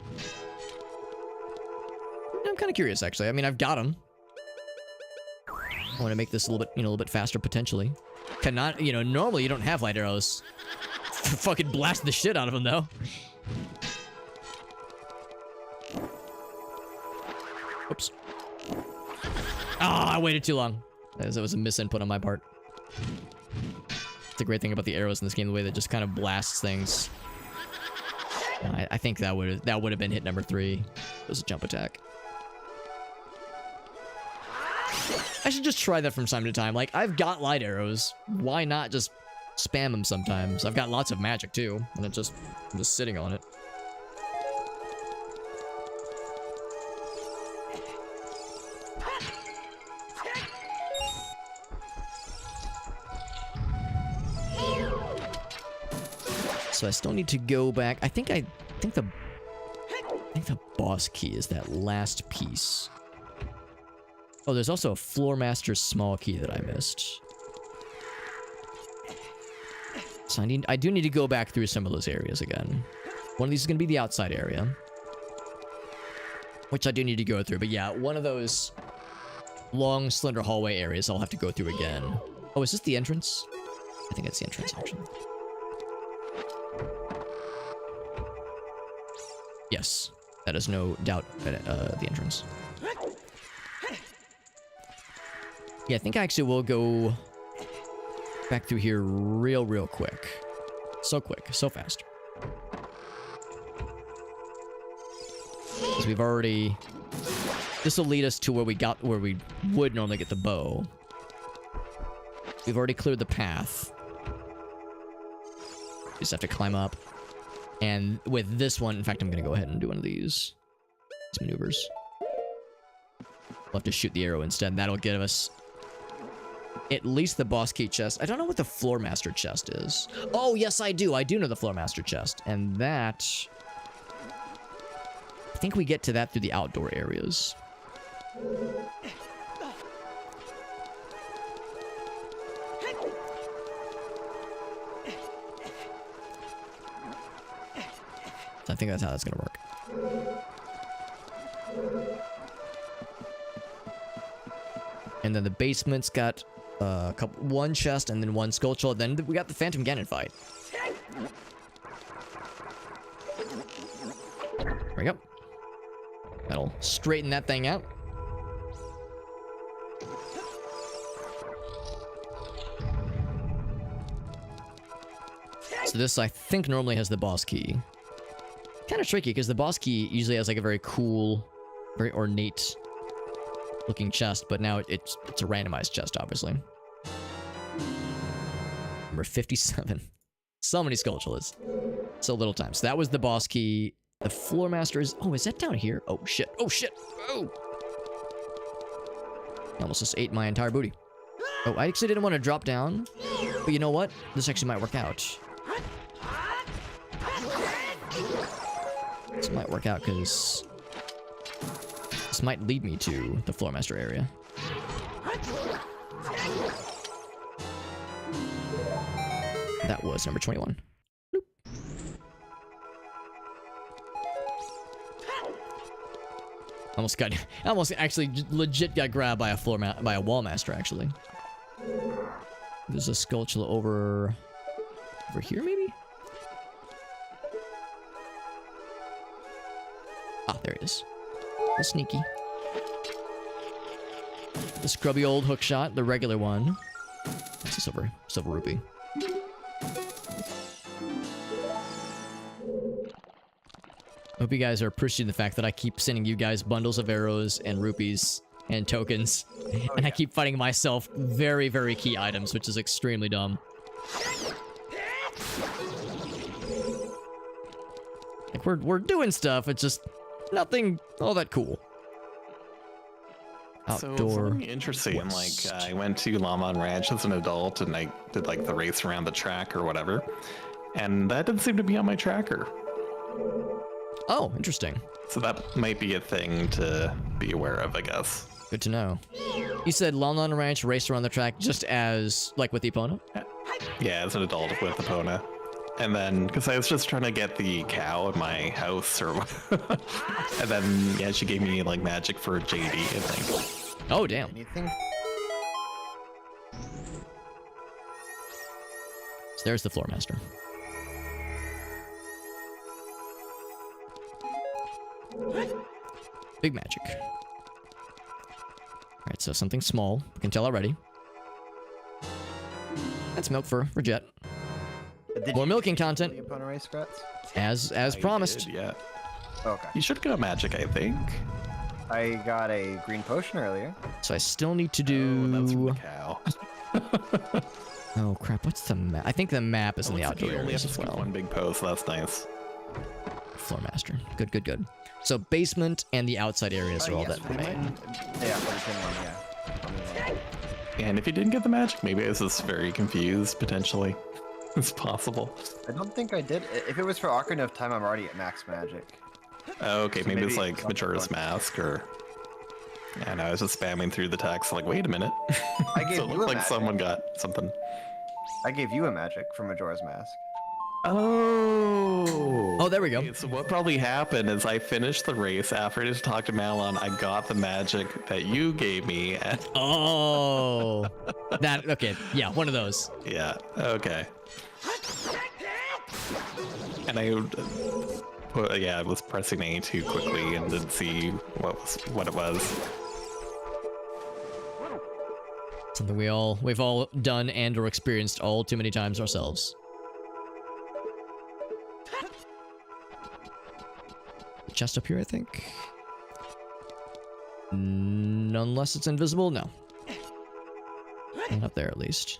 I'm kind of curious, actually. I mean, I've got him. I want to make this a little bit faster potentially. Cannot, normally you don't have light arrows. Fucking blast the shit out of him, though. Oops. Ah, I waited too long. That was a misinput on my part. It's the great thing about the arrows in this game, the way that just kind of blasts things. I think that would have been hit number 3. It was a jump attack. I should just try that from time to time. Like, I've got light arrows. Why not just spam them sometimes? I've got lots of magic too, and I'm just sitting on it. So I still need to go back. I think the boss key is that last piece. Oh, there's also a Floor Master's small key that I missed. So I do need to go back through some of those areas again. One of these is going to be the outside area, which I do need to go through. But yeah, one of those long, slender hallway areas I'll have to go through again. Oh, is this the entrance? I think it's the entrance, actually. Yes, that is no doubt the entrance. Yeah, I think I actually will go back through here real quick. So quick, so fast. Because we've already... This will lead us to where we would normally get the bow. We've already cleared the path. Just have to climb up. And with this one, in fact, I'm going to go ahead and do one of these maneuvers. We'll have to shoot the arrow instead. That'll give us at least the boss key chest. I don't know what the Floor Master chest is. Oh, yes, I do. I do know the Floor Master chest. And that... I think we get to that through the outdoor areas. I think that's how that's gonna work. And then the basement's got one chest and then one Skulltula. Then we got the Phantom Ganon fight. There we go. That'll straighten that thing out. So this, I think, normally has the boss key. kind of tricky because the boss key usually has like a very cool, very ornate looking chest, but now it's a randomized chest, obviously. Number 57. So many Skulltulas. So little time. So that was the boss key. The Floor Master is... Oh, is that down here? Oh, shit. Oh, shit. Oh! Almost just ate my entire booty. Oh, I actually didn't want to drop down. But you know what? This actually might work out. This might work out because... This might lead me to the Floor Master area. That was number 21. Bloop. Almost actually legit got grabbed by a wall master actually. There's a Skulltula over here maybe? Ah, there it is. The sneaky. The scrubby old hook shot, the regular one. That's a silver rupee. I hope you guys are appreciating the fact that I keep sending you guys bundles of arrows and rupees and tokens. And I keep finding myself very, very key items, which is extremely dumb. Like, we're doing stuff, it's just nothing all that cool. Outdoor. So something interesting, like I went to Lamon Ranch as an adult and I did like the race around the track or whatever. And that didn't seem to be on my tracker. Oh, interesting. So that might be a thing to be aware of, I guess. Good to know. You said Lon Ranch raced around the track just as, like, with the Epona? Yeah, as an adult with Epona. And then, because I was just trying to get the cow in my house, or and then, yeah, she gave me, like, magic for JD, I think. Oh, damn. Anything? So there's the Floor Master. Big magic. Alright, so something small. We can tell already. That's milk for Jet. More milking content. As promised. Did, yeah. Okay. You should get a magic, I think. I got a green potion earlier. So I still need to do... Oh, that's from the cow. Oh, crap. What's the map? I think the map is in the Like outdoor you only areas have to as skip well. one big post, so that's nice. Floor Master. Good, good, good. So basement and the outside areas are all that remain. Yeah, for the tin one, yeah. And if you didn't get the magic, maybe I was just very confused, potentially. It's possible. I don't think I did. If it was for Ocarina of Time, I'm already at max magic. Oh, okay, So maybe it's maybe like something Majora's like- Mask, or... Yeah, no, I was just spamming through the text, like, wait a minute. I gave So it you looked a like magic. someone got something. I gave you a magic for Majora's Mask. Oh! Oh, there we go. Okay, so what probably happened is I finished the race. After I just talked to Malon, I got the magic that you gave me. And Oh. That, okay. Yeah, one of those. yeah, okay. And I was pressing A too quickly and didn't see what it was. Something we've all done and or experienced all too many times ourselves. Chest up here, I think. Unless it's invisible, no. Not up there, at least.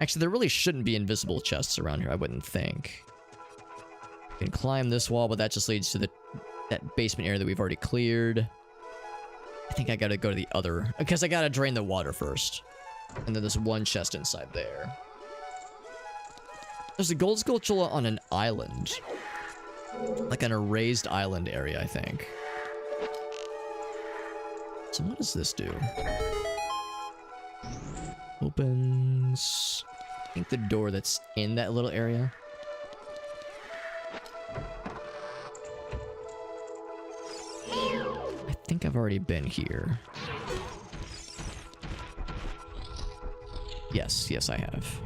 Actually, there really shouldn't be invisible chests around here, I wouldn't think. You can climb this wall, but that just leads to that basement area that we've already cleared. I think I gotta go to the other... Because I gotta drain the water first. And then there's one chest inside there. There's a gold Skulltula on an island. Like on a raised island area, I think. So what does this do? Opens... I think the door that's in that little area. I think I've already been here. Yes, yes I have.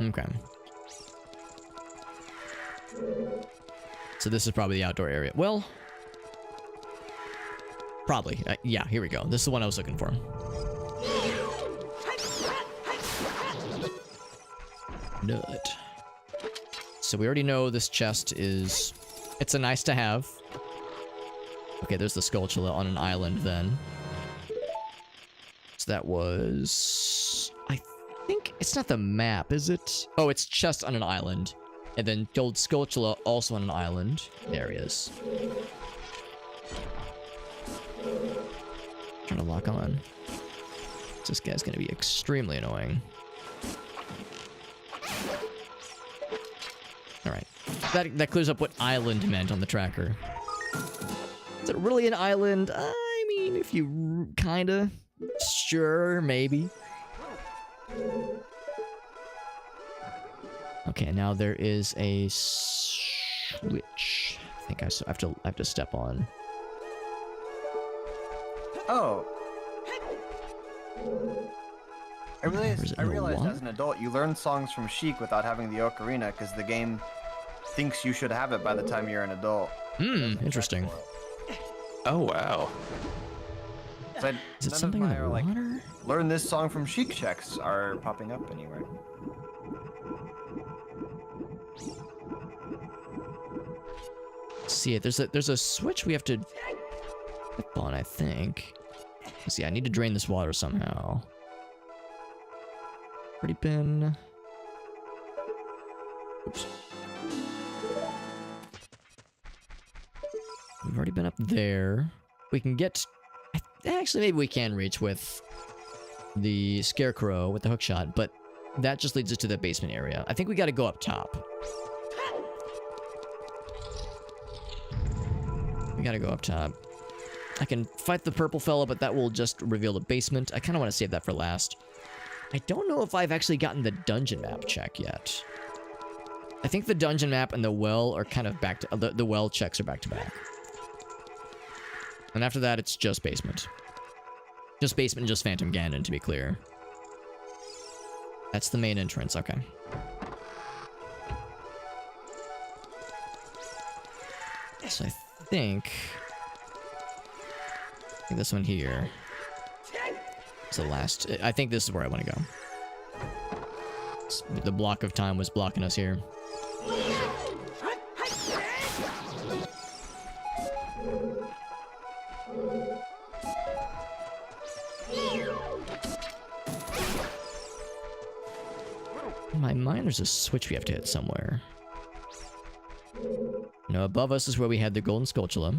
Okay. So this is probably the outdoor area. Well, probably. Yeah, here we go. This is the one I was looking for. nut. So we already know this chest is... It's a nice to have. Okay, there's the Skulltula on an island then. So that was... I think it's not the map, is it? Oh, it's chest on an island. And then gold Skulltula also on an island. There he is. Trying to lock on. This guy's gonna be extremely annoying. Alright. That clears up what island meant on the tracker. Is it really an island? I mean, if you kinda... Sure, maybe. Okay, now there is a switch. I think I have to step on. Oh. I realized as an adult you learn songs from Sheik without having the ocarina because the game thinks you should have it by the time you're an adult. Interesting. Oh, wow. So Is it something in the water? Like, learn this song from Sheik checks are popping up anywhere. See it. There's a switch we have to flip on, I think. Let's see, I need to drain this water somehow. Already been... Oops. We've already been up there. We can get... Actually, maybe we can reach with the Scarecrow with the hookshot, but that just leads us to the basement area. I think we gotta go up top. We gotta go up top. I can fight the purple fella, but that will just reveal the basement. I kind of want to save that for last. I don't know if I've actually gotten the dungeon map check yet. I think the dungeon map and the well are kind of back to... the well checks are back to back. And after that, it's just basement. Just basement and just Phantom Ganon, to be clear. That's the main entrance, okay. So I think this one here is the last... I think this is where I want to go. The block of time was blocking us here. In my mind, there's a switch we have to hit somewhere. No, above us is where we had the golden Skulltula.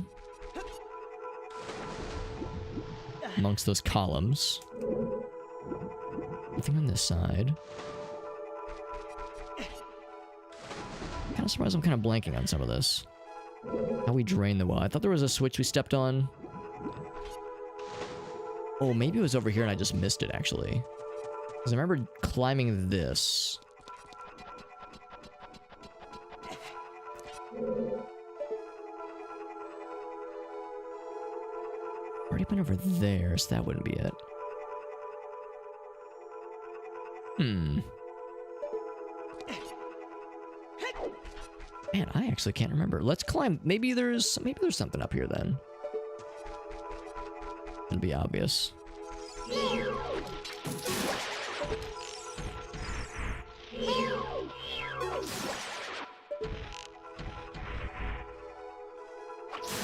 Amongst those columns. Nothing on this side. Kind of surprised I'm kind of blanking on some of this. How we drain the well. I thought there was a switch we stepped on. Oh, maybe it was over here and I just missed it, actually. Because I remember climbing this. Already been over there, so that wouldn't be it. Man, I actually can't remember. Let's climb. Maybe there's something up here then. It'd be obvious.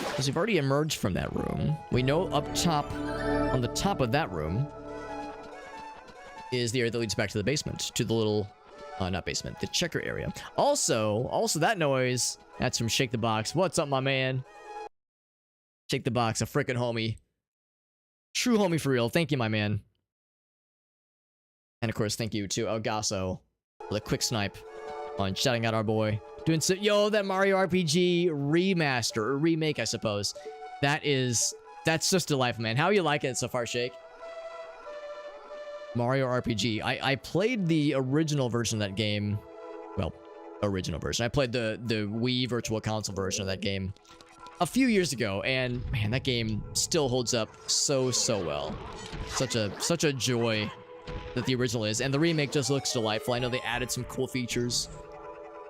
Because we've already emerged from that room. We know up top, on the top of that room, is the area that leads back to the basement. To the little, not basement, the checker area. Also that noise, that's from Shake the Box. What's up, my man? Shake the Box, a frickin' homie. True homie for real. Thank you, my man. And of course, thank you to Elgaso for the quick snipe on shouting out our boy. Doing so, yo, that Mario RPG remaster, or remake, I suppose. That's just delightful, man. How are you liking it so far, Shake? Mario RPG. I played the original version of that game. Well, original version. I played the Wii Virtual Console version of that game a few years ago, and man, that game still holds up so well. Such a joy that the original is, and the remake just looks delightful. I know they added some cool features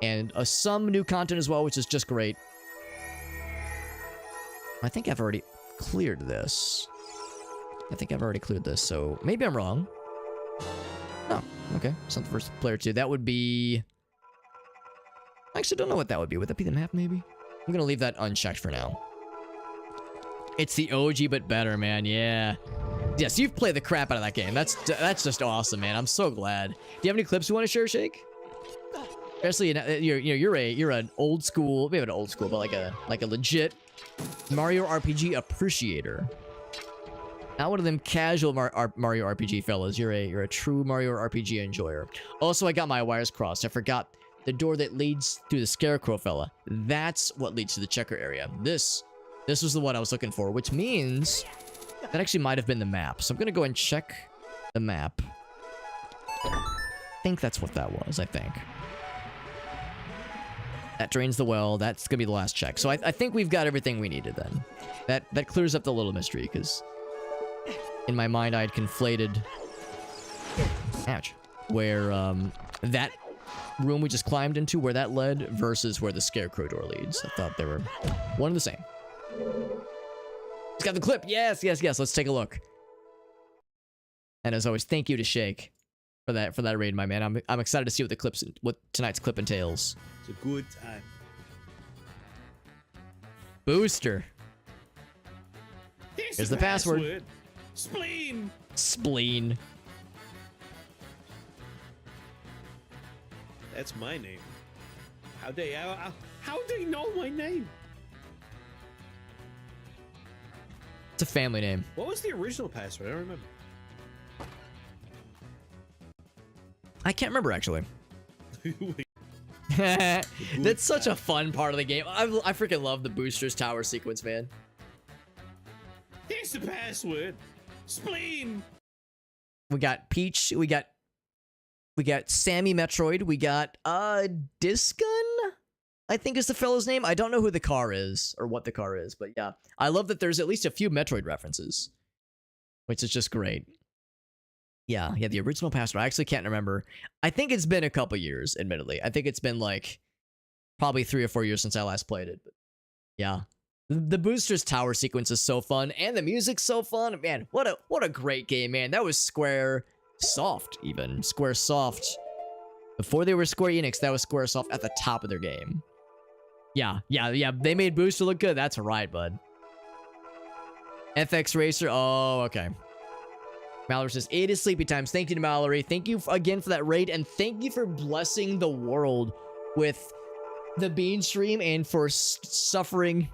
and some new content as well, which is just great. I think I've already cleared this. So maybe I'm wrong. Oh, okay. It's not the first player 2. That would be I actually don't know what that would be. Would that be the map, maybe? I'm gonna leave that unchecked for now. It's the OG, but better, man. Yeah. Yes, you've played the crap out of that game. That's just awesome, man. I'm so glad. Do you have any clips you want to share, Shake? Especially, you're an old school, maybe an old school, but like a legit Mario RPG appreciator. Not one of them casual Mario RPG fellas. You're a true Mario RPG enjoyer. Also, I got my wires crossed. I forgot the door that leads through the Scarecrow fella. That's what leads to the checker area. This was the one I was looking for, which means that actually might have been the map. So I'm gonna go and check the map. I think that's what that was. I think that drains the well. That's gonna be the last check. So I think we've got everything we needed then. That clears up the little mystery, because in my mind I had conflated, ouch, where that room we just climbed into, where that led, versus where the Scarecrow door leads. I thought they were one and the same. It's got the clip. Yes. Let's take a look. And as always, thank you to Shake for that raid, my man. I'm excited to see what tonight's clip entails. It's a good time. Booster. Here's the password. Spleen. Spleen. That's my name. How they know my name? It's a family name. What was the original password? I don't remember. I can't remember, actually. That's such a fun part of the game. I freaking love the Boosters Tower sequence, man. Here's the password. Spleen. We got Peach. We got Sammy Metroid. We got Discun, I think is the fellow's name. I don't know who the car is or what the car is, but yeah. I love that there's at least a few Metroid references, which is just great. Yeah, the original password. I actually can't remember. I think it's been a couple years, admittedly. I think it's been like probably 3 or 4 years since I last played it. But yeah. The Boosters Tower sequence is so fun, and the music's so fun. Man, what a great game, man. That was Square Soft, even. Square Soft. Before they were Square Enix, that was Square Soft at the top of their game. Yeah. They made Booster look good. That's right, bud. FX Racer. Oh, okay. Mallory says, it is sleepy times. Thank you to Mallory. Thank you again for that raid, and thank you for blessing the world with the bean stream and for suffering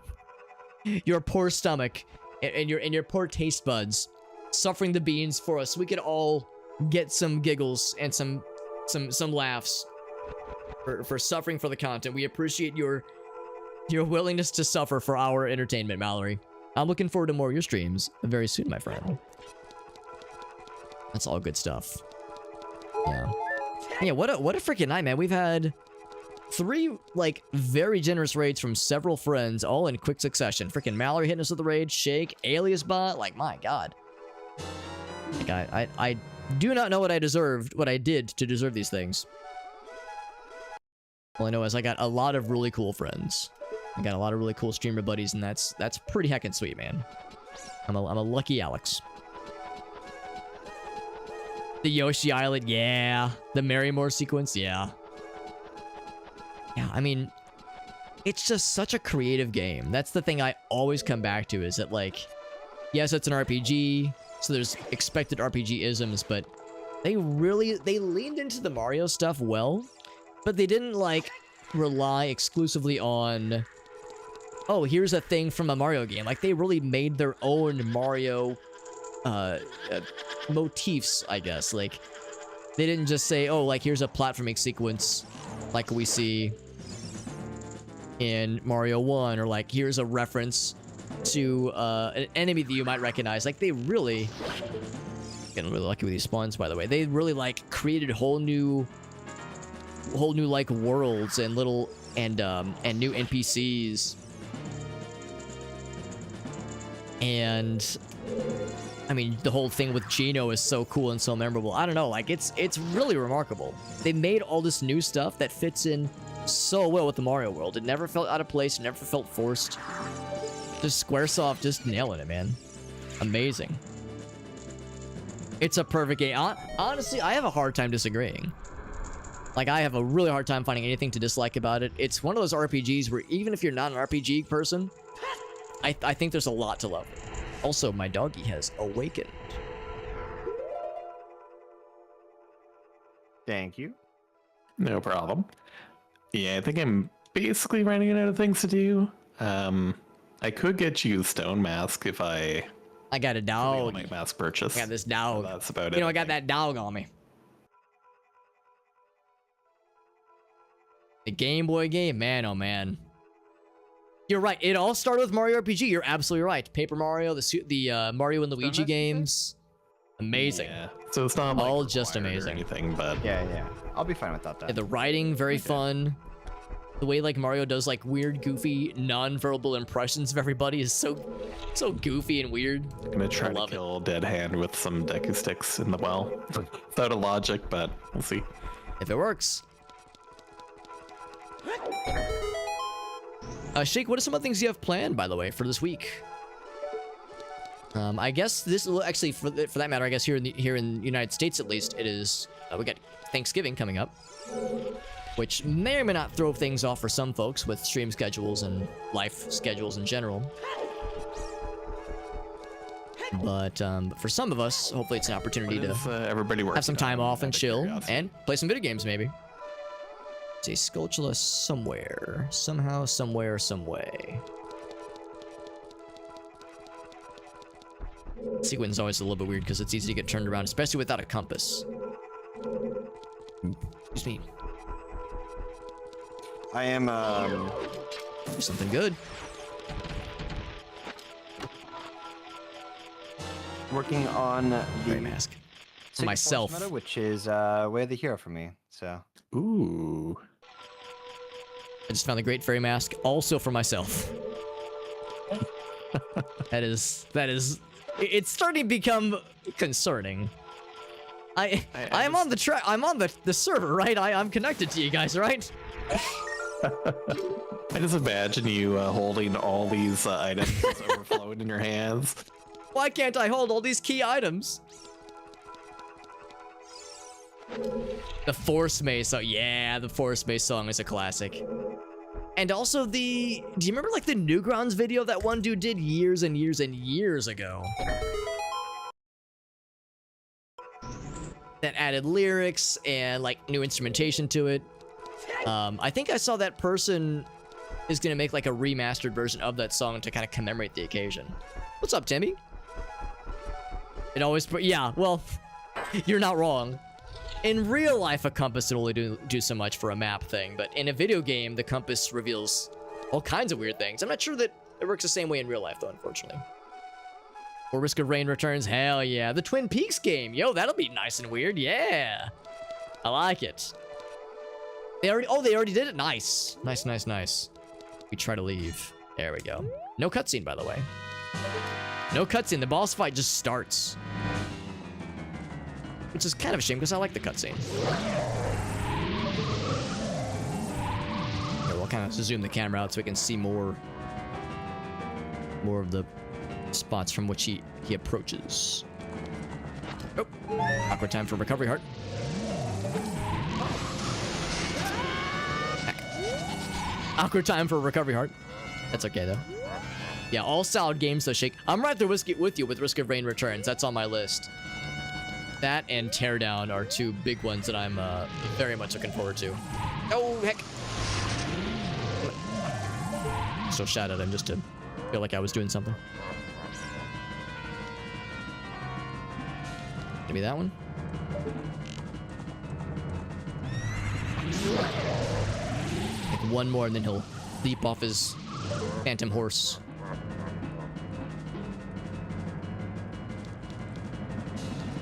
your poor stomach and your poor taste buds, suffering the beans for us. We could all get some giggles and some laughs for suffering for the content. We appreciate your willingness to suffer for our entertainment, Mallory. I'm looking forward to more of your streams very soon, my friend. That's all good stuff. Yeah, what a freaking night, man. We've had 3 like very generous raids from several friends, all in quick succession. Freaking Mallory hitting us with the raid, Shake, Alias Bot, like my god. Like I do not know what I did to deserve these things. All I know is I got a lot of really cool friends. I got a lot of really cool streamer buddies, and that's pretty heckin' sweet, man. I'm a lucky Alex. The Yoshi Island, yeah. The Marymore sequence, yeah. Yeah, I mean, it's just such a creative game. That's the thing I always come back to, is that, like, yes, it's an RPG, so there's expected RPG-isms, but they leaned into the Mario stuff well, but they didn't, like, rely exclusively on, oh, here's a thing from a Mario game. Like, they really made their own Mario motifs, I guess. Like, they didn't just say, oh, like, here's a platforming sequence like we see in Mario 1, or like, here's a reference to an enemy that you might recognize. Like, they really, getting really lucky with these spawns, by the way, they really, like, created whole new like worlds and little and new NPCs. And I mean, the whole thing with Geno is so cool and so memorable. I don't know, like, it's really remarkable. They made all this new stuff that fits in so well with the Mario world. It never felt out of place, never felt forced. Just Squaresoft just nailing it, man. Amazing. It's a perfect game. Honestly, I have a hard time disagreeing. Like, I have a really hard time finding anything to dislike about it. It's one of those RPGs where even if you're not an RPG person, I think there's a lot to love. Also, my doggy has awakened. Thank you. No problem. Yeah, I think I'm basically running out of things to do. I could get you Stone Mask if I got a dog. My mask purchase. I got this dog. That's about it. You know, I got that dog on me. The Game Boy game, man, oh man. You're right. It all started with Mario RPG. You're absolutely right. Paper Mario, the Mario and Luigi games, amazing. Yeah. So it's not like all just required or amazing. anything, but Yeah. I'll be fine without that. Yeah, the writing very fun. The way like Mario does like weird, goofy, non-verbal impressions of everybody is so goofy and weird. I'm gonna try to kill Dead Hand with some Deku Sticks in the well. Without a logic, but we'll see. If it works. Shake, what are some of the things you have planned, by the way, for this week? I guess this will actually, for that matter, I guess here in the United States at least, it is we got Thanksgiving coming up, which may or may not throw things off for some folks with stream schedules and life schedules in general. But for some of us, hopefully it's an opportunity to everybody have some time off and chill and play some video games, maybe. It's a Skulltula somewhere. Somehow, somewhere, some way. Sequence is always a little bit weird because it's easy to get turned around, especially without a compass. Excuse me. I am, Something good. working on the Fairy mask. Secret Myself. Force meta, which is way of the hero for me. So. Ooh. I just found the Great Fairy Mask, also for myself. that is. It's starting to become concerning. I'm on the track. I'm on the server, right? I'm connected to you guys, right? I just imagine you holding all these items overflowing in your hands. Why can't I hold all these key items? The Force Mace. Oh yeah, the Force Mace song is a classic. And also do you remember like the Newgrounds video that one dude did years and years and years ago? That added lyrics and like new instrumentation to it. I think I saw that person is gonna make like a remastered version of that song to kind of commemorate the occasion. What's up, Timmy? It always, yeah, well, you're not wrong. In real life, a compass would only do so much for a map thing, but in a video game, the compass reveals all kinds of weird things. I'm not sure that it works the same way in real life, though, unfortunately. Or Risk of Rain returns, hell yeah. The Twin Peaks game, yo, that'll be nice and weird, yeah. I like it. They already did it, nice. Nice. We try to leave, there we go. No cutscene, by the way. No cutscene, the boss fight just starts. Which is kind of a shame because I like the cutscene. Okay, we'll kind of zoom the camera out so we can see more of the spots from which he approaches. Oh, awkward time for recovery heart. Awkward time for recovery heart. That's okay though. Yeah, all solid games though, Shake. I'm right there with you with Risk of Rain Returns. That's on my list. That and Teardown are two big ones that I'm very much looking forward to. Oh, heck. Still shout at him just to feel like I was doing something. Give me that one. Like one more and then he'll leap off his phantom horse.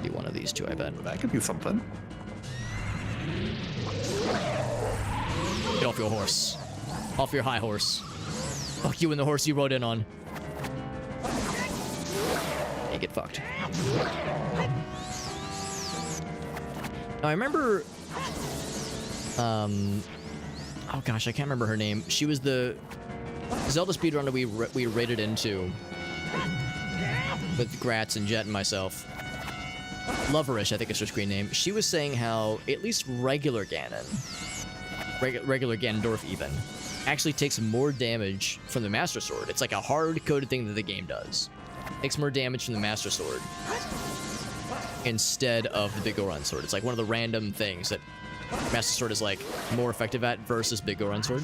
Be one of these two, I bet. That could be something. Get off your horse. Off your high horse. Fuck you and the horse you rode in on. You get fucked. Now, I remember... oh gosh, I can't remember her name. She was the Zelda speedrunner we raided into. With Gratz and Jet and myself. Loverish, I think is her screen name. She was saying how at least regular Ganon, regular Ganondorf even, actually takes more damage from the Master Sword. It's like a hard-coded thing that the game does. Takes more damage from the Master Sword instead of the Big Goron Sword. It's like one of the random things that Master Sword is like more effective at versus Big Goron Sword.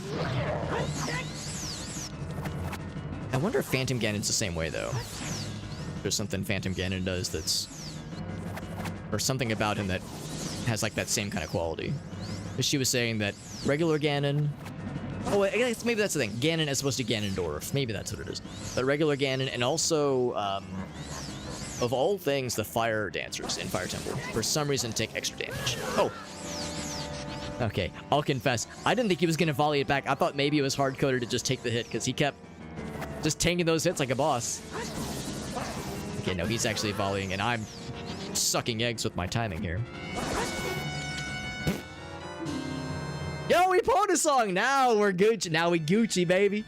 I wonder if Phantom Ganon's the same way though. There's something Phantom Ganon does that's, or something about him that has like that same kind of quality. She was saying that regular Ganon, oh, I guess maybe that's the thing. Ganon as opposed to Ganondorf. Maybe that's what it is. But regular Ganon, and also, of all things, the Fire Dancers in Fire Temple, for some reason, take extra damage. Oh. Okay, I'll confess. I didn't think he was going to volley it back. I thought maybe it was hard-coded to just take the hit, because he kept just tanking those hits like a boss. Okay, no, he's actually volleying, and I'm sucking eggs with my timing here. Yo, we pulled a song. Now we're Gucci. Now we Gucci, baby.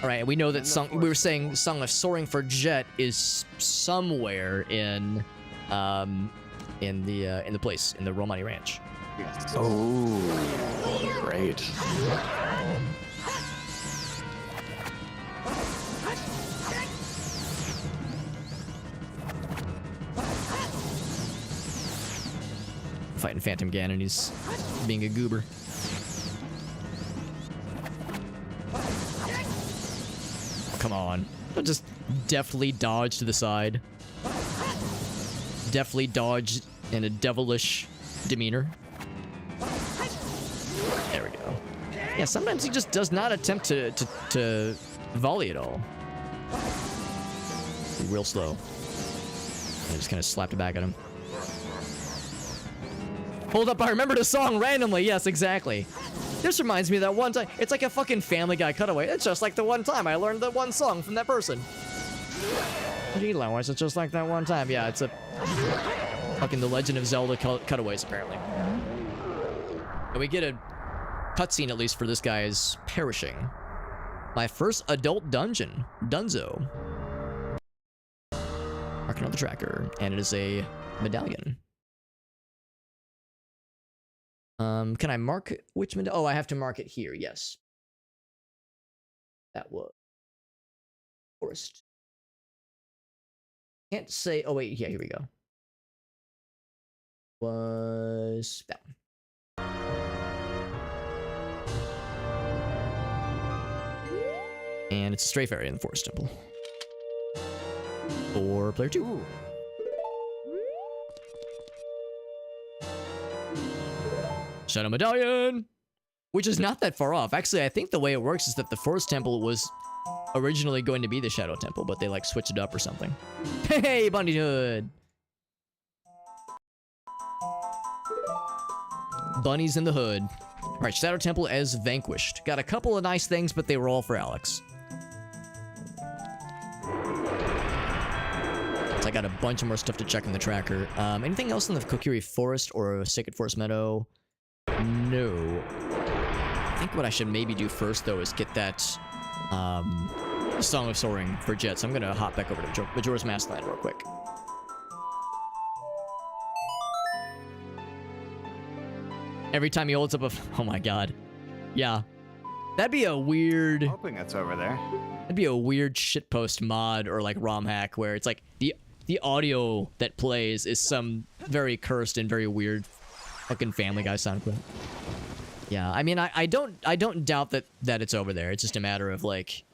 All right, we know that song. We were saying Song of Soaring for Jet is somewhere in the place in the Romani Ranch. Yes. Oh, great. Fighting Phantom Ganon, he's being a goober. Come on. Don't just deftly dodge to the side. Deftly dodge in a devilish demeanor. There we go. Yeah, sometimes he just does not attempt to volley at all. Real slow. I just kind of slapped it back at him. Hold up, I remember the song randomly. Yes, exactly. This reminds me of that one time. It's like a fucking Family Guy cutaway. It's just like the one time I learned that one song from that person. Gee, Lewis, it's just like that one time. Yeah, it's a fucking The Legend of Zelda cutaways, apparently. And we get a cutscene, at least, for this guy's perishing. My first adult dungeon. Dunzo. Marking on the tracker. And it is a medallion. Can I mark which medallion? Oh, I have to mark it here. Yes. That was forest. Can't say. Oh wait, yeah, here we go. Was that one? And it's a strafe area in the forest temple. For player 2. Ooh. Shadow Medallion! Which is not that far off. Actually, I think the way it works is that the Forest Temple was originally going to be the Shadow Temple, but they like switched it up or something. Hey, Bunny Hood! Bunnies in the hood. Alright, Shadow Temple as vanquished. Got a couple of nice things, but they were all for Alex. So I got a bunch of more stuff to check in the tracker. Anything else in the Kokiri Forest or Sacred Forest Meadow? No. I think what I should maybe do first, though, is get that Song of Soaring for Jet. So I'm going to hop back over to Majora's Mask Land real quick. Every time he holds up a... Oh my god. Yeah. That'd be a weird... I'm hoping it's over there. That'd be a weird shitpost mod or like ROM hack where it's like the audio that plays is some very cursed and very weird fucking Family Guy sound clip. Yeah, I mean, I don't doubt that it's over there. It's just a matter of like,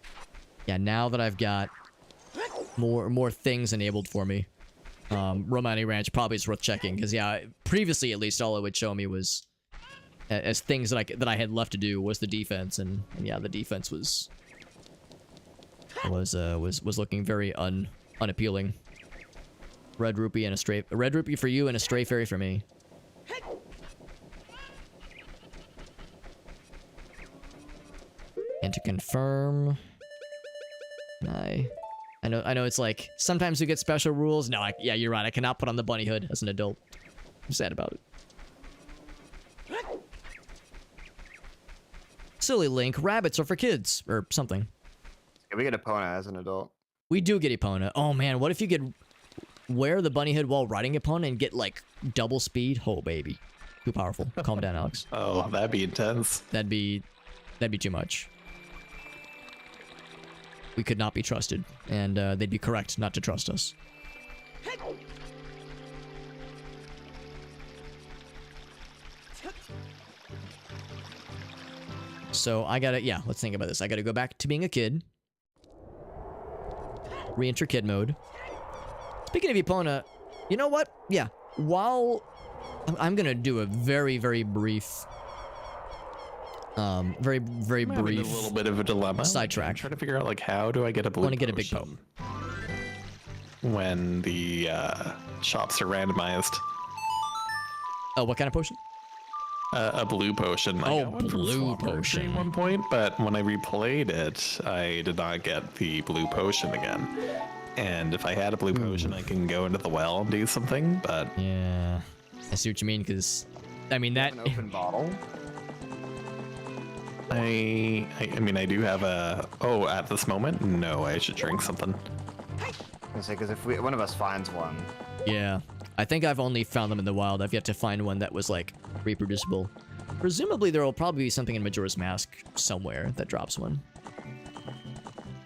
yeah, now that I've got more things enabled for me, Romani Ranch probably is worth checking because yeah, previously at least all it would show me was as things that I had left to do was the defense, and yeah, the defense was looking very unappealing. Red rupee and a red rupee for you and a stray fairy for me. And to confirm, I know it's like sometimes we get special rules. No, yeah, you're right. I cannot put on the bunny hood as an adult. I'm sad about it. Silly Link, rabbits are for kids or something. Yeah, we get Epona as an adult. We do get Epona. Oh man, what if you get wear the bunny head while riding upon and get like double speed. Oh baby, too powerful. Calm down, Alex. Oh, that'd be intense. That'd be too much. We could not be trusted, and they'd be correct not to trust us. So I gotta, yeah, let's think about this. I gotta go back to being a kid. Re-enter kid mode. Speaking of Epona, you know what? Yeah, while I'm gonna do a very, very brief, very brief. A little bit of a dilemma. Sidetrack. I'm trying to figure out like how do I get a blue? I want to get a big potion poke. When the shops are randomized. Oh, what kind of potion? A blue potion. I got one from blue Swamp Mercury potion. at one point, but when I replayed it, I did not get the blue potion again. And if I had a blue potion, I can go into the well and do something, but... Yeah, I see what you mean, because, I mean, that... An open bottle. I mean, I do have a... Oh, at this moment? No, I should drink something. I was gonna say, because if one of us finds one... Yeah, I think I've only found them in the wild. I've yet to find one that was, like, reproducible. Presumably, there will probably be something in Majora's Mask somewhere that drops one.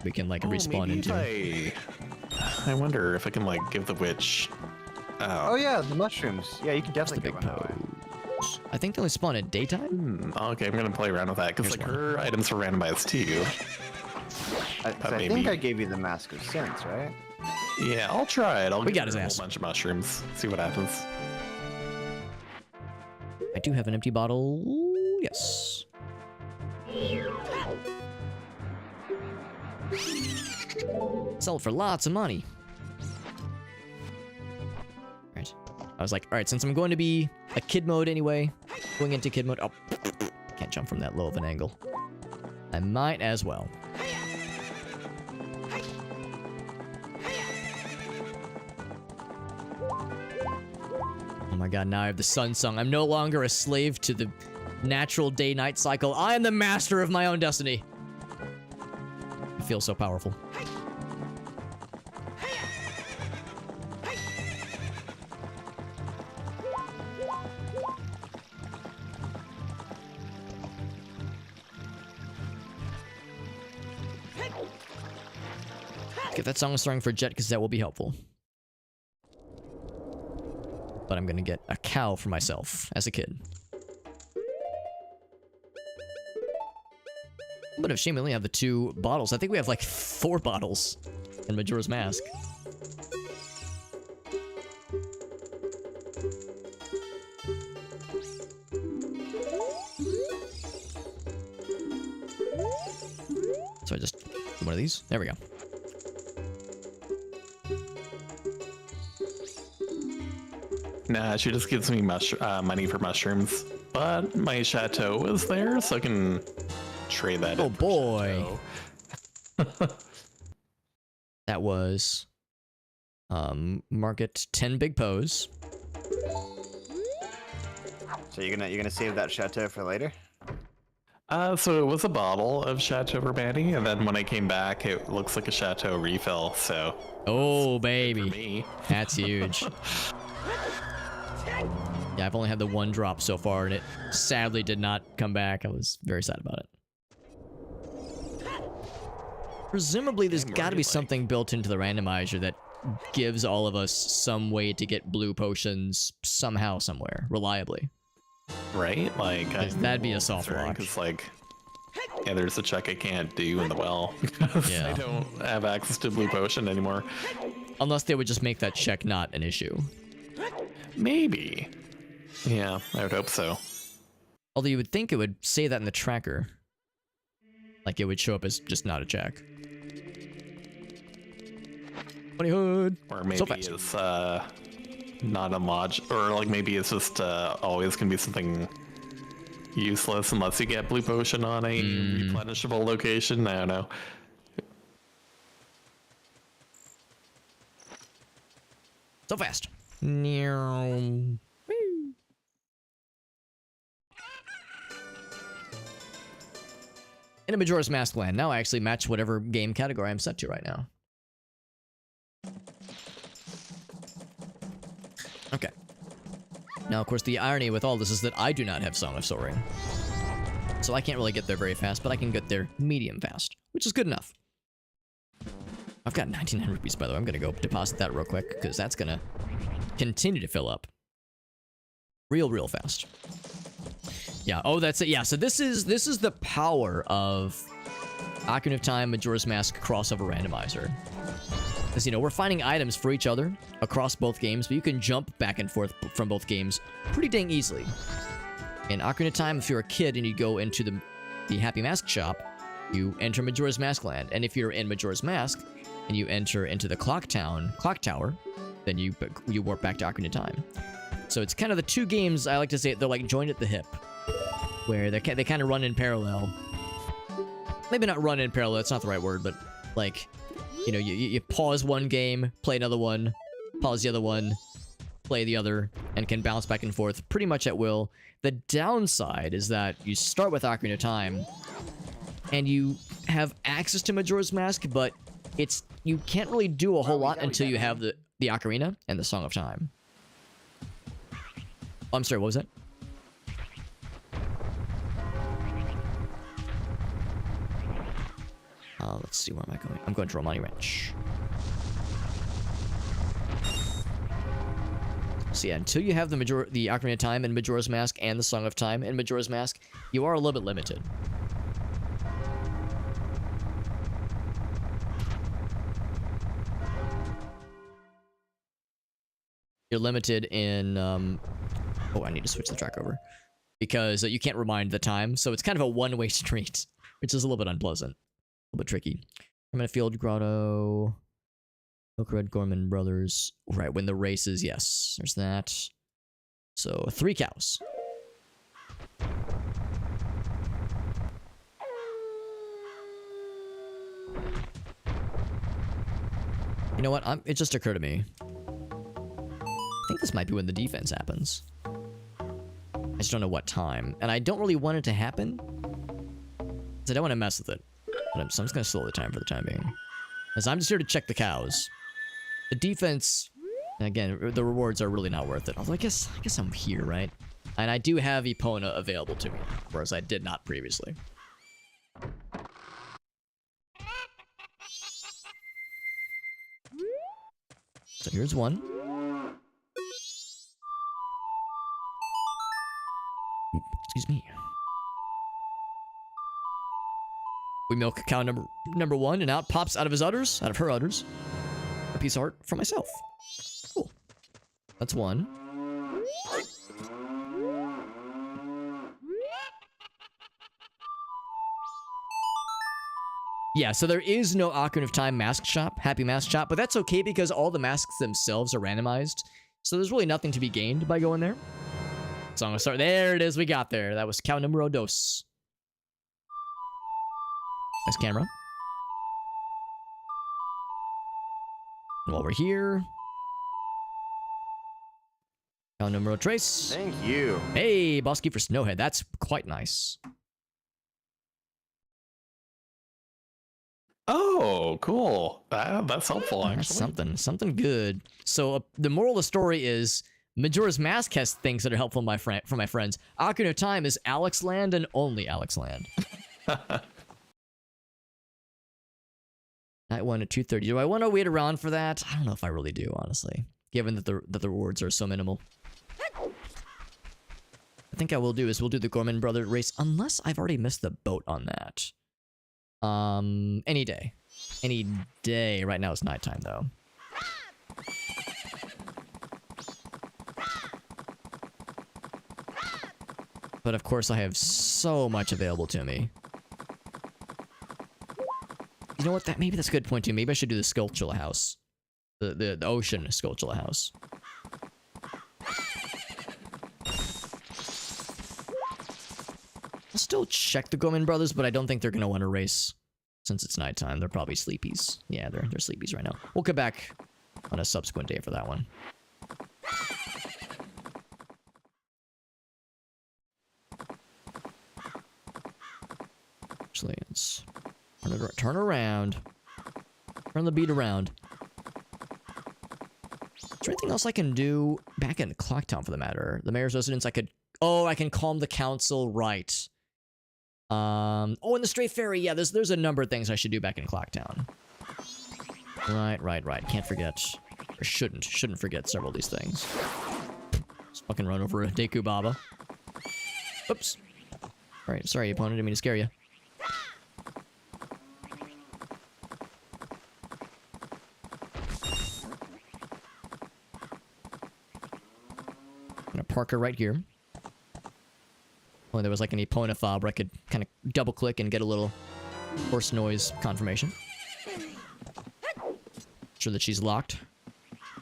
We can, like, respawn into. I wonder if I can, like, give the witch... Oh yeah, the mushrooms. Yeah, you can That's the definitely big get one that way. pose. I think they only spawn at daytime? Okay, I'm gonna play around with that, because, like, her items are randomized, too. I think I gave you the Mask of Sense, right? Yeah, I'll try it. We got get his a ass. whole bunch of mushrooms. See what happens. I do have an empty bottle. Yes. Sell it for lots of money. Right. I was like, all right, since I'm going to be a kid mode anyway, going into kid mode. Oh, can't jump from that low of an angle. I might as well. Oh my god, now I have the sun song. I'm no longer a slave to the natural day-night cycle. I am the master of my own destiny. I feel so powerful. Get that song starting for Jet, because that will be helpful. But I'm gonna get a cow for myself as a kid. But if shame we only have the 2 bottles. I think we have like 4 bottles in Majora's Mask. So I just do one of these. There we go. Nah, she just gives me money for mushrooms. But my chateau is there, so I can trade that. Oh boy. That was market 10 big pose. So you're gonna save that chateau for later? So it was a bottle of Chateau Urbani, and then when I came back, it looks like a Chateau refill, so... Oh, For baby. me. That's huge. Yeah, I've only had the 1 drop so far, and it sadly did not come back. I was very sad about it. Presumably, there's got to be something built into the randomizer that gives all of us some way to get blue potions somehow, somewhere, reliably. Right? Like, That'd be a soft lock. Because, like, yeah, there's a check I can't do in the well. Because Yeah. I don't have access to blue potion anymore. Unless they would just make that check not an issue. Maybe. Yeah, I would hope so. Although you would think it would say that in the tracker. Like it would show up as just not a check. Bunny hood! Or maybe So fast. it's not a mod, or like maybe it's just always gonna be something useless unless you get blue potion on a replenishable location. I don't know. So fast. In a Majora's Mask land. Now I actually match whatever game category I'm set to right now. Now, of course, the irony with all this is that I do not have Song of Soaring. So I can't really get there very fast, but I can get there medium fast, which is good enough. I've got 1,900 rupees, by the way. I'm going to go deposit that real quick, because that's going to continue to fill up. Real fast. Yeah, oh, that's it. Yeah, so this is the power of Ocarina of Time, Majora's Mask crossover randomizer. Because, you know, we're finding items for each other across both games, but you can jump back and forth from both games pretty dang easily. In Ocarina of Time, if you're a kid and you go into the Happy Mask shop, you enter Majora's Mask land. And if you're in Majora's Mask and you enter into the clock tower, then you warp back to Ocarina of Time. So it's kind of the two games, I like to say, they're like joined at the hip, where they kind of run in parallel. Maybe not run in parallel, that's not the right word, but like, you know, you pause one game, play another one, pause the other one, play the other, and can bounce back and forth pretty much at will. The downside is that you start with Ocarina of Time, and you have access to Majora's Mask, but you can't really do a whole lot until you have the Ocarina and the Song of Time. Oh, I'm sorry, what was that? Let's see, where am I going? I'm going to Romani Ranch. So yeah, until you have the Ocarina of Time and Majora's Mask and the Song of Time and Majora's Mask, you are a little bit limited. You're limited in, oh, I need to switch the track over. Because you can't rewind the time, so it's kind of a one-way street, which is a little bit unpleasant. A little bit tricky. I'm in a field grotto. Milk Red Gorman Brothers. Right, when the races, yes. There's that. So, 3 cows. You know what? It just occurred to me. I think this might be when the defense happens. I just don't know what time. And I don't really want it to happen. Because I don't want to mess with it. So I'm just going to slow the time for the time being. As I'm just here to check the cows. The defense, again, the rewards are really not worth it. Although I guess I'm here, right? And I do have Epona available to me, whereas I did not previously. So here's one. Excuse me. We milk cow number 1, and out pops out of her udders, a piece of art for myself. Cool. That's 1. Yeah, so there is no Ocarina of Time mask shop, Happy Mask Shop, but that's okay because all the masks themselves are randomized. So there's really nothing to be gained by going there. So I'm gonna start. There it is, we got there. That was cow numero 2. Nice camera. And while we're here, cow numero 3. Thank you. Hey, boss key for Snowhead. That's quite nice. Oh, cool. That's helpful, actually. That's something good. So the moral of the story is Majora's Mask has things that are helpful for my friends. Ocarina of Time is Alex Land and only Alex Land. Night 1 at 2:30. Do I want to wait around for that? I don't know if I really do, honestly. Given that the rewards are so minimal. I think I will do is we'll do the Gorman Brother race, unless I've already missed the boat on that. Any day. Any day. Right now it's nighttime, though. But of course I have so much available to me. You know what? Maybe that's a good point too. Maybe I should do the Skulltula house. The ocean Skulltula house. I'll still check the Gorman Brothers, but I don't think they're gonna want to race. Since it's nighttime, they're probably sleepies. Yeah, they're sleepies right now. We'll come back on a subsequent day for that one. Actually, let's turn around. Turn the beat around. Let's there anything else I can do back in Clock Town for the matter? The mayor's residence, I could... Oh, I can calm the council, right. Oh, and the Stray Fairy, yeah, there's a number of things I should do back in Clock Town. Right. Can't forget. Or shouldn't forget several of these things. Just fucking run over a Deku Baba. Oops. Alright, sorry, opponent, didn't mean to scare you. I'm gonna park her right here. Only there was like an Epona fob where I could kind of double click and get a little horse noise confirmation. Sure that she's locked.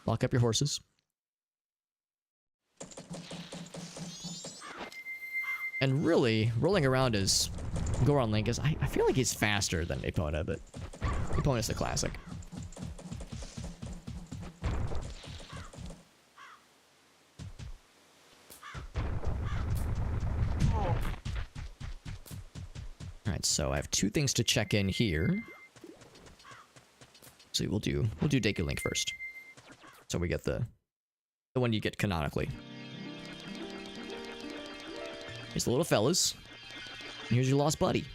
Lock up your horses. And really, rolling around as Goron Link is, I feel like he's faster than Epona, but Epona's the classic. Alright, so I have 2 things to check in here. So we'll do Deku Link first. So we get the one you get canonically. Here's the little fellas. And here's your lost buddy.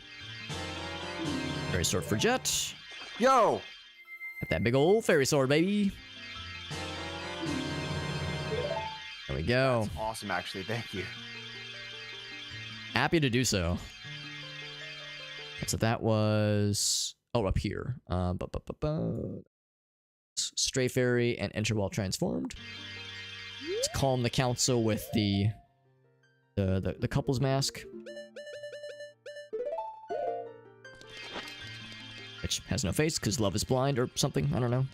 Fairy sword for Jet. Yo! Got that big old fairy sword, baby. There we go. That's awesome, actually. Thank you. Happy to do so. So that was... Oh, up here. Stray Fairy and enter while transformed. Let's calm the council with the couple's mask. Which has no face because love is blind or something. I don't know.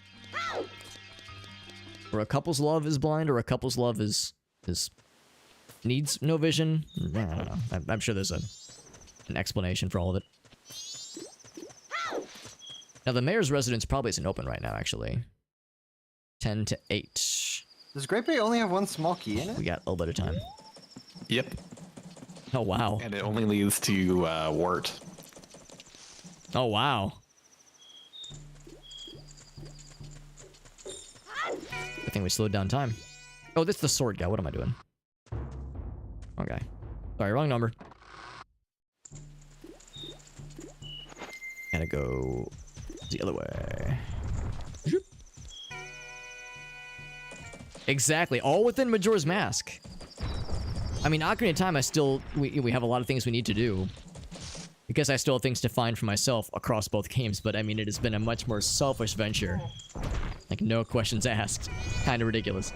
Or a couple's love is blind, or a couple's love is needs no vision. I don't know. I'm sure there's an explanation for all of it. Now, the mayor's residence probably isn't open right now, actually. 10 to 8. Does Great Bay only have one small key in it? We got a little bit of time. Yep. Oh, wow. And it only leads to Wart. Oh, wow. I think we slowed down time. Oh, this is the sword guy. What am I doing? Okay. Sorry, wrong number. Gotta go the other way. Exactly. All within Majora's Mask. I mean, Ocarina of Time, we have a lot of things we need to do. Because I still have things to find for myself across both games, but I mean, it has been a much more selfish venture. Like, no questions asked. Kind of ridiculous.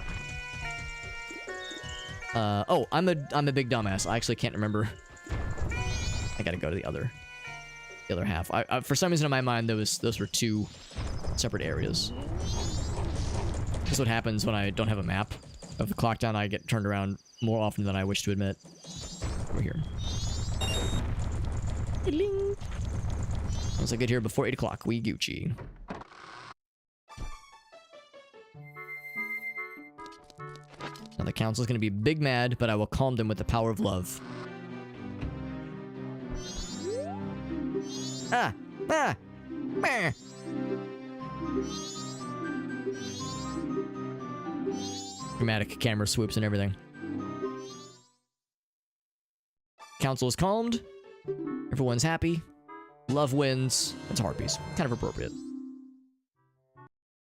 Oh, I'm a big dumbass. I actually can't remember. I gotta go to the other half. For some reason in my mind, those were 2 separate areas. This is what happens when I don't have a map of the Clock Town. I get turned around more often than I wish to admit. Over here. Once I get here before 8 o'clock, we Gucci. Now the council's gonna be big mad, but I will calm them with the power of love. Meh. Dramatic camera swoops and everything. Council is calmed. Everyone's happy. Love wins. It's Harpies. Kind of appropriate.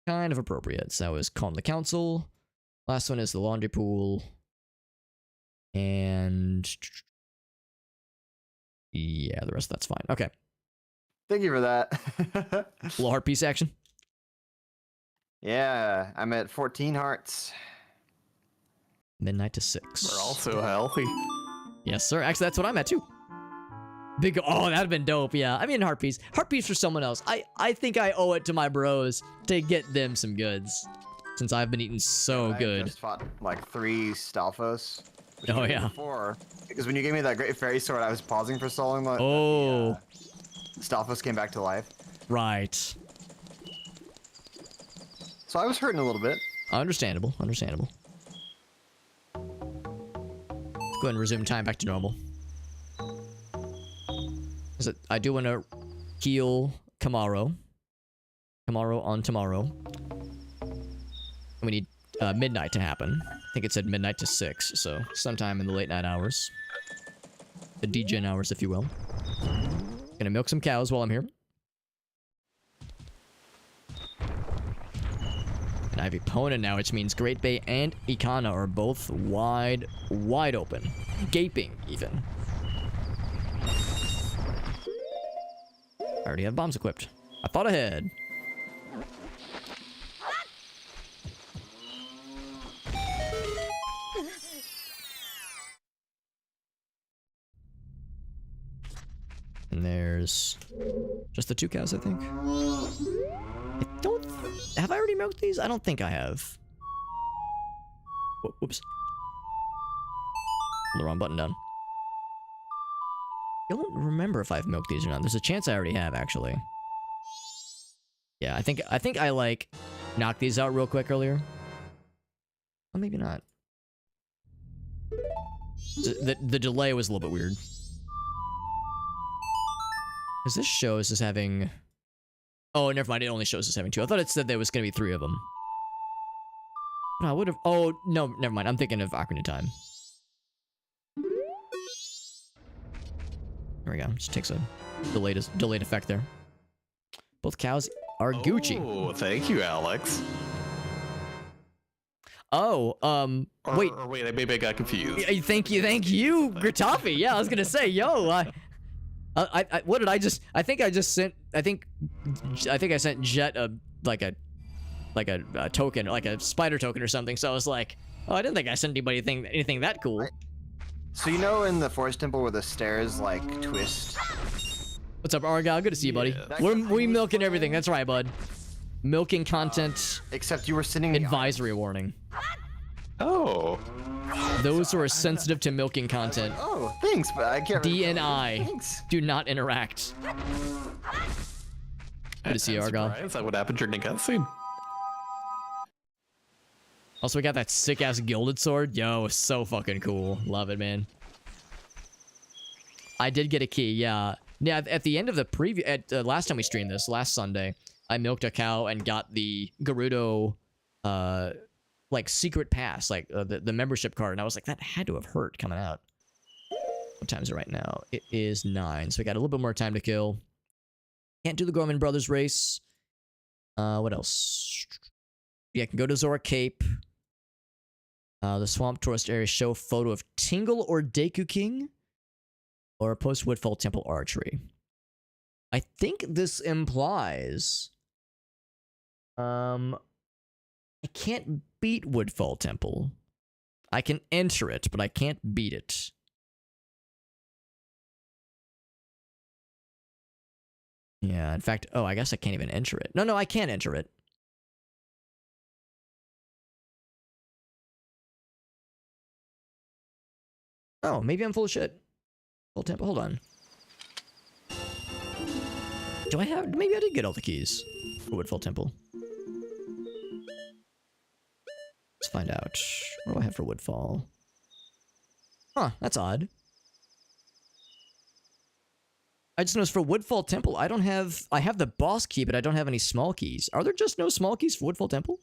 Kind of appropriate. So that was calm the council. Last one is the laundry pool. And... yeah, the rest of that's fine. Okay. Thank you for that. Little heart piece action. Yeah, I'm at 14 hearts. Midnight to 6. We're also healthy. Yes, sir. Actually, that's what I'm at, too. Big... oh, that'd have been dope, yeah. I mean, heart piece. Heart piece for someone else. I think I owe it to my bros to get them some goods. Since I've been eating so good. I just fought like 3 Stalfos. Oh, yeah. 4. Because when you gave me that great fairy sword, I was pausing for so long. Oh. Stalfos came back to life. Right. So I was hurting a little bit. Understandable. Understandable. Let's go ahead and resume time back to normal. I do want to heal Kamaro. Kamaro on tomorrow. We need midnight to happen. I think it said midnight to 6, so sometime in the late night hours. The degen hours, if you will. Gonna milk some cows while I'm here. And I have Epona now, which means Great Bay and Ikana are both wide open. Gaping, even. I already have bombs equipped. I thought ahead. And there's just the 2 cows, I think. I don't... Have I already milked these? I don't think I have. Whoops. The wrong button down. I don't remember if I've milked these or not. There's a chance I already have, actually. Yeah, I think I, like, knocked these out real quick earlier. Well, maybe not. The delay was a little bit weird. Because this shows as having... Oh, never mind. It only shows as having 2. I thought it said there was going to be 3 of them. But I would have... Oh, no, never mind. I'm thinking of Ocarina of Time. There we go. Just takes a delayed effect there. Both cows are Gucci. Oh, thank you, Alex. Oh, wait. Or wait, maybe I got confused. Thank you, Gritafi. Yeah, I was gonna say, yo, what did I just? I think I sent Jet a token, like a spider token or something. So I was like, oh, I didn't think I sent anybody anything that cool. So you know in the Forest Temple where the stairs like twist? What's up, Argyle? Good to see you, buddy. We milking everything. That's right, bud. Milking content. Except you were sitting. Advisory warning. Oh. Those who are sensitive to milking content. Oh, thanks, but I can't. DNI. Do not interact. Good to see you, Argyle. That would happen during the cutscene. Also, we got that sick-ass gilded sword. Yo, so fucking cool. Love it, man. I did get a key, yeah. Yeah, at the end of the preview... last time we streamed this, last Sunday, I milked a cow and got the Gerudo, like, secret pass, like, the membership card. And I was like, that had to have hurt coming out. What time is it right now? It is 9, so we got a little bit more time to kill. Can't do the Gorman Brothers race. What else? Yeah, I can go to Zora Cape. The Swamp Tourist Area show photo of Tingle or Deku King. Or post Woodfall Temple Archery. I think this implies... I can't beat Woodfall Temple. I can enter it, but I can't beat it. Yeah, in fact... Oh, I guess I can't even enter it. No, I can't enter it. Oh, maybe I'm full of shit. Full temple, hold on. Do I have... Maybe I did get all the keys for Woodfall Temple. Let's find out. What do I have for Woodfall? Huh, that's odd. I just noticed for Woodfall Temple, I don't have... I have the boss key, but I don't have any small keys. Are there just no small keys for Woodfall Temple?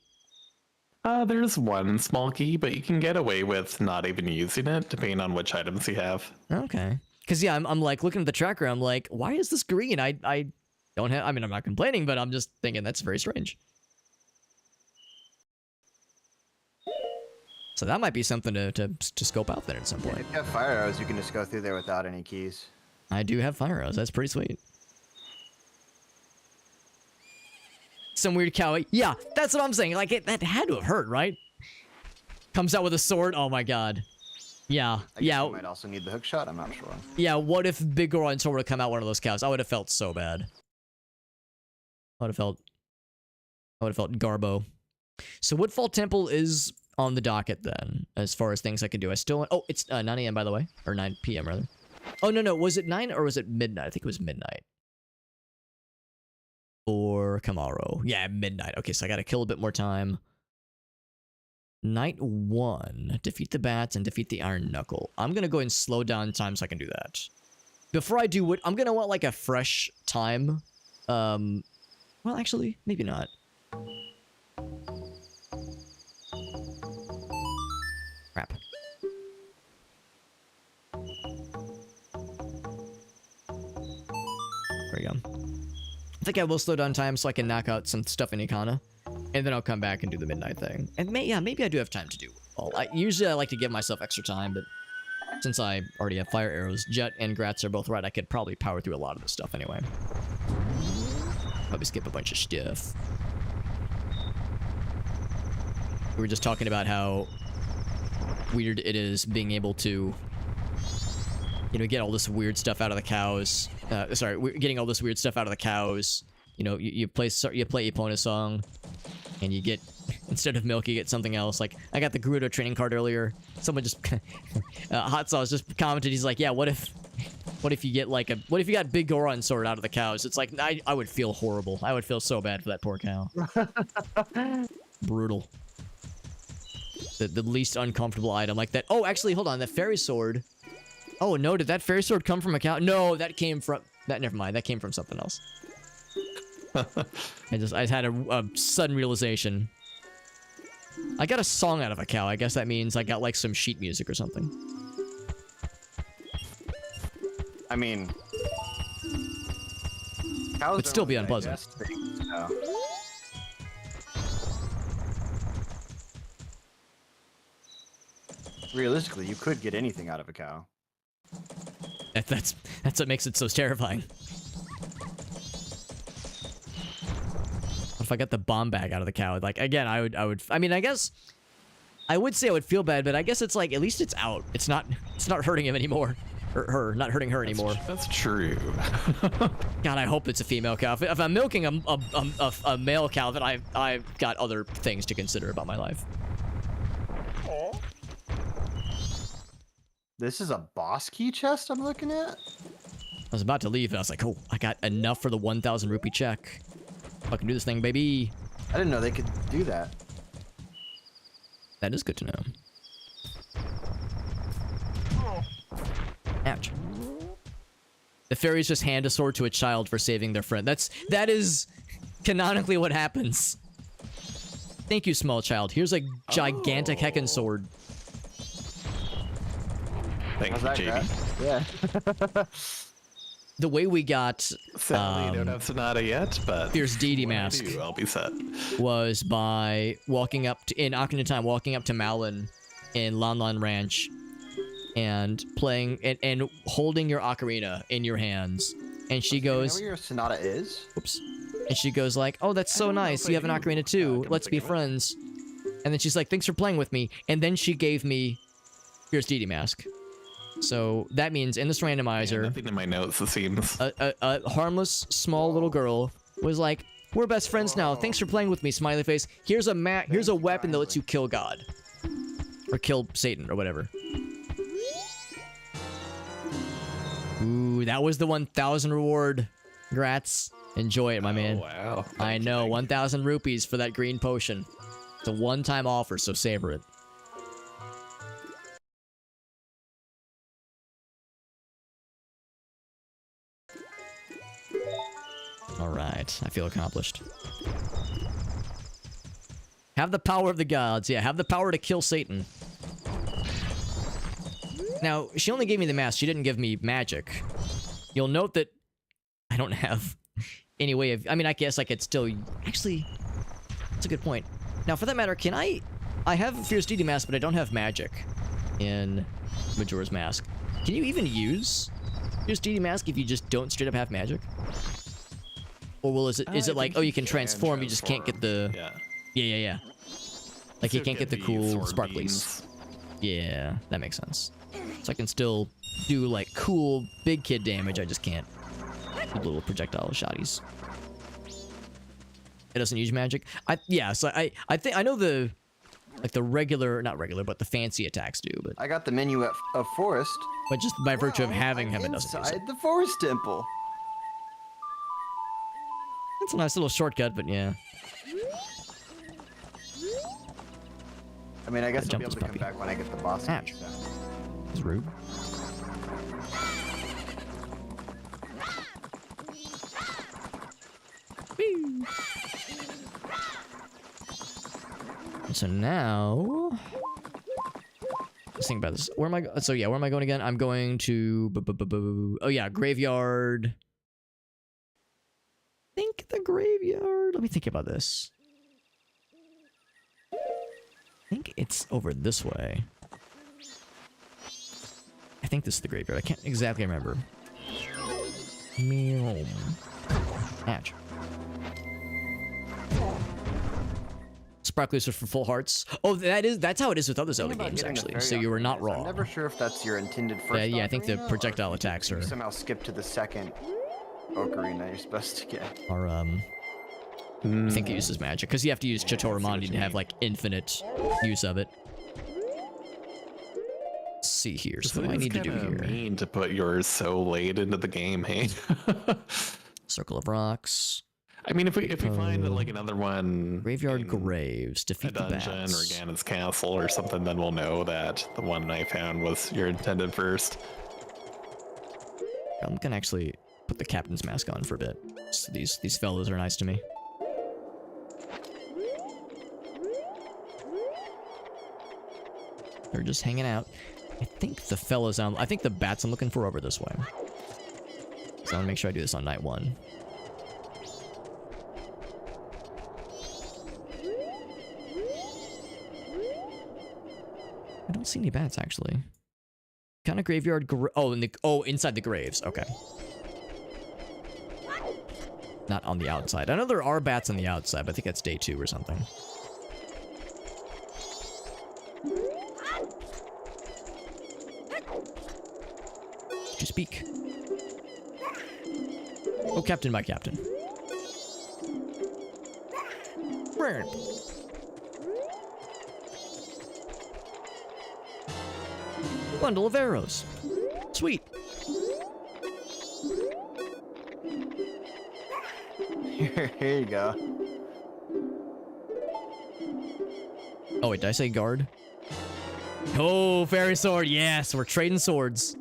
There's one small key, but you can get away with not even using it, depending on which items you have. Okay. Because, yeah, I'm like, looking at the tracker, I'm like, why is this green? I don't have... I mean, I'm not complaining, but I'm just thinking that's very strange. So that might be something to scope out there at some point. If you have fire arrows, you can just go through there without any keys. I do have fire arrows. That's pretty sweet. Some weird cow. Yeah, that's what I'm saying. Like, that had to have hurt, right? Comes out with a sword. Oh my god. Yeah. I guess you might also need the hook shot. I'm not sure. Yeah, what if Big Goron were to come out one of those cows? I would have felt so bad. I would have felt Garbo. So Woodfall Temple is on the docket then, as far as things I can do. I still... Oh, it's 9 a.m. by the way. Or 9 p.m. rather. Oh, no. Was it 9 or was it midnight? I think it was midnight. Or Kamaro. Yeah, midnight. Okay, so I gotta kill a bit more time. Night 1. Defeat the bats and defeat the Iron Knuckle. I'm gonna go ahead and slow down time so I can do that. Before I do what, I'm gonna want like a fresh time. Well, actually, maybe not. we go. I think I will slow down time so I can knock out some stuff in Ikana. And then I'll come back and do the midnight thing. And maybe I do have time to do all. Usually I like to give myself extra time, but since I already have fire arrows, Jet and Gratz are both right. I could probably power through a lot of this stuff anyway. Probably skip a bunch of stuff. We were just talking about how weird it is being able to, you know, get all this weird stuff out of the cows. We're getting all this weird stuff out of the cows. You know, you play Epona song, and you get, instead of milk, you get something else. Like, I got the Gerudo training card earlier. Someone just, Hot Sauce just commented, he's like, yeah, what if you get like what if you got Big Goron sword out of the cows? It's like, I would feel horrible. I would feel so bad for that poor cow. Brutal. The least uncomfortable item like that. Oh, actually, hold on. That fairy sword. Oh, no, did that fairy sword come from a cow? No, that came from... never mind. That came from something else. I had a sudden realization. I got a song out of a cow. I guess that means I got, like, some sheet music or something. I mean... cows Would still be don't unpleasant. digest things, so. Realistically, you could get anything out of a cow. That's what makes it so terrifying. If I got the bomb bag out of the cow, like, again, I mean, I guess I would say I would feel bad, but I guess it's like, at least it's out. It's not hurting him anymore. Or her, not hurting her anymore. That's true. God, I hope it's a female cow. If I'm milking a male cow, then I've got other things to consider about my life. This is a boss key chest I'm looking at? I was about to leave, and I was like, oh, I got enough for the 1,000 rupee check. Fucking do this thing, baby. I didn't know they could do that. That is good to know. Ouch. The fairies just hand a sword to a child for saving their friend. That is canonically what happens. Thank you, small child. Here's a gigantic heckin' sword. Thank you, JB. Yeah. The way we got Sadly, I don't have Sonata yet, but Fierce Deity when I Mask do, I'll be set. was by walking up to, in Ocarina of Time, walking up to Malin in Lon Lon Ranch and playing and holding your ocarina in your hands. And she goes, you know where your Sonata is? oops. And she goes like, oh, that's so nice. You have an ocarina too. Let's be friends. And then she's like, thanks for playing with me. And then she gave me Fierce Deity Mask. So that means in this randomizer, nothing in my notes, it seems. a harmless, small little girl was like, we're best friends now. Thanks for playing with me, smiley face. Here's a weapon that lets you kill God. Or kill Satan, or whatever. Ooh, that was the 1,000 reward. Grats. Enjoy it, my man. Wow. I know, 1,000 rupees for that green potion. It's a one-time offer, so savor it. Alright, I feel accomplished. Have the power of the gods. Yeah, have the power to kill Satan. Now, she only gave me the mask. She didn't give me magic. You'll note that I don't have any way of... I mean, I guess I could still... Actually, that's a good point. Now, for that matter, can I have a Fierce Deity Mask, but I don't have magic in Majora's Mask. Can you even use Fierce Deity Mask if you just don't straight up have magic? Or is it like, oh, you can transform, you just can't get the... Yeah. Like, you can't get the cool sparklies. Yeah, that makes sense. So I can still do, like, cool big kid damage, I just can't do little projectile shotties. It doesn't use magic? So I think, I know the, like, the regular, not regular, but the fancy attacks do, but... I got the menu of Forest. But just by virtue of having him, it doesn't use it. Inside the Forest Temple. That's a nice little shortcut, but yeah. I mean, I guess I'll Jump be able this to come puppy. back when I get the boss. Ouch. key, so. It's rude. Woo. So now... Let's think about this. Where am I... So yeah, where am I going again? I'm going to... Oh yeah, Graveyard... think the graveyard. Let me think about this. I think it's over this way. I think this is the graveyard. I can't exactly remember. Meow. Hatch. Sparklers are for full hearts. Oh, that's how it is with other Zelda games, actually. So you were not wrong. I'm never sure if that's your intended first. Yeah, I think the projectile attacks are. You somehow skip to the second ocarina you're supposed to get. Are I think it uses magic because you have to use Chatoramandi to have like infinite use of it. Let's see here. So what do I need to do here? Mean to put yours so late into the game, hey? Circle of Rocks. I mean, if we find like another one, Graveyard Graves, defeat a dungeon the bats. or Ganon's Castle or something, then we'll know that the one I found was your intended first. I'm gonna actually put the captain's mask on for a bit. So these fellows are nice to me. They're just hanging out. I think the fellows I think the bats I'm looking for over this way. So I want to make sure I do this on night 1. I don't see any bats actually. Kind of graveyard. Inside the graves. Okay. Not on the outside. I know there are bats on the outside, but I think that's day 2 or something. To speak. Oh, Captain, my Captain. Bundle of arrows. Sweet. Here you go. Oh wait, did I say guard? Oh, fairy sword. Yes, we're trading swords.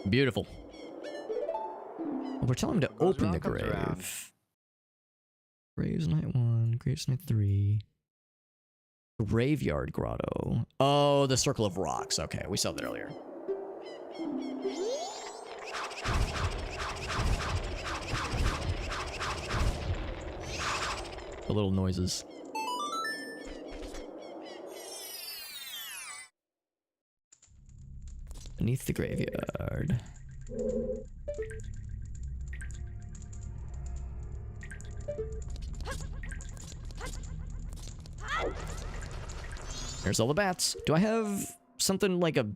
Beautiful. We're telling him to open the grave. Graves night 1, graves night 3. Graveyard grotto. Oh, the circle of rocks. Okay, we saw that earlier. The little noises. Beneath the graveyard. There's all the bats. Do I have something like a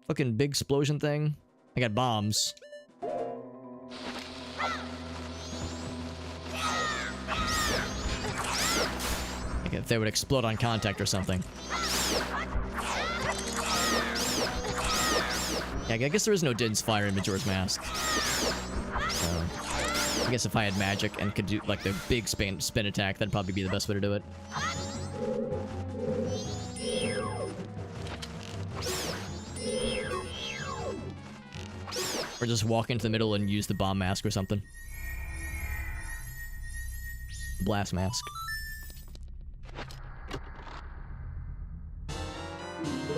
fucking big explosion thing? I got bombs. Like if they would explode on contact or something. Yeah, I guess there is no Din's fire in Majora's Mask. I guess if I had magic and could do like the big spin attack, that'd probably be the best way to do it. Or just walk into the middle and use the bomb mask or something. Blast mask.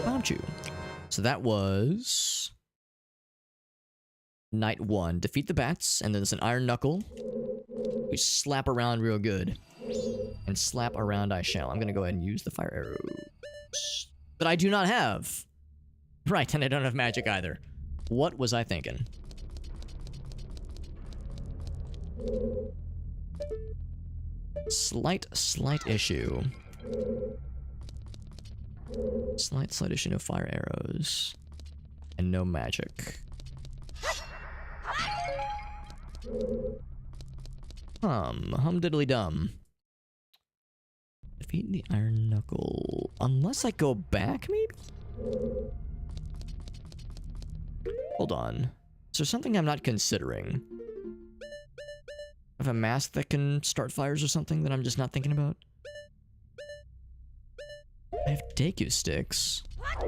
Found you. So that was night 1. Defeat the bats, and then there's an iron knuckle. We slap around real good. And slap around I shall. I'm gonna go ahead and use the fire arrows that I do not have. Right, and I don't have magic either. What was I thinking? Slight issue. Slight issue, no fire arrows. And no magic. Hum diddly dum. Defeat the iron knuckle. Unless I go back, maybe? Hold on. Is there something I'm not considering? I have a mask that can start fires or something that I'm just not thinking about? I have Deku sticks.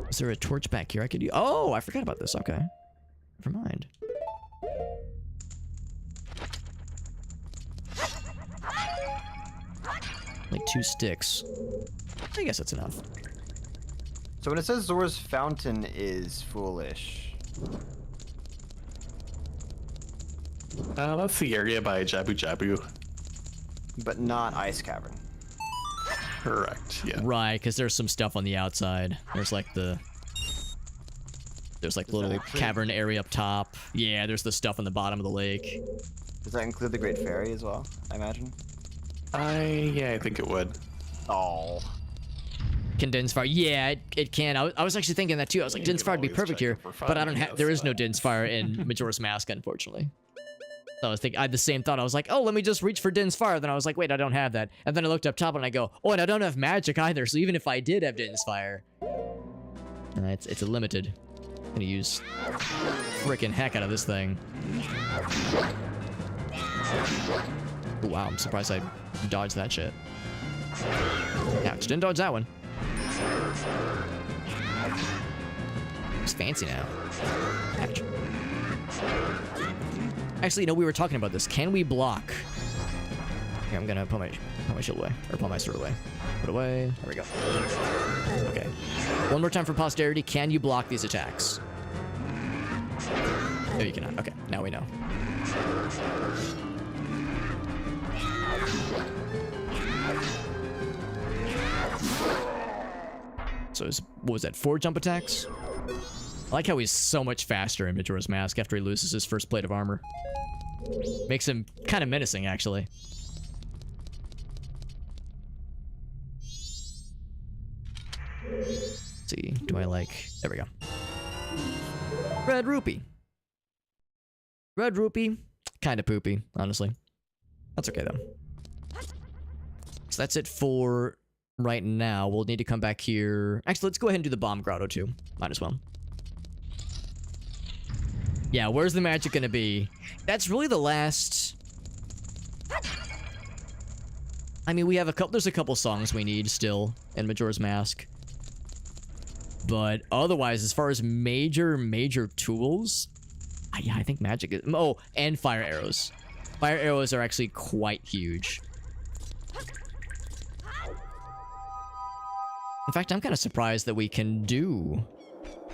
Is there a torch back here I could use? Oh, I forgot about this. Okay. Never mind. Like 2 sticks. I guess that's enough. So when it says Zora's Fountain is foolish, That's the area by Jabu Jabu. But not Ice Cavern. Correct, yeah. Right, because there's some stuff on the outside. There's like the... There's like little cavern area up top. Yeah, there's the stuff on the bottom of the lake. Does that include the Great Fairy as well, I imagine? Yeah, I think it would. Oh. Can Din's Fire? Yeah, it can. I was actually thinking that too. I was like, Din's Fire would be perfect here, but I don't have. There is no Din's Fire in Majora's Mask, unfortunately. So I was thinking, I had the same thought. I was like, oh, let me just reach for Din's Fire. Then I was like, wait, I don't have that. And then I looked up top and I go, oh, and I don't have magic either. So even if I did have Din's Fire, it's a limited. I'm gonna use freaking heck out of this thing. Oh, wow, I'm surprised I dodged that shit. Ouch, didn't dodge that one. It's fancy now. Ouch. Actually, we were talking about this. Can we block? Here, I'm gonna put my shield away. Or put my sword away. Put it away. There we go. Okay. One more time for posterity. Can you block these attacks? No, you cannot. Okay, now we know. So what was that, 4 jump attacks? I like how he's so much faster in Majora's Mask after he loses his first plate of armor. Makes him kind of menacing, actually. Let's see, do I like... There we go. Red Rupee. Red Rupee, kind of poopy, honestly. That's okay, though. So that's it for right now. We'll need to come back here. Actually, let's go ahead and do the Bomb Grotto, too. Might as well. Yeah, where's the magic gonna be? That's really the last... I mean, we have there's a couple songs we need still in Majora's Mask. But otherwise, as far as major tools... Yeah, I think magic is... Oh, and fire arrows. Fire arrows are actually quite huge. In fact, I'm kind of surprised that we can do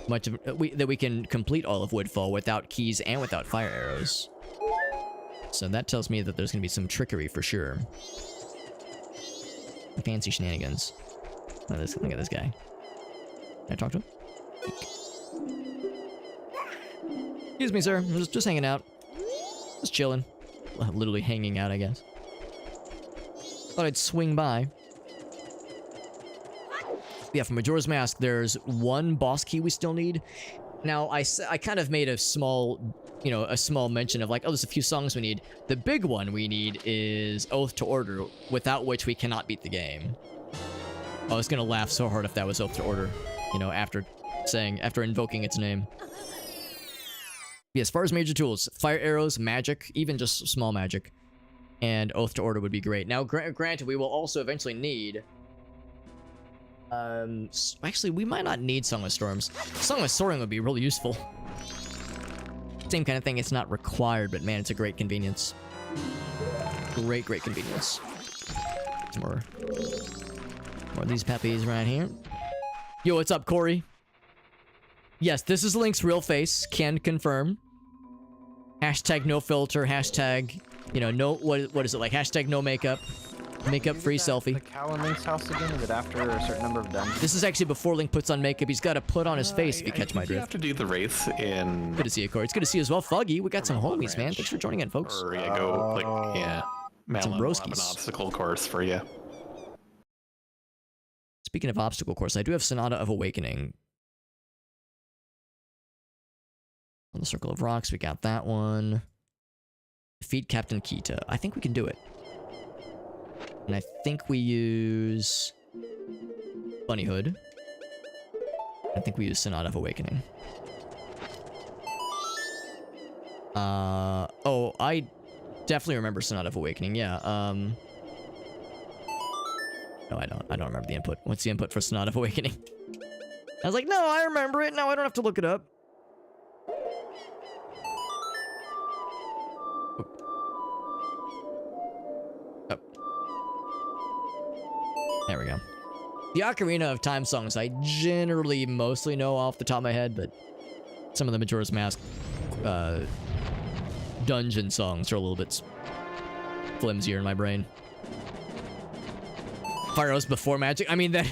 much of... that we can complete all of Woodfall without keys and without fire arrows. So that tells me that there's going to be some trickery for sure. Fancy shenanigans. Look at this guy. Can I talk to him? Excuse me, sir. I'm just hanging out. Just chilling. Well, literally hanging out, I guess. Thought I'd swing by. Yeah, for Majora's Mask, there's one boss key we still need. Now, I kind of made a small, a small mention of like, oh, there's a few songs we need. The big one we need is Oath to Order, without which we cannot beat the game. I was gonna laugh so hard if that was Oath to Order, after invoking its name. Yeah, as far as major tools, fire arrows, magic, even just small magic, and Oath to Order would be great. Now, granted, we will also eventually need... actually, we might not need Song of Storms. Song of Soaring would be really useful. Same kind of thing, it's not required, but man, it's a great convenience. Great convenience. Some more of these puppies right here. Yo, what's up, Corey? Yes, this is Link's real face. Can confirm. Hashtag no filter. Hashtag, no... What is it like? Hashtag no makeup. Makeup-free selfie. The cow in Link's house again? Is it after a certain number of dungeons? This is actually before Link puts on makeup. He's got to put on his face, if you catch my drift. You have to do the race in... Good to see you, Corey. It's good to see you as well. Foggy, we got some homies, man. Thanks for joining in, folks. Or, Malin will have an obstacle course for you. Speaking of obstacle course, I do have Sonata of Awakening. On the Circle of Rocks, we got that one. Defeat Captain Kita. I think we can do it. And I think we use... Bunny Hood. I think we use Sonata of Awakening. Oh, I definitely remember Sonata of Awakening, yeah. No, I don't. I don't remember the input. What's the input for Sonata of Awakening? I was like, no, I remember it. Now I don't have to look it up. Oh. There we go. The Ocarina of Time songs I generally mostly know off the top of my head, but some of the Majora's Mask dungeon songs are a little bit flimsier in my brain. Fire arrows before magic? I mean, that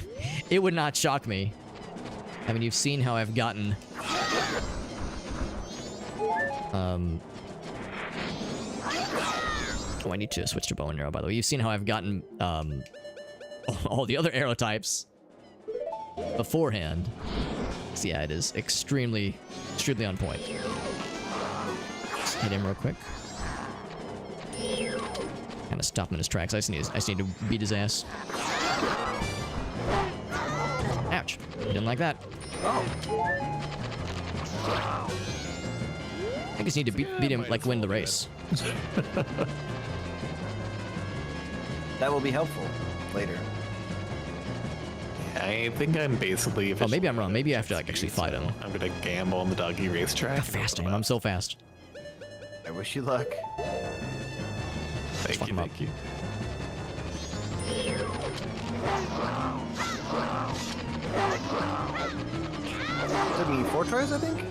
it would not shock me. I mean, you've seen how I've gotten... Oh, I need to switch to bow and arrow, by the way. You've seen how I've gotten, all the other arrow types beforehand. So yeah, it is extremely on point. Just hit him real quick. Kind of stop him in his tracks. I just need to beat his ass. Ouch. Didn't like that. I just need to beat him, like, win the race. That will be helpful later. I think I'm basically... Oh, maybe I'm wrong. Maybe I have to, like, actually fight him. I'm gonna gamble on the doggy racetrack. How fast I am. I'm so fast. I wish you luck. Thank you. Took me 4 tries, I think?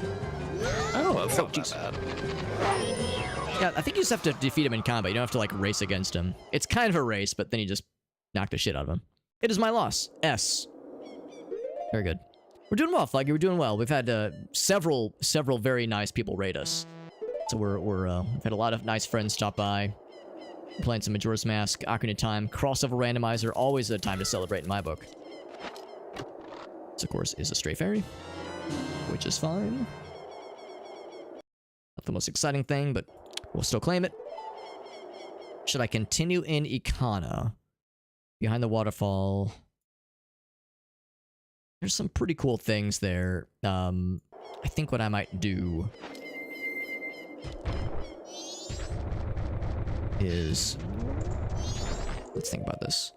Oh, that's not bad. Yeah, I think you just have to defeat him in combat. You don't have to, like, race against him. It's kind of a race, but then you just knock the shit out of him. It is my loss. S. Very good. We're doing well, Flaggy. We're doing well. We've had several very nice people raid us. So we've had a lot of nice friends stop by. Playing some Majora's Mask, Ocarina of Time, crossover randomizer. Always a time to celebrate in my book. This, of course, is a stray fairy, which is fine. Not the most exciting thing, but we'll still claim it. Should I continue in Ikana? Behind the waterfall. There's some pretty cool things there. I think what I might do is... Let's think about this.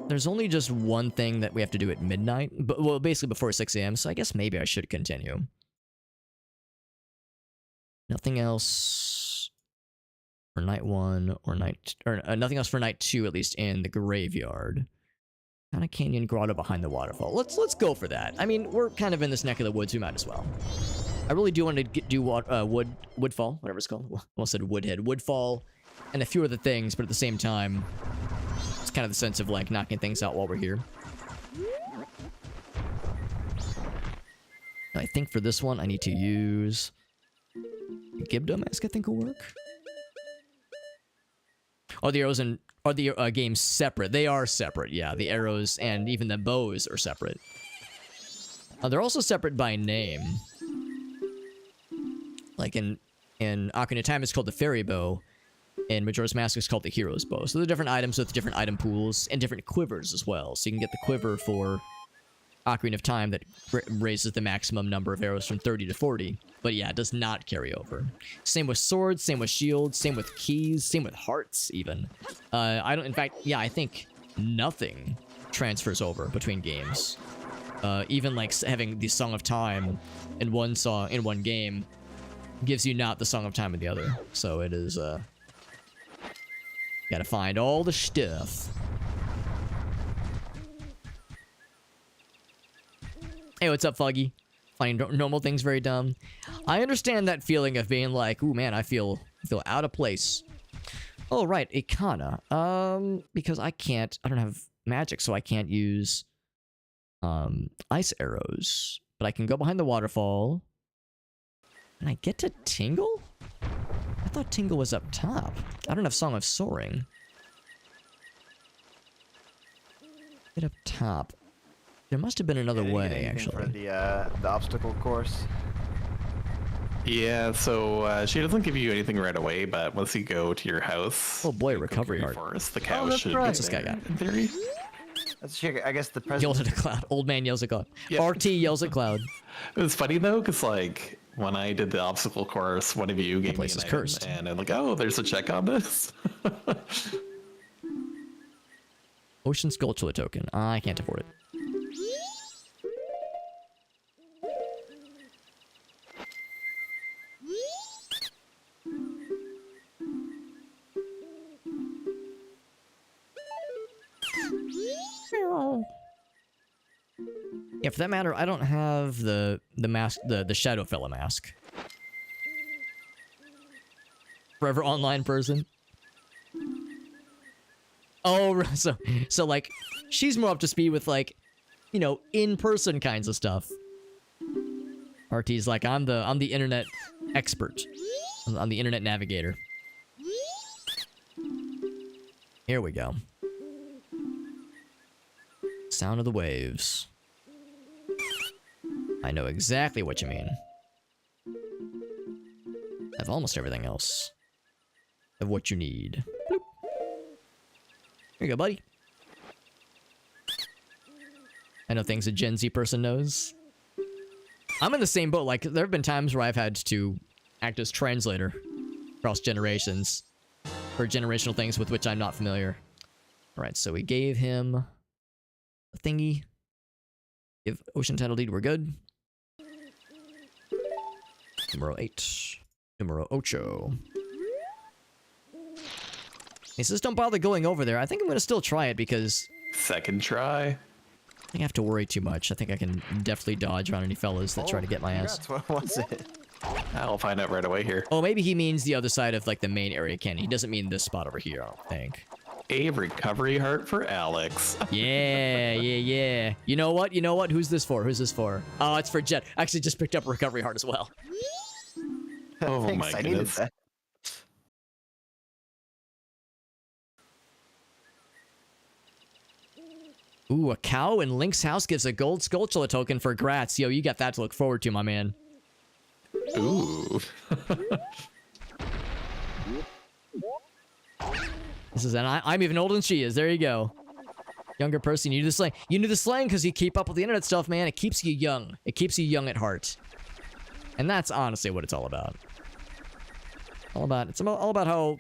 There's only just one thing that we have to do at midnight, but well, basically before 6 a.m., so I guess maybe I should continue. Nothing else for night 1 or nothing else for night 2, at least in the graveyard. Kind of canyon grotto behind the waterfall. Let's go for that. I mean, we're kind of in this neck of the woods. We might as well. I really do want to do Woodfall, whatever it's called. Well, I almost said Woodhead. Woodfall, and a few other things, but at the same time, it's kind of the sense of, like, knocking things out while we're here. I think for this one, I need to use... Gibdo Mask, I think, will work. Are the arrows are the games separate? They are separate, yeah. The arrows and even the bows are separate. They're also separate by name. Like in Ocarina of Time, it's called the Fairy Bow. In Majora's Mask, it's called the Hero's Bow. So they're different items with different item pools and different quivers as well. So you can get the quiver for Ocarina of Time that raises the maximum number of arrows from 30 to 40. But yeah, it does not carry over. Same with swords, same with shields, same with keys, same with hearts, even. In fact, yeah, I think nothing transfers over between games. Even like having the Song of Time in one game gives you not the Song of Time in the other. So it is, gotta find all the stuff. Hey, what's up, Foggy? Finding normal things very dumb. I understand that feeling of being like, ooh, man, I feel out of place. Oh, right, Ikana. Because I don't have magic, so I can't use, ice arrows. But I can go behind the waterfall. And I get to Tingle? I thought Tingle was up top. I don't have Song of Soaring. Get up top. There must have been another way, actually. For the obstacle course. Yeah, so she doesn't give you anything right away, but once you go to your house... Oh boy, recovery heart. Forest, the cow should What's this guy got? In theory. I guess the president... Yells at a cloud. Old man yells at cloud. Yep. RT yells at cloud. It was funny, though, because, like, when I did the obstacle course, one of you gave me an item, cursed. and I'm like, oh, there's a check on this. Ocean Sculpture token. I can't afford it. Yeah, for that matter, I don't have the mask, the Shadow Fella mask. Forever online person. Oh, so like, she's more up to speed with like, you know, in-person kinds of stuff. RT's like, I'm the internet expert. I'm the internet navigator. Here we go. Sound of the waves. I know exactly what you mean. I have almost everything else of what you need. Bloop. Here you go, buddy. I know things a Gen Z person knows. I'm in the same boat. Like, there have been times where I've had to act as translator across generations for generational things with which I'm not familiar. Alright, so we gave him a thingy. Give Ocean Title Deed, we're good. Numero 8. Numero 8. He says don't bother going over there. I think I'm going to still try it because... Second try? I think I have to worry too much. I think I can definitely dodge around any fellas that try to get my ass. What was it? I'll find out right away here. Oh, maybe he means the other side of, like, the main area canyon. He doesn't mean this spot over here, I don't think. A recovery heart for Alex. Yeah, yeah, yeah. You know what? You know what? Who's this for? Who's this for? Oh, it's for Jet. I actually just picked up a recovery heart as well. Oh Thanks, my I needed goodness. that. Ooh, a cow in Link's house gives a gold Skulltula token for Grats. Yo, you got that to look forward to, my man. Ooh. This is, and I'm even older than she is. There you go. Younger person, you knew the slang. You knew the slang because you keep up with the internet stuff, man. It keeps you young. It keeps you young at heart. And that's honestly what it's all about. It's all about how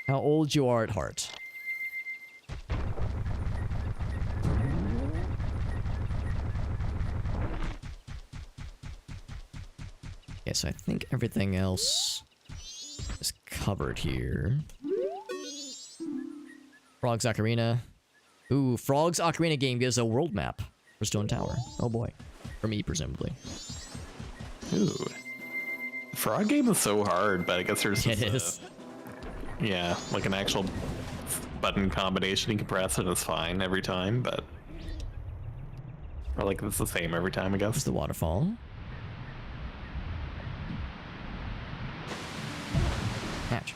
old you are at heart. Okay, so I think everything else is covered here. Frog's Ocarina. Ooh, Frog's Ocarina game gives a world map for Stone Tower. Oh boy. For me, presumably. Ooh. The frog game is so hard, but I guess there's It is. Yeah, like an actual button combination you can press and it's fine every time, but... Or like it's the same every time, I guess. There's the waterfall. Hatch.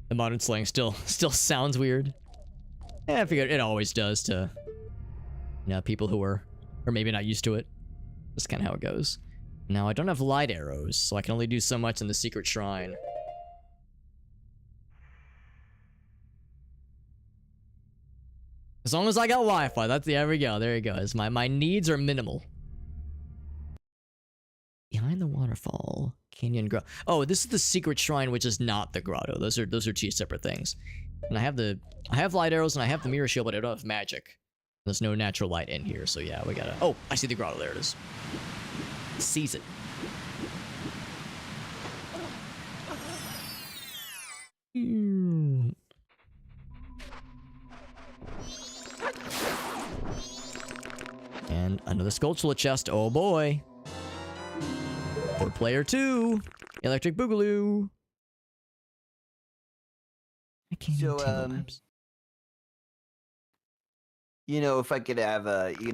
The modern slang still sounds weird. Yeah, I figured it always does to, you know, people who are maybe not used to it. That's kind of how it goes. Now, I don't have light arrows, so I can only do so much in the secret shrine. As long as I got Wi-Fi, that's, there we go, there you go. My needs are minimal. Behind the waterfall, canyon grotto. Oh, this is the secret shrine, which is not the grotto. Those are two separate things. And I have light arrows and I have the mirror shield, but I don't have magic. There's no natural light in here, so yeah, we gotta... Oh, I see the grotto, there it is. Sees it. And another Skulltula chest, oh boy. For player 2, Electric Boogaloo. I can't even tell maps. You know, if I could have a, do you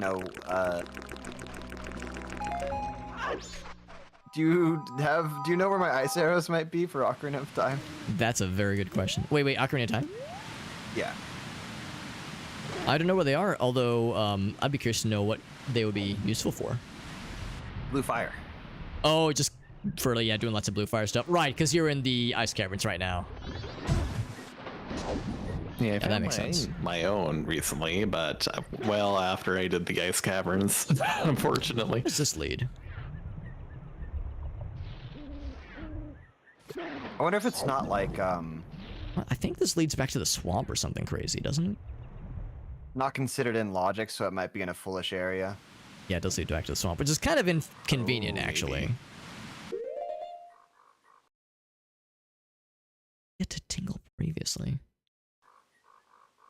know where my ice arrows might be for Ocarina of Time? That's a very good question. Wait, Ocarina of Time? Yeah. I don't know where they are, although I'd be curious to know what they would be useful for. Blue fire. Oh, just for, yeah, doing lots of blue fire stuff. Right, because you're in the ice caverns right now. Yeah, I that found makes sense. My own recently, but well after I did the ice caverns, unfortunately. Where does this lead? I wonder if it's not like, I think this leads back to the swamp or something crazy, doesn't it? not considered in logic, so it might be in a foolish area. Yeah, it does lead back to the swamp, which is kind of inconvenient, Oh, actually. maybe. Get to tingle previously.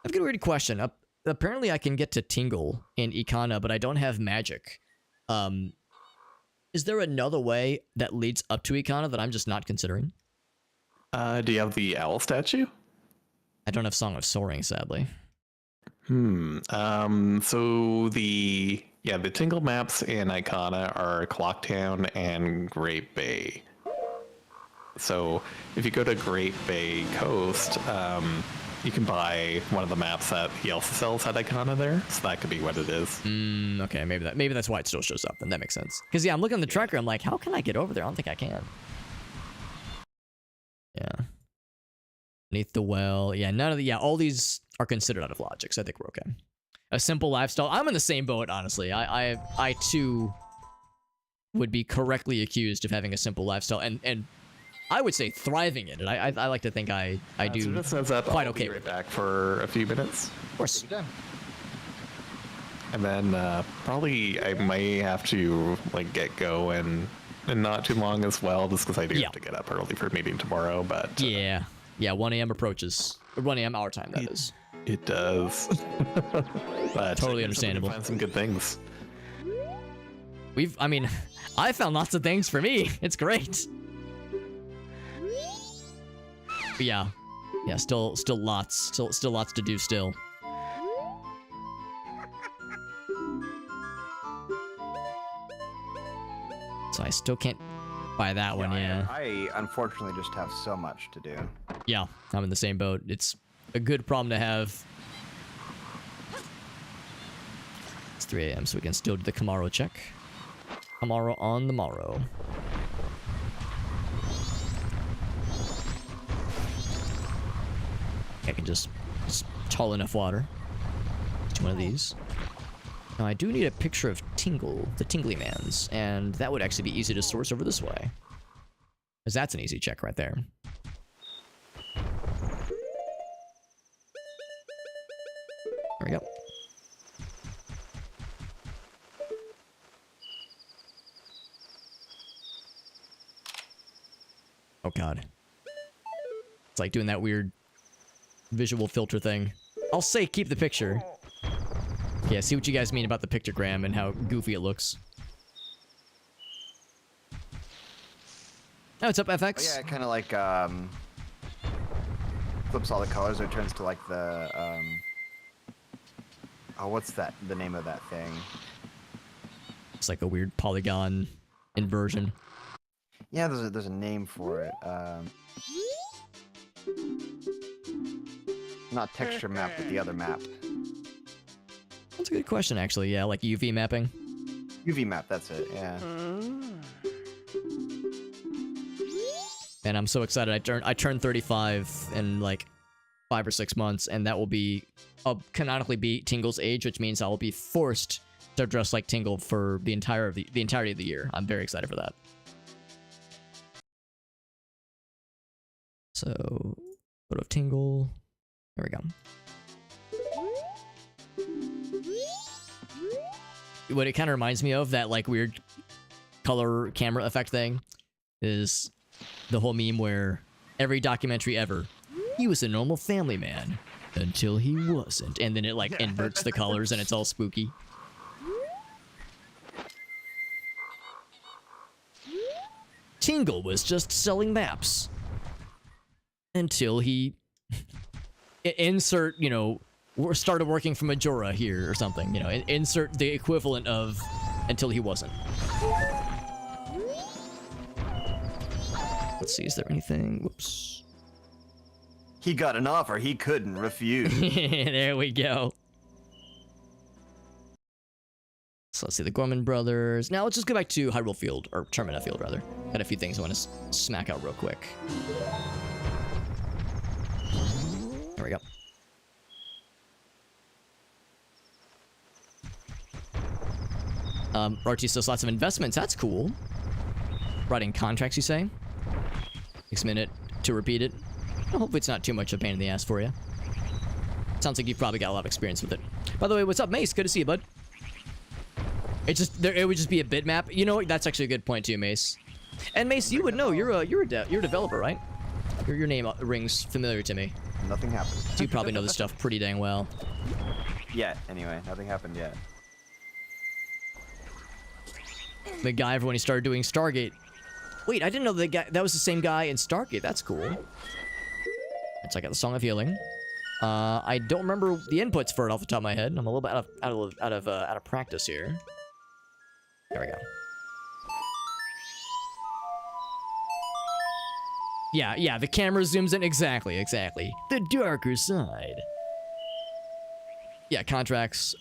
I've got a weird question. apparently I can get to Tingle in Ikana, but I don't have magic. Is there another way that leads up to Ikana that I'm just not considering? Do you have the owl statue? I don't have Song of Soaring, sadly. So the Tingle maps in Ikana are Clocktown and Great Bay. So if you go to Great Bay Coast, you can buy one of the maps that he also sells at Ikana there. So that could be what it is. Okay, maybe that's why it still shows up, and that makes sense. Because yeah, I'm looking at the tracker, I'm like, how can I get over there? I don't think I can. Yeah. Beneath the well. Yeah, none of the all these are considered out of logic, so I think we're okay. A simple lifestyle. I'm in the same boat, honestly. I too would be correctly accused of having a simple lifestyle, and I would say thriving in it. I like to think I do so just heads up, quite I'll okay be right with back for a few minutes. Of course. And then probably I may have to like get going in not too long as well, just because I do have to get up early for a meeting tomorrow. But yeah, 1 a.m. approaches. 1 a.m. our time, that is. It does. But totally understandable. Find some good things. I found lots of things for me. It's great. But yeah, still lots to do still. So I still can't buy that one, yeah. I unfortunately just have so much to do. Yeah, I'm in the same boat. It's a good problem to have. It's 3 a.m., so we can still do the Kamaro check. Kamaro on the morrow. I can just tall enough water. Do one of these. Now I do need a picture of Tingle, the Tingly Mans, and that would actually be easy to source over this way. Because that's an easy check right there. There we go. Oh god. It's like doing that weird visual filter thing. I'll say keep the picture. Yeah, see what you guys mean about the pictogram and how goofy it looks. Oh, what's up, FX? Oh, yeah, it kind of like flips all the colors, or it turns to like the oh, what's that? The name of that thing? It's like a weird polygon inversion. Yeah, there's a name for it. Not texture map, but the other map. That's a good question, actually. Yeah, like UV mapping. UV map, that's it. Yeah. And I'm so excited. I turned 35 in like 5 or 6 months, and that will be canonically be Tingle's age, which means I will be forced to dress like Tingle for the entirety of the year. I'm very excited for that. So, photo of Tingle. There we go. What it kind of reminds me of, that like weird color camera effect thing, is the whole meme where every documentary ever, he was a normal family man until he wasn't, and then it like inverts the colors and it's all spooky. Tingle was just selling maps until he insert, you know, started working for Majora here or something, you know, insert the equivalent of until he wasn't. Let's see, is there anything? Whoops. He got an offer he couldn't refuse. There we go. So let's see, the Gorman brothers. Now let's just go back to Hyrule Field, or Termina Field rather. Got a few things I want to smack out real quick. There we go. RT still lots of investments. That's cool. Writing contracts, you say? Takes a minute to repeat it. Well, hopefully it's not too much of a pain in the ass for you. Sounds like you've probably got a lot of experience with it. By the way, what's up, Mace? Good to see you, bud. It would just be a bitmap. You know what? That's actually a good point too, Mace. And Mace, you would know. You're a developer, right? Your name rings familiar to me. Nothing happened. So you probably know this stuff pretty dang well. Yet, anyway. Nothing happened yet. The guy when he started doing Stargate. Wait, I didn't know that was the same guy in Stargate. That's cool. Let's check out the Song of Healing. I don't remember the inputs for it off the top of my head. I'm a little bit out of practice here. There we go. Yeah, the camera zooms in. Exactly. The darker side. Yeah, contracts.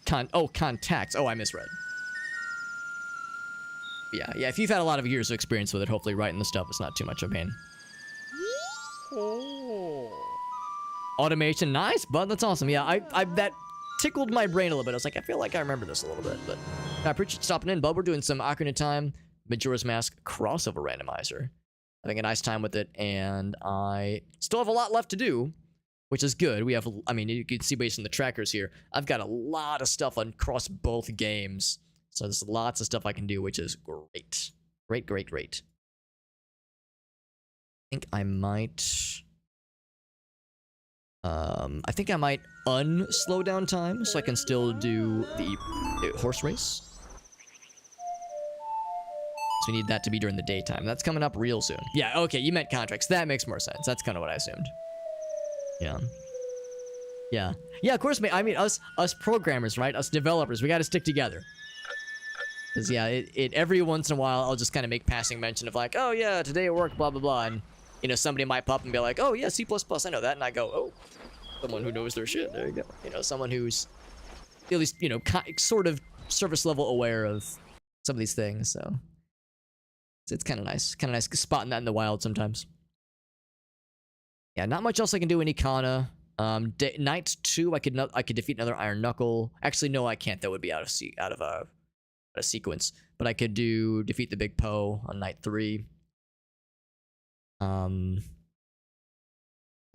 Contacts. Oh, I misread. Yeah, if you've had a lot of years of experience with it, hopefully writing the stuff is not too much of a pain. Oh. Automation, nice, bud. That's awesome. Yeah, I that tickled my brain a little bit. I was like, I feel like I remember this a little bit, but I appreciate you stopping in, bud. We're doing some Ocarina of Time, Majora's Mask crossover randomizer. Having a nice time with it, and I still have a lot left to do, which is good. We have, I mean, you can see based on the trackers here, I've got a lot of stuff across both games. So there's lots of stuff I can do, which is great. Great. I think I might... I think I might un-slow down time so I can still do the horse race. So we need that to be during the daytime. That's coming up real soon. Yeah, okay, you meant contracts. That makes more sense. That's kind of what I assumed. Yeah, of course, mate. I mean, us programmers, right? Us developers, we got to stick together. Because, yeah, it every once in a while, I'll just kind of make passing mention of like, oh, yeah, today at work, blah, blah, blah. And, you know, somebody might pop and be like, oh, yeah, C++, I know that. And I go, oh, someone who knows their shit. There you go. You know, someone who's at least, you know, sort of surface level aware of some of these things. So it's kind of nice. Kind of nice spotting that in the wild sometimes. Yeah, not much else I can do in Ikana. Night 2, I could defeat another Iron Knuckle. Actually, no, I can't. That would be out of a sequence, but I could defeat the Big Poe on night 3.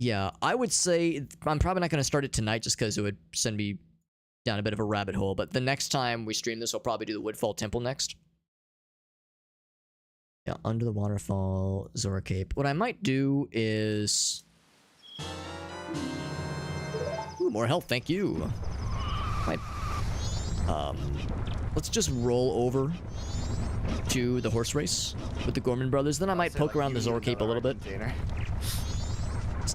Yeah, I would say I'm probably not going to start it tonight just because it would send me down a bit of a rabbit hole, but the next time we stream this, I'll probably do the Woodfall Temple next. Yeah, Under the Waterfall, Zora Cape. What I might do is... Ooh, more health, thank you. Let's just roll over to the horse race with the Gorman brothers. Then I might poke around the Zora Cape a little bit.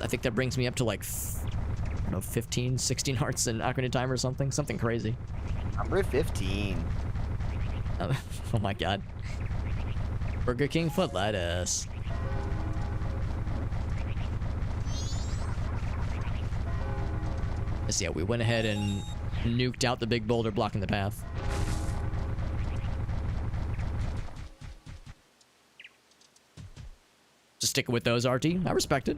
I think that brings me up to like, I don't know, 15, 16 hearts in Ocarina of Time or something. Something crazy. Number 15. Oh my god. Burger King foot lettuce. So yeah, we went ahead and nuked out the big boulder blocking the path. Just sticking with those, RT. I respect it.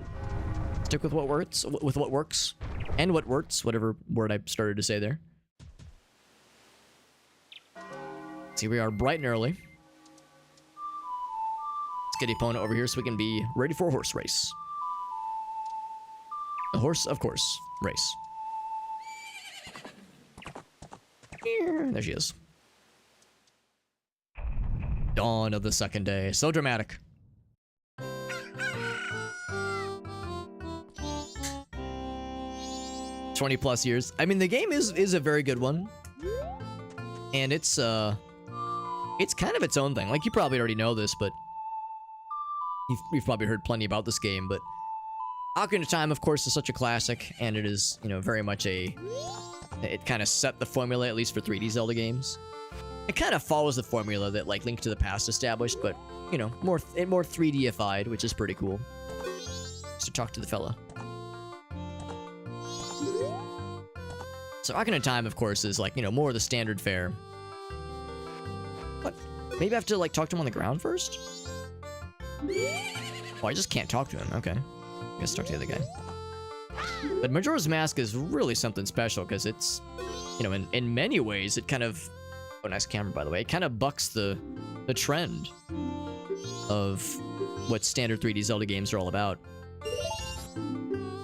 Stick with what works, and what works, whatever word I started to say there. See, we are bright and early. Let's get the opponent over here so we can be ready for a horse race. A horse, of course, race. There she is. Dawn of the second day. So dramatic. +20 years. I mean, the game is a very good one. And it's kind of its own thing. Like, you probably already know this, but you've probably heard plenty about this game, but Ocarina of Time, of course, is such a classic, and it is, you know, very much it kind of set the formula, at least for 3D Zelda games. It kind of follows the formula that, like, Link to the Past established, but, you know, more 3D-ified, which is pretty cool. So talk to the fella. So Ocarina of Time, of course, is, like, you know, more of the standard fare. What? Maybe I have to, like, talk to him on the ground first? Oh, I just can't talk to him. Okay. I guess talk to the other guy. But Majora's Mask is really something special, because it's, you know, in many ways, it kind of... Oh, nice camera, by the way. It kind of bucks the trend of what standard 3D Zelda games are all about.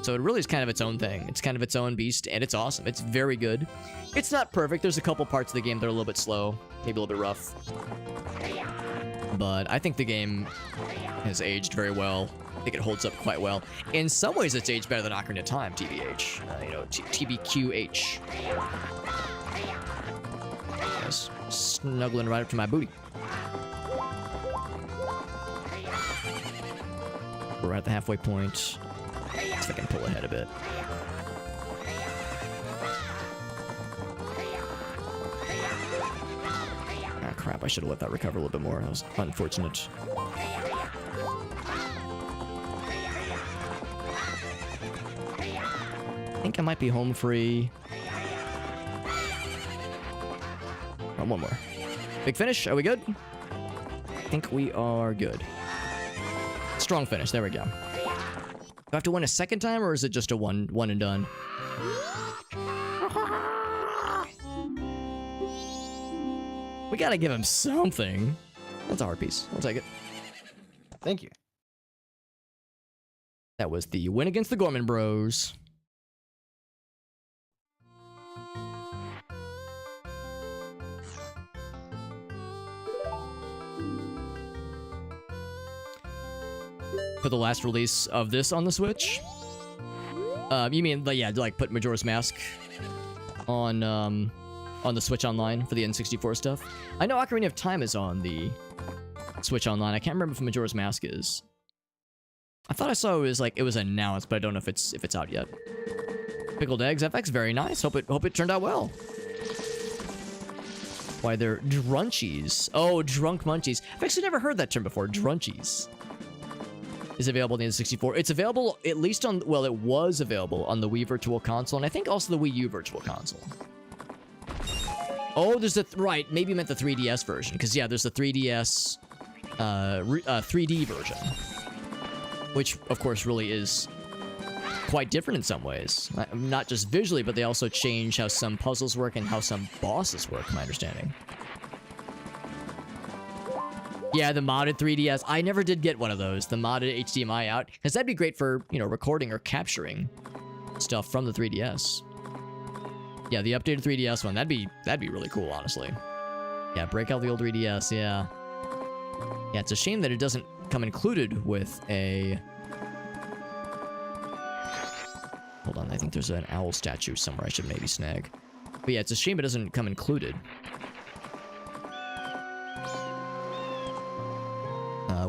So it really is kind of its own thing. It's kind of its own beast, and it's awesome. It's very good. It's not perfect. There's a couple parts of the game that are a little bit slow, maybe a little bit rough. But I think the game has aged very well. I think it holds up quite well. In some ways, it's aged better than Ocarina of Time, TBH. You know, TBQH. Yes, snuggling right up to my booty. We're at the halfway point. See if I can pull ahead a bit. Ah, crap, I should have let that recover a little bit more. That was unfortunate. I think I might be home free. Oh, one more. Big finish. Are we good? I think we are good. Strong finish. There we go. Do I have to win a second time, or is it just a one and done? We gotta give him something. That's a heart piece. I'll take it. Thank you. That was the win against the Gorman Bros. For the last release of this on the Switch? You mean, yeah, like put Majora's Mask on the Switch Online for the N64 stuff? I know Ocarina of Time is on the Switch Online. I can't remember if Majora's Mask is. I thought I saw it was announced, but I don't know if it's out yet. Pickled eggs, FX, very nice. Hope it turned out well. Why they're drunchies? Oh, drunk munchies. I've actually never heard that term before. Drunchies. Is available on the N64. It's available at least on, well, it was available on the Wii Virtual Console, and I think also the Wii U Virtual Console. Oh, there's right, maybe you meant the 3DS version, because yeah, there's the 3DS 3D version, which of course really is quite different in some ways. Not just visually, but they also change how some puzzles work and how some bosses work, my understanding. Yeah, the modded 3DS. I never did get one of those. The modded HDMI out. Because that'd be great for, you know, recording or capturing stuff from the 3DS. Yeah, the updated 3DS one. That'd be really cool, honestly. Yeah, break out the old 3DS, yeah. Yeah, it's a shame that it doesn't come included with a... Hold on, I think there's an owl statue somewhere I should maybe snag. But yeah, it's a shame it doesn't come included.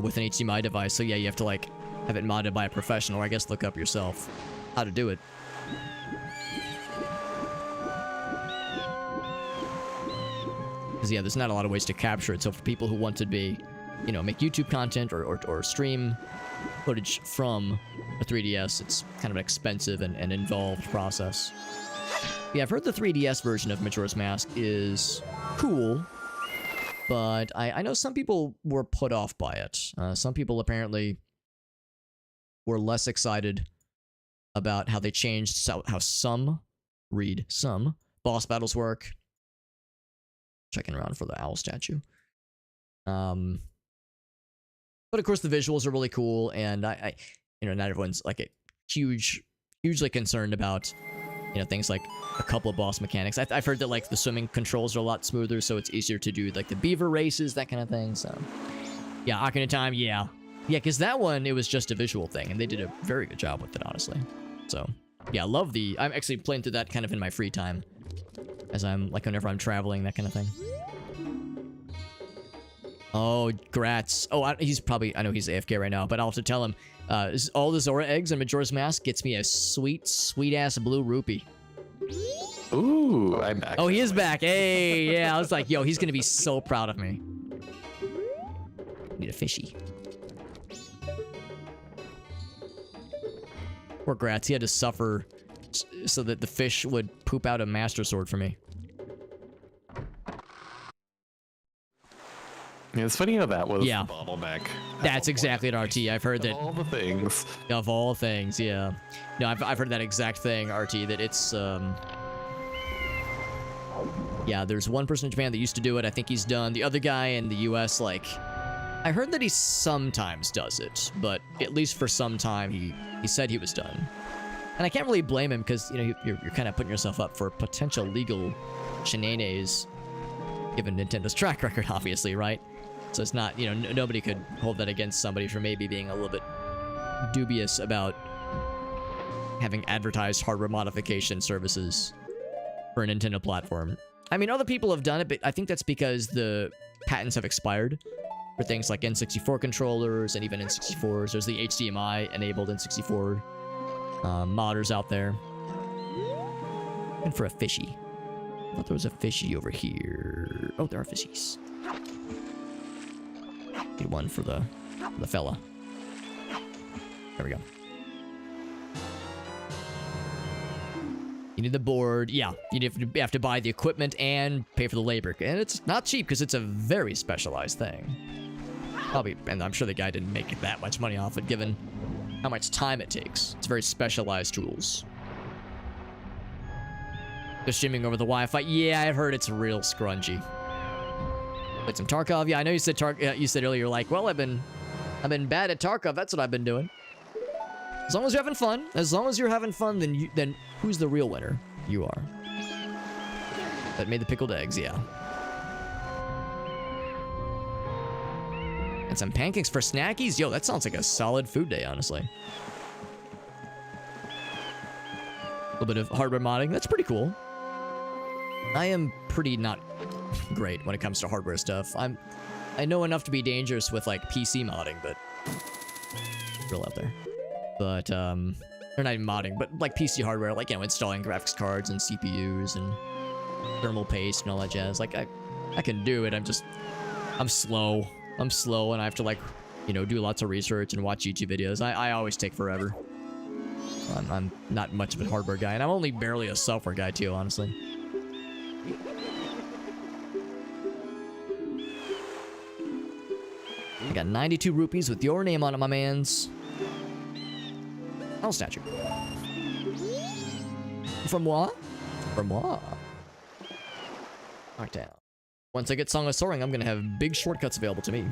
With an HDMI device, so yeah, you have to like have it modded by a professional, or I guess look up yourself how to do it. Because yeah, there's not a lot of ways to capture it, so for people who want to be, you know, make YouTube content or stream footage from a 3DS, it's kind of an expensive and involved process. Yeah, I've heard the 3DS version of Majora's Mask is cool. But I know some people were put off by it. Some people apparently were less excited about how they changed how some boss battles work. Checking around for the owl statue. But of course the visuals are really cool, and I you know, not everyone's like hugely concerned about, you know, things like a couple of boss mechanics. I've heard that like the swimming controls are a lot smoother, so it's easier to do like the beaver races, that kind of thing. So yeah, Ocarina of Time, yeah, because that one, it was just a visual thing, and they did a very good job with it, honestly. So yeah, I'm actually playing through that kind of in my free time, as I'm like whenever I'm traveling, that kind of thing. Oh, Gratz. Oh, he's probably, I know he's AFK right now, but I'll have to tell him, all the Zora eggs and Majora's Mask gets me a sweet, sweet-ass blue rupee. Ooh, I'm back. Oh, he is back. Hey, yeah, I was like, yo, he's gonna be so proud of me. Need a fishy. Poor Gratz, he had to suffer so that the fish would poop out a Master Sword for me. Yeah, it's funny how that was yeah. The bottleneck. That's exactly an RT. I've heard that. Of all the things. Of all things, yeah. No, I've heard that exact thing, RT, that it's, yeah, there's one person in Japan that used to do it. I think he's done. The other guy in the US, like, I heard that he sometimes does it, but at least for some time he said he was done. And I can't really blame him because, you know, you're kind of putting yourself up for potential legal shenanigans, given Nintendo's track record, obviously, right? So it's not, you know, nobody could hold that against somebody for maybe being a little bit dubious about having advertised hardware modification services for a Nintendo platform. I mean, other people have done it, but I think that's because the patents have expired for things like N64 controllers and even N64s. There's the HDMI-enabled N64 modders out there. And for a fishy. I thought there was a fishy over here. Oh, there are fishies. Need one for the fella. There we go. You need the board. Yeah, you have to buy the equipment and pay for the labor. And it's not cheap because it's a very specialized thing. Probably, and I'm sure the guy didn't make that much money off it given how much time it takes. It's very specialized tools. They're streaming over the Wi-Fi. Yeah, I've heard it's real scrungy. Played some Tarkov. Yeah, I know you said you said earlier, like, well, I've been bad at Tarkov. That's what I've been doing. As long as you're having fun. As long as you're having fun, then who's the real winner? You are. That made the pickled eggs, yeah. And some pancakes for snackies? Yo, that sounds like a solid food day, honestly. A little bit of hardware modding. That's pretty cool. I am pretty not great when it comes to hardware stuff. I know enough to be dangerous with, like, PC modding, but... real out there. But, or not even modding, but, like, PC hardware, like, you know, installing graphics cards and CPUs and thermal paste and all that jazz. Like, I can do it, I'm slow. I'm slow, and I have to, like, you know, do lots of research and watch YouTube videos. I always take forever. I'm not much of a hardware guy, and I'm only barely a software guy, too, honestly. I got 92 rupees with your name on it, my mans. Oh, statue. From what? From what? Knockdown. Once I get Song of Soaring, I'm gonna have big shortcuts available to me.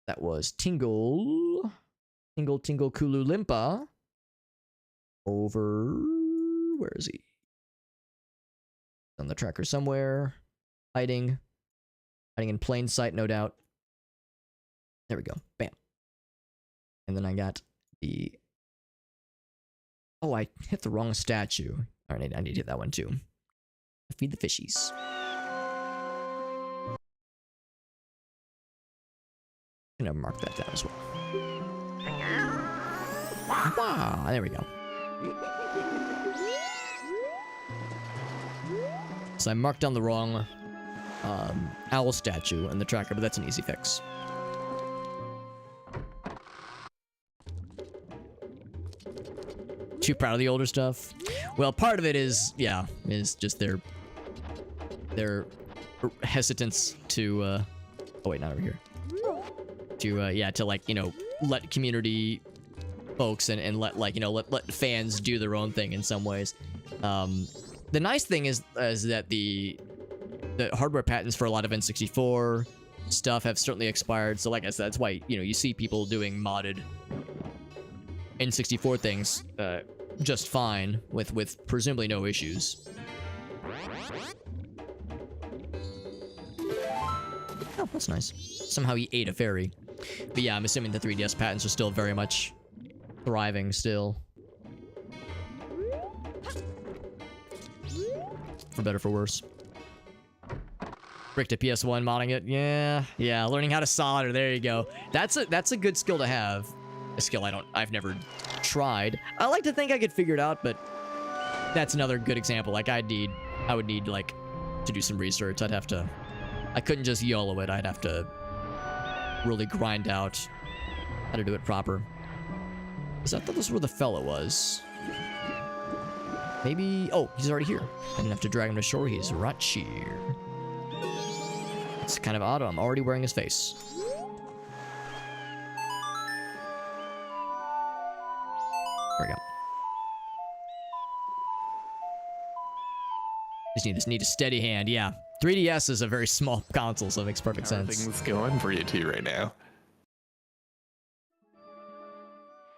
That was Tingle. Tingle, Tingle, Kulu Limpa. Over... where is he? On the tracker somewhere. Hiding. Hiding in plain sight, no doubt. There we go. Bam. And then I got the... oh, I hit the wrong statue. Alright, I need to hit that one too. Feed the fishies. I'm gonna mark that down as well. Wow, there we go. So I marked down the wrong owl statue in the tracker, but that's an easy fix. Too proud of the older stuff? Well, part of it is, yeah, is just their hesitance to, oh wait, not over here. To, yeah, to, like, you know, let community folks and let, like, you know, let fans do their own thing in some ways. The nice thing is that the hardware patents for a lot of N64 stuff have certainly expired. So, like I said, that's why, you know, you see people doing modded N64 things just fine with presumably no issues. Oh, that's nice. Somehow he ate a fairy. But yeah, I'm assuming the 3DS patents are still very much thriving still. For better, for worse. Rick to PS1 modding it. Yeah, learning how to solder. There you go. That's a good skill to have. A skill I've never tried. I like to think I could figure it out, but that's another good example. Like I would need like to do some research. I couldn't just YOLO it. I'd have to really grind out how to do it proper. I thought this was where the fella was. Maybe, oh, he's already here. I didn't have to drag him to shore. He's right here. It's kind of odd. I'm already wearing his face. There we go. Just need a steady hand, yeah. 3DS is a very small console, so it makes perfect sense. Everything's going for you too right now.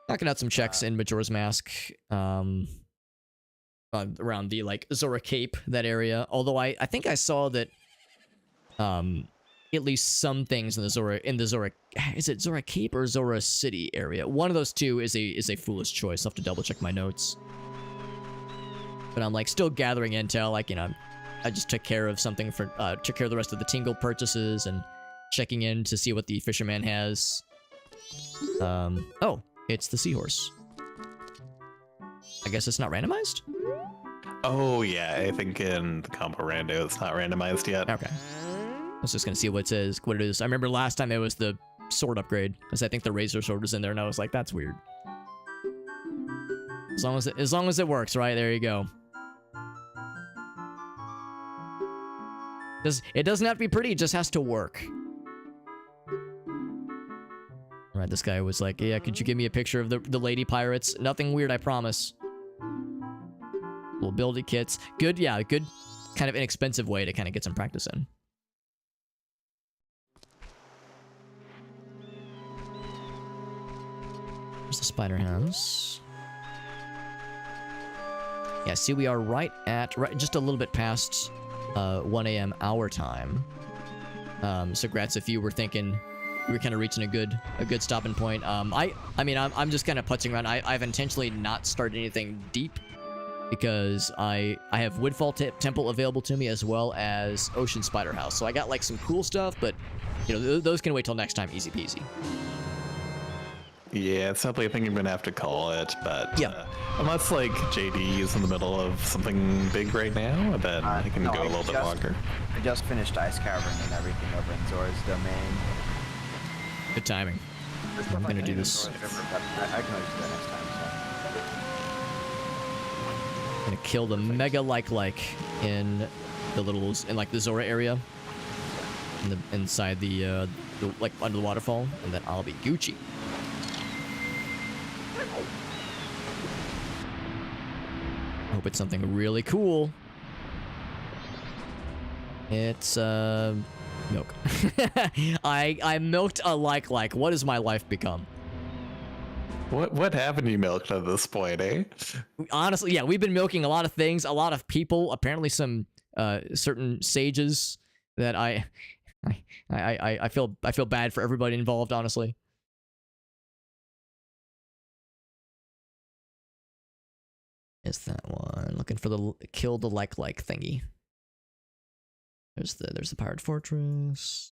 Knocking out some checks in Majora's Mask. Around the, like, Zora Cape, that area. Although I think I saw that at least some things in the Zora is it Zora Cape or Zora City area? One of those two is a foolish choice. I'll have to double check my notes. But I'm like still gathering intel, like, you know, I just took care of something for took care of the rest of the Tingle purchases and checking in to see what the fisherman has. Oh, it's the seahorse. I guess it's not randomized? Oh yeah, I think in the combo rando it's not randomized yet. Okay. I was just gonna see what it is. I remember last time it was the sword upgrade, because I think the razor sword was in there, and I was like, that's weird. As long as it works, right? There you go. It doesn't have to be pretty, it just has to work. Alright, this guy was like, yeah, could you give me a picture of the lady pirates? Nothing weird, I promise. Little building kits. Good, yeah, good kind of inexpensive way to kind of get some practice in. There's the spider house. Yeah, see, we are right just a little bit past 1 a.m. our time. So Gratz, if you were thinking we were kind of reaching a good stopping point. I mean, I'm just kind of putzing around. I've intentionally not started anything deep because I have Woodfall Temple available to me as well as Ocean Spider House. So I got like some cool stuff, but you know, those can wait till next time. Easy peasy. Yeah, it's sadly I think I'm gonna have to call it, but yeah. Unless like JD is in the middle of something big right now, then I can go a little bit longer. I just finished Ice Cavern and everything over in Zora's domain. Good timing. I'm gonna do this. I can always do that next time. I'm gonna kill the mega like in the like the Zora area, inside the like under the waterfall, and then I'll be Gucci. Hope it's something really cool. It's milk. I milked a like. What has my life become? What haven't you milked at this point, eh? Honestly, yeah, we've been milking a lot of things, a lot of people, apparently some certain sages that I feel bad for everybody involved, honestly. Is that one? Looking for the kill the like thingy. There's the pirate fortress.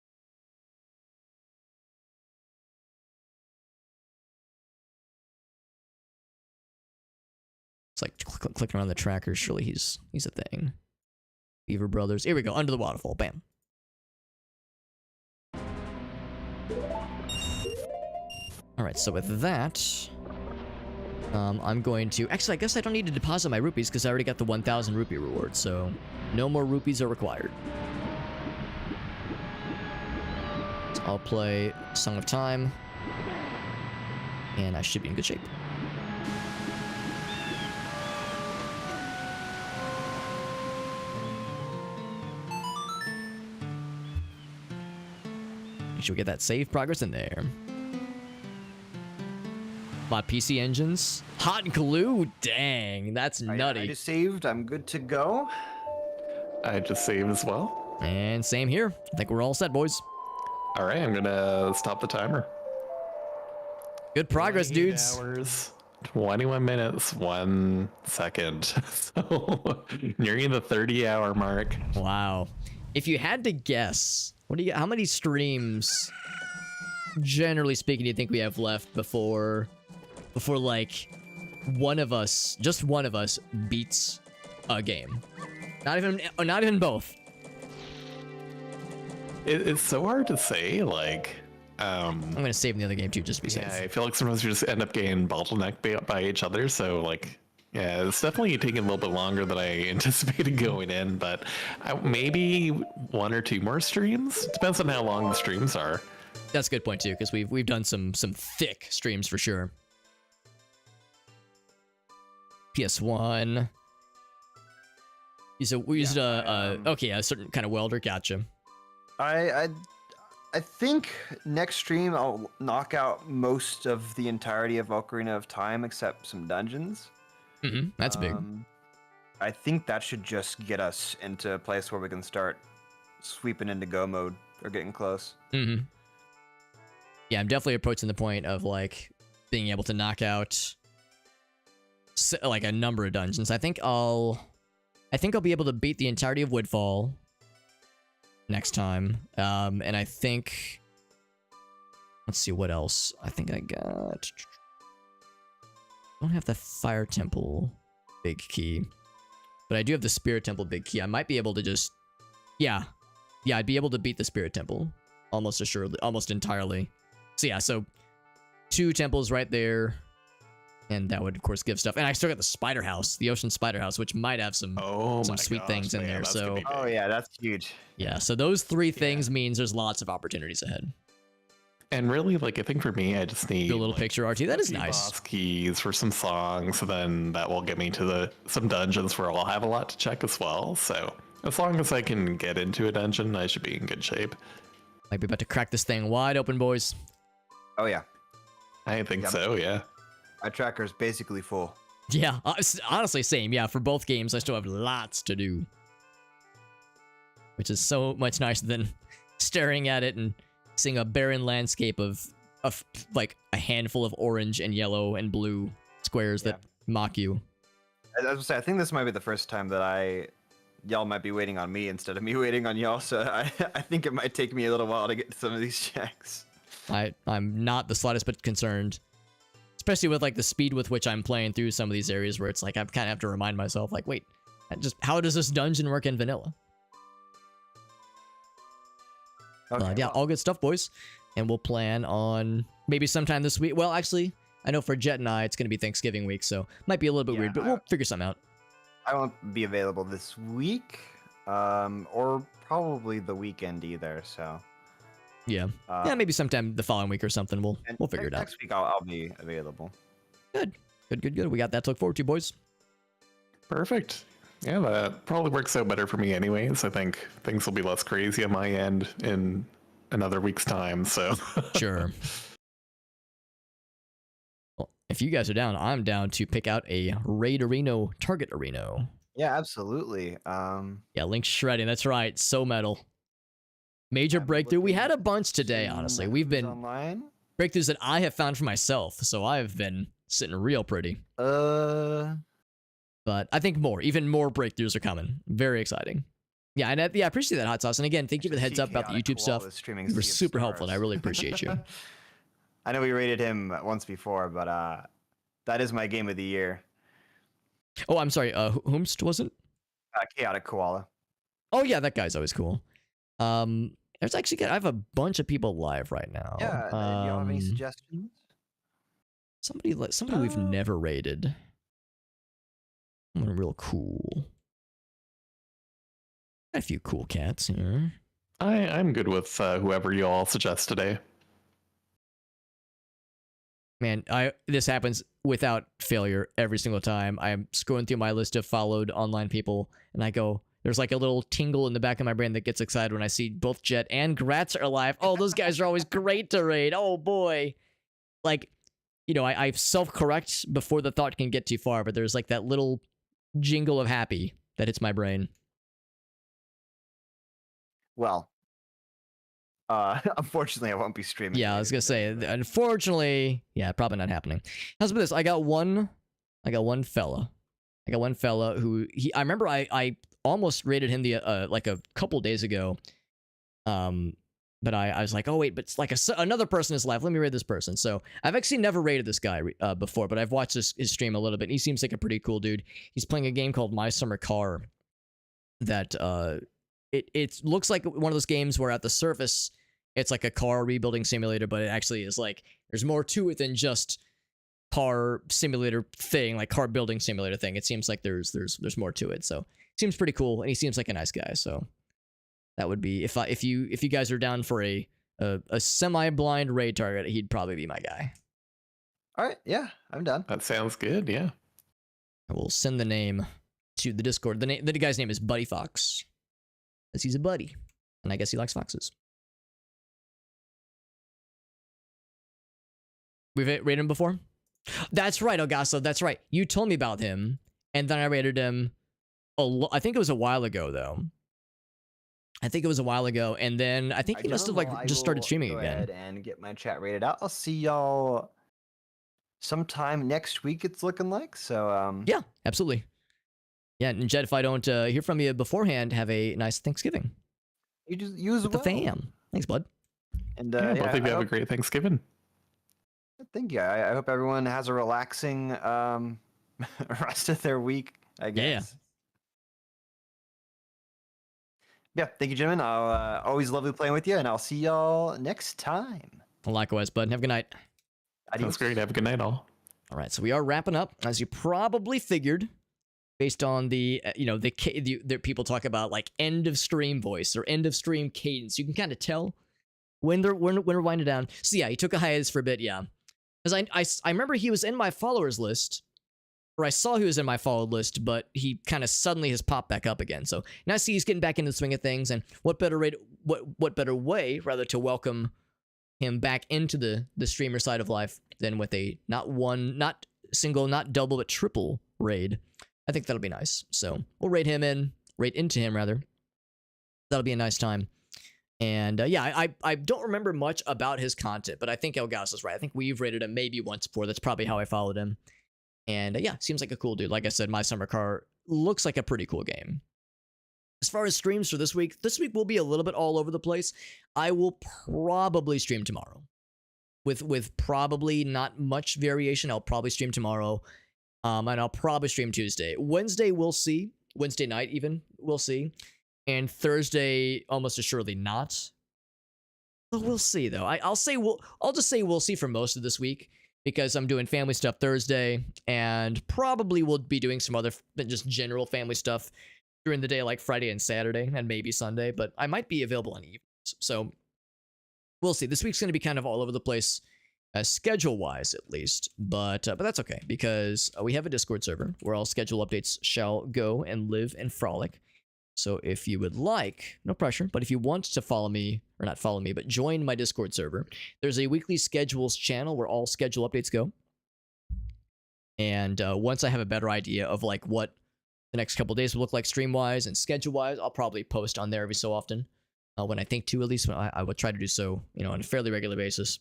It's like clicking around the tracker. Surely he's a thing. Beaver Brothers. Here we go. Under the waterfall. Bam. All right. So with that, I'm going to actually. I guess I don't need to deposit my rupees because I already got the 1,000 rupee reward. So no more rupees are required. So I'll play Song of Time, and I should be in good shape. Make sure we get that save progress in there. My PC engines. Hot glue? Dang, that's nutty. I just saved. I'm good to go. I just saved as well. And same here. I think we're all set, boys. All right, I'm gonna stop the timer. Good progress, dudes. Hours, 21 minutes, 1 second. So nearing the 30-hour mark. Wow. If you had to guess, how many streams, generally speaking, do you think we have left before like just one of us beats a game? Not even both. It's so hard to say, like, I'm gonna save the other game too, just to be safe. Yeah, I feel like sometimes you just end up getting bottlenecked by each other, so like, yeah, it's definitely taking a little bit longer than I anticipated going in, but maybe 1 or 2 more streams? Depends on how long the streams are. That's a good point too, because we've done some thick streams for sure. PS1. We used a certain kind of welder. Gotcha. I think next stream I'll knock out most of the entirety of Ocarina of Time except some dungeons. That's big. I think that should just get us into a place where we can start sweeping into go mode are getting close. Mm-hmm. Yeah, I'm definitely approaching the point of like being able to knock out like a number of dungeons. I think I'll be able to beat the entirety of Woodfall next time. And I think, let's see what else. I think I got. I don't have the Fire Temple big key, but I do have the Spirit Temple big key. I might be able to just, yeah, I'd be able to beat the Spirit Temple almost assuredly, almost entirely. So yeah, so 2 temples right there. And that would, of course, give stuff. And I still got the Spider House, the Ocean Spider House, which might have some sweet things in there. So, oh yeah, that's huge. Yeah, so those 3 things means there's lots of opportunities ahead. And really, like, I think for me, I just need do a little picture RT. That is nice. Boss keys for some songs, then that will get me to some dungeons where I'll have a lot to check as well. So as long as I can get into a dungeon, I should be in good shape. Might be about to crack this thing wide open, boys. Oh yeah, I think so. Yeah. My tracker's basically full. Yeah, honestly, same. Yeah, for both games, I still have lots to do, which is so much nicer than staring at it and seeing a barren landscape of like a handful of orange and yellow and blue squares that mock you. I was gonna say, I think this might be the first time that y'all might be waiting on me instead of me waiting on y'all. So I think it might take me a little while to get to some of these checks. I'm not the slightest bit concerned. Especially with like the speed with which I'm playing through some of these areas where it's like I kind of have to remind myself, like, wait, how does this dungeon work in vanilla? Okay, yeah, all good stuff, boys. And we'll plan on maybe sometime this week. Well, actually, I know for Jet and I, it's going to be Thanksgiving week, so might be a little bit weird, but we'll figure something out. I won't be available this week, or probably the weekend either, so. Yeah. Yeah, maybe sometime the following week or something. We'll figure it out. Next week I'll be available. Good. We got that to look forward to, boys. Perfect. Yeah, that probably works out better for me anyways. I think things will be less crazy on my end in another week's time, so. Sure. Well, if you guys are down, I'm down to pick out a raid arena, target arena. Yeah, absolutely. Yeah, Link's shredding. That's right. So metal. Major breakthrough. We had a bunch today, honestly. We've been online breakthroughs that I have found for myself, so I've been sitting real pretty. But I think even more breakthroughs are coming. Very exciting. Yeah, and I appreciate that, Hot Sauce. And again, thank you for the heads up about the YouTube stuff. You were super helpful, and I really appreciate you. I know we rated him once before, but that is my game of the year. Oh, I'm sorry. Whomst was it? Chaotic Koala. Oh yeah, that guy's always cool. There's actually I have a bunch of people live right now. Yeah. Do y'all have any suggestions? Somebody we've never rated. Someone real cool. Got a few cool cats here. I'm good with whoever you all suggest today. Man, this happens without failure every single time. I'm scrolling through my list of followed online people, and I go, there's like a little tingle in the back of my brain that gets excited when I see both Jet and Gratz are alive. Oh, those guys are always great to raid. Oh boy. Like, you know, I self-correct before the thought can get too far, but there's like that little jingle of happy that hits my brain. Well, unfortunately, I won't be streaming. Yeah, I was gonna say, unfortunately, yeah, probably not happening. How's about this? I got one fella who I remember I almost rated him like a couple days ago. But I was like, oh wait, but it's like another person is live. Let me raid this person. So I've actually never raided this guy before, but I've watched his stream a little bit. And he seems like a pretty cool dude. He's playing a game called My Summer Car. That it looks like one of those games where at the surface it's like a car rebuilding simulator, but it actually is like there's more to it than just car simulator thing, like car building simulator thing. It seems like there's more to it. So seems pretty cool, and he seems like a nice guy. So that would be if you guys are down for a semi-blind raid target, he'd probably be my guy. All right, yeah, I'm done. That sounds good. Yeah, I will send the name to the Discord. The guy's name is Buddy Fox, because he's a buddy, and I guess he likes foxes. We've rated him before. That's right, Ogasso. That's right. You told me about him, and then I rated him. I think it was a while ago though. I think it was a while ago, and then I think he must have like just started streaming again. Go ahead and get my chat rated out. I'll see y'all sometime next week. It's looking like so. Yeah, absolutely. Yeah, and Jed, if I don't hear from you beforehand, have a nice Thanksgiving. You as well. The fam. Thanks, bud. And both of you have a great Thanksgiving. Thank you. I hope everyone has a relaxing rest of their week. I guess. Yeah. Thank you, gentlemen. I'll always lovely playing with you, and I'll see y'all next time. Likewise, bud. Have a good night. That's great. Have a good night, all. All right, so we are wrapping up, as you probably figured, based on the the people talk about like end of stream voice or end of stream cadence. You can kind of tell when we're winding down. So yeah, he took a hiatus for a bit. Yeah, because I remember he was in my followers list, or I saw he was in my followed list, but he kind of suddenly has popped back up again. So now I see he's getting back into the swing of things, and what better way rather to welcome him back into the streamer side of life than with a not single, not double, but triple raid. I think that'll be nice. So we'll raid into him rather. That'll be a nice time. And yeah, I don't remember much about his content, but I think Elgaus is right. I think we've rated him maybe once before. That's probably how I followed him. And yeah, seems like a cool dude. Like I said, My Summer Car looks like a pretty cool game. As far as streams for this week will be a little bit all over the place. I will probably stream tomorrow. With probably not much variation. I'll probably stream tomorrow. And I'll probably stream Tuesday. Wednesday, we'll see. Wednesday night, even, we'll see. And Thursday, almost assuredly not. But we'll see, though. I'll just say we'll see for most of this week, because I'm doing family stuff Thursday, and probably we'll be doing some other just general family stuff during the day, like Friday and Saturday, and maybe Sunday. But I might be available on evenings, so we'll see. This week's going to be kind of all over the place. Schedule-wise, at least, but that's okay, because we have a Discord server where all schedule updates shall go and live and frolic. So if you would like, no pressure, but if you want to follow me, or not follow me, but join my Discord server, there's a weekly schedules channel where all schedule updates go. And once I have a better idea of like what the next couple days will look like stream-wise and schedule-wise, I'll probably post on there every so often. When I think to, at least, I would try to do so, on a fairly regular basis.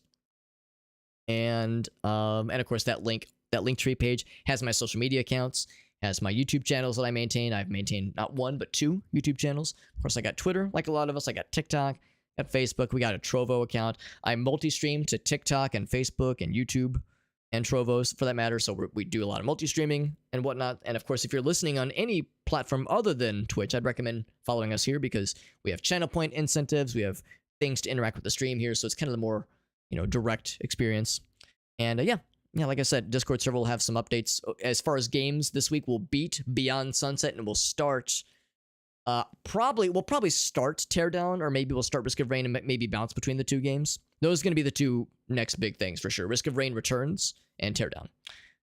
And of course that Linktree page has my social media accounts, has my YouTube channels that I maintain. I've maintained not one but 2 YouTube channels. Of course, I got Twitter, like a lot of us. I got TikTok, got Facebook. We got a Trovo account. I multi-stream to TikTok and Facebook and YouTube and Trovos for that matter. So we do a lot of multi-streaming and whatnot. And of course, if you're listening on any platform other than Twitch, I'd recommend following us here, because we have channel point incentives. We have things to interact with the stream here. So it's kind of the more direct experience. And yeah, like I said, Discord server will have some updates. As far as games, this week we'll beat Beyond Sunset, and we'll start, we'll probably start Teardown, or maybe we'll start Risk of Rain and maybe bounce between the 2 games. Those are going to be the 2 next big things for sure. Risk of Rain Returns and Teardown.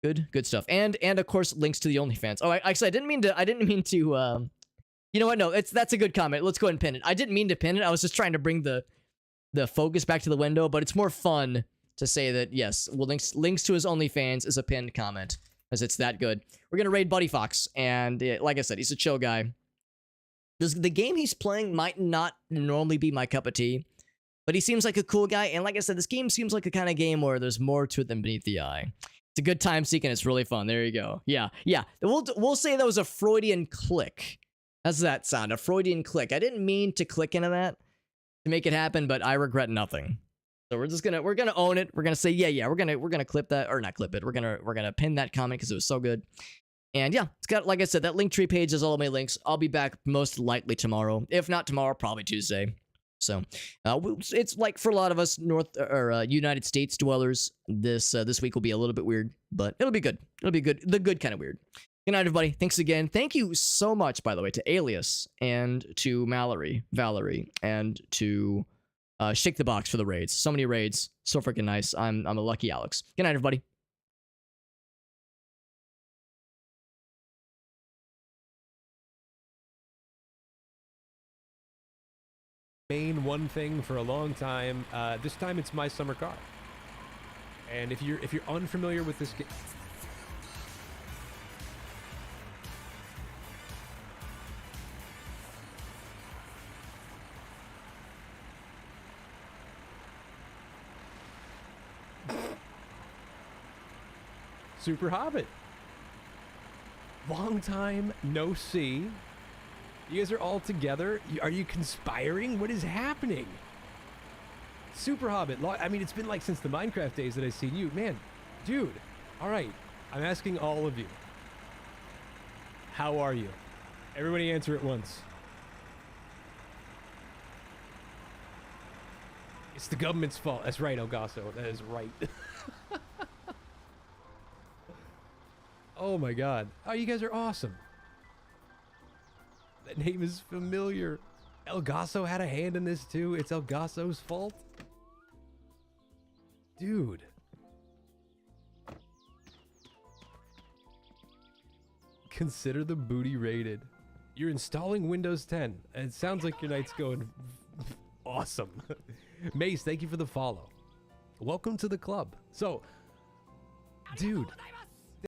Good stuff. And of course, links to the OnlyFans. Oh, actually, I didn't mean to, you know what? No, that's a good comment. Let's go ahead and pin it. I didn't mean to pin it. I was just trying to bring the focus back to the window, but it's more fun to say that, yes, well, links to his OnlyFans is a pinned comment, as it's that good. We're going to raid Buddy Fox, and like I said, he's a chill guy. The game he's playing might not normally be my cup of tea, but he seems like a cool guy, and like I said, this game seems like a kind of game where there's more to it than beneath the eye. It's a good time seek, and it's really fun. There you go. Yeah. We'll say that was a Freudian click. How's that sound? A Freudian click. I didn't mean to click into that to make it happen, but I regret nothing. So we're gonna own it. We're gonna say yeah. We're gonna clip that, or not clip it. We're gonna pin that comment because it was so good. And yeah, it's got, like I said, that Linktree page has all of my links. I'll be back most likely tomorrow. If not tomorrow, probably Tuesday. So it's like for a lot of us United States dwellers, this week will be a little bit weird, but it'll be good. It'll be good. The good kind of weird. Good night, everybody. Thanks again. Thank you so much, by the way, to Alias and to Valerie, and to Shake the Box for the raids. So many raids. So freaking nice. I'm a lucky Alex. Good night, everybody. Main one thing for a long time. This time it's My Summer Car. And if you're unfamiliar with this game, Super Hobbit. Long time no see. You guys are all together. Are you conspiring? What is happening? Super Hobbit. I mean, it's been like since the Minecraft days that I've seen you. Man, dude. All right. I'm asking all of you. How are you? Everybody answer at once. It's the government's fault. That's right, Elgaso. That is right. Oh my god. Oh, you guys are awesome. That name is familiar. Elgaso had a hand in this too. It's Elgaso's fault. Dude. Consider the booty rated. You're installing Windows 10. And it sounds like your night's going awesome. Mace, thank you for the follow. Welcome to the club. So, dude,